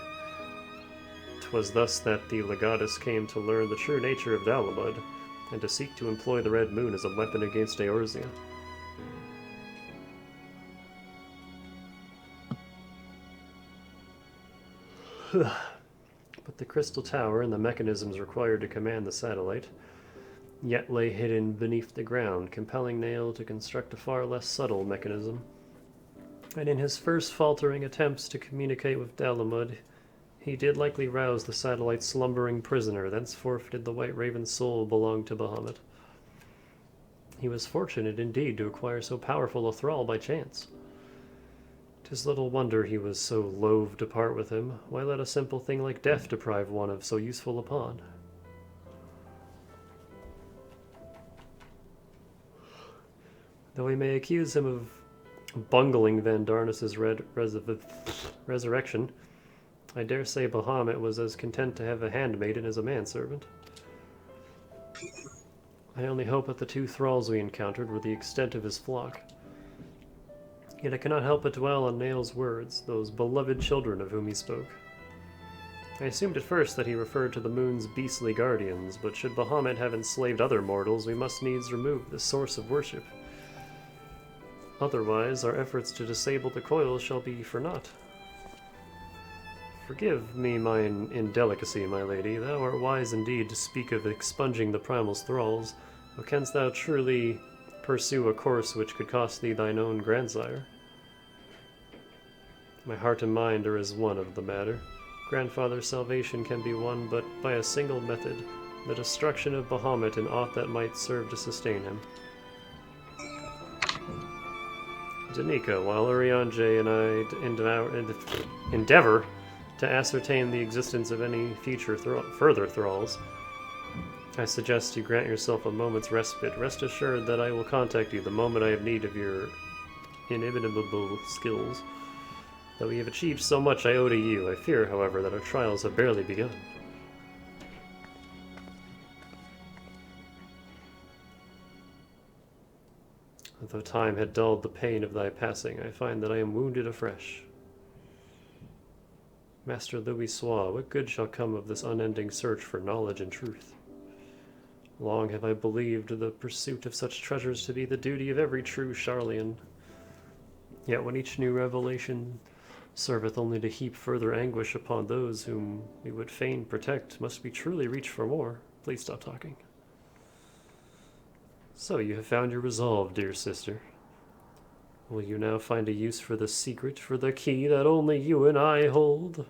'Twas thus that the legatus came to learn the true nature of Dalamud, and to seek to employ the Red Moon as a weapon against Eorzea. But the Crystal Tower and the mechanisms required to command the satellite yet lay hidden beneath the ground, compelling Nael to construct a far less subtle mechanism. And in his first faltering attempts to communicate with Dalamud, he did likely rouse the satellite's slumbering prisoner, thenceforth did the White Raven's soul belong to Bahamut. He was fortunate indeed to acquire so powerful a thrall by chance. 'Tis little wonder he was so loath to part with him. Why let a simple thing like death deprive one of so useful a pawn? Though we may accuse him of bungling Van Darnus's resurrection, I dare say Bahamut was as content to have a handmaiden as a manservant. I only hope that the two thralls we encountered were the extent of his flock. Yet I cannot help but dwell on Nail's words, those beloved children of whom he spoke. I assumed at first that he referred to the moon's beastly guardians, but should Bahamut have enslaved other mortals, we must needs remove the source of worship. Otherwise, our efforts to disable the coils shall be for naught. Forgive me mine indelicacy, my lady. Thou art wise indeed to speak of expunging the primal's thralls, but canst thou truly pursue a course which could cost thee thine own grandsire? My heart and mind are as one of the matter. Grandfather's salvation can be won but by a single method, the destruction of Bahamut and aught that might serve to sustain him. Danica, while Urianger and I endeavor to ascertain the existence of any future further thralls, I suggest you grant yourself a moment's respite. Rest assured that I will contact you the moment I have need of your inimitable skills. Though we have achieved so much I owe to you, I fear, however, that our trials have barely begun. Though time had dulled the pain of thy passing, I find that I am wounded afresh. Master Louisoix, what good shall come of this unending search for knowledge and truth? Long have I believed the pursuit of such treasures to be the duty of every true Charlian. Yet when each new revelation serveth only to heap further anguish upon those whom we would fain protect, must we truly reach for more? Please stop talking. So you have found your resolve, dear sister. Will you now find a use for the secret, for the key that only you and I hold?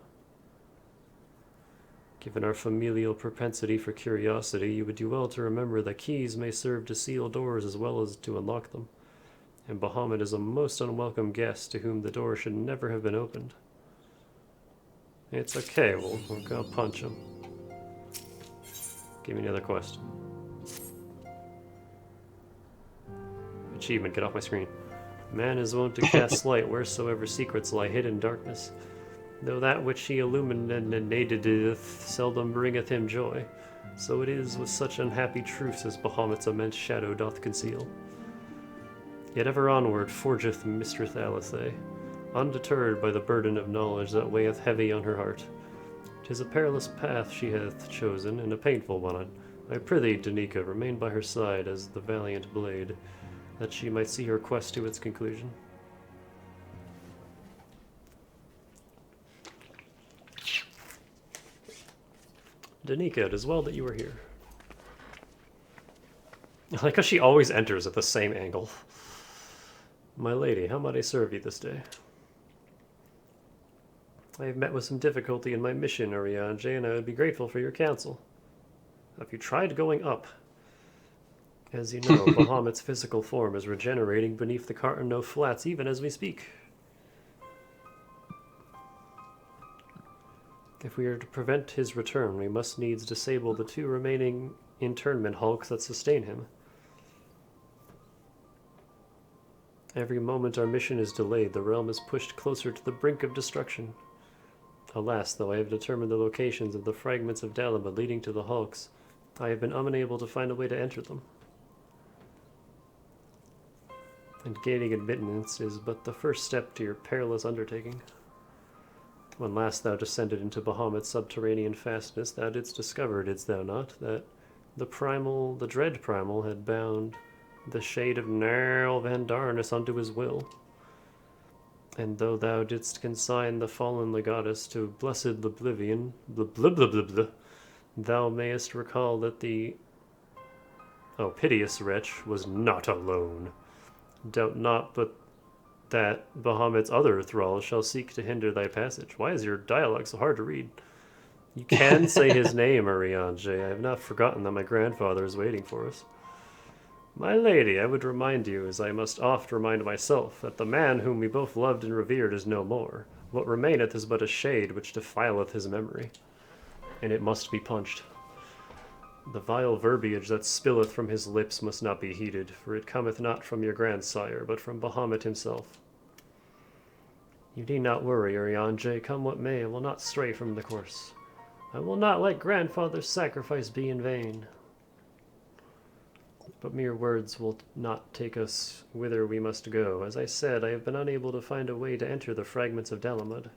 Given our familial propensity for curiosity, you would do well to remember that keys may serve to seal doors as well as to unlock them, and Bahamut is a most unwelcome guest to whom the door should never have been opened. It's okay, we'll go punch him. Give me another question. Achievement, get off my screen. Man is wont to cast light wheresoever secrets lie hid in darkness, though that which he illuminateth seldom bringeth him joy. So it is with such unhappy truths as Bahamut's immense shadow doth conceal. Yet ever onward forgeth Mistress Alithae, undeterred by the burden of knowledge that weigheth heavy on her heart. 'Tis a perilous path she hath chosen, and a painful one. I prithee, Danica, remain by her side as the valiant blade, that she might see her quest to its conclusion. Danica, it is well that you are here. I like how she always enters at the same angle. My lady, how might I serve you this day? I have met with some difficulty in my mission, Urianger, and I would be grateful for your counsel. Have you tried going up? As you know, Bahamut's physical form is regenerating beneath the Cartano Flats even as we speak. If we are to prevent his return, we must needs disable the 2 remaining internment hulks that sustain him. Every moment our mission is delayed, the realm is pushed closer to the brink of destruction. Alas, though I have determined the locations of the fragments of Dalima leading to the hulks, I have been unable to find a way to enter them. And gaining admittance is but the first step to your perilous undertaking. When last thou descended into Bahamut's subterranean fastness, thou didst discover, didst thou not, that the dread primal had bound the shade of Nerl Van Darnus unto his will. And though thou didst consign the fallen legatus to blessed oblivion, thou mayest recall that the piteous wretch was not alone. Doubt not but that Bahamut's other thralls shall seek to hinder thy passage. Why is your dialogue so hard to read? You can say his name, Urianger. I have not forgotten that my grandfather is waiting for us. My lady, I would remind you, as I must oft remind myself, that the man whom we both loved and revered is no more. What remaineth is but a shade which defileth his memory, and it must be punched. The vile verbiage that spilleth from his lips must not be heeded, for it cometh not from your grandsire, but from Bahamut himself. You need not worry, Urianger. Come what may, I will not stray from the course. I will not let grandfather's sacrifice be in vain. But mere words will not take us whither we must go. As I said, I have been unable to find a way to enter the fragments of Dalamud.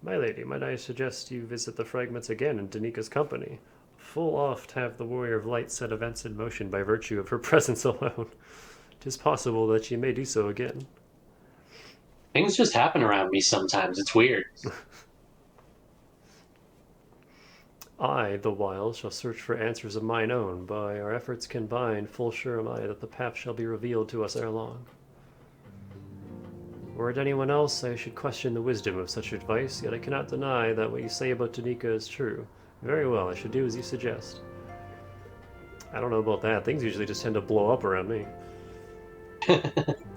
My lady, might I suggest you visit the fragments again in Danika's company? Full oft have the Warrior of Light set events in motion by virtue of her presence alone. 'Tis possible that she may do so again. Things just happen around me sometimes. It's weird. I, the while, shall search for answers of mine own. By our efforts combined, full sure am I that the path shall be revealed to us ere long. Were it anyone else, I should question the wisdom of such advice, yet I cannot deny that what you say about Danica is true. Very well, I should do as you suggest. I don't know about that. Things usually just tend to blow up around me.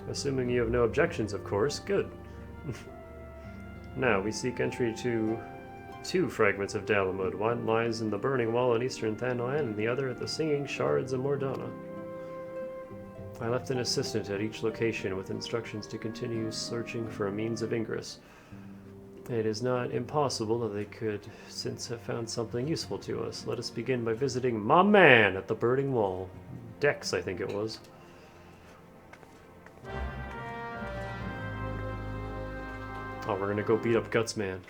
Assuming you have no objections, of course. Good. Now, we seek entry to 2 fragments of Dalamud. One lies in the Burning Wall in eastern Thanalan, and the other at the Singing Shards of Mordana. I left an assistant at each location with instructions to continue searching for a means of ingress. It is not impossible that they could since have found something useful to us. Let us begin by visiting my man at the Burning Wall. Dex, I think it was. Oh, we're gonna go beat up Gutsman.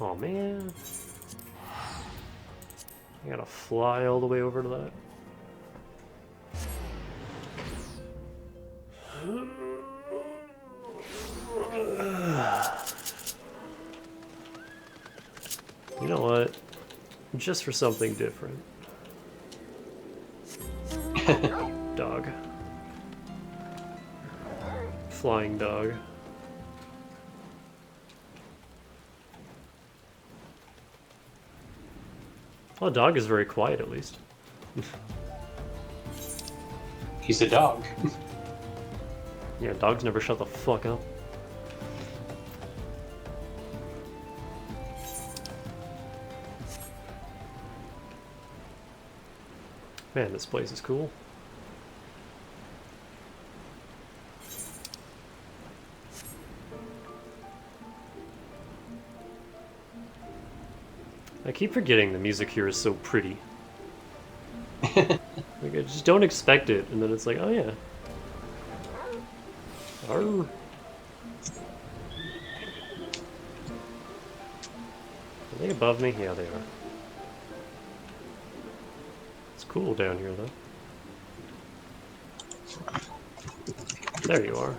Oh man. I gotta fly all the way over to that. You know what? Just for something different. Dog. Flying dog. Well, the dog is very quiet, at least. He's a dog. Yeah, dogs never shut the fuck up. Man, this place is cool. I keep forgetting the music here is so pretty. Like, I just don't expect it, and then it's like, oh yeah. Arr. Are they above me? Yeah, they are. It's cool down here, though. There you are.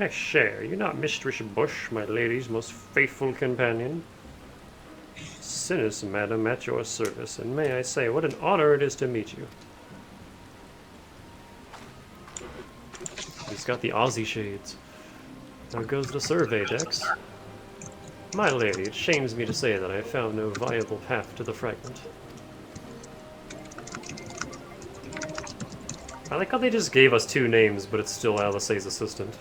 I say, are you not Mistress Bush, my lady's most faithful companion? Sinus, madam, at your service, and may I say, what an honor it is to meet you. He's got the Aussie shades. There goes the survey, Dex. My lady, it shames me to say that I have found no viable path to the fragment. I like how they just gave us 2 names, but it's still Alice's assistant.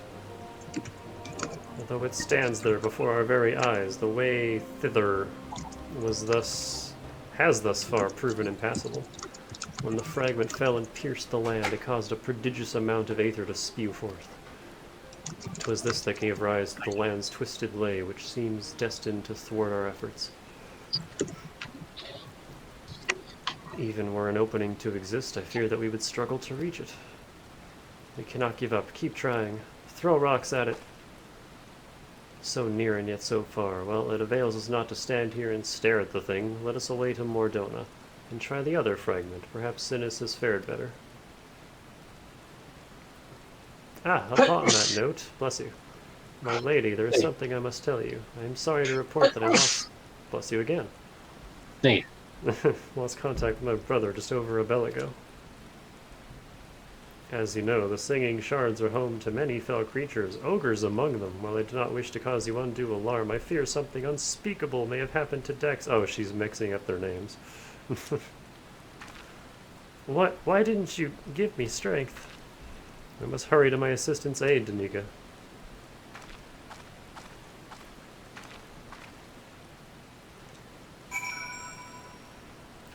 Although it stands there before our very eyes, the way thither has thus far proven impassable. When the fragment fell and pierced the land, it caused a prodigious amount of aether to spew forth. 'Twas this that gave rise to the land's twisted lay, which seems destined to thwart our efforts. Even were an opening to exist, I fear that we would struggle to reach it. We cannot give up. Keep trying. Throw rocks at it. So near and yet so far. Well, it avails us not to stand here and stare at the thing. Let us away to Mordona, and try the other fragment. Perhaps Sinus has fared better. Ah, upon that note, bless you. My lady, there is something I must tell you. I am sorry to report that I lost... Bless you again. Hey. Lost contact with my brother just over a bell ago. As you know, the Singing Shards are home to many fell creatures, ogres among them. While I do not wish to cause you undue alarm, I fear something unspeakable may have happened to Dex. Oh, she's mixing up their names. What? Why didn't you give me strength? I must hurry to my assistant's aid, Danica.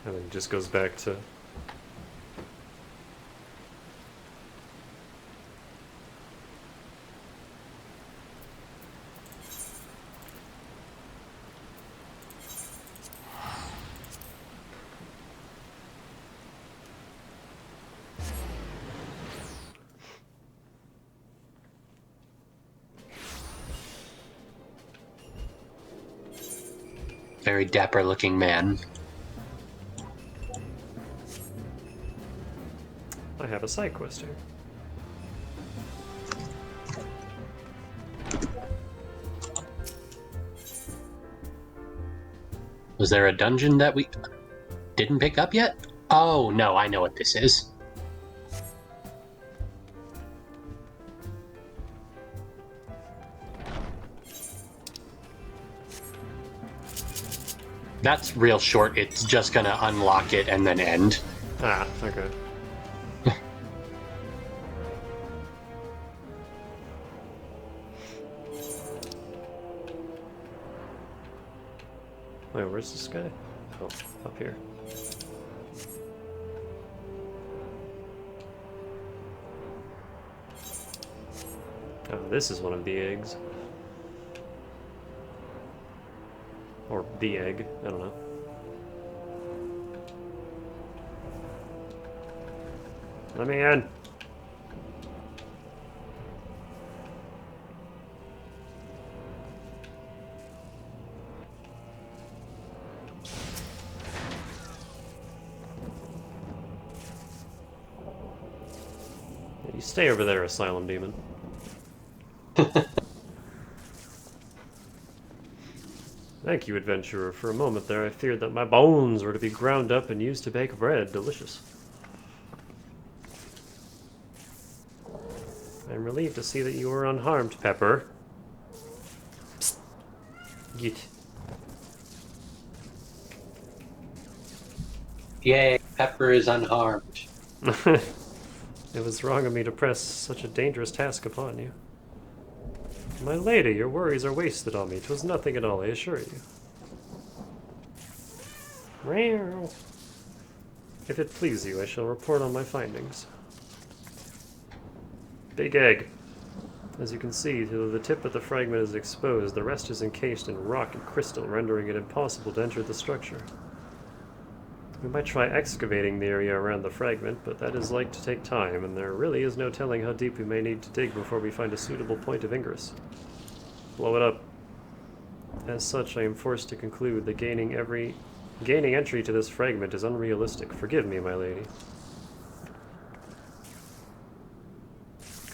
And then it just goes back to... Very dapper looking man. I have a side quest here. Was there a dungeon that we didn't pick up yet? Oh, no, I know what this is. That's real short. It's just gonna unlock it and then end. Ah, okay. Wait, where's this guy? Oh, up here. Oh, this is one of the eggs. Or the egg, I don't know. Let me in. You stay over there, Asylum Demon. Thank you, adventurer. For a moment there, I feared that my bones were to be ground up and used to bake bread. Delicious. I'm relieved to see that you were unharmed, Pepper. Psst. Git. Yay, Pepper is unharmed. It was wrong of me to press such a dangerous task upon you. My lady, your worries are wasted on me. 'Twas nothing at all, I assure you. Meow. If it please you, I shall report on my findings. Big egg. As you can see, though the tip of the fragment is exposed, the rest is encased in rock and crystal, rendering it impossible to enter the structure. We might try excavating the area around the fragment, but that is like to take time, and there really is no telling how deep we may need to dig before we find a suitable point of ingress. Blow it up. As such, I am forced to conclude that gaining entry to this fragment is unrealistic. Forgive me, my lady.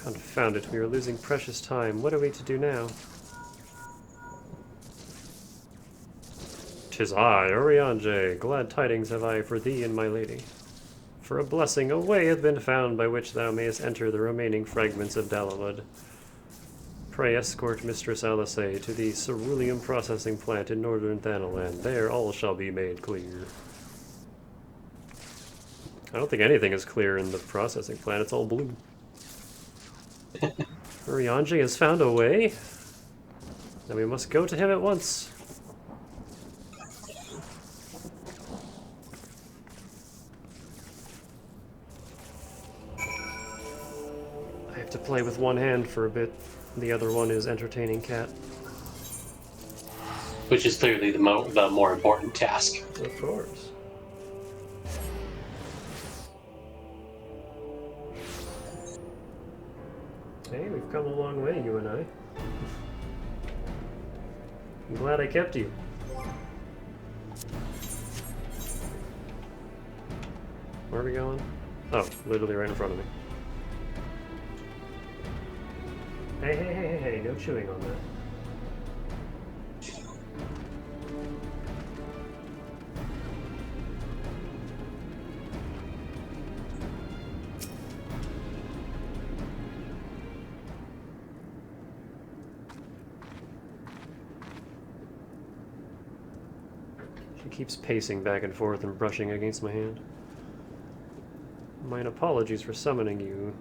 Confound it, we are losing precious time. What are we to do now? 'Tis I, Urianger. Glad tidings have I for thee and my lady. For a blessing, a way hath been found by which thou mayest enter the remaining fragments of Dalamud. Pray escort Mistress Alice to the ceruleum processing plant in northern Thanalan. There all shall be made clear. I don't think anything is clear in the processing plant. It's all blue. Urianger has found a way? Then we must go to him at once. I have to play with one hand for a bit. The other one is entertaining Cat. Which is clearly the more important task. Of course. Hey, we've come a long way, you and I. I'm glad I kept you. Where are we going? Oh, literally right in front of me. Hey, hey, hey, hey, hey, no chewing on that. She keeps pacing back and forth and brushing against my hand. Mine apologies for summoning you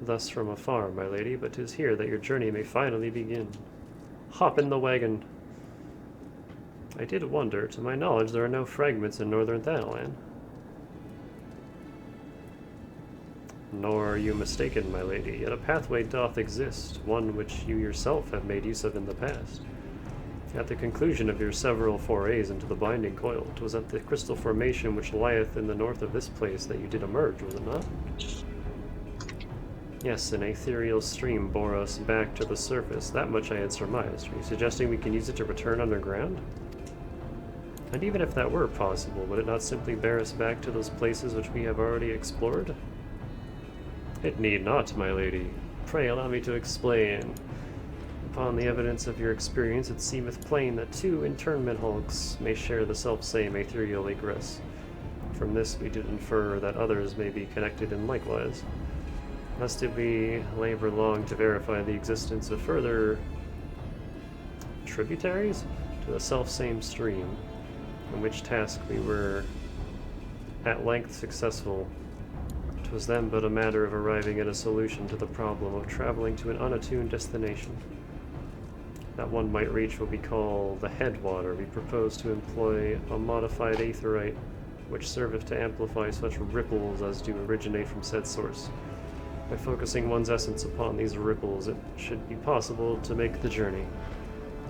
thus from afar, my lady, but 'tis here that your journey may finally begin. Hop in the wagon. I did wonder. To my knowledge, there are no fragments in northern Thanalan. Nor are you mistaken, my lady, yet a pathway doth exist, one which you yourself have made use of in the past. At the conclusion of your several forays into the binding coil, 'twas at the crystal formation which lieth in the north of this place that you did emerge, was it not? Yes, an ethereal stream bore us back to the surface, that much I had surmised. Are you suggesting we can use it to return underground? And even if that were possible, would it not simply bear us back to those places which we have already explored? It need not, my lady. Pray allow me to explain. Upon the evidence of your experience, it seemeth plain that two internment hulks may share the self-same ethereal egress. From this we did infer that others may be connected in likewise. Thus did we labor long to verify the existence of further tributaries to the self-same stream, in which task we were at length successful. 'Twas then but a matter of arriving at a solution to the problem of traveling to an unattuned destination. That one might reach what we call the headwater. We propose to employ a modified aetherite, which serveth to amplify such ripples as do originate from said source. By focusing one's essence upon these ripples, it should be possible to make the journey.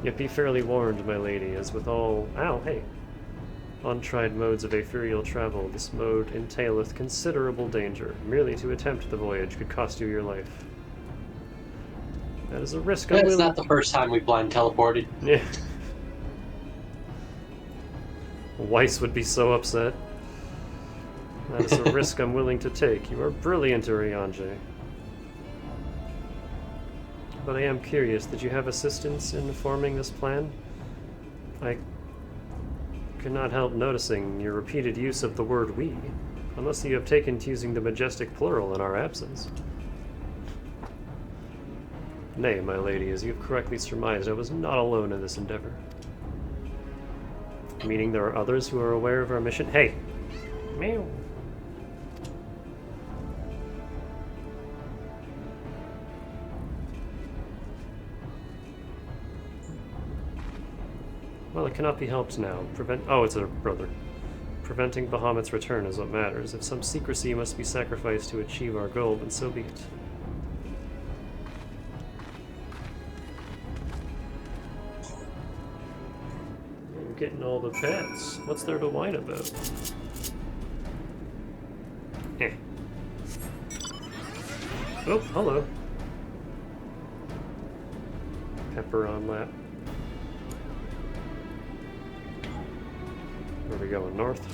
Yet be fairly warned, my lady, as with all untried modes of ethereal travel, this mode entaileth considerable danger. Merely to attempt the voyage could cost you your life. That is a risk I'm That's willing... not the first time we've blind teleported. Yeah. Weiss would be so upset. That is a risk I'm willing to take. You are brilliant, Urianger. But I am curious, did you have assistance in forming this plan? I could not help noticing your repeated use of the word we, unless you have taken to using the majestic plural in our absence. Nay, my lady, as you have correctly surmised, I was not alone in this endeavor. Meaning there are others who are aware of our mission? Hey! Meow! Well, it cannot be helped now. Oh, it's a brother. Preventing Bahamut's return is what matters. If some secrecy must be sacrificed to achieve our goal, then so be it. I'm getting all the pets. What's there to whine about? Eh. Oh, hello. Pepper on lap. Where are we going? North?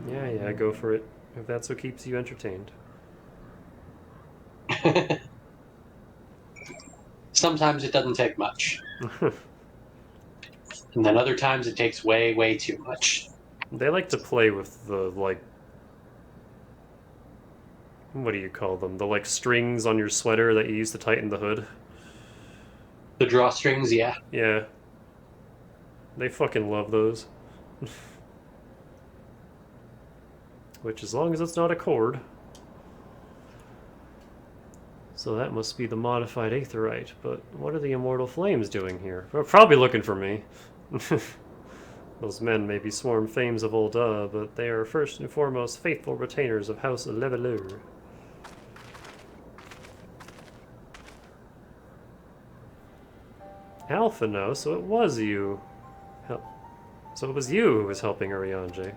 Yeah, go for it. If that's what keeps you entertained. Sometimes it doesn't take much. And then other times it takes way, way too much. They like to play with the, like... What do you call them? The, like, strings on your sweater that you use to tighten the hood? The drawstrings, yeah. Yeah. They fucking love those. Which, as long as it's not a cord. So that must be the modified aetherite. But what are the immortal flames doing here? They're probably looking for me. Those men may be sworn fames of Ul'dah, but they are first and foremost faithful retainers of House Leveleur. Alpha, no, so it was you. So it was you who was helping Urianger.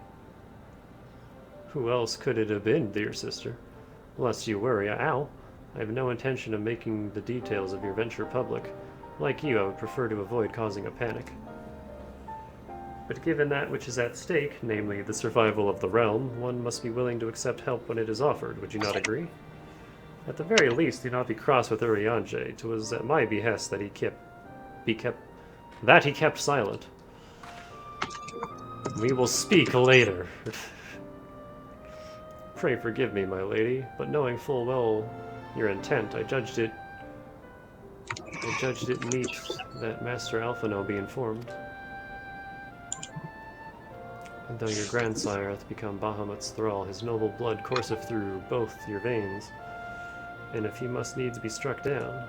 Who else could it have been, dear sister? Lest you worry, I have no intention of making the details of your venture public. Like you, I would prefer to avoid causing a panic. But given that which is at stake, namely the survival of the realm, one must be willing to accept help when it is offered, would you not agree? At the very least, do not be cross with Urianger. 'Twas at my behest that he kept silent. We will speak later. Pray forgive me, my lady, but knowing full well your intent, I judged it meet that Master Alphino be informed. And though your grandsire hath become Bahamut's thrall, his noble blood courseth through both your veins. And if he must needs be struck down...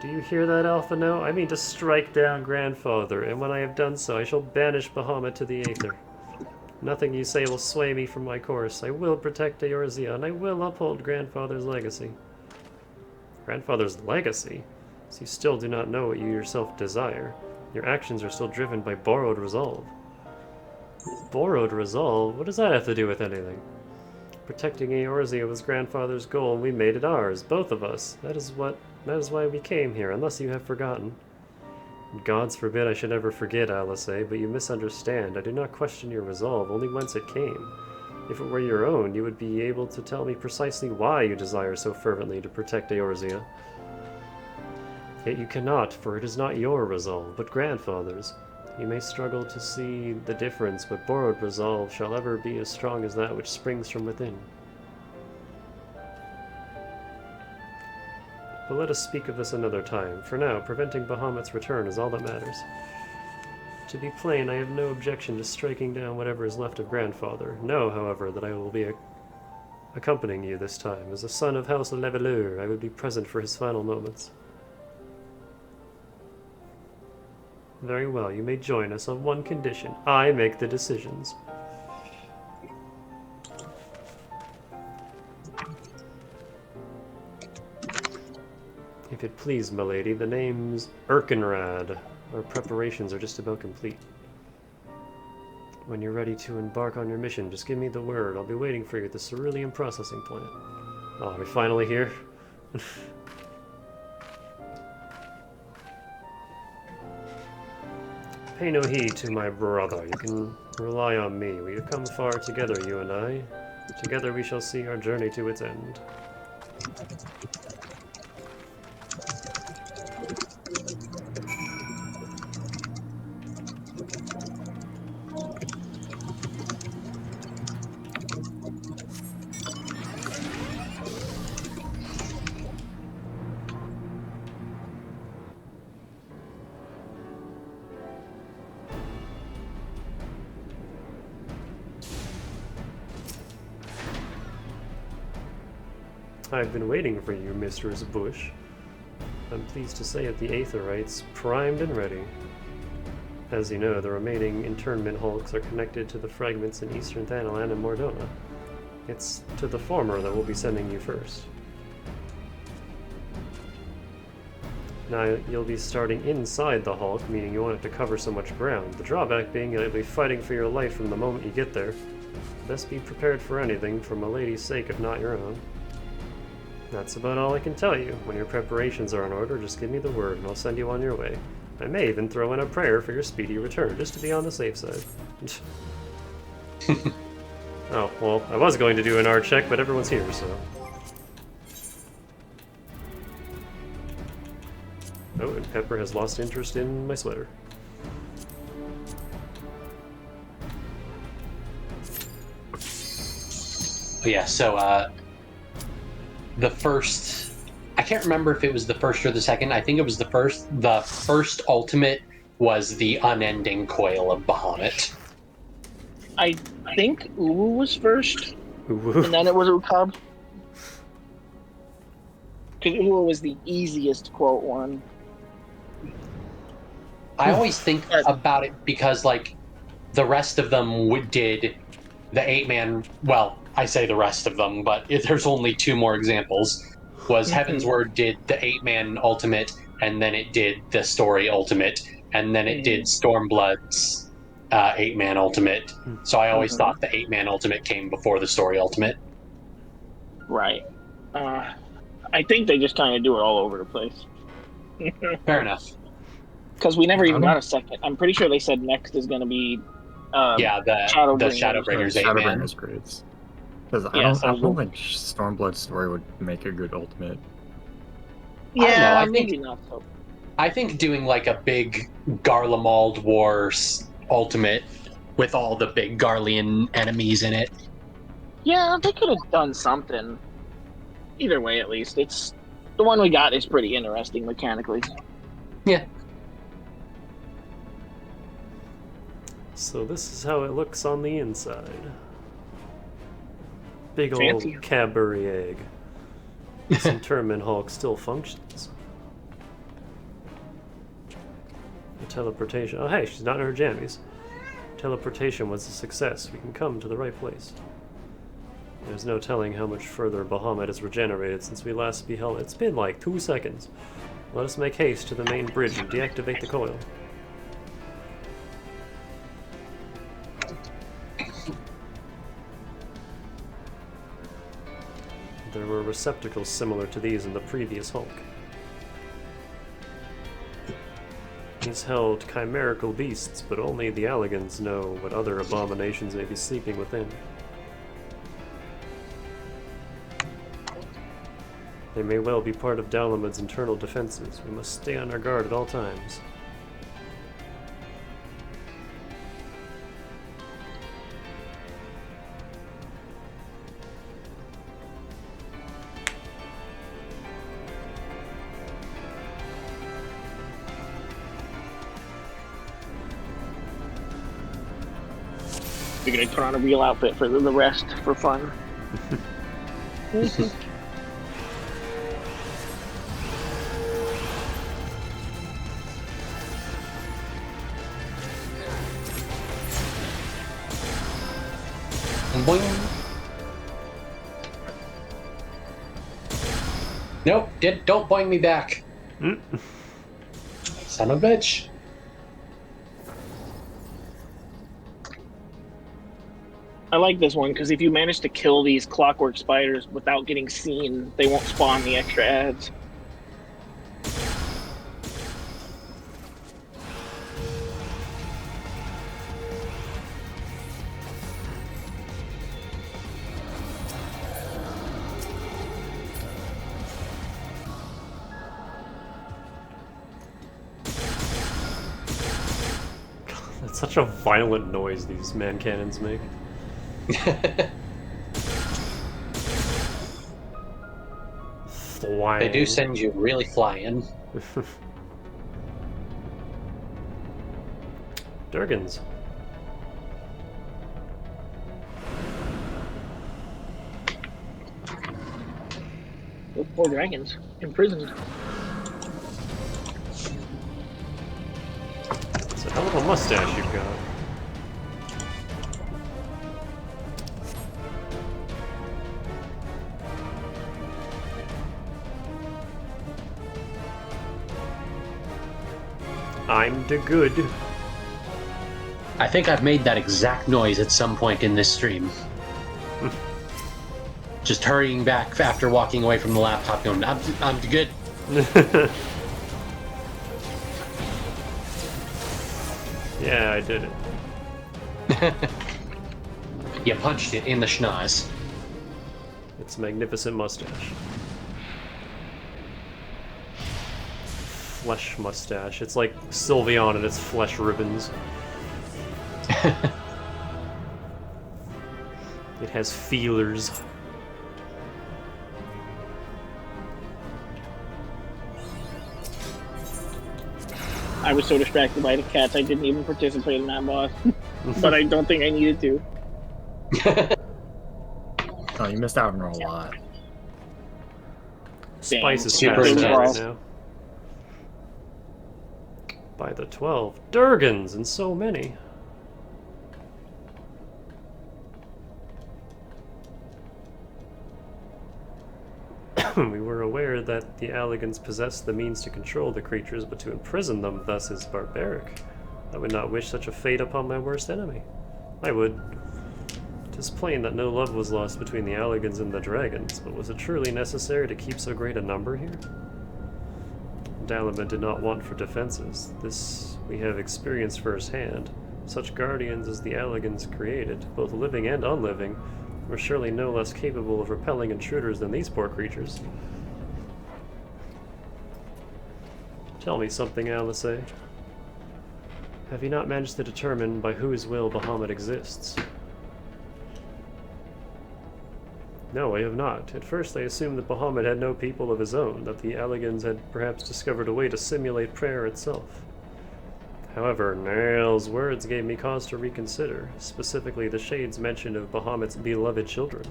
Do you hear that, Alpha? No? I mean to strike down grandfather, and when I have done so, I shall banish Bahamut to the Aether. Nothing you say will sway me from my course. I will protect Eorzea, and I will uphold grandfather's legacy. Grandfather's legacy? So you still do not know what you yourself desire. Your actions are still driven by borrowed resolve. Borrowed resolve? What does that have to do with anything? Protecting Eorzea was grandfather's goal, and we made it ours, both of us. That is why we came here, unless you have forgotten. Gods forbid I should ever forget, Alice, but you misunderstand. I do not question your resolve, only whence it came. If it were your own, you would be able to tell me precisely why you desire so fervently to protect Eorzea. Yet you cannot, for it is not your resolve, but grandfather's. You may struggle to see the difference, but borrowed resolve shall ever be as strong as that which springs from within. But let us speak of this another time. For now, preventing Bahamut's return is all that matters. To be plain, I have no objection to striking down whatever is left of grandfather. Know, however, that I will be accompanying you this time. As a son of House Leveleur, I would be present for his final moments. Very well, you may join us on one condition. I make the decisions. If it please, milady, the name's Erkenrad. Our preparations are just about complete. When you're ready to embark on your mission, just give me the word. I'll be waiting for you at the Cerulean processing plant. Oh, are we finally here? Pay no heed to my brother. You can rely on me. We have come far together, you and I. Together we shall see our journey to its end. I've been waiting for you, Mistress Bush. I'm pleased to say that the Aetherites primed and ready. As you know, the remaining internment hulks are connected to the fragments in Eastern Thanalan and Mordona. It's to the former that we'll be sending you first. Now, you'll be starting inside the hulk, meaning you won't have to cover so much ground. The drawback being you'll be fighting for your life from the moment you get there. Best be prepared for anything, for my lady's sake if not your own. That's about all I can tell you. When your preparations are in order, just give me the word and I'll send you on your way. I may even throw in a prayer for your speedy return, just to be on the safe side. Oh, well, I was going to do an art check, but everyone's here, so... Oh, and Pepper has lost interest in my sweater. Yeah, so, the first... I can't remember if it was the first or the second. I think it was the first. The first ultimate was the unending coil of Bahamut. I think Uwu was first, Uwu. and then it was Ukab. Because Uwu was the easiest quote one. I always think about it because, like, the rest of them did the 8-man... Well, I say the rest of them, but there's only 2 more examples. Was Heaven's Word did the 8-man ultimate, and then it did the story ultimate, and then it did Stormblood's 8-man ultimate. So I always thought the 8-man ultimate came before the story ultimate. Right. I think they just kind of do it all over the place. Fair enough. Because we never even got a second. I'm pretty sure they said next is going to be the Shadowbringers 8-man. Shadowbringers grades. Because I Yeah, don't think Stormblood's story would make a good ultimate. Yeah, I don't know, maybe not so. I think doing like a big Garlemald Wars ultimate with all the big Garlean enemies in it. Yeah, they could have done something. Either way, at least. It's the one we got is pretty interesting mechanically. Yeah. So this is how it looks on the inside. Big old Fancy. Cadbury egg. This interment hulk still functions. The teleportation. Oh hey, she's not in her jammies. Teleportation was a success. We can come to the right place. There's no telling how much further Bahamut has regenerated since we last beheld. It's been like 2 seconds. Let us make haste to the main bridge and deactivate the coil. There were receptacles similar to these in the previous Hulk. These held chimerical beasts, but only the Alligans know what other abominations may be sleeping within. They may well be part of Dalamud's internal defenses. We must stay on our guard at all times. You're gonna put on a real outfit for the rest for fun. Boing. Nope, don't boing me back. Son of a bitch. I like this one because if you manage to kill these clockwork spiders without getting seen, they won't spawn the extra ads. That's such a violent noise these man cannons make. Flying. They do send you really flying. Durgans. Those poor dragons imprisoned. It's a hell of a mustache you've got. I'm the good. I think I've made that exact noise at some point in this stream. Just hurrying back after walking away from the laptop going, I'm good. Yeah, I did it. You punched it in the schnoz. It's a magnificent mustache. Flesh mustache. It's like Sylveon and its flesh ribbons. It has feelers. I was so distracted by the cats I didn't even participate in that boss. But I don't think I needed to. Oh, you missed out on a lot. Spice is Super passed out right intense. now. By the 12 Durgans, and so many. We were aware that the Alligans possessed the means to control the creatures, but to imprison them thus is barbaric. I would not wish such a fate upon my worst enemy. I would. 'Tis plain that no love was lost between the Alligans and the dragons, but was it truly necessary to keep so great a number here? Dalamud did not want for defenses. This we have experienced firsthand. Such guardians as the Alligans created, both living and unliving, were surely no less capable of repelling intruders than these poor creatures. Tell me something, Alice. Have you not managed to determine by whose will Bahamut exists? No, I have not. At first I assumed that Bahamut had no people of his own, that the Alligans had perhaps discovered a way to simulate prayer itself. However, Nail's words gave me cause to reconsider, specifically the Shade's mention of Bahamut's beloved children.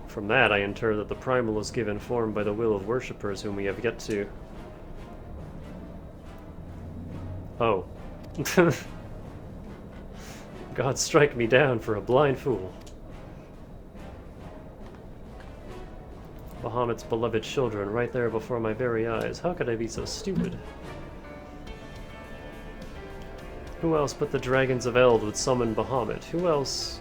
From that, I infer that the Primal is given form by the will of worshippers whom we have yet to... Oh. God strike me down for a blind fool. Bahamut's beloved children right there before my very eyes. How could I be so stupid? Who else but the dragons of Eld would summon Bahamut? Who else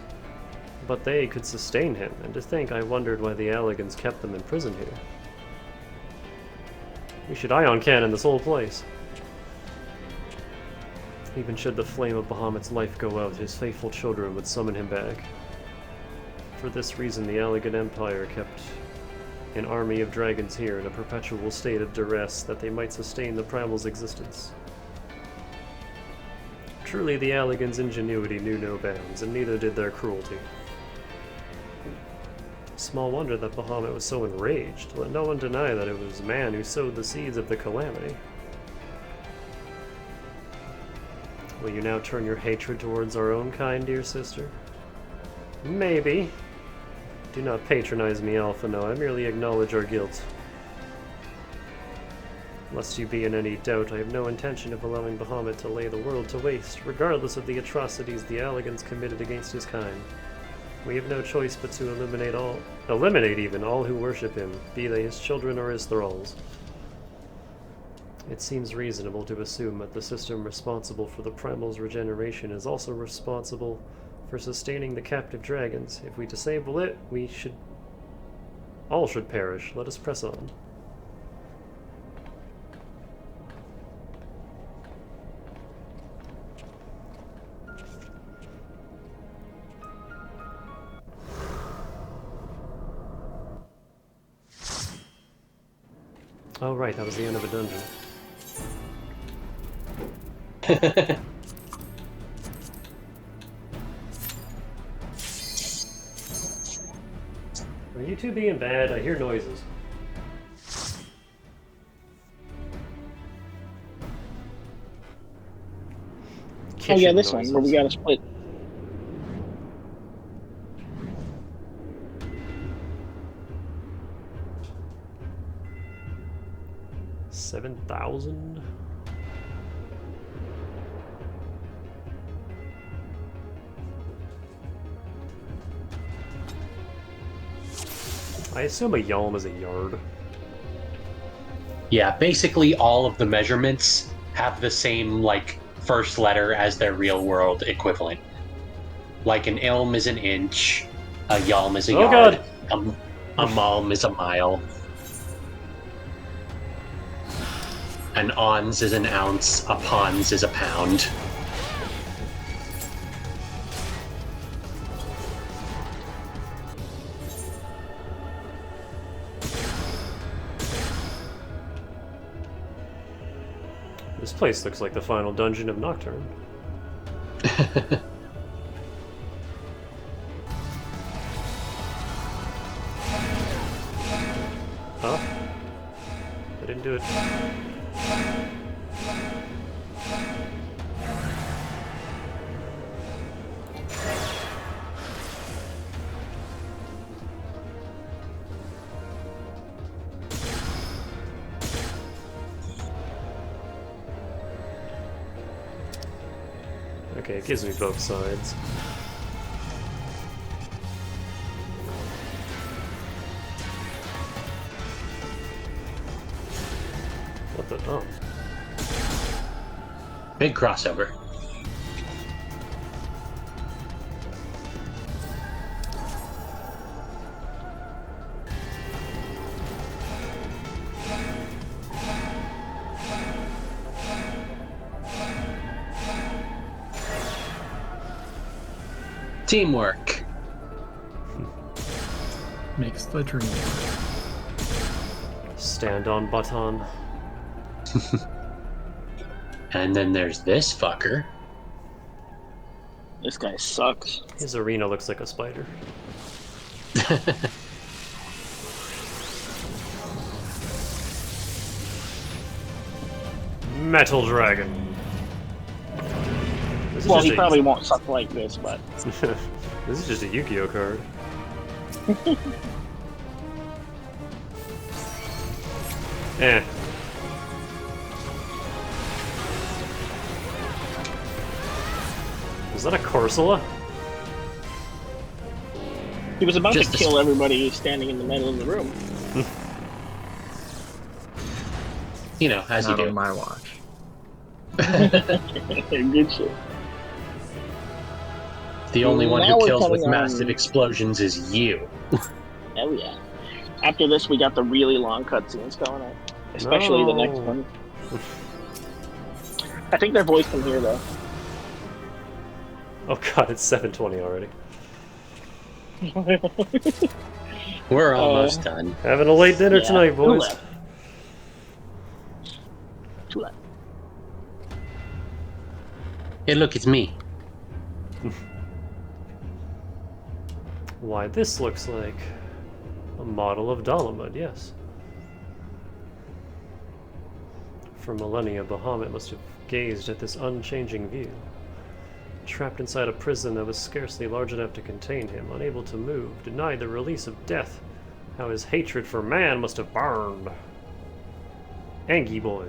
but they could sustain him? And to think I wondered why the Alligans kept them in prison here. We should ion cannon this whole place. Even should the flame of Bahamut's life go out, his faithful children would summon him back. For this reason, the Allagan Empire kept an army of dragons here in a perpetual state of duress that they might sustain the Primal's existence. Truly, the Alligans' ingenuity knew no bounds, and neither did their cruelty. Small wonder that Bahamut was so enraged. Let no one deny that it was man who sowed the seeds of the calamity. Will you now turn your hatred towards our own kind, dear sister? Maybe. Do not patronize me, Alphino. I merely acknowledge our guilt. Lest you be in any doubt, I have no intention of allowing Bahamut to lay the world to waste, regardless of the atrocities the Alligans committed against his kind. We have no choice but to eliminate even all who worship him, be they his children or his thralls. It seems reasonable to assume that the system responsible for the Primal's regeneration is also responsible for sustaining the captive dragons. If we disable it, all should perish. Let us press on. Oh right, that was the end of a dungeon. Are you two being bad? I hear noises. Oh yeah, this one, where we gotta split. $7,000? I assume a yalm is a yard. Yeah, basically all of the measurements have the same, like, first letter as their real-world equivalent. Like, an ilm is an inch, a yalm is a yard, a malm is a mile, an ons is an ounce, a pons is a pound. This place looks like the final dungeon of Nocturne. Huh? I didn't do it. Okay, it gives me both sides. What the? Oh. Big crossover. Teamwork. Makes the dream work. Stand on button. And then there's this fucker. This guy sucks. His arena looks like a spider. Metal Dragon. Well, he probably won't suck like this, but... This is just a Yu-Gi-Oh card. Eh. Is that a Corsola? He was about to kill everybody standing in the middle of the room. You know, as you Not do. on my watch. Good shit. The only one Now who we're kills with coming massive explosions is you. Oh yeah. After this, we got the really long cutscenes going on. Especially the next one. I think their voice from here, though. Oh god, it's 7:20 already. We're almost done. Having a late dinner tonight, boys. Too late. Hey, look, it's me. Why, this looks like a model of Dalamud, yes. For millennia, Bahamut must have gazed at this unchanging view. Trapped inside a prison that was scarcely large enough to contain him, unable to move, denied the release of death. How his hatred for man must have burned. Angie boy.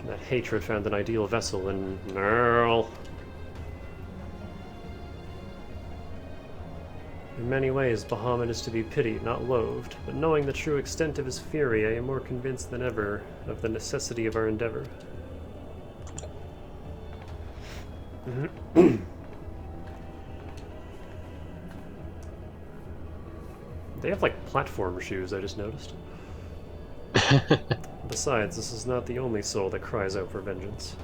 That hatred found an ideal vessel in Nerl. In many ways, Bahamut is to be pitied, not loathed, but knowing the true extent of his fury, I am more convinced than ever of the necessity of our endeavor. They have, like, platform shoes, I just noticed. Besides, this is not the only soul that cries out for vengeance.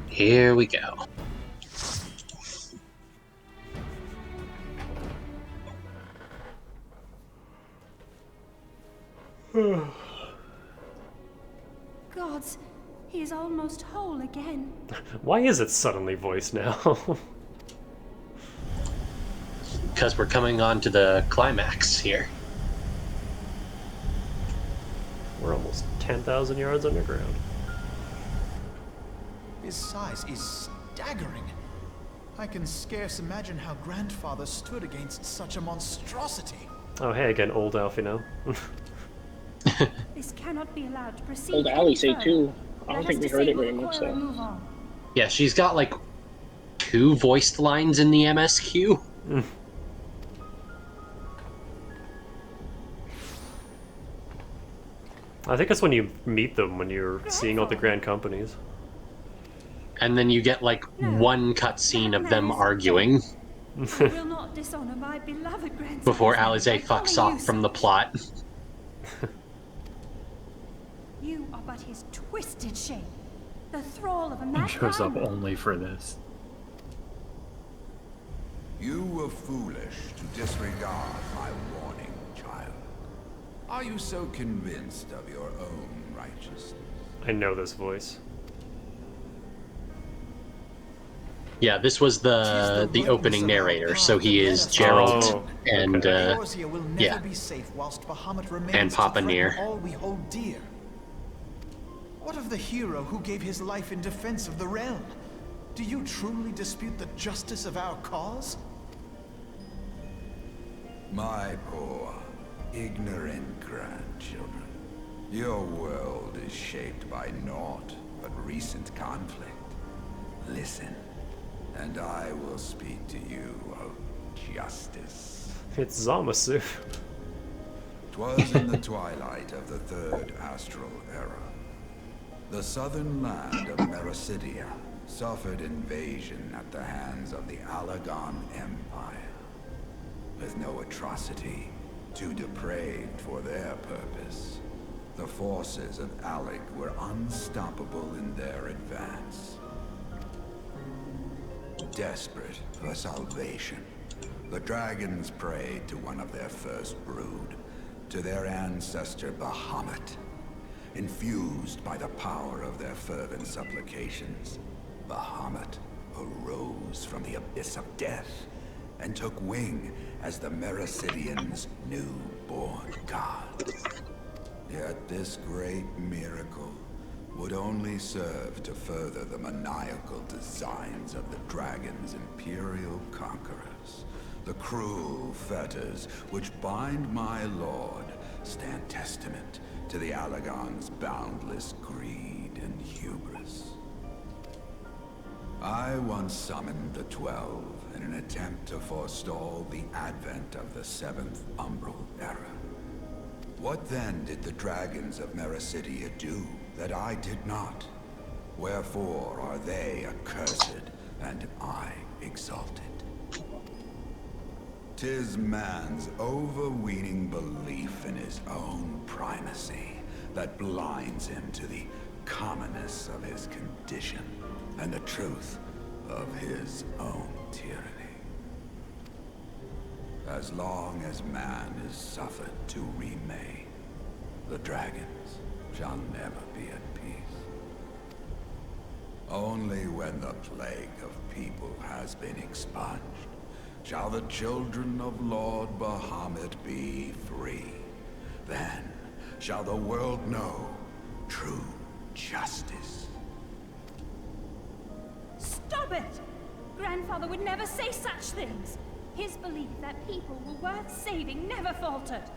Here we go. Gods, he is almost whole again. Why is it suddenly voiced now? Because we're coming on to the climax here. We're almost 10,000 yards underground. His size is staggering. I can scarce imagine how Grandfather stood against such a monstrosity. Oh, hey again, old Alfie now. This cannot be allowed to proceed. Old Allie say too. I don't think we heard it very much though. Yeah, she's got like 2 voiced lines in the MSQ. I think it's when you meet them, when you're seeing all the grand companies. And then you get like one cutscene of them arguing I will not dishonor my beloved grandson. before Alize fucks off from the plot. You are but his twisted shape, the thrall of a He mad shows up man. only for this. You were foolish to disregard my warning, child. Are you so convinced of your own righteousness? I know this voice. Yeah, this was the opening narrator, so he is Geralt and yeah, and Papa Near. All we hold dear. What of the hero who gave his life in defense of the realm? Do you truly dispute the justice of our cause? My poor, ignorant grandchildren. Your world is shaped by naught but recent conflict. Listen, and I will speak to you of justice. It's Zamasu. 'Twas in the twilight of the Third Astral Era. The southern land of Mericidia suffered invasion at the hands of the Alagon Empire. With no atrocity too depraved for their purpose, the forces of Alec were unstoppable in their advance. desperate for salvation, the dragons prayed to one of their first brood, to their ancestor Bahamut. Infused by the power of their fervent supplications, Bahamut arose from the abyss of death and took wing as the Mericidians' newborn god. Yet this great miracle would only serve to further the maniacal designs of the dragon's imperial conquerors. The cruel fetters which bind my lord stand testament to the Allagon's boundless greed and hubris. I once summoned the 12 in an attempt to forestall the advent of the 7th Umbral Era. What then did the dragons of Mericidia do that I did not? Wherefore are they accursed and I exalted? 'Tis man's overweening belief in his own primacy that blinds him to the commonness of his condition and the truth of his own tyranny. As long as man is suffered to remain, the dragons shall never be at peace. Only when the plague of people has been expunged shall the children of Lord Bahamut be free. Then shall the world know true justice. Stop it! Grandfather would never say such things. His belief that people were worth saving never faltered.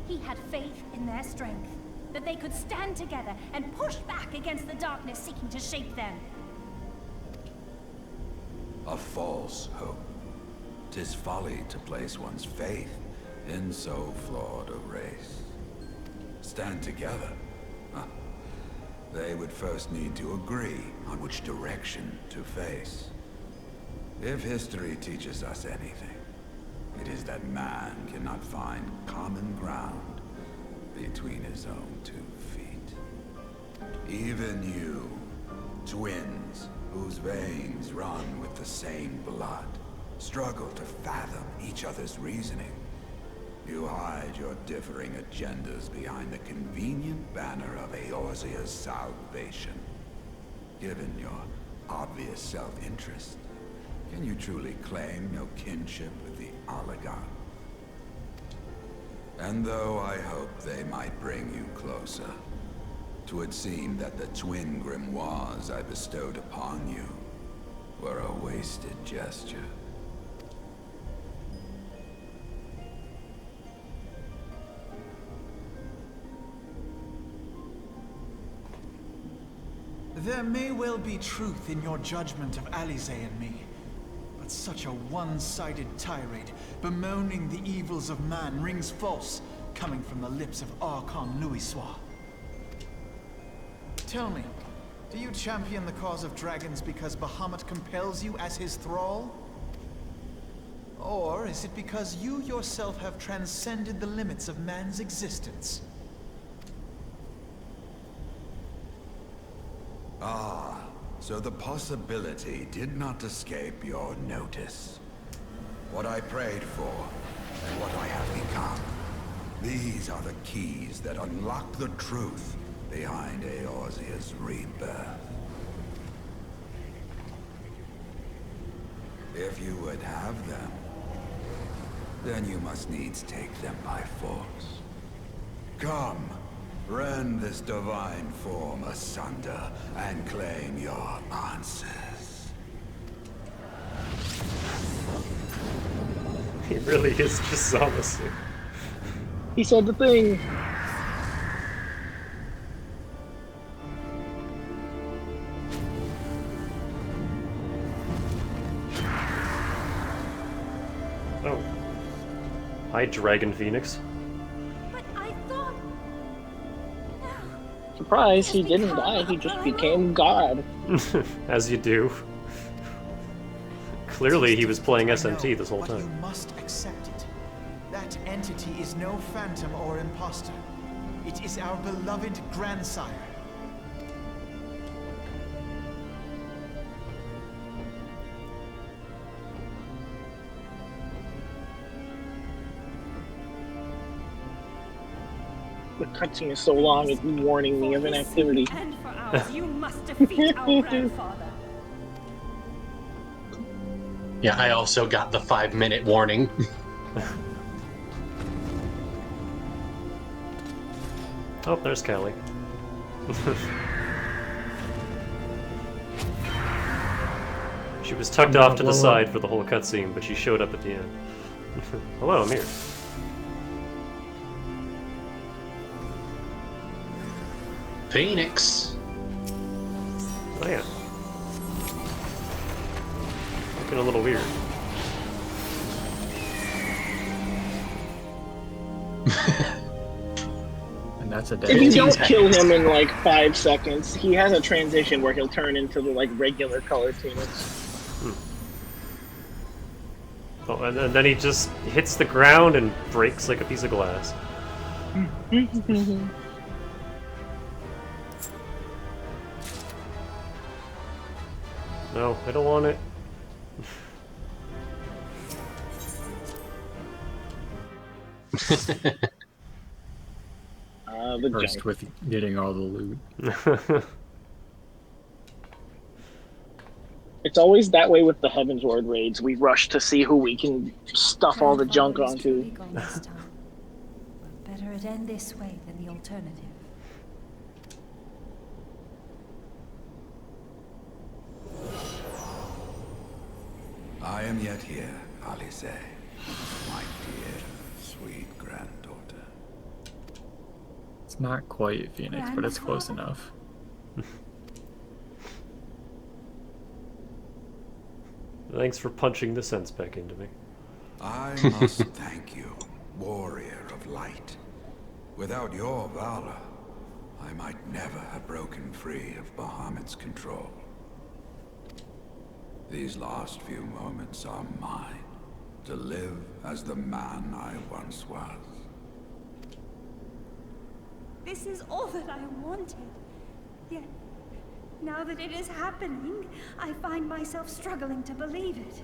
He had faith in their strength, that they could stand together and push back against the darkness seeking to shape them. A false hope. 'Tis folly to place one's faith in so flawed a race. Stand together? Huh. They would first need to agree on which direction to face. If history teaches us anything, it is that man cannot find common ground between his own 2 feet. Even you, twins whose veins run with the same blood, struggle to fathom each other's reasoning. You hide your differing agendas behind the convenient banner of Eorzea's salvation. Given your obvious self-interest, can you truly claim no kinship with the Allagon? And though I hope they might bring you closer, 'twould seem that the twin grimoires I bestowed upon you were a wasted gesture. There may well be truth in your judgment of Alize and me, but such a one-sided tirade bemoaning the evils of man rings false, coming from the lips of Archon Louisoix. Tell me, do you champion the cause of dragons because Bahamut compels you as his thrall? Or is it because you yourself have transcended the limits of man's existence? Ah, so the possibility did not escape your notice. What I prayed for, and what I have become. These are the keys that unlock the truth behind Eorzea's rebirth. If you would have them, then you must needs take them by force. Come, rend this divine form asunder and claim your answers. He really is just Zamasu. He said the thing. Oh. Hi, Dragon Phoenix. But I thought... Surprise, he didn't die, he just became God. As you do. Clearly he was playing SMT this whole But you time. must accept it. That entity is no phantom or imposter. It is our beloved grandsire. The cutscene is so long, it's warning me of inactivity. And for ours, you must defeat our grandfather. Yeah, I also got the 5-minute warning. Oh, there's Callie. She was tucked off to the side for the whole cutscene, but she showed up at the end. Hello, I'm here. Phoenix. Oh yeah. Looking a little weird. And that's a dead. If you don't kill him in like 5 seconds, he has a transition where he'll turn into the like regular color Phoenix. Oh, and then he just hits the ground and breaks like a piece of glass. No, I don't want it. First junk. with getting all the loot. It's always that way with the Heavensward raids. We rush to see who we can stuff all the junk onto. Better it end this way than the alternative. I am yet here, Alice, my dear, sweet granddaughter. It's not quite Phoenix, but it's close enough. Thanks for punching the sense back into me. I must thank you, warrior of light. Without your valor, I might never have broken free of Bahamut's control. These last few moments are mine, to live as the man I once was. This is all that I wanted. Yet, now that it is happening, I find myself struggling to believe it.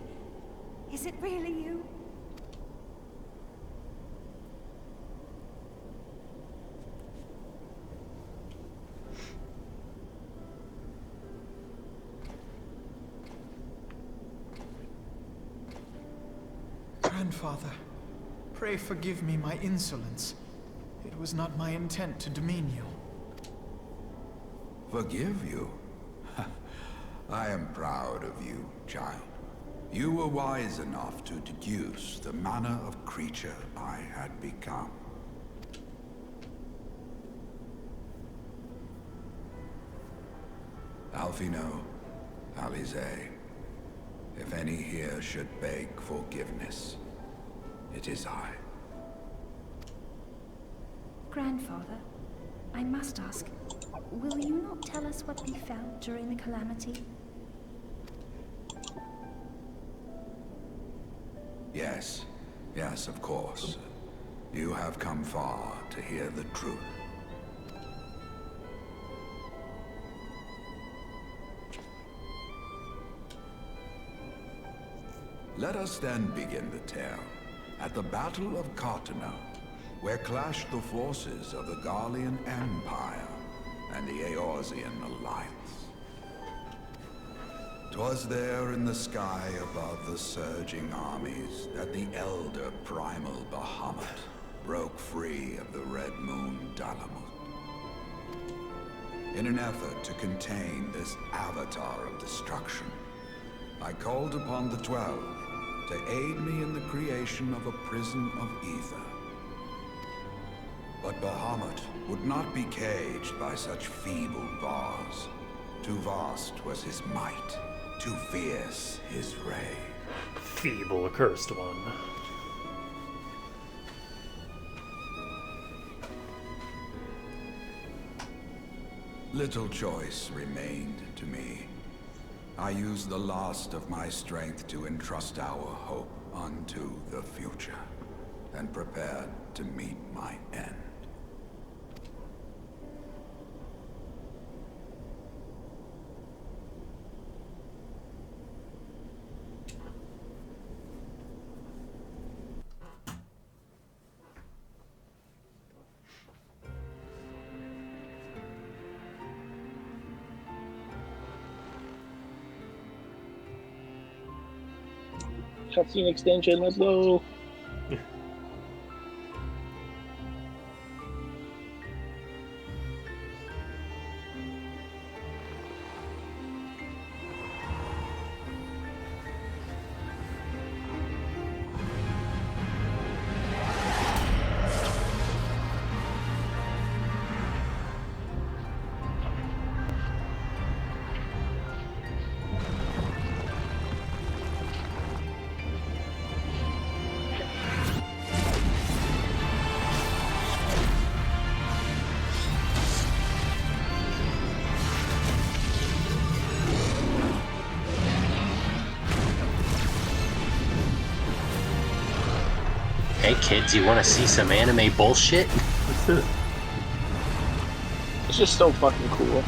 Is it really you? Grandfather, pray forgive me my insolence. It was not my intent to demean you. Forgive you? I am proud of you, child. You were wise enough to deduce the manner of creature I had become. Alfino, Alize, if any here should beg forgiveness, it is I. Grandfather, I must ask, will you not tell us what befell during the calamity? Yes, yes, of course. You have come far to hear the truth. Let us then begin the tale at the Battle of Cartano, where clashed the forces of the Garlean Empire and the Eorzean Alliance. 'Twas there in the sky above the surging armies that the elder primal Bahamut broke free of the Red Moon Dalamut. In an effort to contain this avatar of destruction, I called upon the 12 to aid me in the creation of a prison of ether. But Bahamut would not be caged by such feeble bars. Too vast was his might, too fierce his ray. Feeble, accursed one. Little choice remained to me. I used the last of my strength to entrust our hope unto the future, and prepared to meet my end. Cutscene extension, let's go. Hey kids, you want to see some anime bullshit? It's just so fucking cool.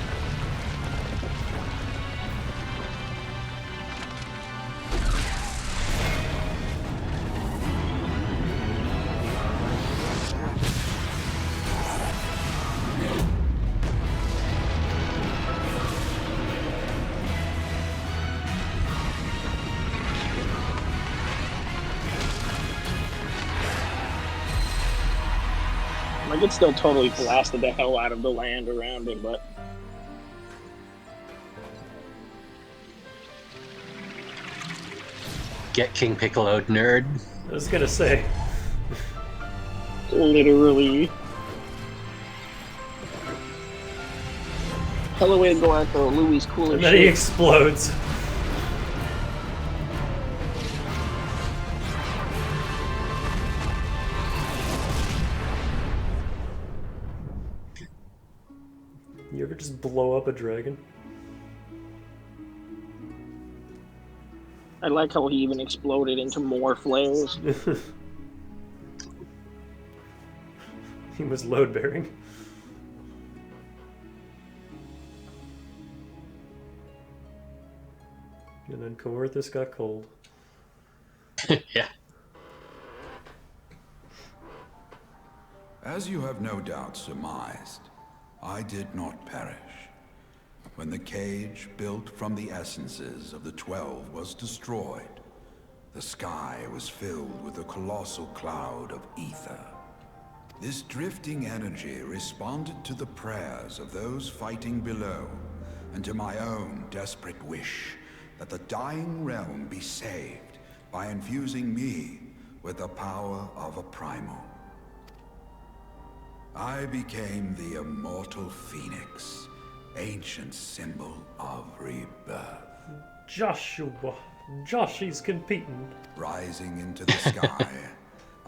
Like, it still totally blasted the hell out of the land around it, but... Get King Piccolo, nerd. I was gonna say. Literally. Hell away to go after Louis cooler And then he explodes. You ever just blow up a dragon? I like how he even exploded into more flares. He was load bearing. And then Coerthus got cold. Yeah. As you have no doubt surmised, I did not perish. When the cage built from the essences of the 12 was destroyed, the sky was filled with a colossal cloud of ether. This drifting energy responded to the prayers of those fighting below, and to my own desperate wish that the dying realm be saved by infusing me with the power of a primal. I became the immortal phoenix, ancient symbol of rebirth. Joshua. Joshy's competing. Rising into the sky,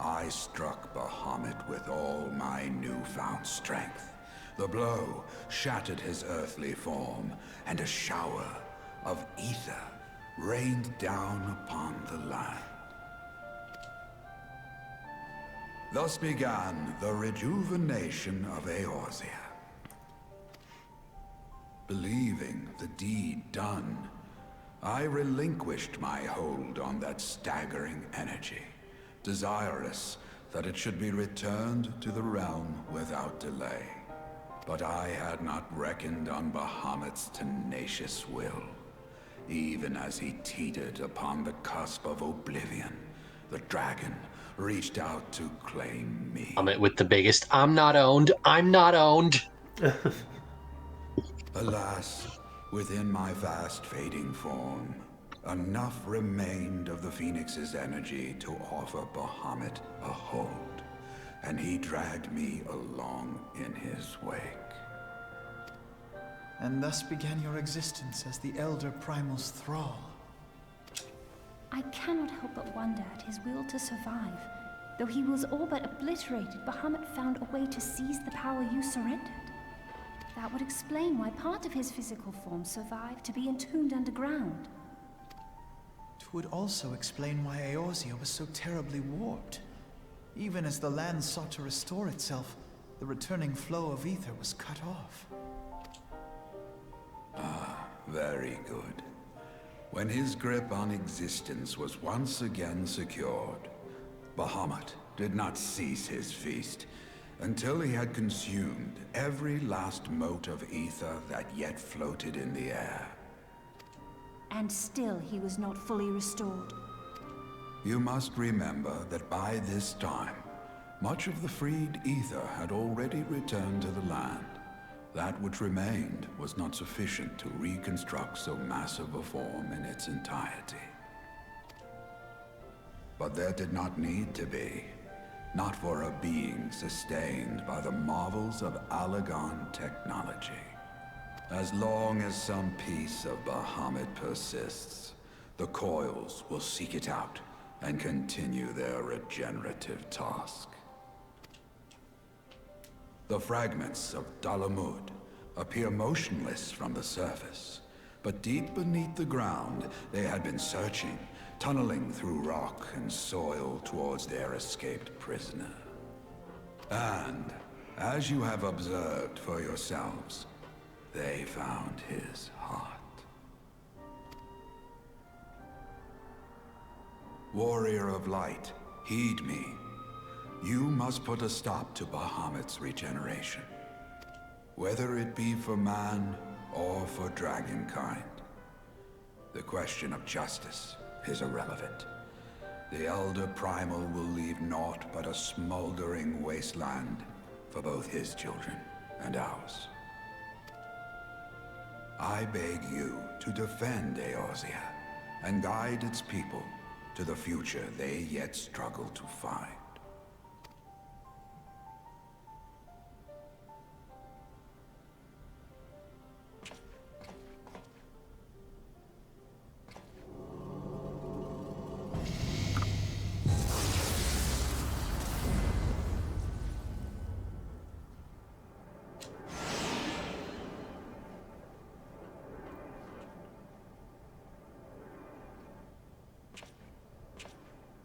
I struck Bahamut with all my newfound strength. The blow shattered his earthly form, and a shower of ether rained down upon the land. Thus began the rejuvenation of Eorzea. Believing the deed done, I relinquished my hold on that staggering energy, desirous that it should be returned to the realm without delay. But I had not reckoned on Bahamut's tenacious will. Even as he teetered upon the cusp of oblivion, the dragon reached out to claim me. I'm it with the biggest, I'm not owned, I'm not owned. Alas, within my vast fading form, enough remained of the Phoenix's energy to offer Bahamut a hold, and he dragged me along in his wake. And thus began your existence as the Elder Primal's thrall. I cannot help but wonder at his will to survive. Though he was all but obliterated, Bahamut found a way to seize the power you surrendered. That would explain why part of his physical form survived to be entombed underground. It would also explain why Eorzea was so terribly warped. Even as the land sought to restore itself, the returning flow of ether was cut off. Ah, very good. When his grip on existence was once again secured, Bahamut did not cease his feast until he had consumed every last mote of ether that yet floated in the air. And still he was not fully restored. You must remember that by this time, much of the freed ether had already returned to the land. That which remained was not sufficient to reconstruct so massive a form in its entirety. But there did not need to be. Not for a being sustained by the marvels of Allagan technology. As long as some piece of Bahamut persists, the coils will seek it out and continue their regenerative task. The fragments of Dalamud appear motionless from the surface, but deep beneath the ground, they had been searching, tunneling through rock and soil towards their escaped prisoner. And, as you have observed for yourselves, they found his heart. Warrior of Light, heed me. You must put a stop to Bahamut's regeneration. Whether it be for man or for dragonkind. The question of justice is irrelevant. The Elder Primal will leave naught but a smoldering wasteland for both his children and ours. I beg you to defend Eorzea and guide its people to the future they yet struggle to find.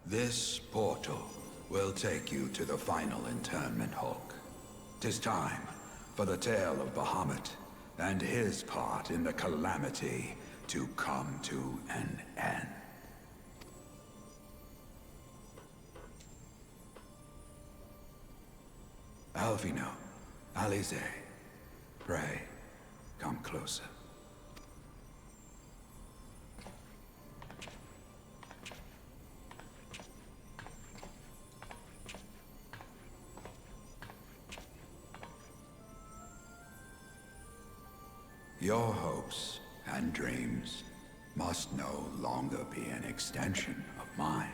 This portal will take you to the final internment hulk. 'Tis time for the tale of Bahamut and his part in the calamity to come to an end. Alvino, Alize, pray, come closer. Your hopes and dreams must no longer be an extension of mine.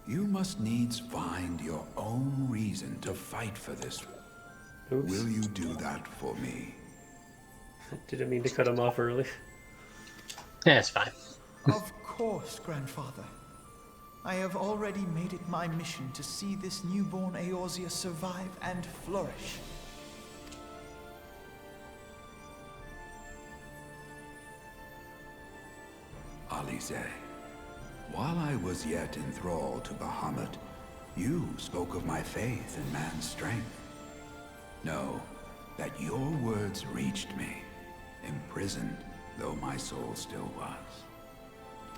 You must needs find your own reason to fight for this. Oops. Will you do that for me? Didn't mean to cut him off early. Yeah, it's fine. Of course, Grandfather. I have already made it my mission to see this newborn Eorzea survive and flourish. Alize, while I was yet enthralled to Bahamut, you spoke of my faith in man's strength. Know that your words reached me, imprisoned though my soul still was.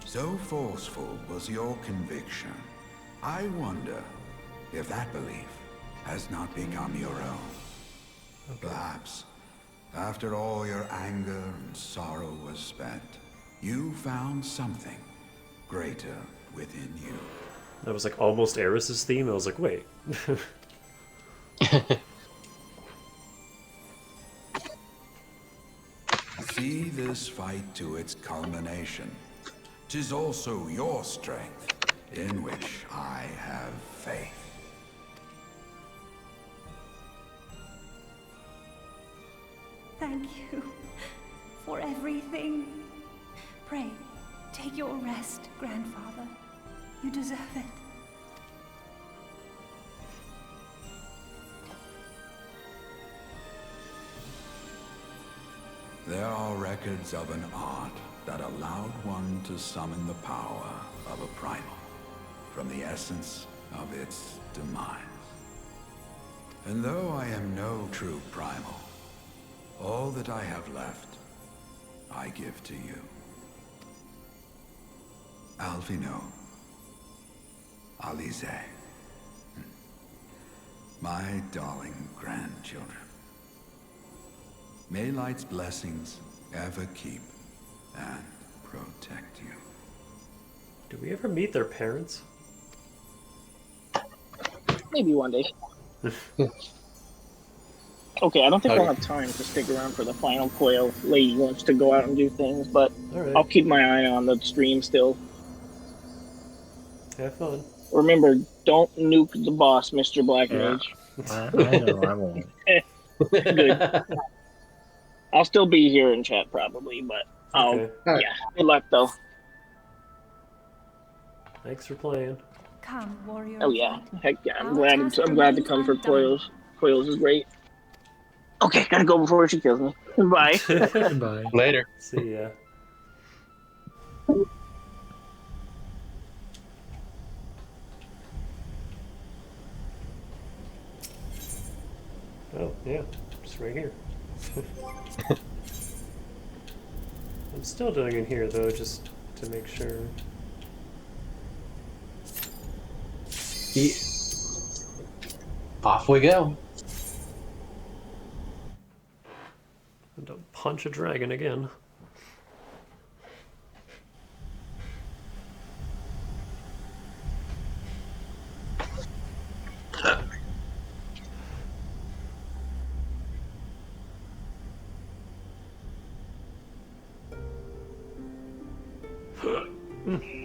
So forceful was your conviction, I wonder if that belief has not become your own. Perhaps, after all your anger and sorrow was spent, you found something greater within you. That was like almost Eris's theme. I was like, wait. See this fight to its culmination. 'Tis also your strength, in which I have faith. Thank you for everything. Pray, take your rest, Grandfather. You deserve it. There are records of an art that allowed one to summon the power of a primal from the essence of its demise. And though I am no true primal, all that I have left, I give to you. Alvino, Alize, my darling grandchildren. May Light's blessings ever keep and protect you. Do we ever meet their parents? Maybe one day. Okay, I don't think Okay. we'll have time to stick around for the final coil. Lady wants to go out and do things, but Alright. I'll keep my eye on the stream still. Have fun. Remember, don't nuke the boss, Mr. Black Yeah, Mage. I know I won't. Good. I'll still be here in chat probably, but Okay. yeah. Good luck though. Thanks for playing. Come, warrior. Oh of yeah. light. Heck yeah. I'm Our glad task to remains come for undone. coils. Coils is great. Okay, gotta go before she kills me. Bye. Bye. Later. See ya. Oh, yeah. Just right here. I'm still doing it here, though, just to make sure. Off we go. And don't punch a dragon again.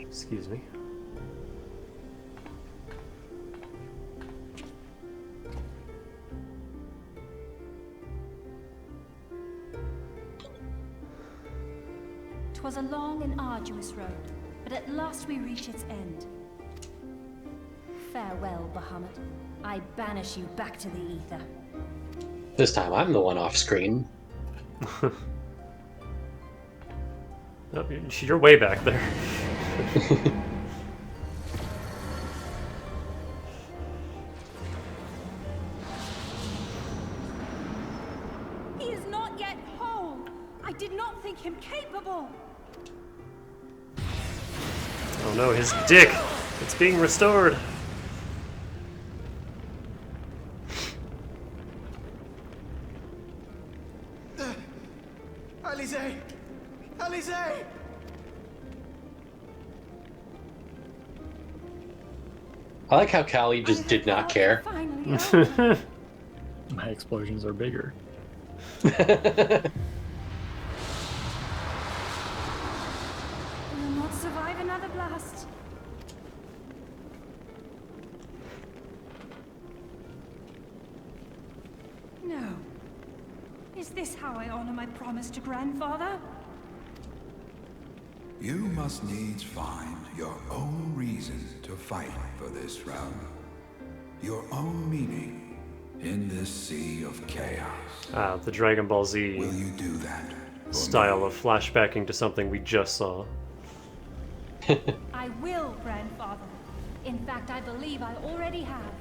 Excuse me. "'Twas a long and arduous road, but at last we reach its end. Farewell, Bahamut. I banish you back to the ether." This time I'm the one off screen. Oh, you're way back there. "He is not yet whole. I did not think him capable." Oh no, his dick! It's being restored! Alize! Alize! I like how Callie just did not care. My explosions are bigger. Will not survive another blast. No. Is this how I honor my promise to grandfather? You must needs find your own reason to fight for this realm. Your own meaning in this sea of chaos. Ah, the Dragon Ball Z Will you do that? style of flashbacking to something we just saw. I will, grandfather. In fact, I believe I already have.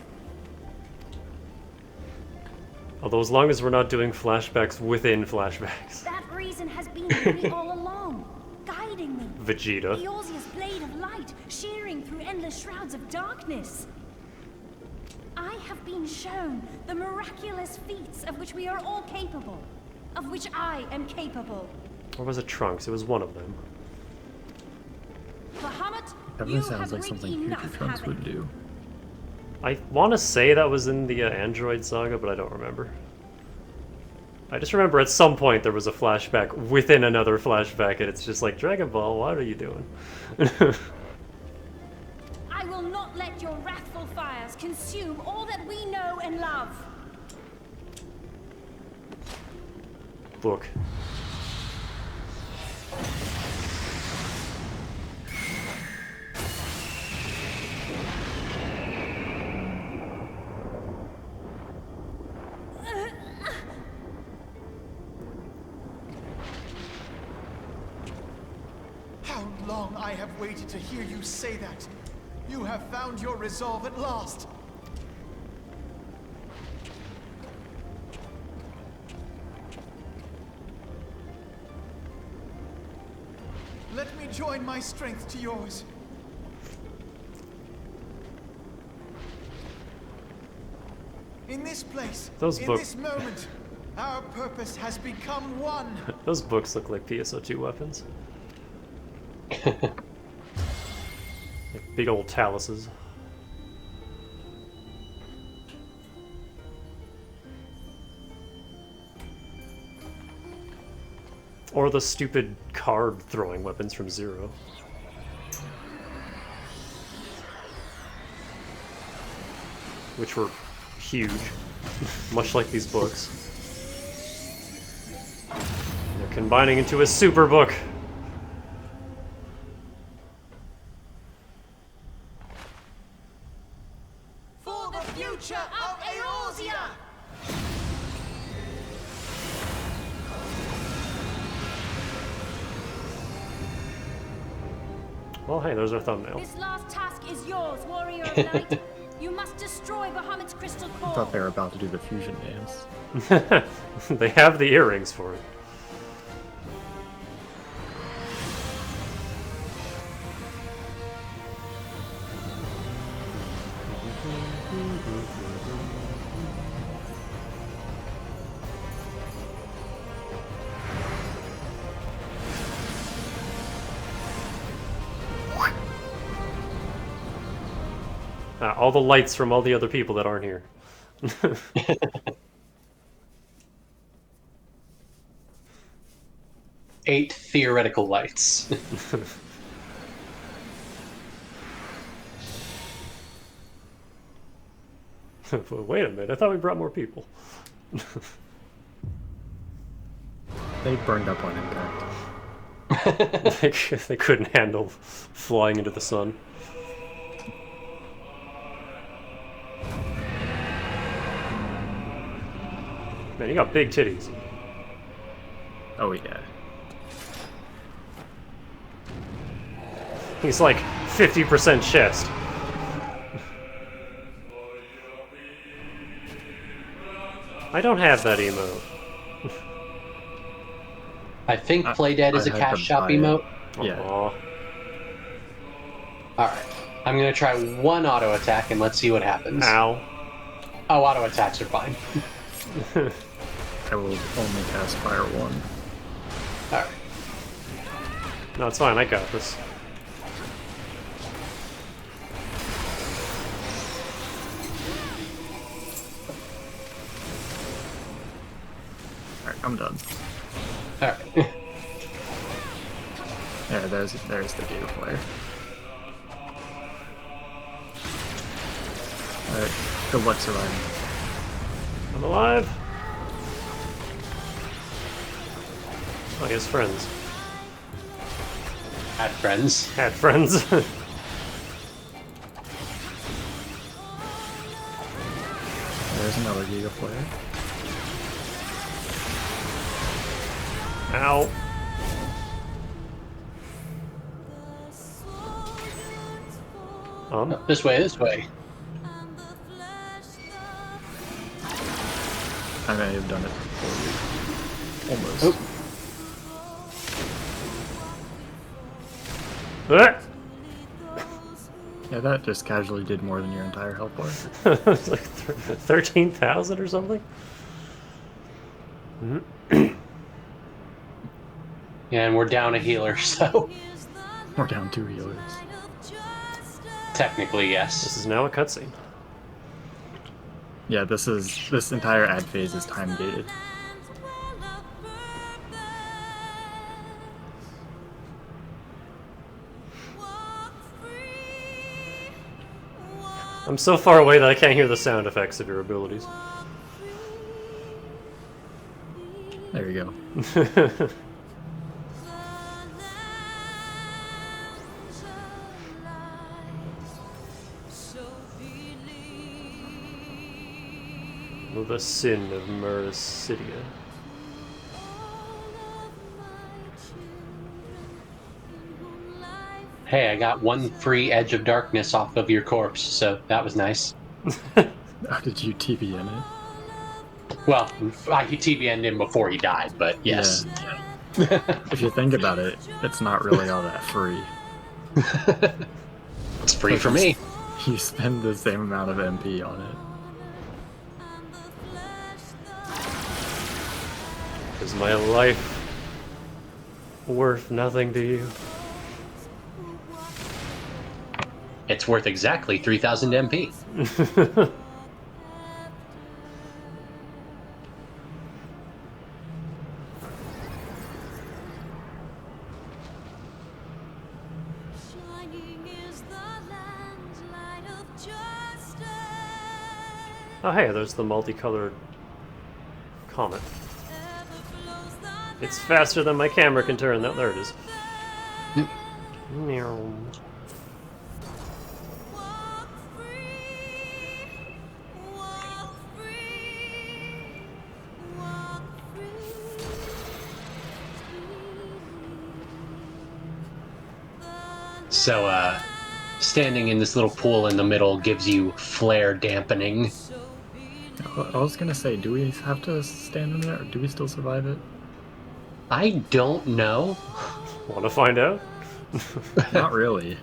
Although as long as we're not doing flashbacks within flashbacks. That reason has been with me all along, guiding me. Vegeta. Eorzea's blade of light, shearing through endless shrouds of darkness. I have been shown the miraculous feats of which we are all capable. Of which I am capable. Or was it Trunks? It was one of them. Bahamut, Definitely sounds like something future Trunks would do. I want to say that was in the Android saga, but I don't remember. I just remember at some point there was a flashback within another flashback, and it's just like, Dragon Ball, what are you doing? I will not let your wrathful fires consume all that we know and love. Book. How long I have waited to hear you say that. You have found your resolve at last. Let me join my strength to yours. In this place, Those in books- this moment, our purpose has become one. Those books look like PSO2 weapons. Like big old taluses. Or the stupid card throwing weapons from Zero. Which were huge, much like these books. They're combining into a super book. For the future of Eorzea! Well, hey, there's our thumbnail. This last task is yours, warrior of light. You must destroy Bahamut's crystal core. I thought they were about to do the fusion dance. They have the earrings for it. All the lights from all the other people that aren't here. 8 theoretical lights. Wait a minute, I thought we brought more people. They burned up on impact. They couldn't handle flying into the sun. Man, you got big titties. Oh yeah. He's like 50% chest. I don't have that emote. I think Playdead is a cash shop emote. Yeah. Alright. I'm gonna try one auto attack and let's see what happens. Ow. Oh, auto attacks are fine. I will only cast Fire 1. Alright. No, it's fine, I got this. Alright, I'm done. Alright. Yeah, there's the Giga Flare. Alright, good luck surviving. I'm alive. Oh, he has friends. Had friends. Had friends. There's another Giga Flare. Ow. This way, this way. I may have done it before you. Almost. Oh. Yeah, that just casually did more than your entire health bar. It's like 13,000 or something. Yeah, and we're down a healer, so... We're down 2 healers. Technically, yes. This is now a cutscene. Yeah, this entire ad phase is time gated. I'm so far away that I can't hear the sound effects of your abilities. There you go. The sin of Mericidia. Hey, I got 1 free Edge of Darkness off of your corpse, so that was nice. How did you TBN it? Well, I TBN'd him before he died, but yes. Yeah. If you think about it, it's not really all that free. It's free for me. You spend the same amount of MP on it. Is my life worth nothing to you? It's worth exactly 3,000 MP. Oh hey, there's the multicolored comet. It's faster than my camera can turn. There it is. Meow. So, standing in this little pool in the middle gives you flare dampening. I was gonna say, do we have to stand in there, or do we still survive it? I don't know. Want to find out? Not really.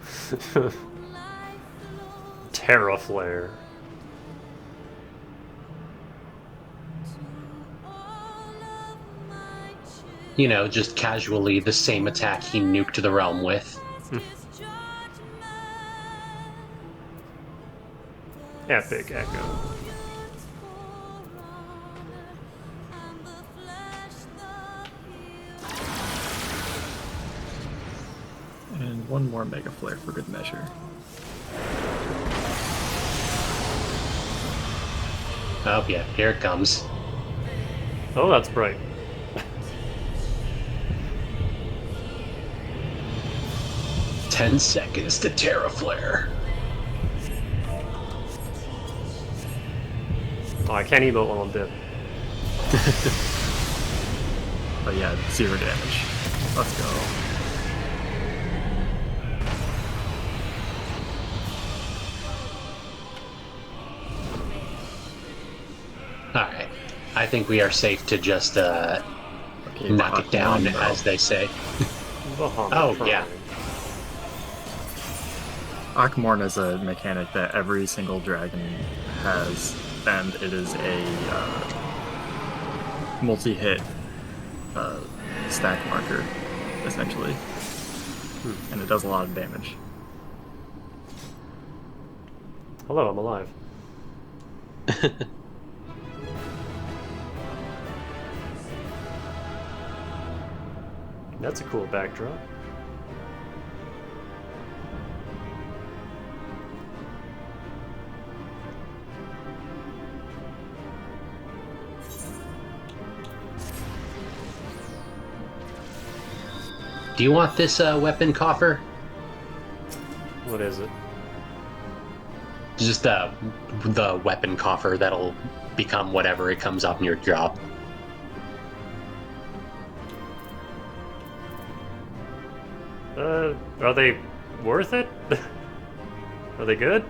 Terra flare. You know, just casually the same attack he nuked the realm with. Epic Echo. And one more Mega Flare for good measure. Oh yeah, here it comes. Oh, that's bright. "10 seconds to Terra Flare." Oh, I can't emote while I'm dead. But yeah, 0 damage. Let's go. Alright. I think we are safe to just knock it down, as they say. Oh, yeah. Akhmorn is a mechanic that every single dragon has, and it is a multi-hit stack marker, essentially. And it does a lot of damage. Hello, I'm alive. That's a cool backdrop. Do you want this weapon coffer? What is it? Just the weapon coffer that'll become whatever it comes up in your job. Are they worth it? Are they good?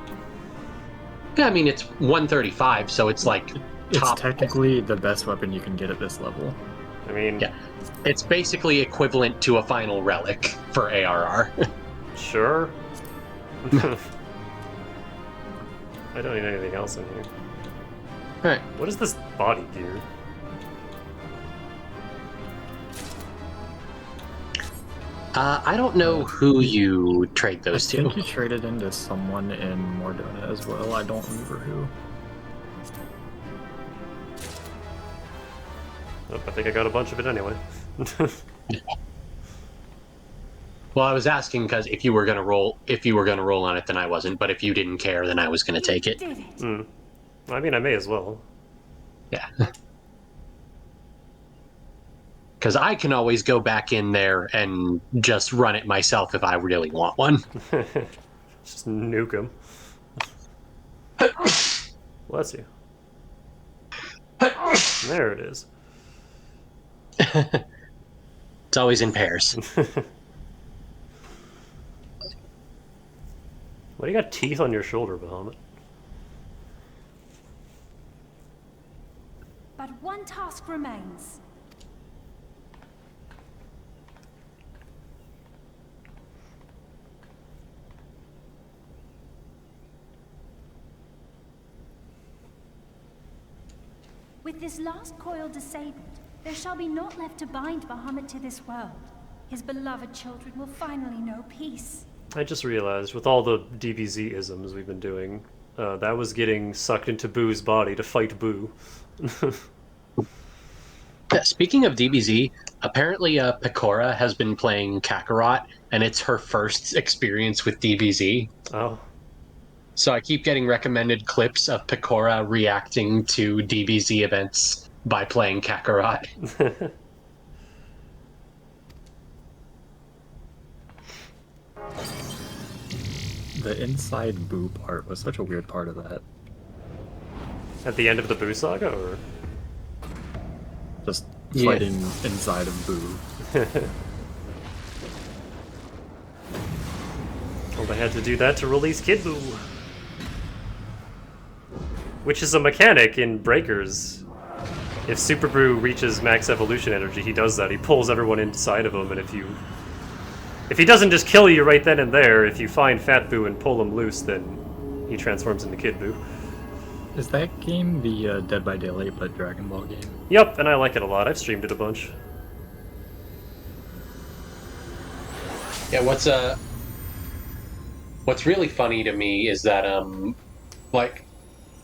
Yeah, I mean, it's 135, so it's like top. It's technically the best weapon you can get at this level. I mean... Yeah. It's basically equivalent to a final relic for ARR. Sure. I don't need anything else in here. Alright. What is this body gear? I don't know who you trade those to. I think you traded into someone in Mordona as well. I don't remember who. Oh, I think I got a bunch of it anyway. Well, I was asking because if you were gonna roll on it, then I wasn't. But if you didn't care, then I was gonna take it. I mean, I may as well. Yeah. Because I can always go back in there and just run it myself if I really want one. Just nuke him. Bless you. There it is. It's always in pairs. Why do you got teeth on your shoulder, Bahamut? But one task remains. With this last coil disabled, there shall be naught left to bind Bahamut to this world. His beloved children will finally know peace. I just realized, with all the DBZ-isms we've been doing, that was getting sucked into Boo's body to fight Boo. Yeah, speaking of DBZ, apparently Pecora has been playing Kakarot, and it's her first experience with DBZ. Oh. So I keep getting recommended clips of Pecora reacting to DBZ events by playing Kakarot. The inside Boo part was such a weird part of that. At the end of the Boo saga, or? Just fighting inside of Boo. Well, they had to do that to release Kid Boo. Which is a mechanic in Breakers. If Super Boo reaches max evolution energy, he does that. He pulls everyone inside of him, and if he doesn't just kill you right then and there, if you find Fat Boo and pull him loose, then he transforms into Kid Boo. Is that game the Dead by Daylight but Dragon Ball game? Yep, and I like it a lot. I've streamed it a bunch. Yeah, what's really funny to me is that like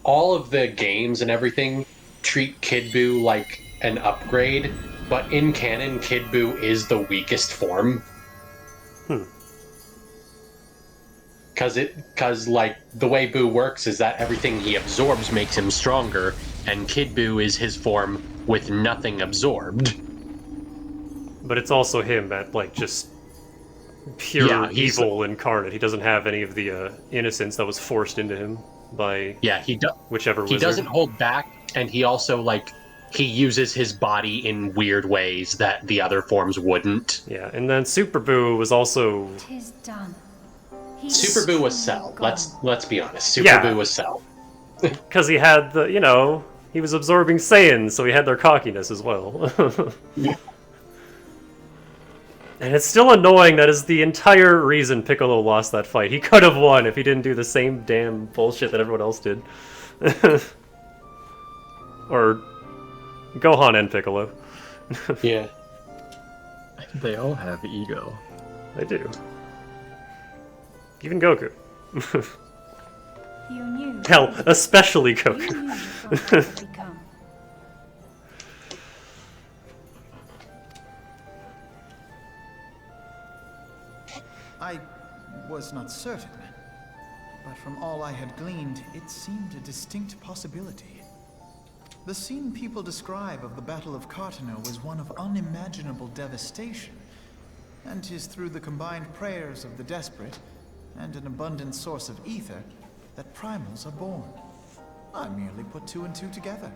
all of the games and everything treat Kid Boo like an upgrade, but in canon, Kid Boo is the weakest form. Because like the way Boo works is that everything he absorbs makes him stronger, and Kid Boo is his form with nothing absorbed. But it's also him at like just pure evil incarnate. He doesn't have any of the innocence that was forced into him by whichever wizard. He doesn't hold back, and he also he uses his body in weird ways that the other forms wouldn't. Yeah, and then Super Boo was also... Tis done. Super Boo was Cell. Let's be honest. Super Boo was Cell. Because he had the, he was absorbing Saiyans, so he had their cockiness as well. And it's still annoying that is the entire reason Piccolo lost that fight. He could have won if he didn't do the same damn bullshit that everyone else did. Or Gohan and Piccolo. Yeah. They all have ego. They do. Even Goku. You knew. Hell, especially Goku. You knew what it would become. I was not certain, but from all I had gleaned, it seemed a distinct possibility. The scene people describe of the Battle of Cartano was one of unimaginable devastation, and 'tis through the combined prayers of the desperate and an abundant source of ether that primals are born. I merely put two and two together.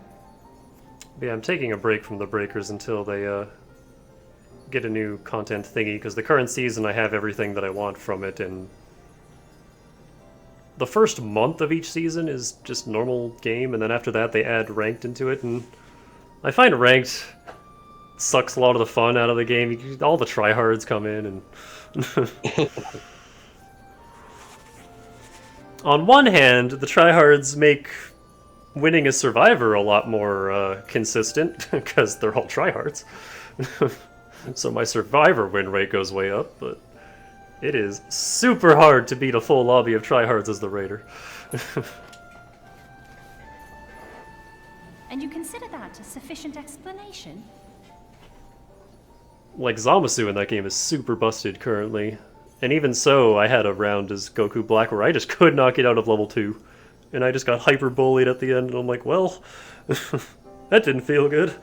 Yeah, I'm taking a break from the Breakers until they get a new content thingy, because the current season I have everything that I want from it, and the first month of each season is just normal game, and then after that they add ranked into it, and I find ranked sucks a lot of the fun out of the game. All the tryhards come in, and on one hand, the tryhards make winning as Survivor a lot more consistent, because they're all tryhards. So my Survivor win rate goes way up, but it is super hard to beat a full lobby of tryhards as the Raider. And you consider that a sufficient explanation? Like, Zamasu in that game is super busted currently. And even so, I had a round as Goku Black where I just could not get out of level 2. And I just got hyper-bullied at the end, and I'm like, well, that didn't feel good.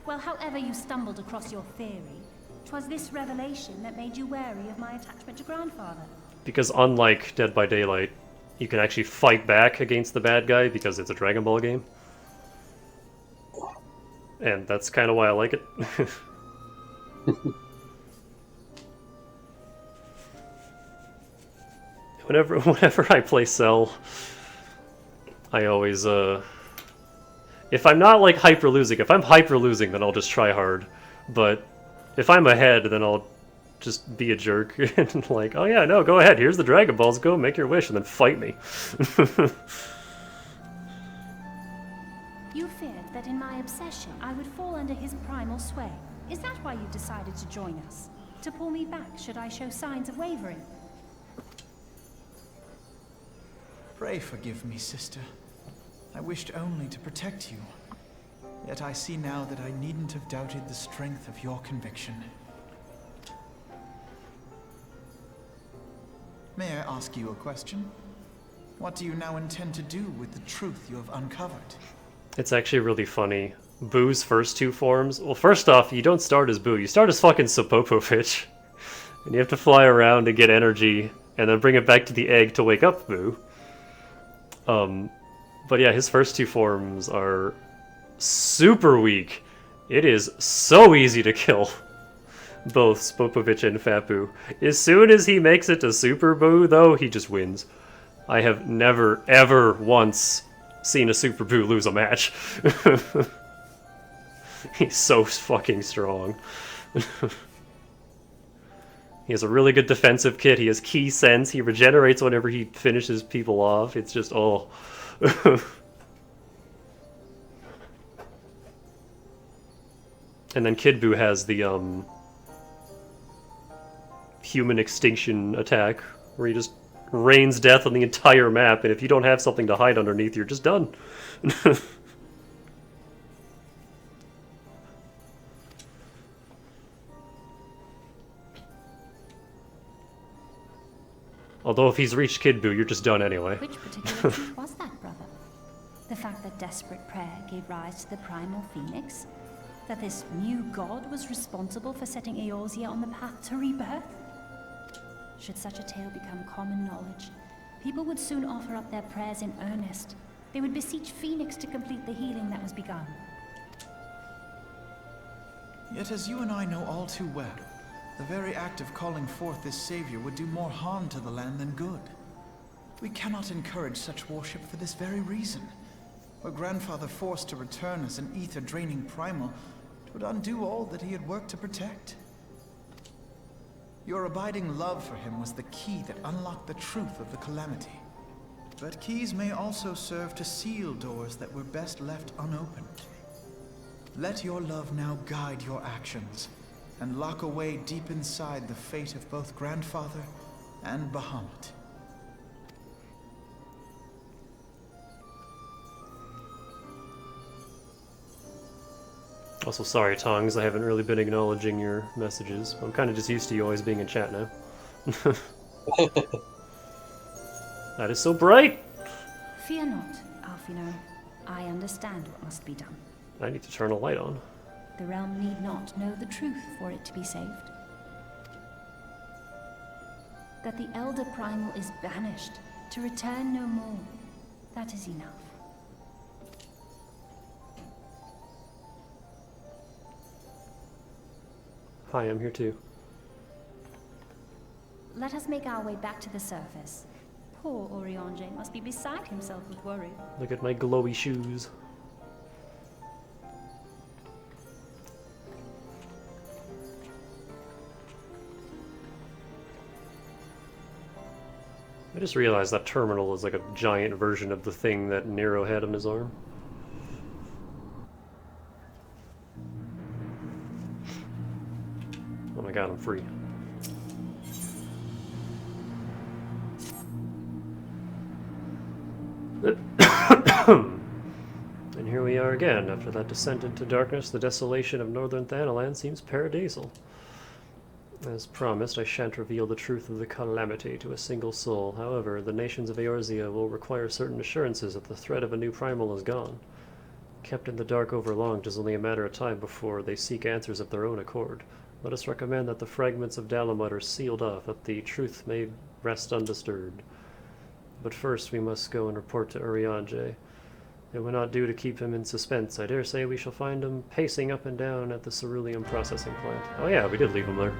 Well, however you stumbled across your theory, 'twas this revelation that made you wary of my attachment to Grandfather. Because unlike Dead by Daylight, you can actually fight back against the bad guy because it's a Dragon Ball game. And that's kind of why I like it. Whenever I play Cell, I always, if I'm not like hyper losing, if I'm hyper losing, then I'll just try hard. But if I'm ahead, then I'll just be a jerk and like, oh yeah, no, go ahead, here's the Dragon Balls, go make your wish, and then fight me. You feared that in my obsession I would fall under his primal sway. Is that why you decided to join us? To pull me back should I show signs of wavering? Pray forgive me, sister. I wished only to protect you. Yet I see now that I needn't have doubted the strength of your conviction. May I ask you a question? What do you now intend to do with the truth you have uncovered? It's actually really funny. Boo's first two forms... Well, first off, you don't start as Boo. You start as fucking Sopopovich. And you have to fly around to get energy, and then bring it back to the egg to wake up Boo. But yeah, his first two forms are super weak. It is so easy to kill both Spopovich and Fat Boo. As soon as he makes it to Super Boo, though, he just wins. I have never, ever once seen a Super Boo lose a match. He's so fucking strong. He has a really good defensive kit. He has Key Sense. He regenerates whenever he finishes people off. It's just, oh. And then Kid Boo has the human extinction attack, where he just rains death on the entire map, and if you don't have something to hide underneath, you're just done. Although if he's reached Kid Boo, you're just done anyway. Which particular truth was that, brother? The fact that desperate prayer gave rise to the primal phoenix? That this new god was responsible for setting Eorzea on the path to rebirth? Should such a tale become common knowledge, people would soon offer up their prayers in earnest. They would beseech Phoenix to complete the healing that was begun. Yet as you and I know all too well, the very act of calling forth this savior would do more harm to the land than good. We cannot encourage such worship for this very reason. Were Grandfather forced to return as an ether-draining primal, it would undo all that he had worked to protect. Your abiding love for him was the key that unlocked the truth of the calamity. But keys may also serve to seal doors that were best left unopened. Let your love now guide your actions, and lock away deep inside the fate of both Grandfather and Bahamut. Also, sorry, Tongs, I haven't really been acknowledging your messages. I'm kind of just used to you always being in chat now. That is so bright! Fear not, Alfino. I understand what must be done. I need to turn a light on. The realm need not know the truth for it to be saved. That the Elder Primal is banished, to return no more. That is enough. Hi, I'm here too. Let us make our way back to the surface. Poor Orionje must be beside himself with worry. Look at my glowy shoes. I just realized that terminal is like a giant version of the thing that Nero had on his arm. Oh my god, I'm free. And here we are again. After that descent into darkness, the desolation of northern Thanalan seems paradisal. As promised, I shan't reveal the truth of the calamity to a single soul. However, the nations of Eorzea will require certain assurances that the threat of a new primal is gone. Kept in the dark overlong, it is only a matter of time before they seek answers of their own accord. Let us recommend that the fragments of Dalamud are sealed off, that the truth may rest undisturbed. But first we must go and report to Urianger. It will not do to keep him in suspense. I dare say we shall find him pacing up and down at the ceruleum processing plant. Oh yeah, we did leave him there.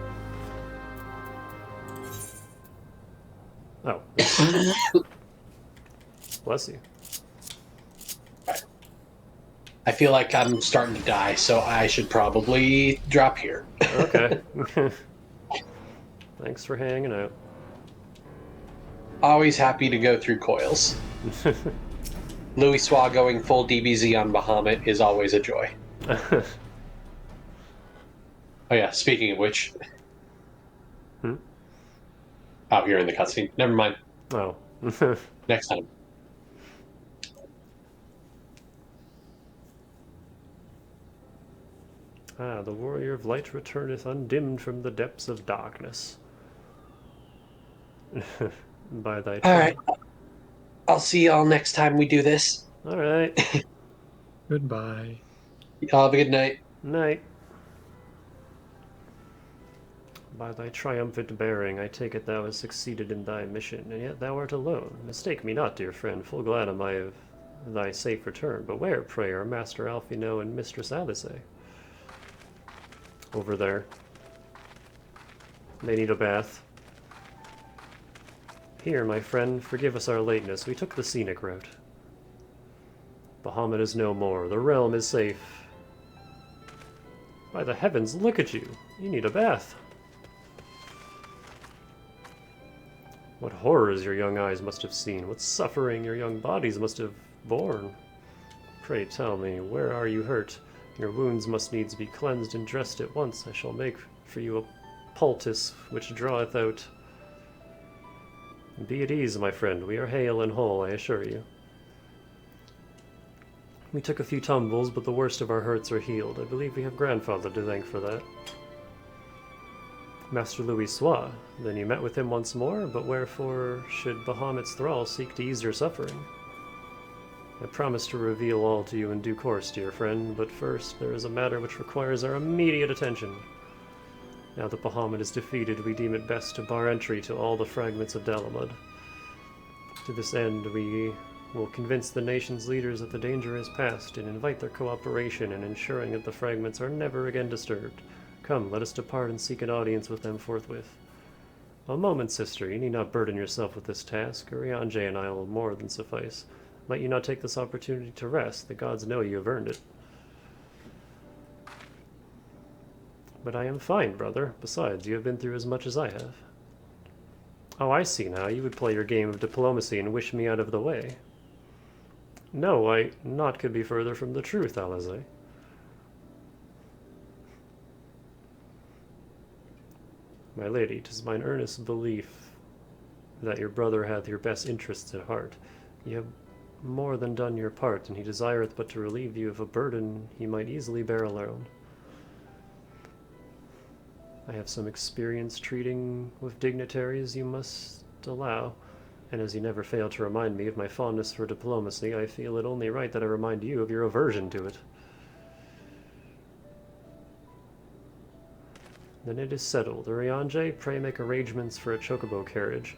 Oh. Bless you. I feel like I'm starting to die, so I should probably drop here. Okay. Thanks for hanging out. Always happy to go through coils. Louis Swa going full DBZ on Bahamut is always a joy. Oh yeah, speaking of which, out here in the cutscene. Never mind. Oh. Next time. Ah, the warrior of light returneth undimmed from the depths of darkness. By thy Alright. I'll see y'all next time we do this. Alright. Goodbye. Y'all have a good night. Night. By thy triumphant bearing, I take it thou hast succeeded in thy mission, and yet thou art alone. Mistake me not, dear friend, full glad am I of thy safe return. But where, pray, are Master Alphino and Mistress Alice? Over there. They need a bath. Here, my friend, forgive us our lateness. We took the scenic route. Bahamut is no more. The realm is safe. By the heavens, look at you. You need a bath. What horrors your young eyes must have seen. What suffering your young bodies must have borne. Pray tell me, where are you hurt? Your wounds must needs be cleansed and dressed at once. I shall make for you a poultice which draweth out. Be at ease, my friend. We are hale and whole, I assure you. We took a few tumbles, but the worst of our hurts are healed. I believe we have grandfather to thank for that. Master Louis Sois, then you met with him once more, but wherefore should Bahamut's thrall seek to ease your suffering? I promise to reveal all to you in due course, dear friend, but first there is a matter which requires our immediate attention. Now that Bahamut is defeated, we deem it best to bar entry to all the fragments of Dalamud. To this end, we will convince the nation's leaders that the danger is past and invite their cooperation in ensuring that the fragments are never again disturbed. Come, let us depart and seek an audience with them forthwith. A moment, sister, you need not burden yourself with this task. Urianger and I will more than suffice. Might you not take this opportunity to rest? The gods know you have earned it. But I am fine, brother. Besides, you have been through as much as I have. Oh, I see now. You would play your game of diplomacy and wish me out of the way. No, naught could be further from the truth, Alize. My lady, 'tis mine earnest belief that your brother hath your best interests at heart. You have more than done your part, and he desireth but to relieve you of a burden he might easily bear alone. I have some experience treating with dignitaries, you must allow, and as you never fail to remind me of my fondness for diplomacy, I feel it only right that I remind you of your aversion to it. Then it is settled. Urianger, pray make arrangements for a chocobo carriage.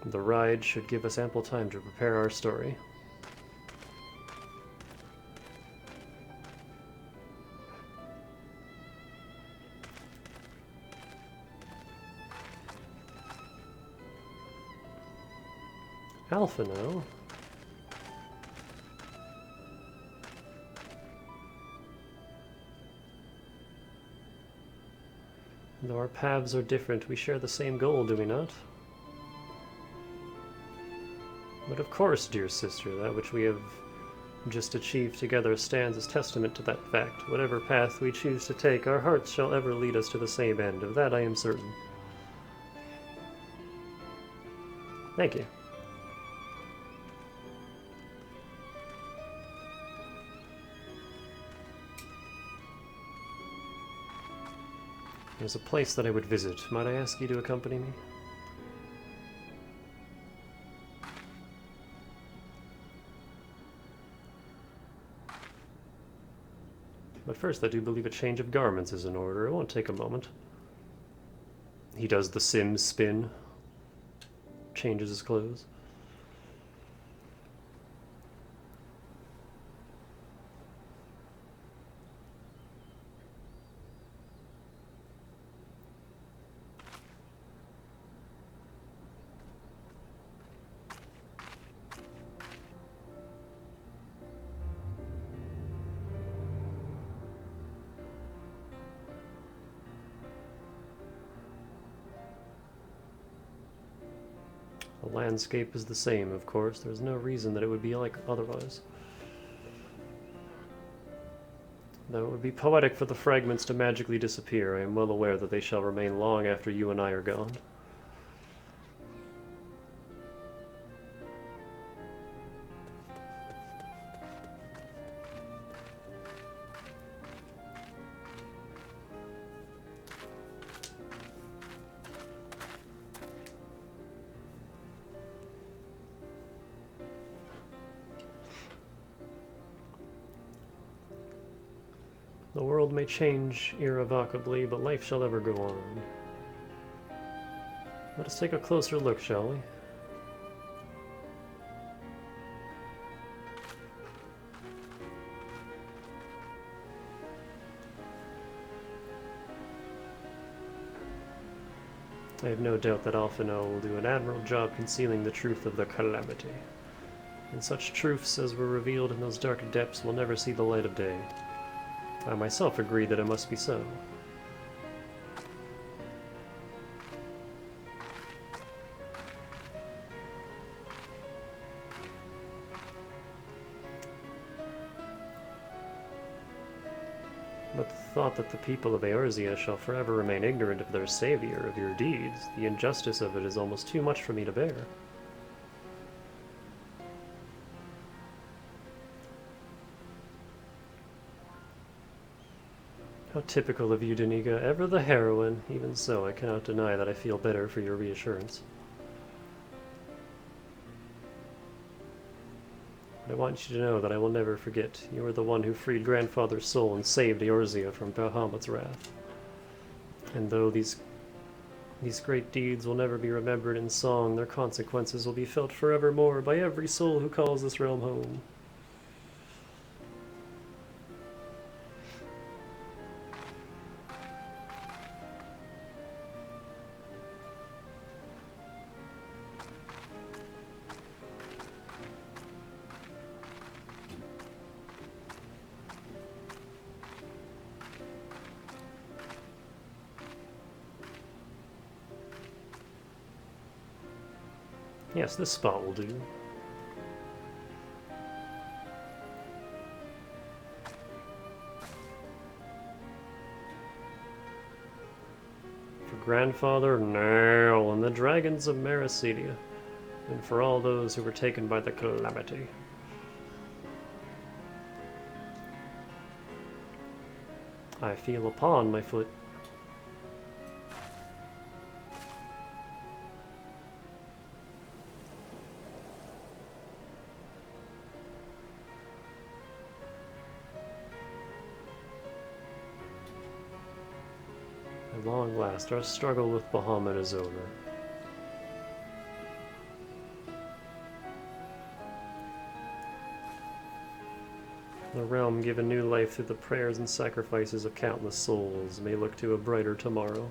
The ride should give us ample time to prepare our story. Alphino? Though our paths are different, we share the same goal, do we not? But of course, dear sister, that which we have just achieved together stands as testament to that fact. Whatever path we choose to take, our hearts shall ever lead us to the same end. Of that I am certain. Thank you. There's a place that I would visit. Might I ask you to accompany me? But first, I do believe a change of garments is in order. It won't take a moment. He does the Sims spin. Changes his clothes. The landscape is the same, of course. There's no reason that it would be like otherwise. Though it would be poetic for the fragments to magically disappear, I am well aware that they shall remain long after you and I are gone. The world may change irrevocably, but life shall ever go on. Let us take a closer look, shall we? I have no doubt that Alphino will do an admirable job concealing the truth of the calamity. And such truths as were revealed in those dark depths will never see the light of day. I myself agree that it must be so. But the thought that the people of Eorzea shall forever remain ignorant of their savior, of your deeds, the injustice of it is almost too much for me to bear. How typical of you, Danica. Ever the heroine. Even so, I cannot deny that I feel better for your reassurance. But I want you to know that I will never forget. You are the one who freed Grandfather's soul and saved Eorzea from Bahamut's wrath. And though these great deeds will never be remembered in song, their consequences will be felt forevermore by every soul who calls this realm home. Yes, this spot will do. For Grandfather Nerl and the dragons of Meracedia, and for all those who were taken by the calamity. I feel a paw on my foot. At long last, our struggle with Bahamut is over. The realm, given new life through the prayers and sacrifices of countless souls, may look to a brighter tomorrow.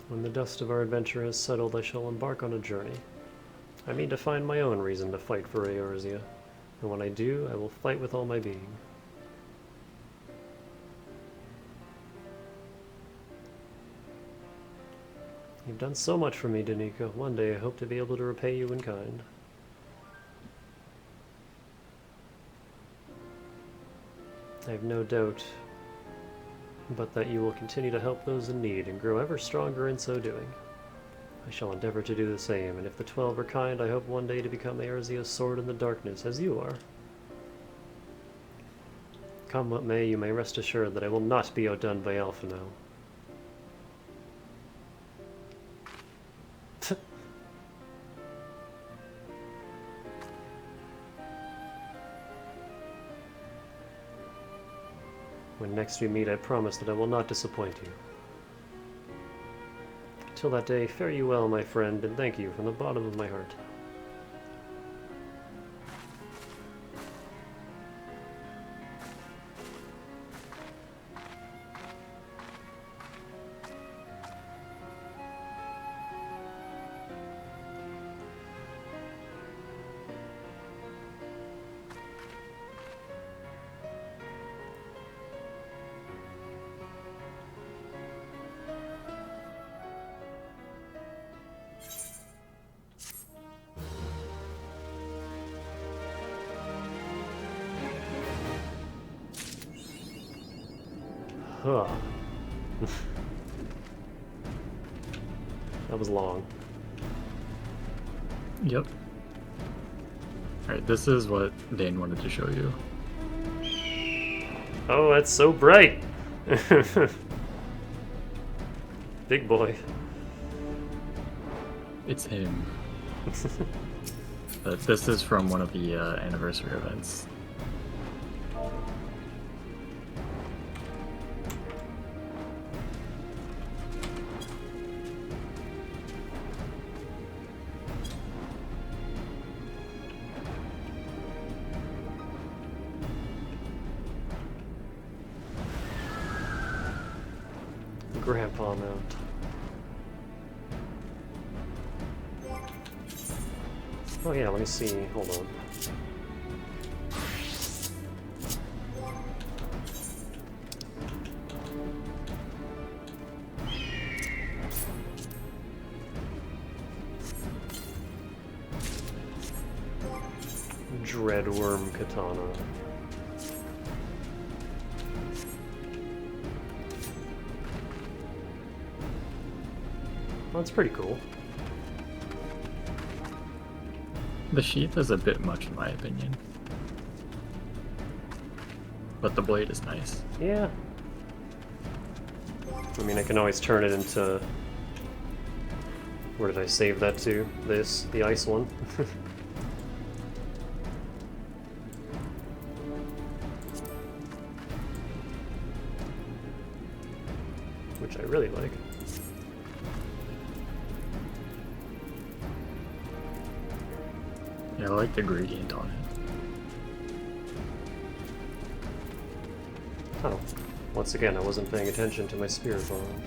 When the dust of our adventure has settled, I shall embark on a journey. I mean to find my own reason to fight for Eorzea, and when I do, I will fight with all my being. You've done so much for me, Danica. One day I hope to be able to repay you in kind. I have no doubt but that you will continue to help those in need and grow ever stronger in so doing. I shall endeavor to do the same, and if the 12 are kind, I hope one day to become Eorzea's sword in the darkness, as you are. Come what may, you may rest assured that I will not be outdone by Alphino. When next we meet, I promise that I will not disappoint you. Till that day, fare you well, my friend, and thank you from the bottom of my heart. Huh. That was long. Yep. Alright, this is what Dane wanted to show you. Oh, that's so bright! Big boy. It's him. But this is from one of the anniversary events. Grandpa mount. Oh yeah, let me see. Hold on. Dreadworm katana. Well, that's pretty cool. The sheath is a bit much in my opinion. But the blade is nice. Yeah. I mean, I can always turn it into... Where did I save that to? This, the ice one. Which I really like. Yeah, I like the gradient on it. Oh. Once again, I wasn't paying attention to my spirit bond.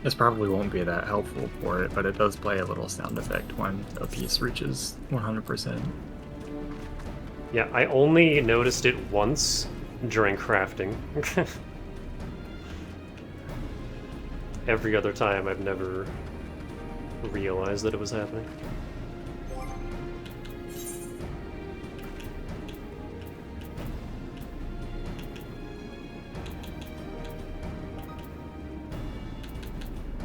This probably won't be that helpful for it, but it does play a little sound effect when a piece reaches 100%. Yeah, I only noticed it once during crafting. Every other time I've never realized that it was happening.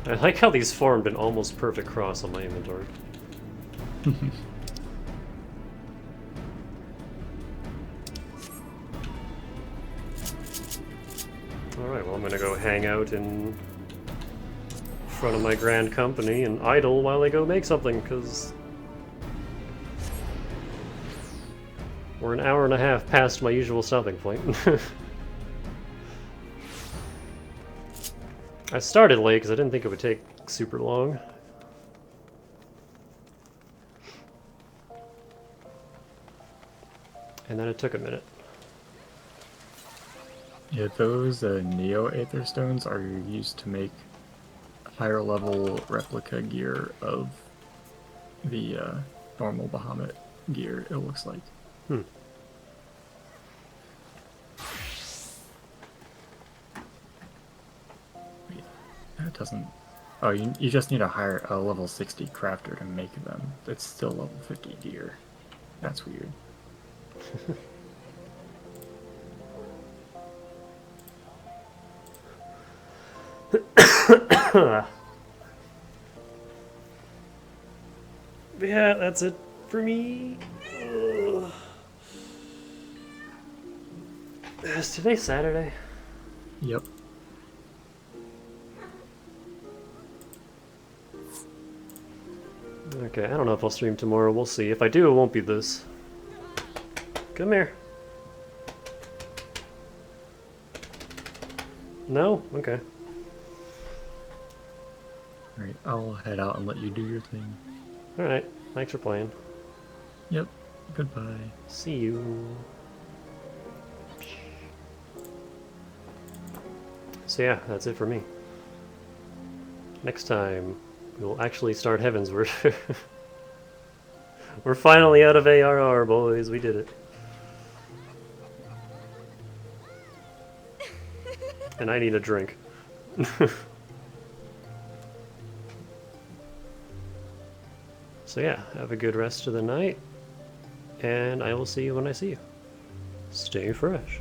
I like how these formed an almost perfect cross on my inventory. Alright, well I'm gonna go hang out in front of my grand company and idle while I go make something, because we're an hour and a half past my usual stopping point. I started late because I didn't think it would take super long. And then it took a minute. Yeah, those Neo Aether Stones are used to make higher level replica gear of the normal Bahamut gear, it looks like. Hmm. It doesn't... Oh, you just need a level 60 crafter to make them. It's still level 50 gear. That's weird. Yeah, that's it for me. Ugh. Is today Saturday? Yep. Okay, I don't know if I'll stream tomorrow. We'll see. If I do, it won't be this. Come here. No? Okay. Alright, I'll head out and let you do your thing. Alright, thanks for playing. Yep, goodbye. See you. So yeah, that's it for me. Next time, we'll actually start Heavensward. We're finally out of ARR, boys. We did it. And I need a drink. So yeah, have a good rest of the night, and I will see you when I see you. Stay fresh.